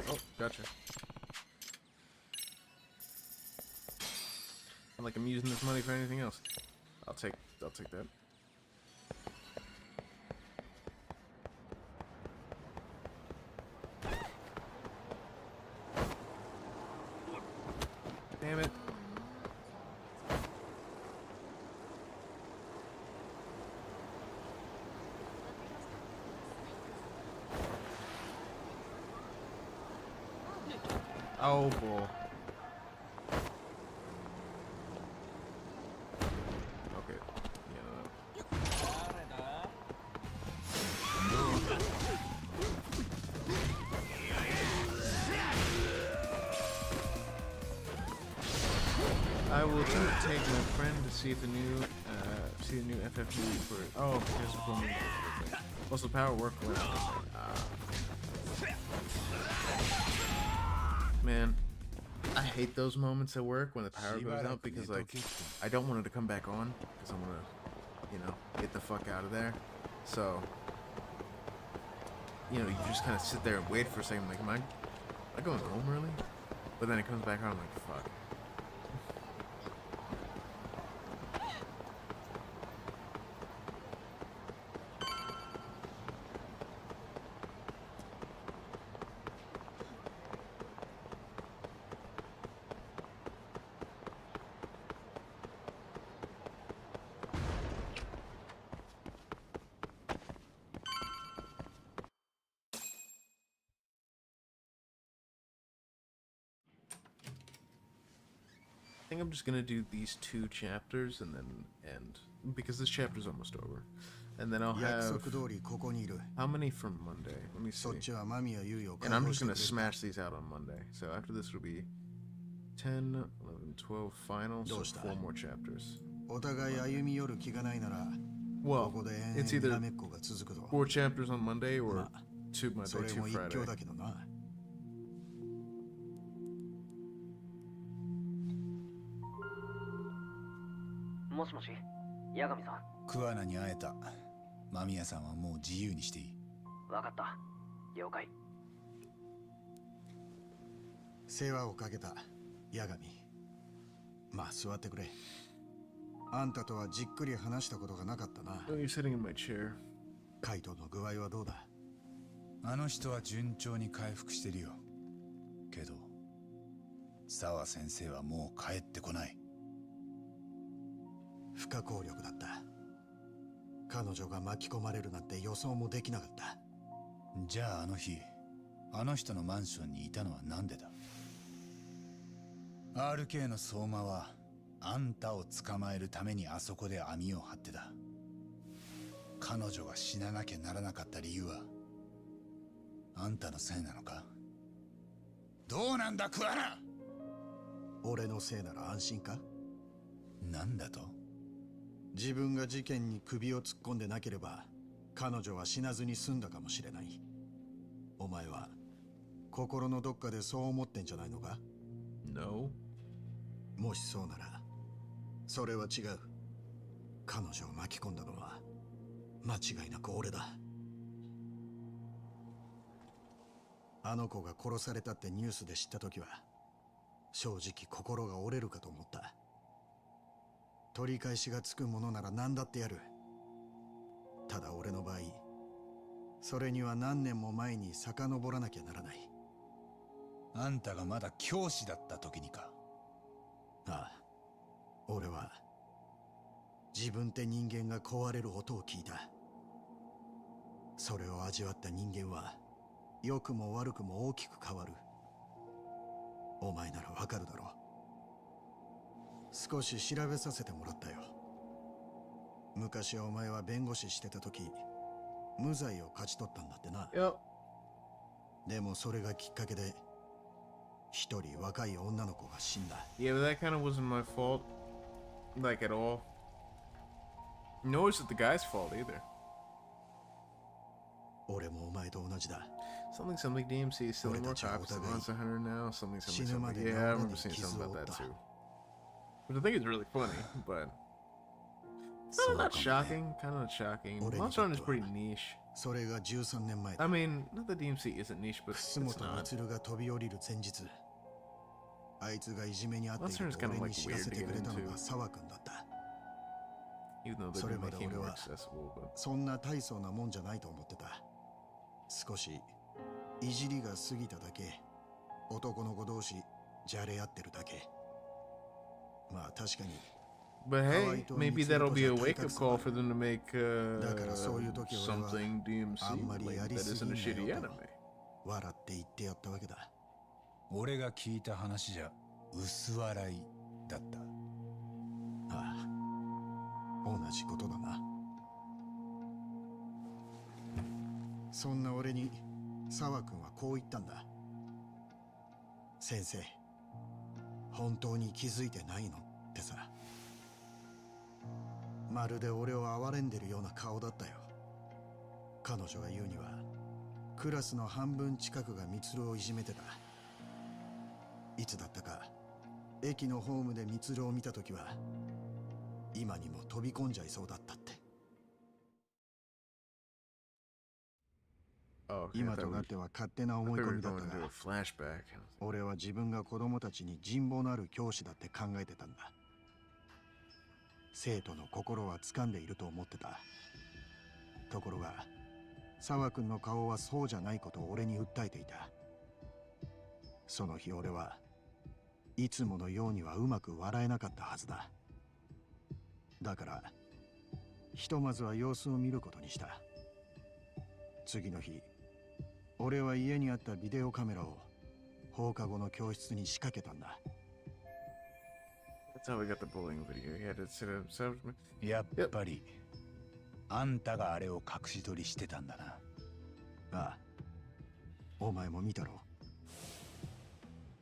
Oh, gotcha. I'm like I'm using this money for anything else. I'll take that. Damn it. Oh boy. Okay. Yeah. I will take my friend to see the new FF movie for. Oh, here's the full movie. What's the power work with? Man, I hate those moments at work when the power goes out because like I don't want it to come back on because I want to, you know, get the fuck out of there. So, you know, you just kind of sit there and wait for a second, like, am I going home really? But then it comes back on, I'm like, fuck. I think I'm just gonna do these 2 chapters and then end because this chapter's almost over, and then I'll have how many from Monday? Let me see. And I'm just gonna smash these out on Monday. So after this will be 10, 11, 12 finals, so 4 more chapters. Well, it's either 4 chapters on Monday or 2 Monday, 2 Friday. もしもし、八神さん。桑名に会えた。間宮さんはもう自由にしていい。わかった。了解。世話をかけた、八神。まあ座ってくれ。あんたとはじっくり話したことがなかったな。Oh, you're sitting in my chair. カイトの具合はどうだ？あの人は順調に回復してるよ。けど、沢先生はもう帰ってこない。不可抗力だった。彼女が巻き込まれるなんて予想もできなかった。じゃああの日、あの人のマンションにいたのはなんでだ？ RK の相馬はあんたを捕まえるためにあそこで網を張ってた。彼女が死ななきゃならなかった理由はあんたのせいなのか？どうなんだクアナ！俺のせいなら安心か？なんだと？自分が事件に首を突っ込んでなければ彼女は死なずに済んだかもしれない。お前は心のどっかでそう思ってんじゃないのか？ No。 もしそうならそれは違う。彼女を巻き込んだのは間違いなく俺だ。あの子が殺されたってニュースで知った時は正直心が折れるかと思った。取り返しがつくものなら何だってやる。ただ俺の場合それには何年も前に遡らなきゃならない。あんたがまだ教師だった時にか？ああ、俺は自分って人間が壊れる音を聞いた。それを味わった人間は良くも悪くも大きく変わる。お前ならわかるだろう。少し調べさせてもらったよ。昔お前は弁護士してた時無罪を勝ち取ったんだってな。でもそれがきっかけで一人若い女の子が死んだ。 Yeah, but that kind of wasn't my fault, like at all. Nor is it the guy's fault either. 俺もお前と同じだ。 Something DMC is selling more copies than Monster Hunter now. Something. Yeah, I remember seeing something about that too. Which I think is really funny, but kind of not shocking. Kind of not shocking. Monster Hunter is pretty niche. それが13年前。 I mean, not that DMC isn't niche, but it's 楠本 not. 充が飛び降りる前日、あいつがいじめにあっていると俺に知らせてくれたのが沢君だった。Even though they それ do まで make him 俺 more は accessible, but そんな大層なもんじゃないと思ってた。少しいじりが過ぎただけ、男の子同士じゃれ合ってるだけ。まあ確かに。 But hey, maybe that'll be a wake-up call for them to make something DMC like that isn't a shitty anime. 笑って言ってやったわけだ。俺が聞いた話じゃ薄笑いだった。ああ、同じことだな。そんな俺に沢君はこう言ったんだ。先生、本当に気づいてないのってさ。まるで俺を憐れんでるような顔だったよ。彼女が言うにはクラスの半分近くが充をいじめてた。いつだったか駅のホームで充を見たときは今にも飛び込んじゃいそうだったって。今となっては勝手な思い込みだったが、俺は自分が子供たちに人望のある教師だって考えてたんだ。生徒の心は掴んでいると思ってた。ところが沢君の顔はそうじゃないことを俺に訴えていた。その日俺はいつものようにはうまく笑えなかったはずだ。だからひとまずは様子を見ることにした。次の日俺は家にあったビデオカメラを放課後の教室に仕掛けたんだ。That's how we got the bullying video. He had to sit up. やっぱりあんたがあれを隠し撮りしてたんだな。ああ、お前も見たろ。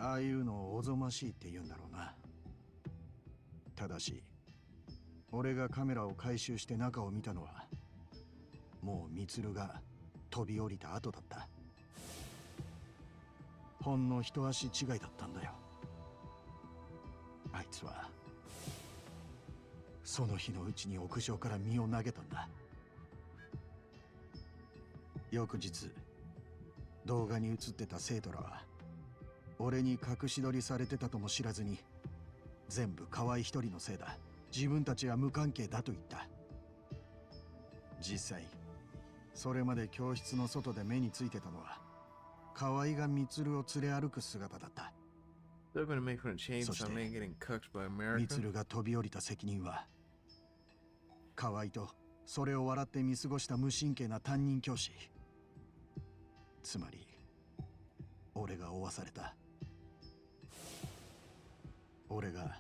ああいうのをおぞましいって言うんだろうな。ただし俺がカメラを回収して中を見たのはもう充が飛び降りた後だった。ほんの一足違いだったんだよ。あいつはその日のうちに屋上から身を投げたんだ。翌日動画に映ってた生徒らは俺に隠し撮りされてたとも知らずに、全部河合一人のせいだ、自分たちは無関係だと言った。実際それまで教室の外で目についてたのは河合が充を連れ歩く姿だった。そして充が飛び降りた責任は河合とそれを笑って見過ごした無神経な担任教師、つまり俺が負わされた。俺が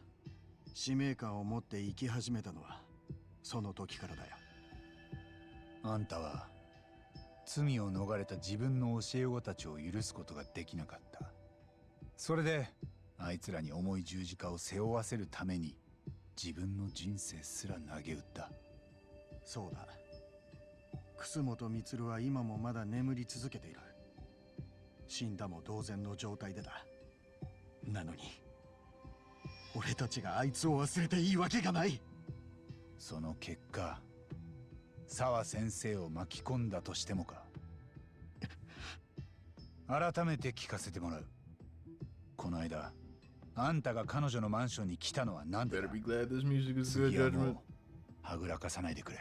使命感を持って生き始めたのはその時からだよ。あんたは罪を逃れた自分の教え子たちを許すことができなかった。それであいつらに重い十字架を背負わせるために自分の人生すら投げ打った。そうだ。楠本充は今もまだ眠り続けている。死んだも同然の状態でだ。なのに俺たちがあいつを忘れていいわけがない。その結果沢先生を巻き込んだとしてもか。改めて聞かせてもらう。この間あんたが彼女のマンションに来たのは何でだ。次はもうはぐらかさないでくれ。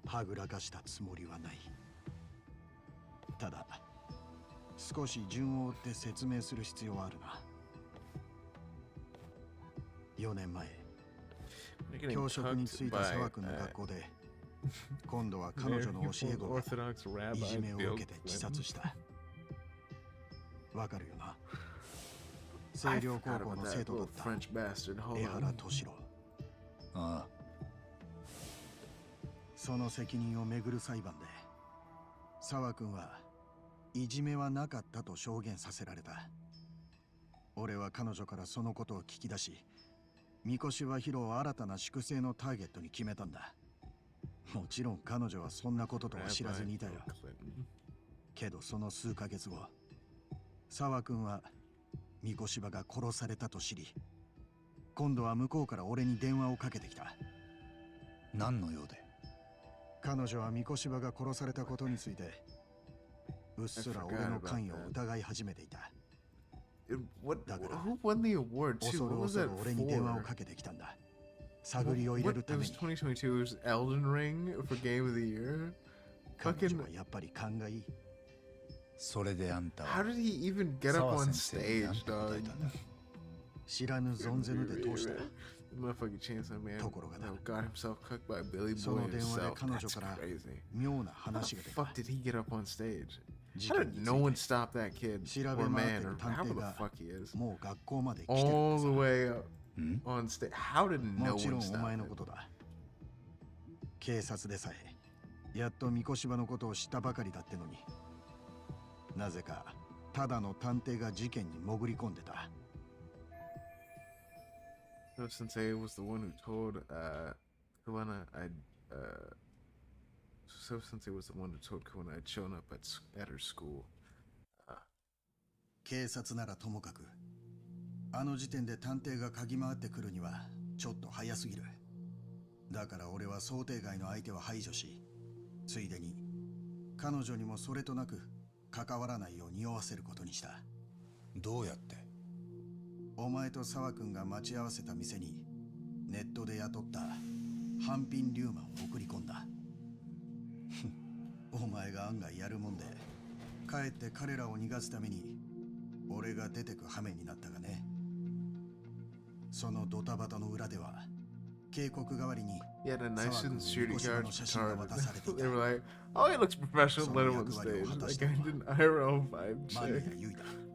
はぐらかしたつもりはない。ただ少し順を追って説明する必要はあるな。4年前教職に就いた沢君の学校で今度は彼女の教え子がいじめを受けて自殺した。わかるよな。星稜高校の生徒だった江原敏郎。ああ。その責任をめぐる裁判で沢君はいじめはなかったと証言させられた。俺は彼女からそのことを聞き出し、三越はヒロを新たな粛清のターゲットに決めたんだ。もちろん彼女はそんなこととは知らずにいたよ。けどその数ヶ月後、沢君は三越が殺されたと知り、今度は向こうから俺に電話をかけてきた。何の用で？彼女は三越が殺されたことについてうっすら俺の関与を疑い始めていた。だから恐る恐る俺に電話をかけてきたんだ。探りを入れるために。彼女はやっぱり勘がいい。それであんたは How did he even get up on stage, dog? 知らぬ存ぜぬで通した。 Motherfucking Chainsaw Man got himself cooked by Billy そ Boy の電話で himself. 彼女 That's から crazy. 妙な話が出た。 Fuck did he get up on stage? How did no one stop that kid 調 or べ回っ man て or る探 however 偵 the が fuck he is もう学校まで来てるん all だ the さ。 way up on stage? How did no もちろ one んお stop 前の it? ことだ。警察でさえやっと三越のことを知ったばかりだってのに、なぜかただの探偵が事件に潜り込んでた。 So Sensei was the one who told Kuwana So Sensei was the one who told Kuwana I'd shown up at her school. 警察ならともかく、あの時点で探偵が嗅ぎ回ってくるにはちょっと早すぎる。だから俺は想定外の相手は排除し、ついでに彼女にもそれとなく関わらないよう匂わせることにした。どうやって？お前と沢君が待ち合わせた店にネットで雇った半品リューマンを送り込んだ。お前が案外やるもんで、かえって彼らを逃がすために俺が出てく羽目になったがね。そのドタバタの裏では警告代わりに He had a nice and security 三越 guard の写真が渡されていた。 They were like, oh, he looks professional, let him on stage. Like, I didn't IRL vibe check.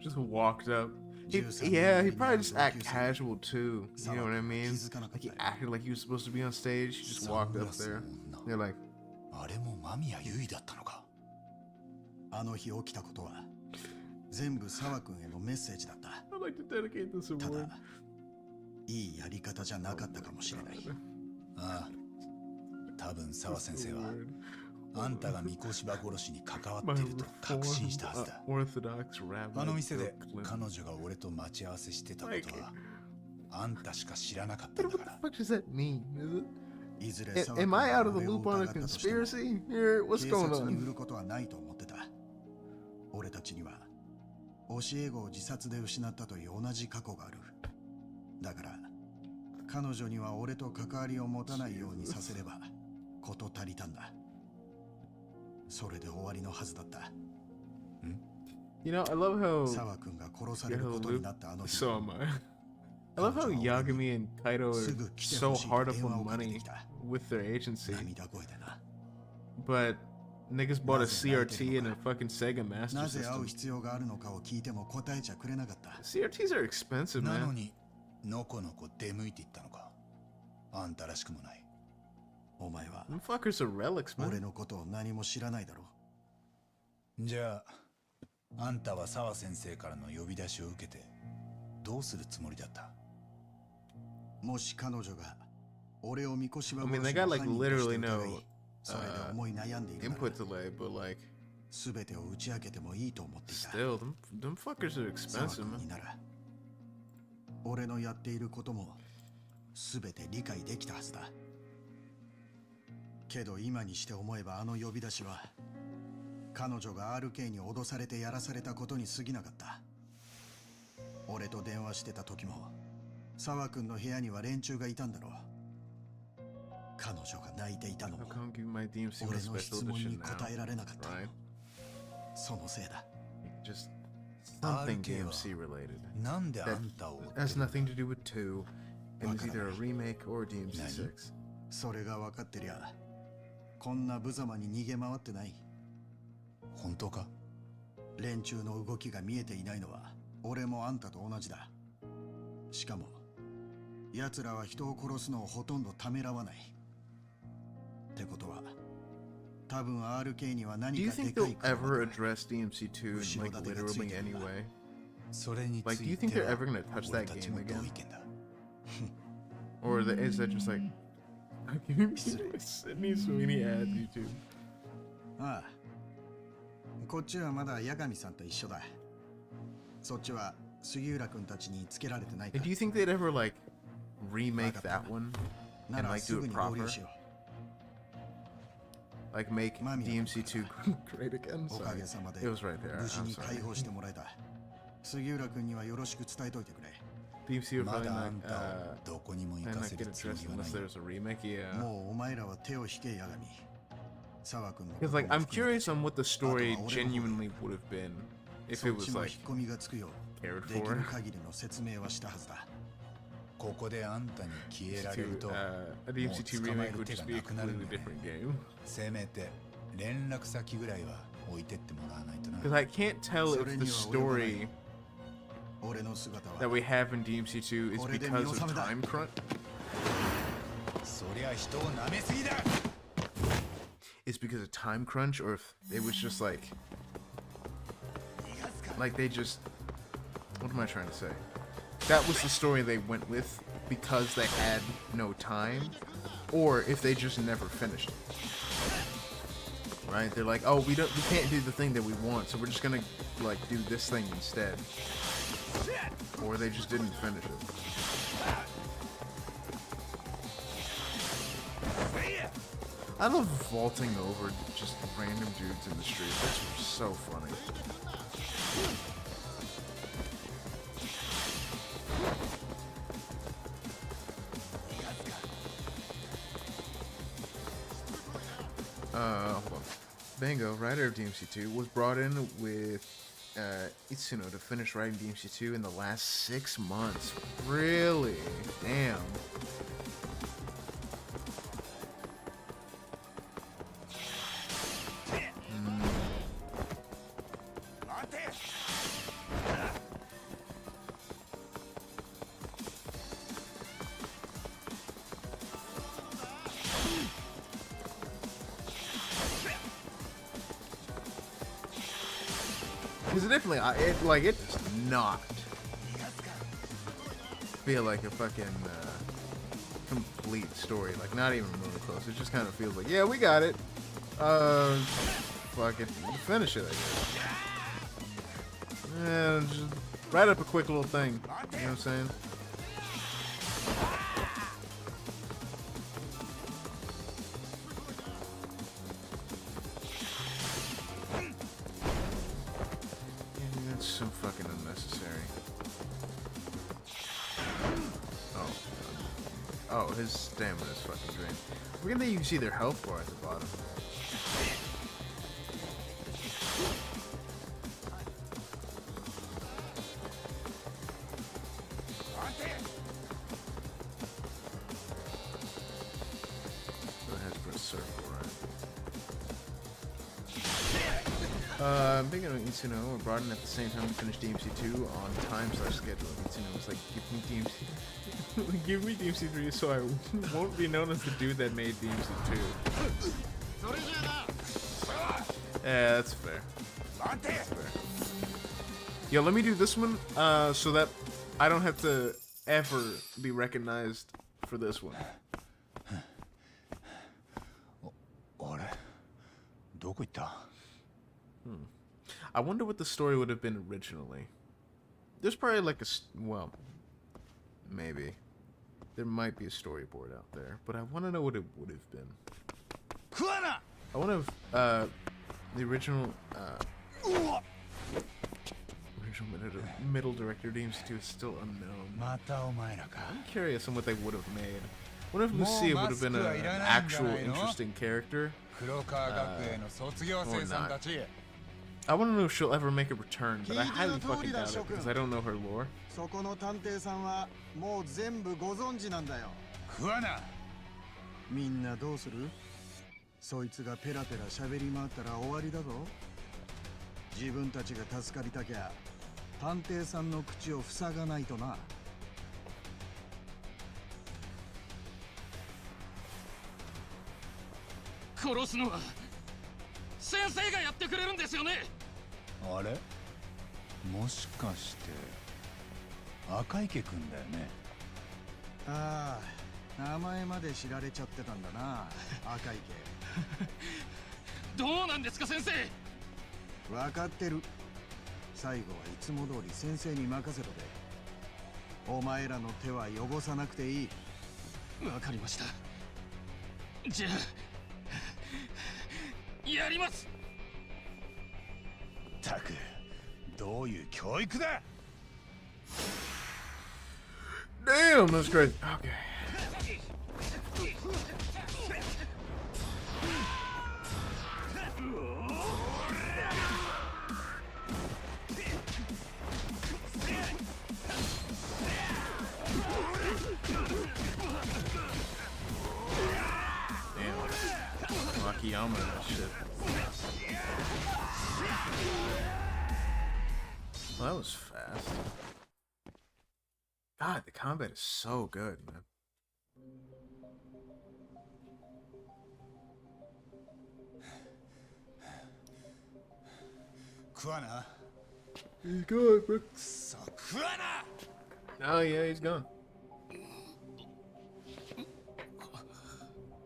Just walked up. Yeah, he probably just act casual too. You know what I mean? Like he acted like he was supposed to be on stage. He just walked up there. They're like, あれも間宮優衣だったのか。あの日起きたことは全部沢君へのメッセージだった。 I'd like to dedicate this た award. だ、いいやり方じゃなかったかもしれない。ああ、多分沢先生はあんたが三越場殺しに関わっていると確信したはずだ。あの店で彼女が俺と待ち合わせしてたことはあんたしか知らなかったんだから。 What does that mean? いずれ Am I out of the loop on a conspiracy here? What's 警 going 察に on? 売ることはないと思ってた。俺たちには教え子を自殺で失ったという同じ過去がある。だから彼女には俺と関わりを持たないようにさせれば事足りたんだ。それで終わりのはずだった。 You know, I love how 沢君が殺されることになったあの日。 So am I. I love how Yagami and Kaido are so hard up on money with their agency. But niggas bought a CRT and a fucking Sega Master なぜ会う System. 必要があるのかを聞いても答えちゃくれなかった。 CRTs are expensive, なの man. にのこのこ出向いていったのか。あんたらしくもない。お前は Them fuckers are relics, 俺 man. のことを何も知らないだろう。じゃあ、あんたは沢先生からの呼び出しを受けてどうするつもりだった？もし彼女が俺を三越場 I 殺 mean, し they の got like 犯人として literally 疑 no い、それで思い悩んでいるなら input delay, but like 全てを打ち明けてもいいと思っていた。 still, them fuckers are 沢 expensive, 君に man. なら俺のやっていることも全て理解できたはずだ。けど今にして思えばあの呼び出しは彼女が RK に脅されてやらされたことに過ぎなかった。俺と電話してた時も沢君の部屋には連中がいたんだろう。彼女が泣いていたのも How come give my DMC 俺 with の special 質問 edition に now? 答えられなかった。 Right? そのせいだ。 Just something RK は DMC related. なんであ That んたを追って has る？ nothing to do with 2. And it's either a remake or DMC6. それが分かってりゃこんな無様に逃げ回ってない。本当か？連中の動きが見えていないのは俺もあんたと同じだ。しかも奴らは人を殺すのをほとんどためらわない。ってことは多分 RK には何かでかい。 Do you think they'll ever address DMC2 in like literally any way? Like, do you think they're ever gonna touch that game again? Or is that just like Sydney Sweeney ads YouTube? ああ、こっちはまだ八神さんと一緒だ。そっちは杉浦君たちにつけられてないか。 And do you think they'd ever like remake that one and like do it proper? Like make DMC2 great again? Sorry. It was right there. I'm sorry. DMC would probably not get addressed unless there's a remake. Yeah. Because like I'm curious on what the story genuinely would have been if it was like cared for. A DMC2 remake would just be a completely different game. Because I can't tell if the story that we have in DMC2 is because of time crunch. It's because of time crunch, or if it was just like they just, what am I trying to say? That was the story they went with because they had no time, or if they just never finished it. Right? They're like, oh, we can't do the thing that we want, so we're just gonna like do this thing instead. Or they just didn't finish it. I love vaulting over just random dudes in the street. That's so funny. Hold on. Bango, writer of DMC2, was brought in with Itsuno to finish writing DMC2 in the last 6 months. Really? Damn. Because definitely, it does not feel like a fucking complete story. Like, not even really close. It just kind of feels like, yeah, we got it. Fuck it, finish it, I guess. And just write up a quick little thing. You know what I'm saying? So fucking unnecessary. Oh, his stamina is fucking drained. We're gonna you see their health bar at the bottom. Big and Itsuno were brought in at the same time to finish DMC2 on time/schedule. Itsuno was like, give me DMC3 so I won't be known as the dude that made DMC2. Yeah, that's fair. That's fair. Yo, let me do this one so that I don't have to ever be recognized for this one. I wonder what the story would have been originally. There's probably like well, maybe. There might be a storyboard out there, but I want to know what it would have been. I want to have the original middle director DMC2 is still unknown. I'm curious on what they would have made. What if Lucia would have been an actual interesting character? Or not. I want to know if she'll ever make a return, but I highly fucking doubt it because I don't know her lore. そこの探偵さんはもう全部ご存知なんだよ。桑名。みんなどうする？そいつがペラペラ喋り回ったら終わりだぞ。自分たちが助かりたきゃ探偵さんの口を塞がないとな。殺すのは先生がやってくれるんですよね。あれ、もしかして赤池くんだよね。ああ、名前まで知られちゃってたんだな、赤池。どうなんですか先生。分かってる。最後はいつも通り先生に任せろで。お前らの手は汚さなくていい。わかりました。じゃあやります。たく、どういう教育だ。Damn, that's great. Okay. Damn. Akiyama and that shit. Well, that was fast. God, the combat is so good, man. Kuana. He's good, bro. So Kuana. Oh yeah, he's gone.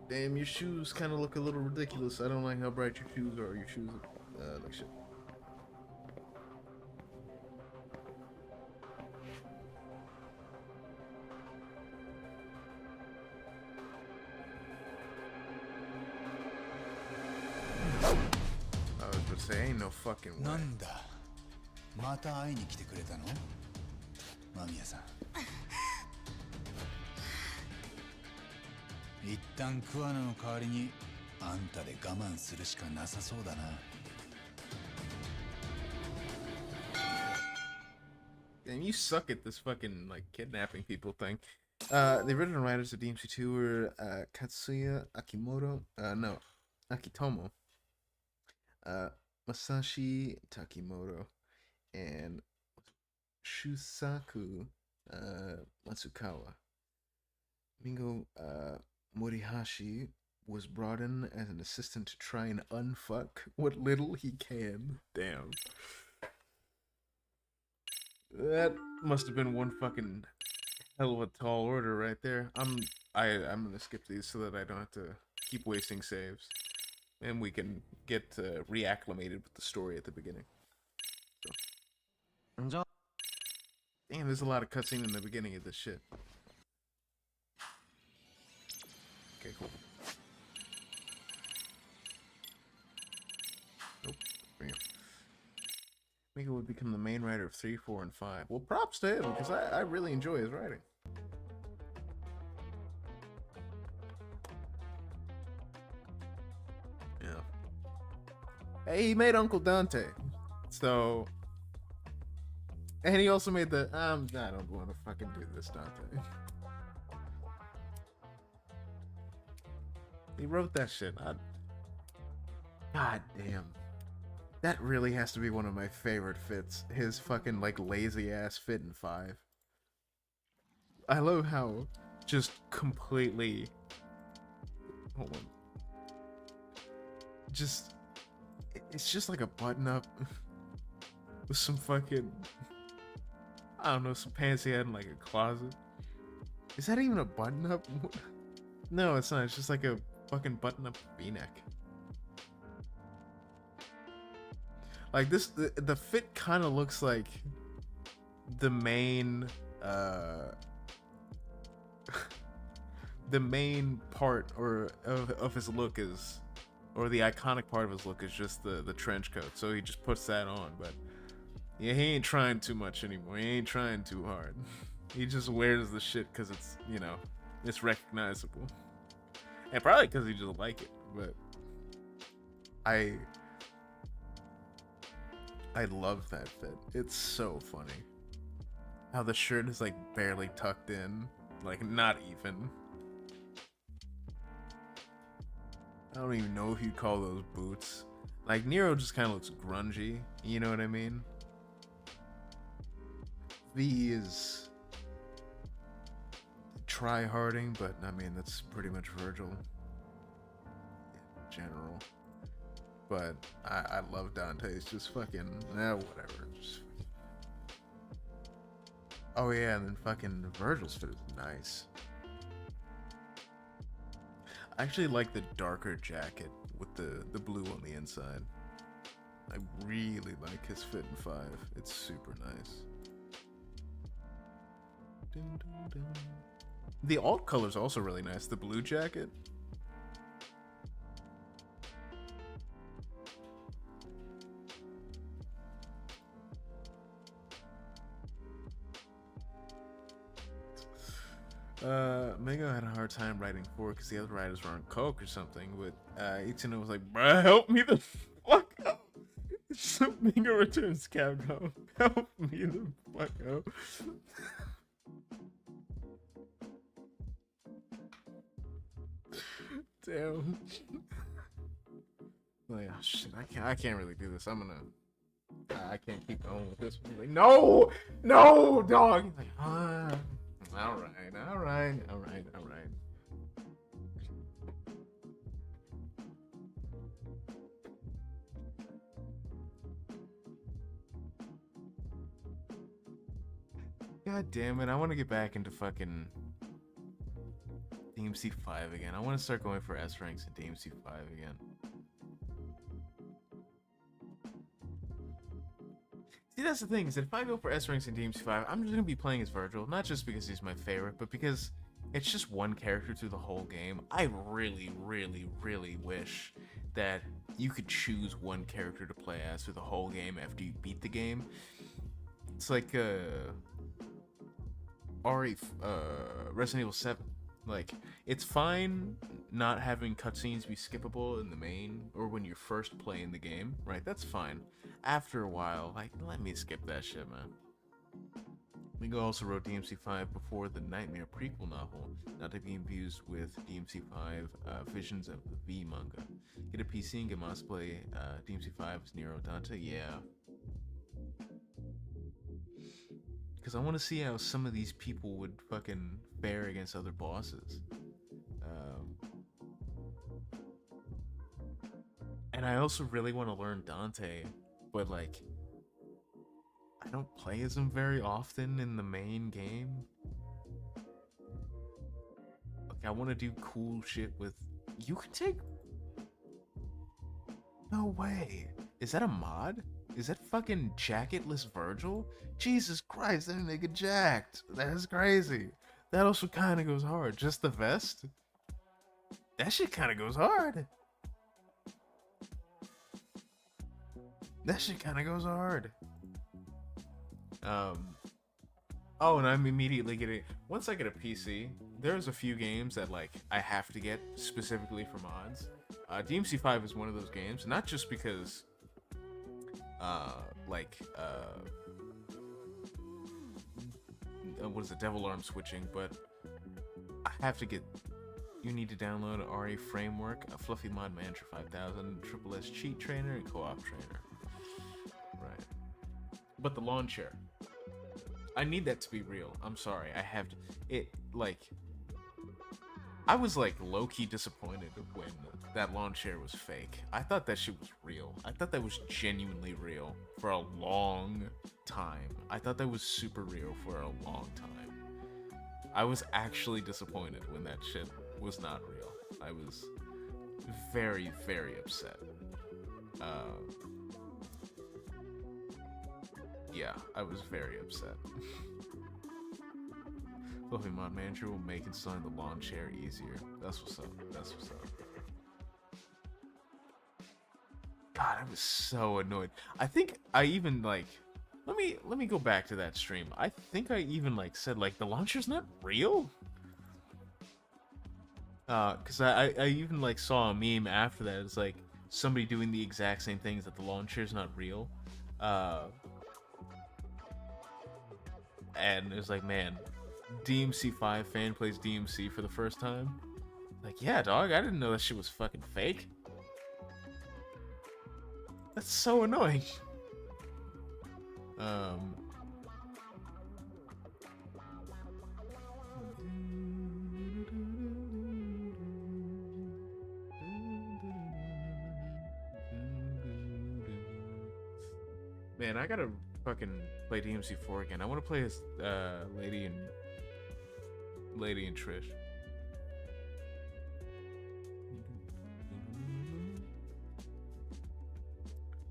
Damn, your shoes kind of look a little ridiculous. I don't like how bright your shoes are. Your shoes look like shit. I was gonna say, ain't no fucking way. なんだ。また会いに来てくれたの？間宮さん。一旦桑名の代わりにあんたで我慢するしかなさそうだな。Damn, you suck at this fucking like kidnapping people thing. The original writers of DMC2 were Katsuya Akimoto, no, Akitomo, Masashi Takimoto, and Shusaku Matsukawa. Mingo Morihashi was brought in as an assistant to try and unfuck what little he can. Damn. That must have been one fucking hell of a tall order right there. I'm gonna skip these so that I don't have to keep wasting saves, and we can get reacclimated with the story at the beginning. So. Damn, there's a lot of cutscene in the beginning of this shit. Okay, cool. Nope. There you go. Miko would become the main writer of 3, 4, and 5. Well, props to him, because I really enjoy his writing. Yeah. Hey, he made Uncle Dante. So... And he also made the... I don't want to fucking do this, Dante. He wrote that shit. God damn. That really has to be one of my favorite fits. His fucking, like, lazy-ass fit in 5. I love how just completely... Hold on. Just... It's just like a button-up with some fucking... I don't know, some pants he had in, like, a closet. Is that even a button-up? No, it's not. It's just like a fucking button-up V-neck. Like this, the fit kind of looks like the main, the main part of his look is, or the iconic part of his look is just the trench coat. So he just puts that on, but yeah, he ain't trying too much anymore. He ain't trying too hard. He just wears the shit because it's, you know, it's recognizable. And probably because he just like it, but I love that fit. It's so funny. How the shirt is like barely tucked in. Like not even. I don't even know if you'd call those boots. Like Nero just kind of looks grungy. You know what I mean? V is try-harding, but I mean that's pretty much Virgil in general. But I love Dante's just fucking whatever. Just... Oh yeah, and then fucking Virgil's fit is nice. I actually like the darker jacket with the blue on the inside. I really like his fit in 5. It's super nice. Dun, dun, dun. The alt color's also really nice. The blue jacket. Mango had a hard time writing 4 because the other writers were on coke or something, but Ichino was like, bruh, help me the fuck out. So Mango returns Capcom. Help me the fuck out. Damn. Like, oh shit, I can't really do this. I can't keep going with this one. Like, no, dog. Like, all right. God damn it, I want to get back into fucking DMC 5 again. I want to start going for S ranks in DMC 5 again. See, that's the thing, is that if I go for S ranks in DMC 5, I'm just going to be playing as Virgil, not just because he's my favorite, but because it's just one character through the whole game. I really, really, really wish that you could choose one character to play as through the whole game after you beat the game. It's like, Resident Evil 7. Like, it's fine not having cutscenes be skippable in the main or when you're first playing the game, right? That's fine. After a while, like, let me skip that shit, man. Mingo also wrote DMC 5 before the Nightmare prequel novel, not to be infused with DMC 5 Visions of the V manga. Get a PC and get Moss play DMC 5 as Nero Dante? Yeah. Because I want to see how some of these people would fucking fare against other bosses. And I also really want to learn Dante, but like, I don't play as him very often in the main game. Like, I want to do cool shit with... You can take... No way. Is that a mod? Is that fucking jacketless Virgil? Jesus Christ, that nigga jacked. That is crazy. That also kind of goes hard. Just the vest? That shit kind of goes hard. That shit kind of goes hard. Oh, and I'm immediately getting... Once I get a PC, there's a few games that, like, I have to get specifically for mods. DMC 5 is one of those games, not just because... what is it, Devil Arm switching, but I have to get... You need to download RE Framework, a Fluffy Mod Manager 5000, Triple S Cheat Trainer, and Co-op Trainer. Right. But the lawn chair, I need that to be real. I'm sorry, I have to... It, like... I was, like, low-key disappointed when that lawn chair was fake. I thought that shit was real. I thought that was genuinely real for a long time. I thought that was super real for a long time. I was actually disappointed when that shit was not real. I was very, very upset. Yeah, I was very upset. Fluffy Mod Manager will make installing the lawn chair easier. That's what's up. That's what's up. God, I was so annoyed. I think I even, like... Let me go back to that stream. I think I even, like, said, like, the launcher's not real? Because I even, like, saw a meme after that. It's, like, somebody doing the exact same things that the launcher's not real. And it was like, man, DMC5 fan plays DMC for the first time. Like, yeah, dog, I didn't know that shit was fucking fake. That's so annoying. Man, I gotta fucking play DMC4 again. I want to play as Lady and Trish.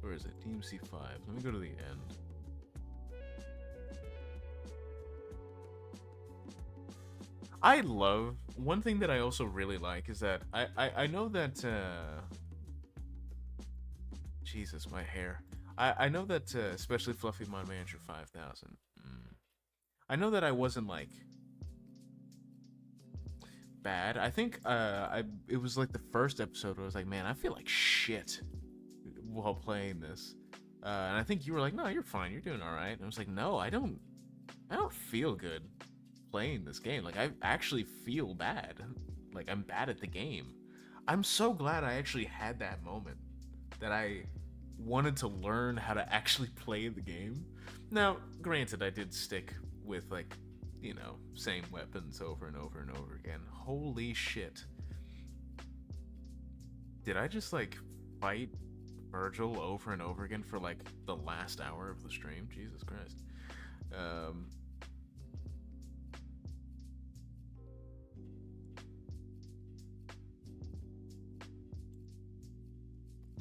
Where is it? DMC5. Let me go to the end. I love one thing that I also really like is that I know that Jesus, my hair. I know that especially Fluffy Mod Manager 5000. I know that I wasn't like bad. I think it was like the first episode where I was like, man, I feel like shit while playing this. And I think you were like, no, you're fine, you're doing all right. And I was like, no, I don't feel good playing this game. Like, I actually feel bad. Like, I'm bad at the game. I'm so glad I actually had that moment that I wanted to learn how to actually play the game. Now, granted, I did stick with, like, you know, same weapons over and over and over again. Holy shit. Did I just, like, fight Virgil over and over again for, like, the last hour of the stream? Jesus Christ.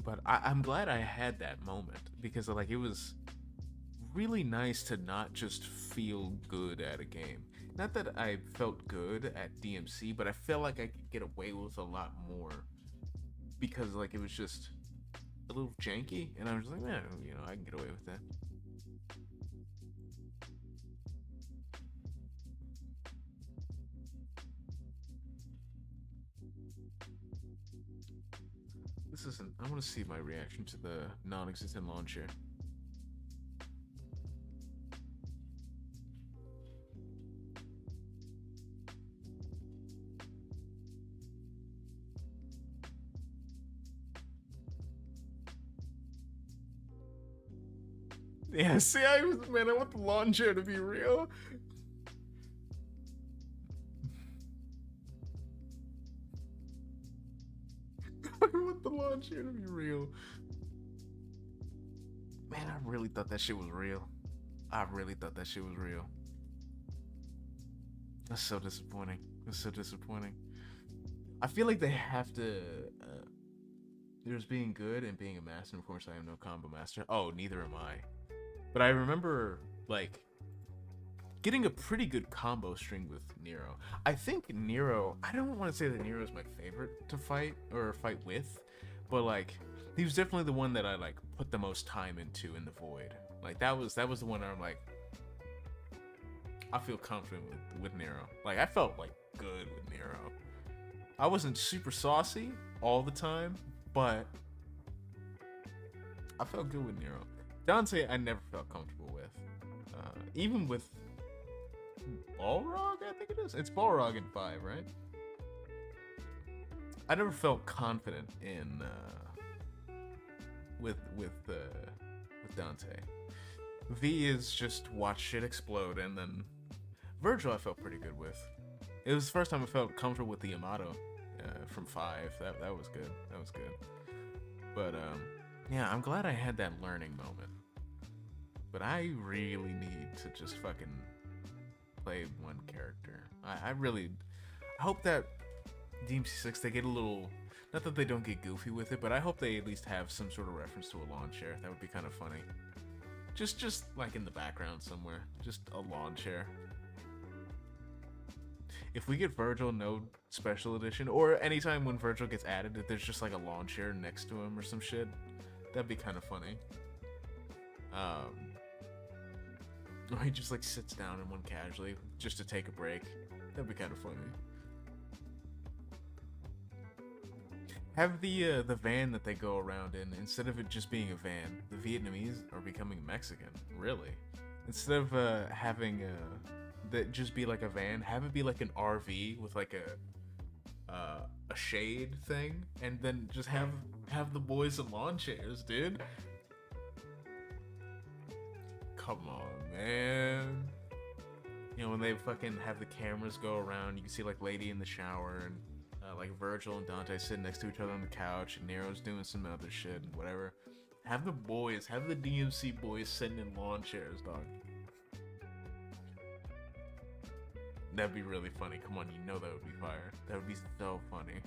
But I'm glad I had that moment because, like, it was really nice to not just feel good at a game. Not that I felt good at DMC, but I felt like I could get away with a lot more because, like, it was just a little janky, and I was like, man, you know, I can get away with that. This isn't. I want to see my reaction to the non-existent lawn chair. Yeah, see, I want the lawn chair to be real. I want the lawn chair to be real. Man, I really thought that shit was real. I really thought that shit was real. That's so disappointing. That's so disappointing. I feel like they have to... there's being good and being a master. Of course, I am no combo master. Oh, neither am I. But I remember, like, getting a pretty good combo string with Nero. I think Nero, I don't want to say that Nero is my favorite to fight or fight with, but, like, he was definitely the one that I, like, put the most time into in the Void. Like, that was the one where I'm like, I feel confident with Nero. Like, I felt, like, good with Nero. I wasn't super saucy all the time, but I felt good with Nero. Dante, I never felt comfortable with. Even with Balrog, I think it is. It's Balrog in 5, right? I never felt confident in with Dante. V is just watch shit explode, and then Virgil I felt pretty good with. It was the first time I felt comfortable with the Yamato from 5. That was good. That was good. But yeah, I'm glad I had that learning moment. But I really need to just fucking play one character. I hope that DMC6 they get a little, not that they don't get goofy with it, but I hope they at least have some sort of reference to a lawn chair. That would be kind of funny. Just like in the background somewhere, just a lawn chair. If we get Virgil no special edition, or anytime when Virgil gets added, if there's just like a lawn chair next to him or some shit, that'd be kind of funny. Or he just like sits down in one casually just to take a break. That'd be kind of funny. Have the van that they go around in, instead of it just being a van, the Vietnamese are becoming Mexican. Really, instead of having that just be like a van, have it be like an RV with like a shade thing, and then just have the boys in lawn chairs, dude. Come on, man. You know, when they fucking have the cameras go around, you can see like Lady in the shower, and like Virgil and Dante sitting next to each other on the couch, and Nero's doing some other shit and whatever. Have the DMC boys sitting in lawn chairs, dog. That'd be really funny. Come on, you know that would be fire. That would be so funny.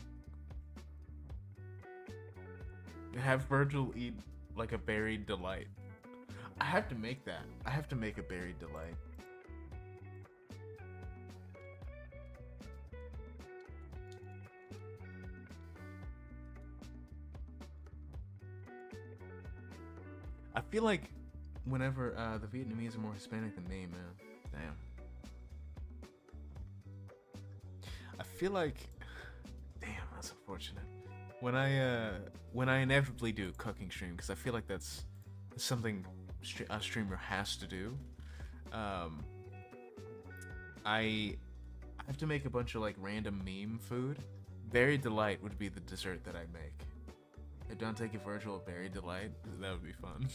Have Virgil eat like a buried delight. I have to make that. I have to make a buried delight. I feel like whenever the Vietnamese are more Hispanic than me, man. Damn. I feel like, damn, that's unfortunate. When I inevitably do a cooking stream, because I feel like that's something a streamer has to do. I have to make a bunch of like random meme food. Berry Delight would be the dessert that I make. If Dante give Virgil a Berry Delight, that would be fun.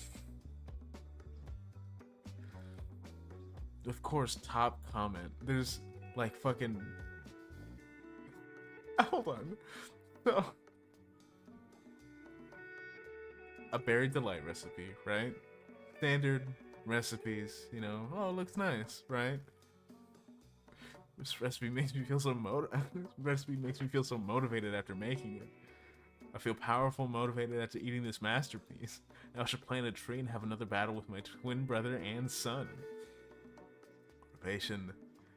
Of course, top comment. There's like fucking. Hold on. No. A Berry Delight recipe, right? Standard recipes, you know. Oh, it looks nice, right? This recipe makes me feel so motivated after making it. I feel powerful, motivated after eating this masterpiece. Now I should plant a tree and have another battle with my twin brother and son. Motivation.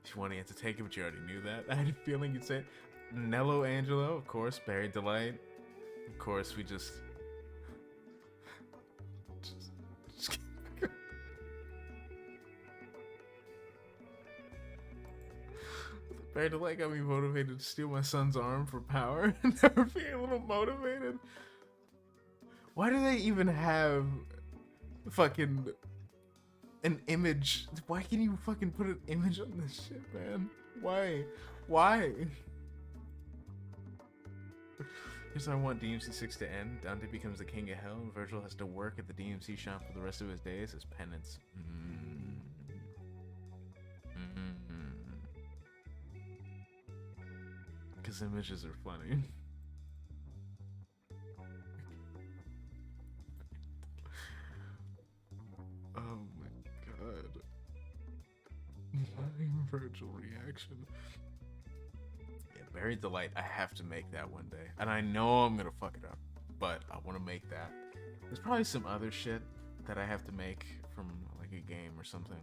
She wanted to take it, but you already knew that. I had a feeling you'd say it. Nello Angelo, of course. Berry Delight. Of course, we just Berry Delight got me motivated to steal my son's arm for power and never be a little motivated. Why do they even have fucking an image? Why can you fucking put an image on this shit, man? Why? Here's how I want DMC 6 to end. Dante becomes the king of hell, and Virgil has to work at the DMC shop for the rest of his days as penance. Because images are funny. Oh my god. Virgil reaction. Yeah, Berry Delight, I have to make that one day. And I know I'm gonna fuck it up, but I want to make that. There's probably some other shit that I have to make from like a game or something.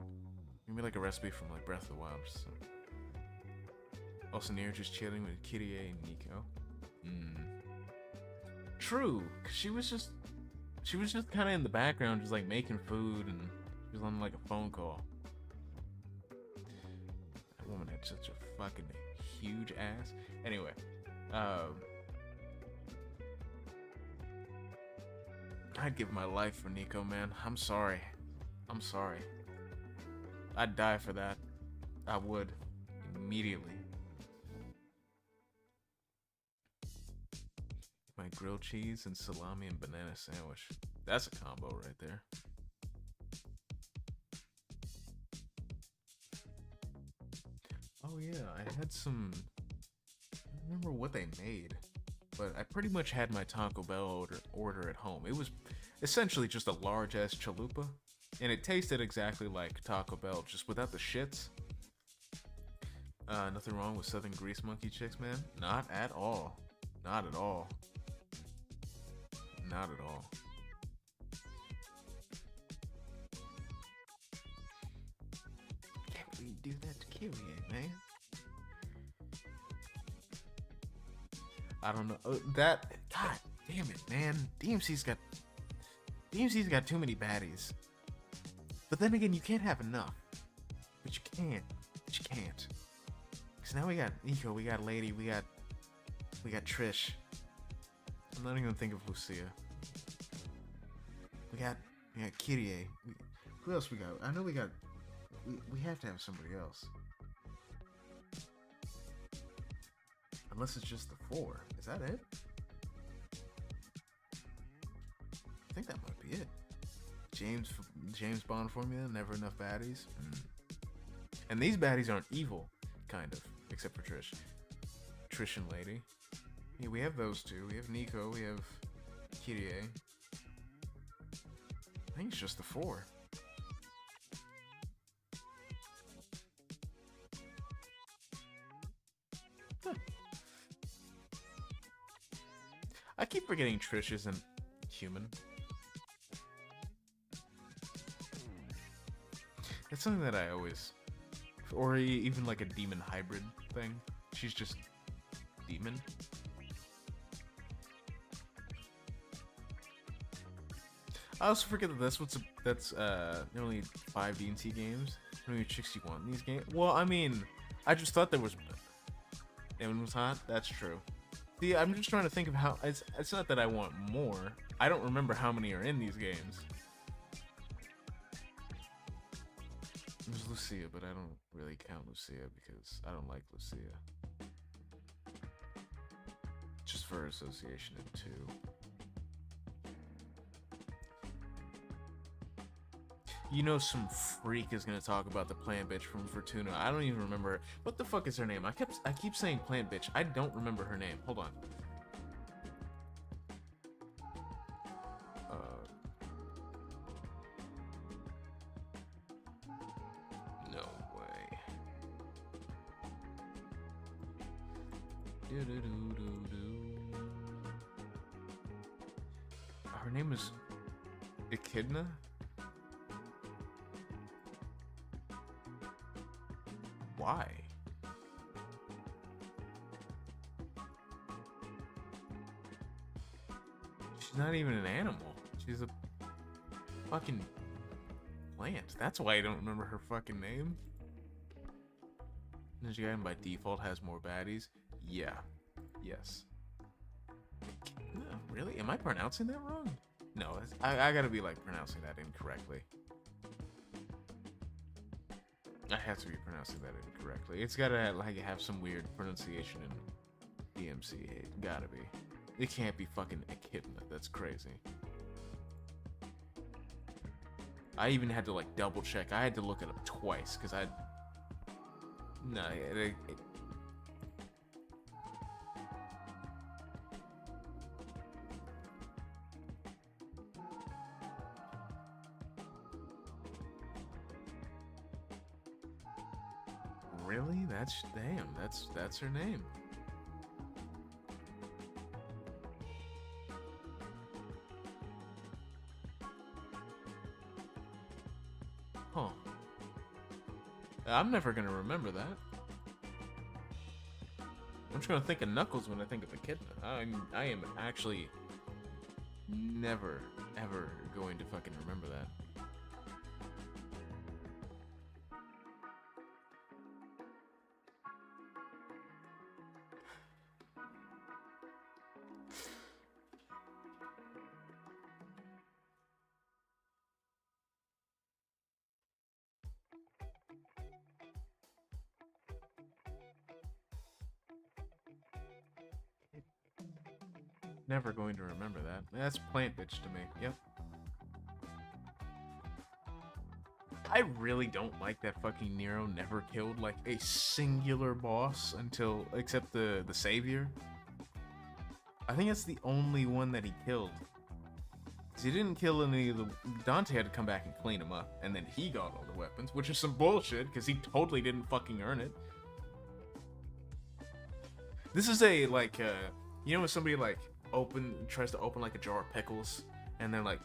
Maybe like a recipe from like Breath of the Wild or something. Also, Nero just chilling with Kyrie and Nico. True, cause she was just kind of in the background, just like making food, and she was on like a phone call. That woman had such a fucking huge ass. Anyway, I'd give my life for Nico, man. I'm sorry. I'd die for that. I would immediately. My grilled cheese and salami and banana sandwich. That's a combo right there. Oh yeah, I had some. I don't remember what they made, but I pretty much had my Taco Bell order at home. It was essentially just a large ass chalupa, and it tasted exactly like Taco Bell, just without the shits. Nothing wrong with Southern Grease Monkey chicks, man. Not at all. Not at all. Not at all. Can't believe you do that to Kyrie, man. I don't know. That, god damn it, man. DMC's got too many baddies. But then again, you can't have enough. But you can't. Cause now we got Nico, we got Lady, we got Trish. I'm not even gonna think of Lucia. We got Kyrie. Who else we got? I know we got. We have to have somebody else. Unless it's just the 4. Is that it? I think that might be it. James Bond formula. Never enough baddies. And these baddies aren't evil, kind of, except for Trish. Trish and Lady. Yeah, we have those two. We have Nico. We have Kyrie. I think it's just the 4. Huh. I keep forgetting Trish isn't human. It's something that I always... Or even like a demon hybrid thing. She's just demon. I also forget that that's only 5 D&T games. How many chicks you want in these games? Well, I mean, I just thought there was... It was hot? That's true. See, I'm just trying to think of how... It's not that I want more. I don't remember how many are in these games. There's Lucia, but I don't really count Lucia because I don't like Lucia. Just for association of 2. You know some freak is gonna talk about the plant bitch from Fortuna. I don't even remember what the fuck is her name. I keep saying plant bitch. I don't remember her name. Hold on. No way. Her name is Echidna? Why? She's not even an animal. She's a fucking plant. That's why I don't remember her fucking name. Ninja Gaiden by default has more baddies. Yeah. Yes. Really? Am I pronouncing that wrong? No, I gotta be like pronouncing that incorrectly. I have to be pronouncing that incorrectly. It's gotta like have some weird pronunciation in DMC. It gotta be. It can't be fucking Echidna. That's crazy. I even had to like double check. I had to look it up twice because I. No, Really? That's her name. Huh. I'm never gonna remember that. I'm just gonna think of Knuckles when I think of Echidna. I am actually never, ever going to fucking remember that. Never going to remember that. That's plant bitch to me. Yep. I really don't like that fucking Nero never killed like a singular boss until except the savior. I think that's the only one that he killed. 'Cause he didn't kill any of the... Dante had to come back and clean him up, and then he got all the weapons, which is some bullshit because he totally didn't fucking earn it. This is a like you know when somebody like tries to open like a jar of pickles and they're like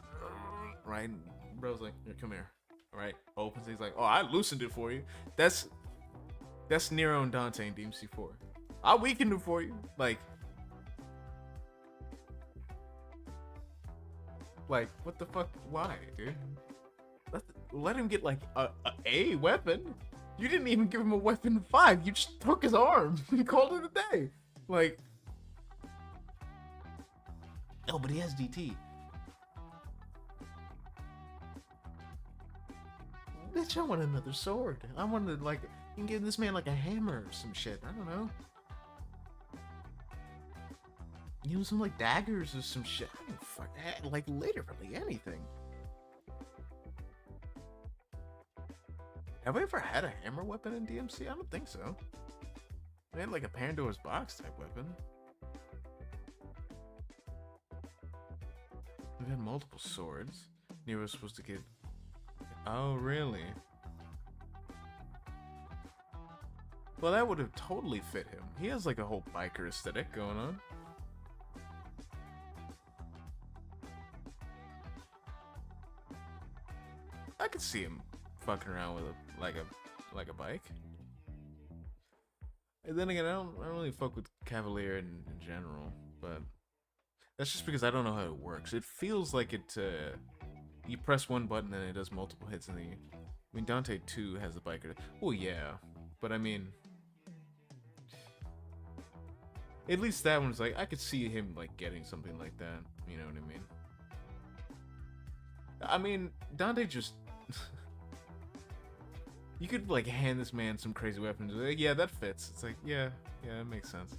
right, and bro's like, here, come here, all right, opens, he's like, oh, I loosened it for you. That's Nero and Dante in DMC4. I weakened it for you. Like what the fuck? Why, dude? Let him get like a weapon. You didn't even give him a weapon 5. You just took his arm and called it a day. Like, Oh, but he has DT. Bitch, I want another sword. I wanted, like, you can give this man like a hammer or some shit. I don't know. Give him some like daggers or some shit. I don't fuck that. Like literally anything. Have I ever had a hammer weapon in DMC? I don't think so. I had like a Pandora's box type weapon. We had multiple swords. Nero was supposed to get. Oh, really? Well, that would have totally fit him. He has like a whole biker aesthetic going on. I could see him fucking around with a bike. And then again, I don't really fuck with Cavalier in general, but that's just because I don't know how it works. It feels like it. You press one button and it does multiple hits, and then I mean Dante 2 has a biker. Well, yeah, but I mean, at least that one's like I could see him like getting something like that. You know what I mean? I mean, Dante just. You could like hand this man some crazy weapons. Like, yeah, that fits. It's like, yeah, that makes sense.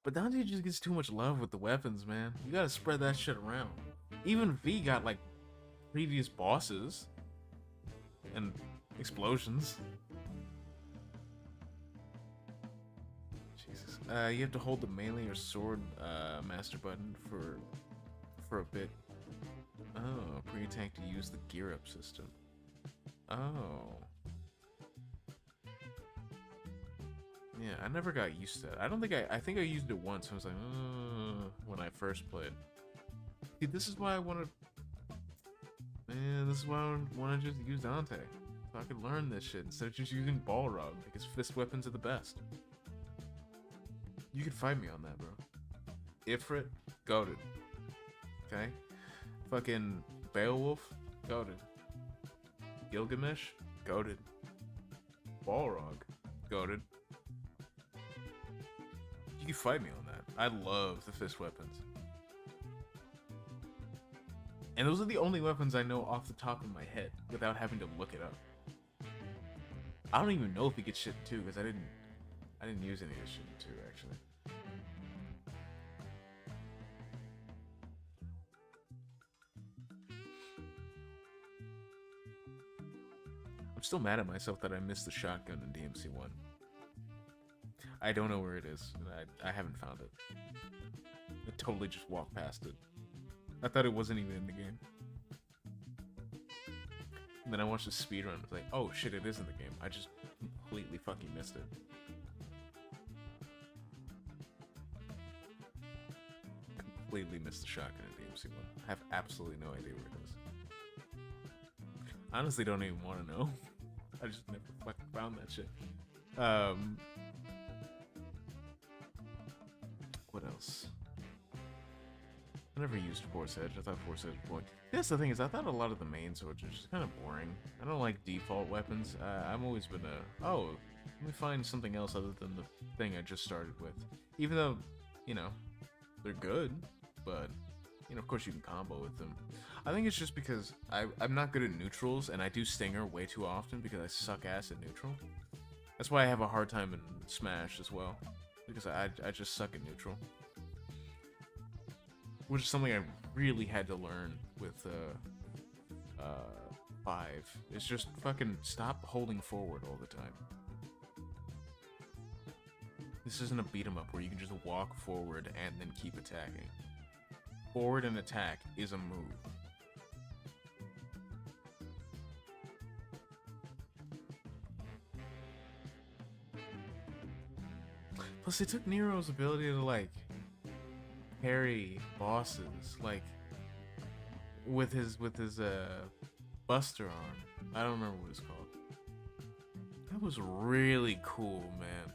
But Dante just gets too much love with the weapons, man. You gotta spread that shit around. Even V got like previous bosses and explosions. Jesus. You have to hold the melee or sword master button for a bit. Oh, pre-tank to use the gear up system. Oh. Yeah, I never got used to it. I think I used it once. I was like, when I first played. See, this is why I want to. Man, this is why I want to just use Dante. So I could learn this shit instead of just using Balrog. Like his fist weapons are the best. You could fight me on that, bro. Ifrit, goated. Okay? Fucking Beowulf, goated. Gilgamesh, goated. Balrog, goated. You can fight me on that. I love the fist weapons. And those are the only weapons I know off the top of my head without having to look it up. I don't even know if he gets shit in 2 because I didn't use any of this shit in 2 actually. I'm still mad at myself that I missed the shotgun in DMC 1. I don't know where it is, and I haven't found it. I totally just walked past it. I thought it wasn't even in the game. And then I watched the speedrun, I was like, oh shit, it is in the game. I just completely fucking missed it. Completely missed the shotgun in DMC 1. I have absolutely no idea where it is. Honestly, don't even want to know. I just never fucking found that shit. What else? I never used Force Edge. I thought Force Edge was boring. That's the thing is, I thought a lot of the main swords are just kind of boring. I don't like default weapons. I've always been oh, let me find something else other than the thing I just started with. Even though, you know, they're good, but you know, of course you can combo with them. I think it's just because I'm not good at neutrals, and I do Stinger way too often because I suck ass at neutral. That's why I have a hard time in Smash as well, because I just suck at neutral. Which is something I really had to learn with 5. It's just fucking stop holding forward all the time. This isn't a beat 'em up where you can just walk forward and then keep attacking. Forward and attack is a move. Plus, it took Nero's ability to like parry bosses, like with his Buster arm. I don't remember what it's called. That was really cool, man.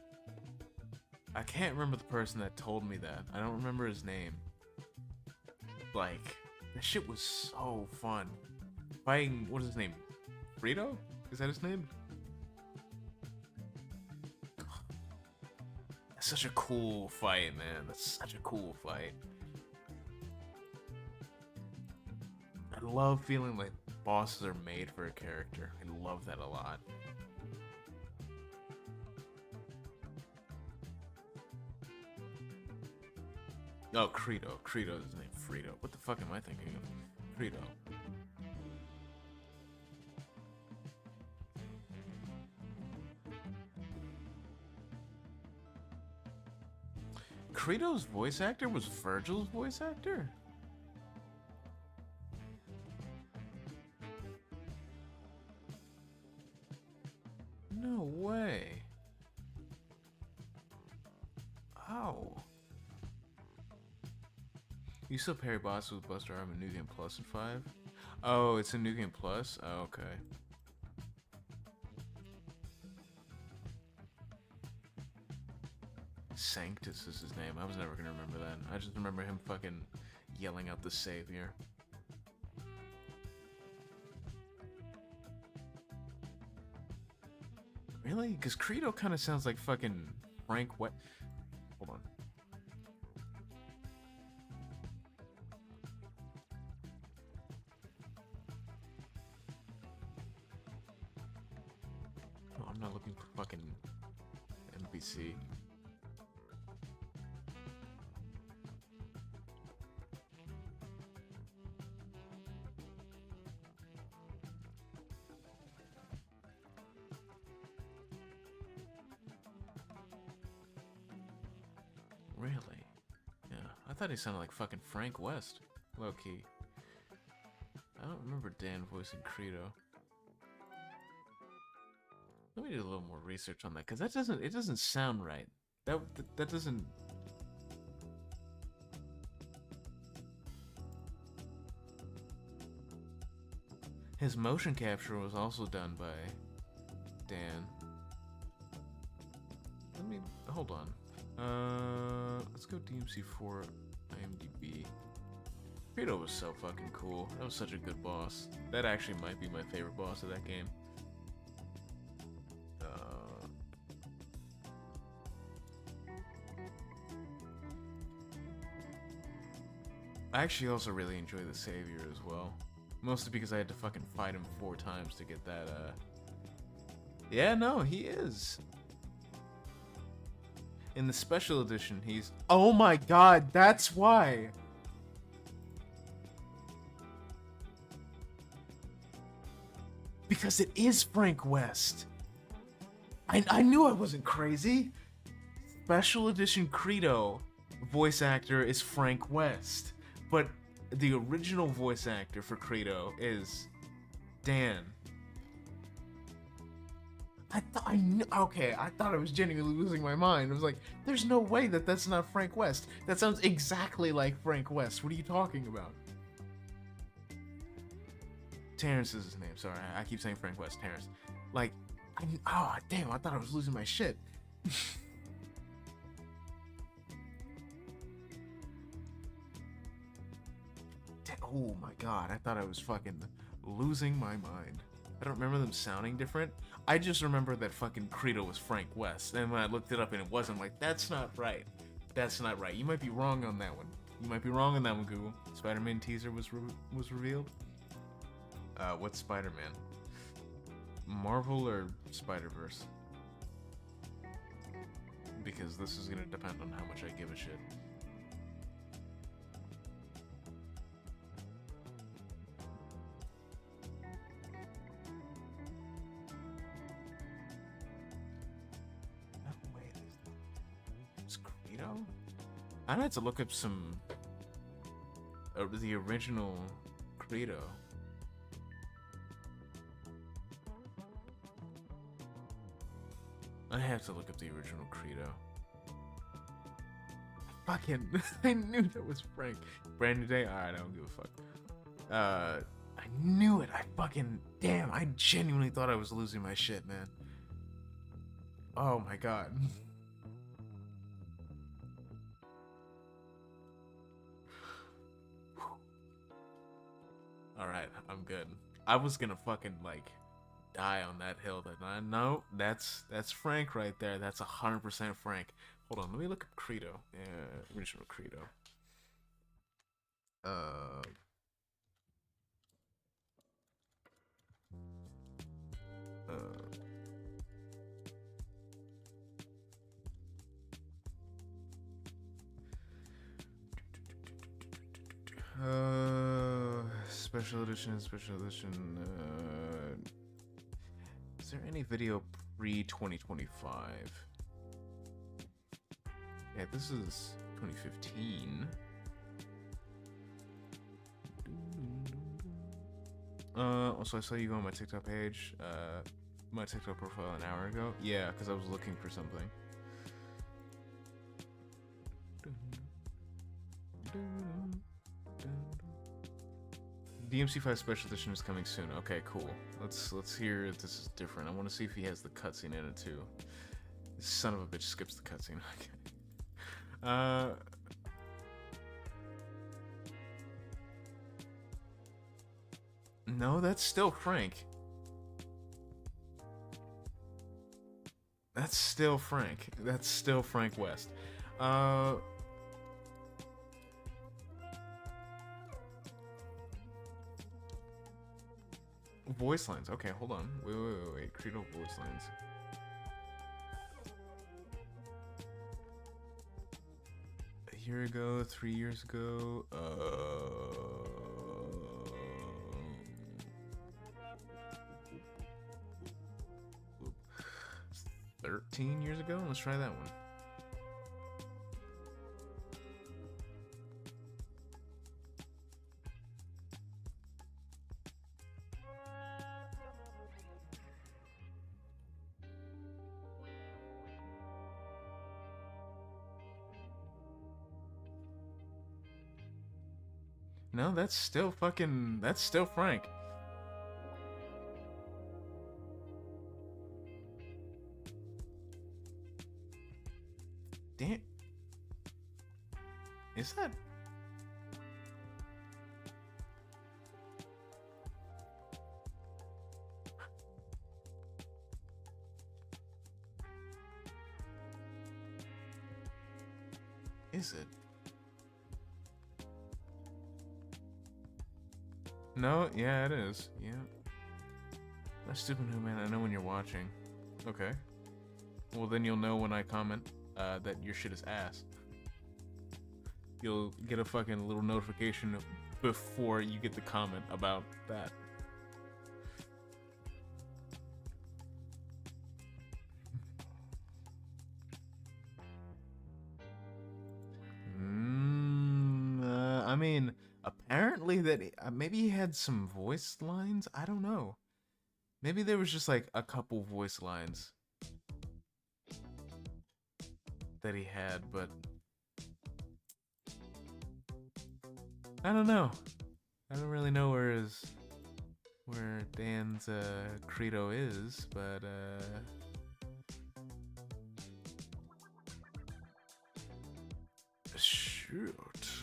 I can't remember the person that told me that. I don't remember his name. Like, that shit was so fun. Fighting, what is his name? Frito? Is that his name? That's such a cool fight, man. That's such a cool fight. I love feeling like bosses are made for a character. I love that a lot. Oh, Credo. Credo's his name. Frito. What the fuck am I thinking of? Credo. Credo's voice actor was Virgil's voice actor? No way. Oh. You still parry bosses with Buster Arm in New Game Plus in 5? Oh, it's a New Game Plus? Oh, okay. Sanctus is his name. I was never gonna remember that. I just remember him fucking yelling out the savior. Really? Because Credo kind of sounds like fucking Frank West. Hold on. Oh, I'm not looking for fucking NPC. Really? Yeah, I thought he sounded like fucking Frank West, low key. I don't remember Dan voicing Credo. Let me do a little more research on that, because it doesn't sound right. That doesn't. His motion capture was also done by Dan. Let me hold on. Let's go DMC4 IMDb. Credo was so fucking cool. That was such a good boss. That actually might be my favorite boss of that game. I actually also really enjoy the Savior as well. Mostly because I had to fucking fight him 4 times to get that, Yeah, no, he is. In the special edition, he's... Oh my god, that's why! Because it is Frank West. I knew I wasn't crazy. Special edition Credo voice actor is Frank West. But the original voice actor for Credo is Dan. I thought I was genuinely losing my mind. I was like, there's no way that's not Frank West. That sounds exactly like Frank West. What are you talking about? Terrence is his name. Sorry, I keep saying Frank West. Terrence. Like, damn, I thought I was losing my shit. Oh my god, I thought I was fucking losing my mind. I don't remember them sounding different. I just remember that fucking Credo was Frank West. And when I looked it up and it wasn't, like, that's not right. That's not right. You might be wrong on that one. You might be wrong on that one, Google. Spider-Man teaser was revealed. What's Spider-Man? Marvel or Spider-Verse? Because this is gonna depend on how much I give a shit. I had to look up some the original Credo. I have to look up the original Credo. Fucking, I knew that was Frank. Brand new day? Alright, I don't give a fuck. I knew it. Damn, I genuinely thought I was losing my shit, man. Oh my god. Alright, I'm good. I was gonna fucking, like, die on that hill. No, that's Frank right there. That's 100% Frank. Hold on, let me look up Credo. Yeah, original Credo. Special edition. Is there any video pre-2025? Yeah, this is 2015. Also, I saw you go on my TikTok page, my TikTok profile an hour ago. Yeah, because I was looking for something. DMC5 Special Edition is coming soon. Okay, cool. Let's hear if this is different. I want to see if he has the cutscene in it too. This son of a bitch skips the cutscene. Okay. No, that's still Frank. That's still Frank. That's still Frank West. Voice lines. Okay, hold on. Wait. Credo voice lines. A year ago, 3 years ago. 13 years ago? Let's try that one. No, that's still Frank. Damn. Is that? Is it? No, yeah, it is. Yeah. That's stupid, man. I know when you're watching. Okay. Well, then you'll know when I comment that your shit is ass. You'll get a fucking little notification before you get the comment about that. I mean, apparently that maybe he had some voice lines. I don't know. Maybe there was just like a couple voice lines that he had, but I don't know. I don't really know where Dan's credo is, but shoot,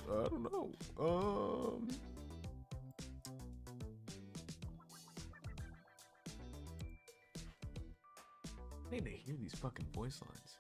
I don't know. I need to hear these fucking voice lines.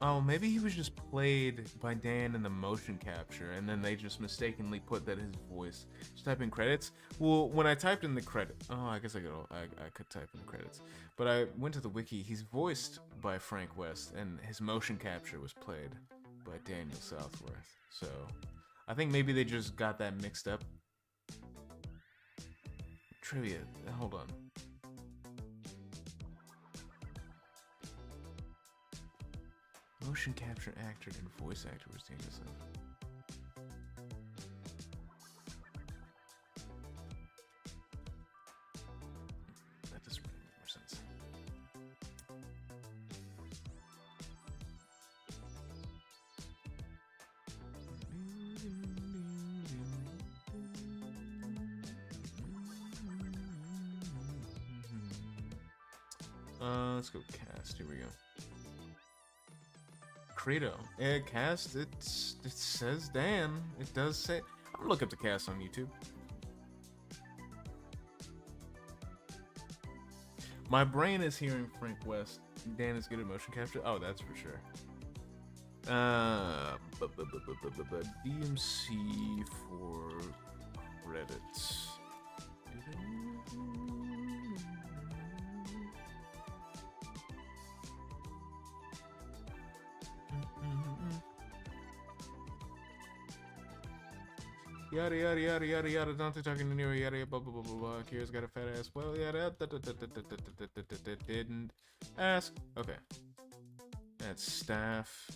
Oh, maybe he was just played by Dan in the motion capture, and then they just mistakenly put that his voice. Just type in credits. Well, when I typed in the credit, I guess I could type in the credits, but I went to the wiki. He's voiced by Frank West, and his motion capture was played by Daniel Southworth. So, I think maybe they just got that mixed up. Trivia. Hold on. Motion capture actor and voice actor was Daniel Southworth. That doesn't really make more sense. Let's go cast. Here we go. Credo. Cast, it says Dan. It does say. I'm gonna look up the cast on YouTube. My brain is hearing Frank West. Dan is good at motion capture. Oh, that's for sure. DMC for credits. Yada yada yada yada yada. Dante talking to Nero. Yada yada blah blah blah blah blah. Kira's got a fat ass. Well, yada. Didn't ask. Okay. That's staff.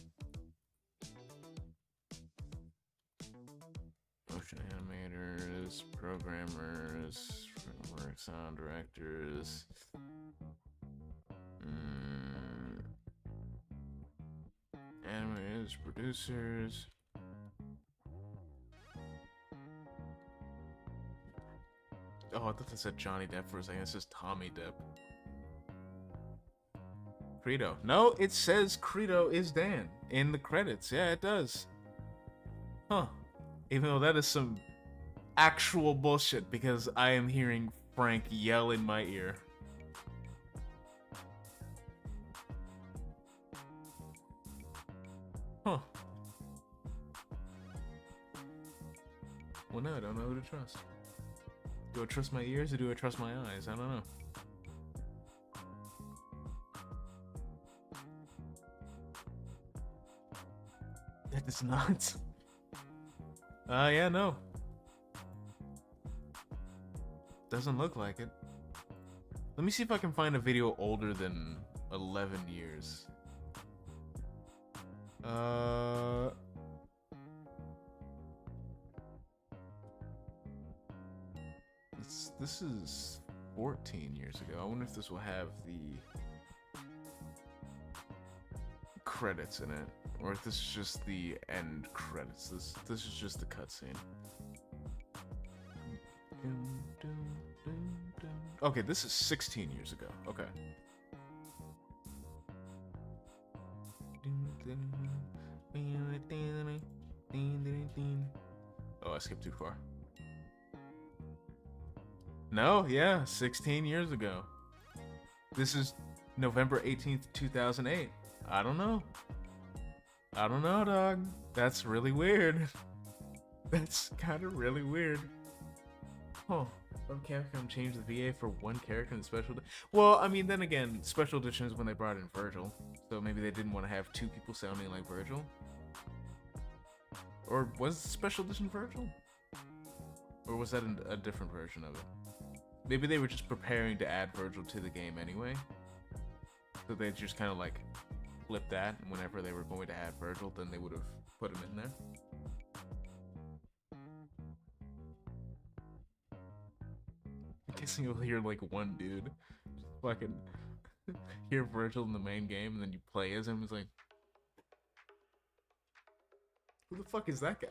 Motion animators, programmers, framework, sound directors. Animators, producers. Oh, I thought that said Johnny Depp for a second. It says Tommy Depp. Credo. No, it says Credo is Dan in the credits. Yeah, it does. Huh. Even though that is some actual bullshit because I am hearing Frank yell in my ear. Huh. Well, now I don't know who to trust. Do I trust my ears or do I trust my eyes? I don't know. That is not. Yeah, no. Doesn't look like it. Let me see if I can find a video older than 11 years. This is 14 years ago. I wonder if this will have the credits in it, or if this is just the end credits. This is just the cutscene. Okay, this is 16 years ago. Okay. Oh, I skipped too far. No, yeah, 16 years ago. This is November 18th, 2008. I don't know. I don't know, dog. That's really weird. That's kind of really weird. Huh. Some Capcom changed the VA for one character in the special well, I mean, then again, special edition is when they brought in Virgil. So maybe they didn't want to have two people sounding like Virgil. Or was the special edition Virgil? Or was that a different version of it? Maybe they were just preparing to add Virgil to the game anyway. So they just kind of like flipped that, and whenever they were going to add Virgil, then they would have put him in there. I'm guessing you'll hear like one dude just fucking hear Virgil in the main game, and then you play as him. It's like, who the fuck is that guy?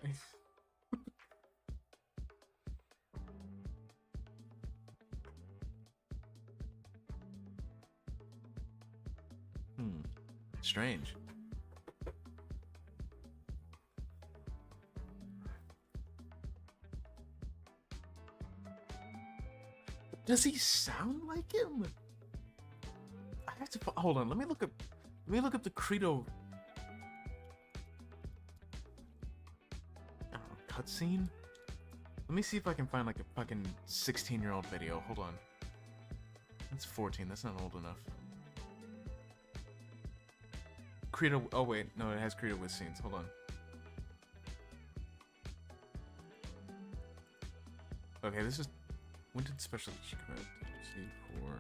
Strange. Does he sound like him? I have to hold on. Let me look up the Credo. I don't know, cutscene. Let me see if I can find like a fucking 16-year-old video. Hold on. That's 14. That's not old enough. Credo. Oh wait, no, it has Credo with scenes. Hold on. Okay, this is. When did special edition come out? See for.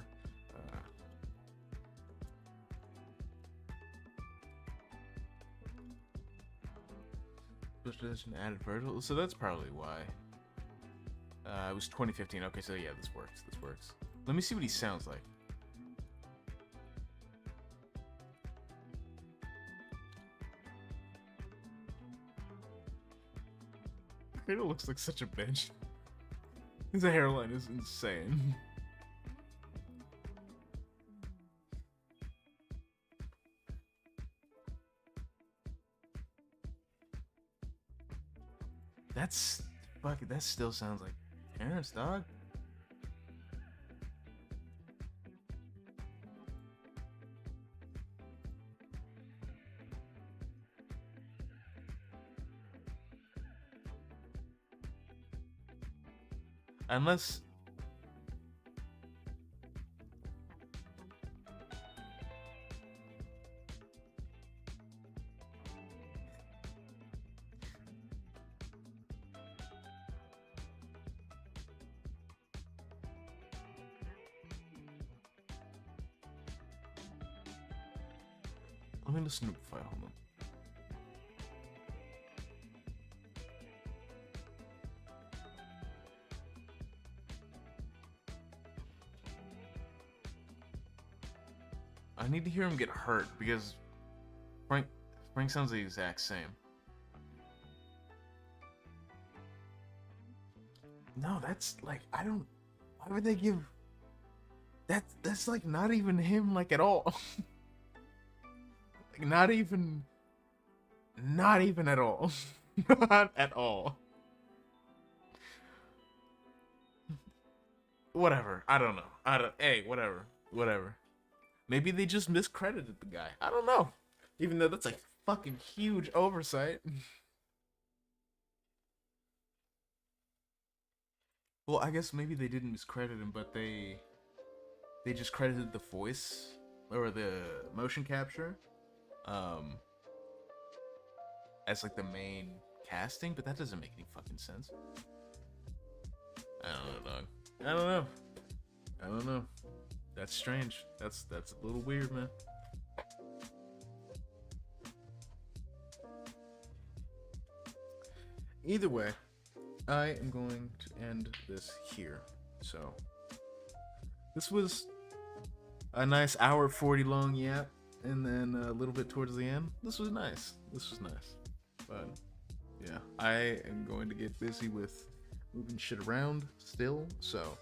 Special edition added Virgil, so that's probably why. It was 2015. Okay, so yeah, this works. This works. Let me see what he sounds like. Credo looks like such a bitch. His hairline is insane. That's fuck it. That still sounds like parents, dog. Unless let me listen to the file. Hold on. I need to hear him get hurt because Frank sounds the exact same. No, that's like I don't. Why would they give? That's like not even him like at all. Like not even at all. Not at all. Whatever. I don't know. Hey, whatever. Maybe they just miscredited the guy. I don't know. Even though that's a fucking huge oversight. Well, I guess maybe they didn't miscredit him, but they just credited the voice or the motion capture as like the main casting, but that doesn't make any fucking sense. I don't know, dog. I don't know. That's strange. That's a little weird, man. Either way, I am going to end this here. So, this was a nice hour 40 long yap, and then a little bit towards the end. This was nice. But yeah, I am going to get busy with moving shit around still. So,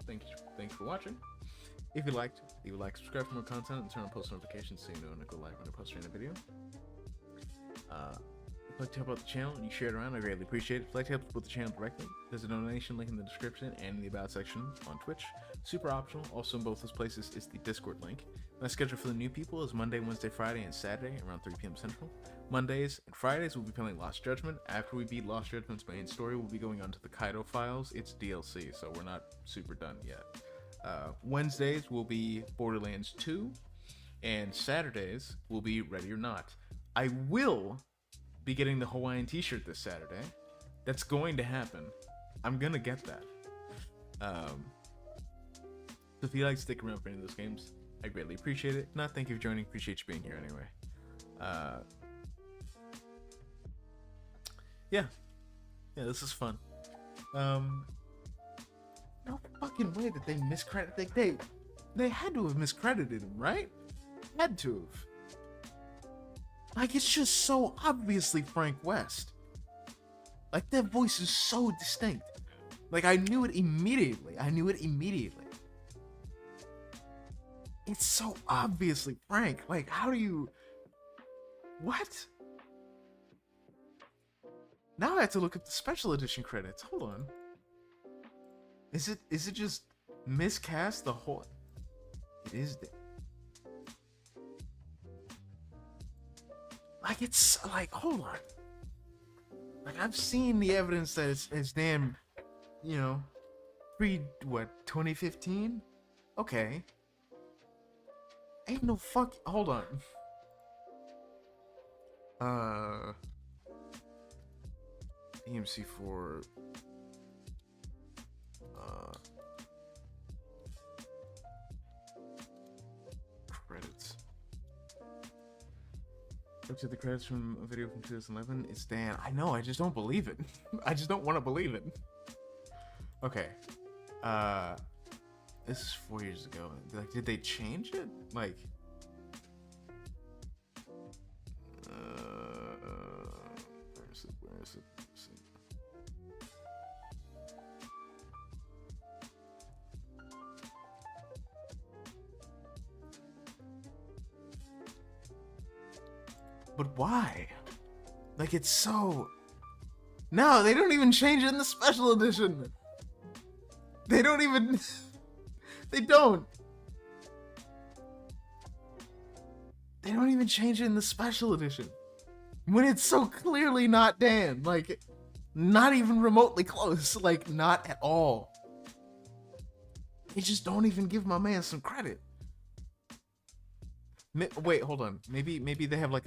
thanks for watching. If you liked, leave a like, subscribe for more content, and turn on post notifications so you know when I go live when I post a video. If you'd like to help out the channel and you share it around, I greatly appreciate it. If you'd like to help support the channel directly, there's a donation link in the description and in the about section on Twitch. Super optional. Also in both those places is the Discord link. My schedule for the new people is Monday, Wednesday, Friday, and Saturday around 3 p.m. Central. Mondays and Fridays we'll be playing Lost Judgment. After we beat Lost Judgment's main story, we'll be going on to the Kaido files. It's DLC, so we're not super done yet. Wednesdays will be Borderlands 2, and Saturdays will be Ready or Not. I will be getting the Hawaiian t-shirt this Saturday. That's going to happen. I'm gonna get that. So if you like to stick around for any of those games, I greatly appreciate it. Not thank you for joining. Appreciate you being here anyway. Yeah, this is fun. No fucking way that they miscredited. They had to have miscredited him, right? Had to have. Like, it's just so obviously Frank West. Like, that voice is so distinct. Like, I knew it immediately. It's so obviously Frank. Like, how do you... What? Now I have to look up the special edition credits. Hold on. Is it just miscast the whole... It is... Like, it's like, hold on. Like, I've seen the evidence that it's damn, pre 2015? Okay. Ain't no fuck. Hold on. EMC for credits. Looked at the credits from a video from 2011. It's Dan. I know. I just don't believe it. I just don't want to believe it. Okay. This is 4 years ago. Like, did they change it? Like, where is it? But why? Like, it's so... No, they don't even change it in the special edition. They don't even. They don't. They don't even change it in the special edition. When it's so clearly not Dan. Like, not even remotely close. Like, not at all. They just don't even give my man some credit. Wait, hold on. Maybe they have like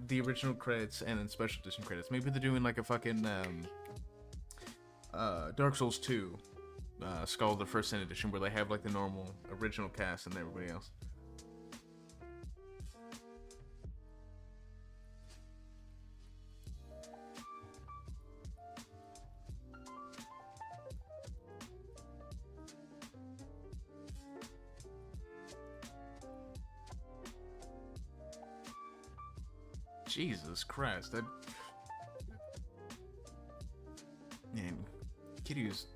the original credits and then special edition credits. Maybe they're doing like a fucking Dark Souls 2 Skull the First Sin edition where they have like the normal original cast and everybody else. Jesus Christ, that man, Kiryu's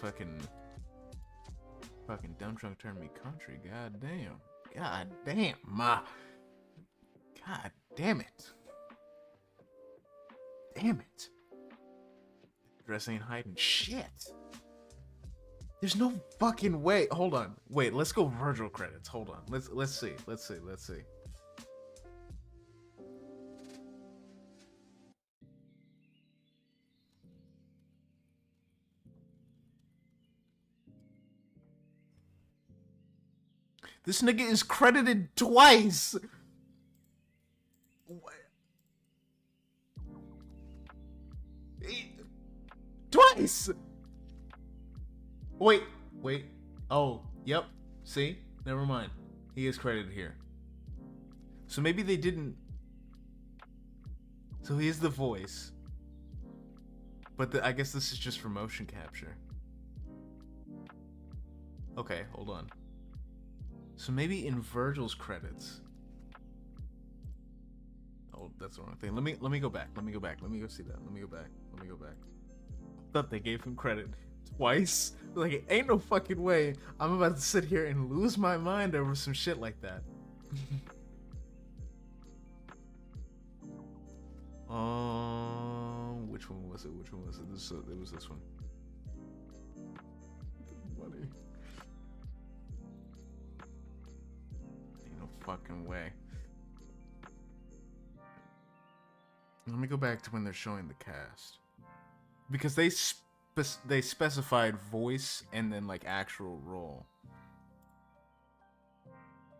fucking dumb drunk turned me country. God damn, god damn it, dress ain't hiding shit. There's no fucking way. Hold on, wait, let's go Virgil credits. Hold on, let's see. This nigga is credited twice. Twice. Wait. Oh, yep. See? Never mind. He is credited here. So maybe they didn't. So he is the voice. But I guess this is just for motion capture. Okay, hold on. So maybe in Virgil's credits. Oh, that's the wrong thing. Let me go back. Let me go see that. Let me go back. I thought they gave him credit twice. Like, ain't no fucking way I'm about to sit here and lose my mind over some shit like that. Which one was it? It was this one. Money. Ain't no fucking way. Let me go back to when they're showing the cast, because they specified voice and then like actual role,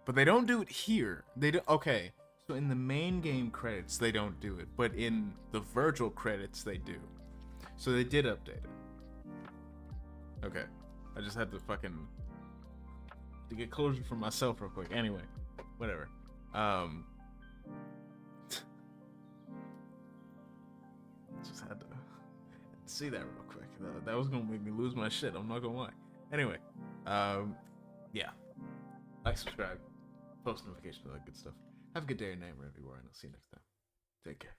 but they don't do it here. They do. Okay, so in the main game credits they don't do it, but in the Virgil credits they do. So they did update it. Okay, I just had to get closure for myself real quick. Anyway, whatever. Just had to see that real quick. That was gonna make me lose my shit. I'm not gonna lie. Anyway, yeah. Like, subscribe, post notifications, all that good stuff. Have a good day or night wherever you are, and I'll see you next time. Take care.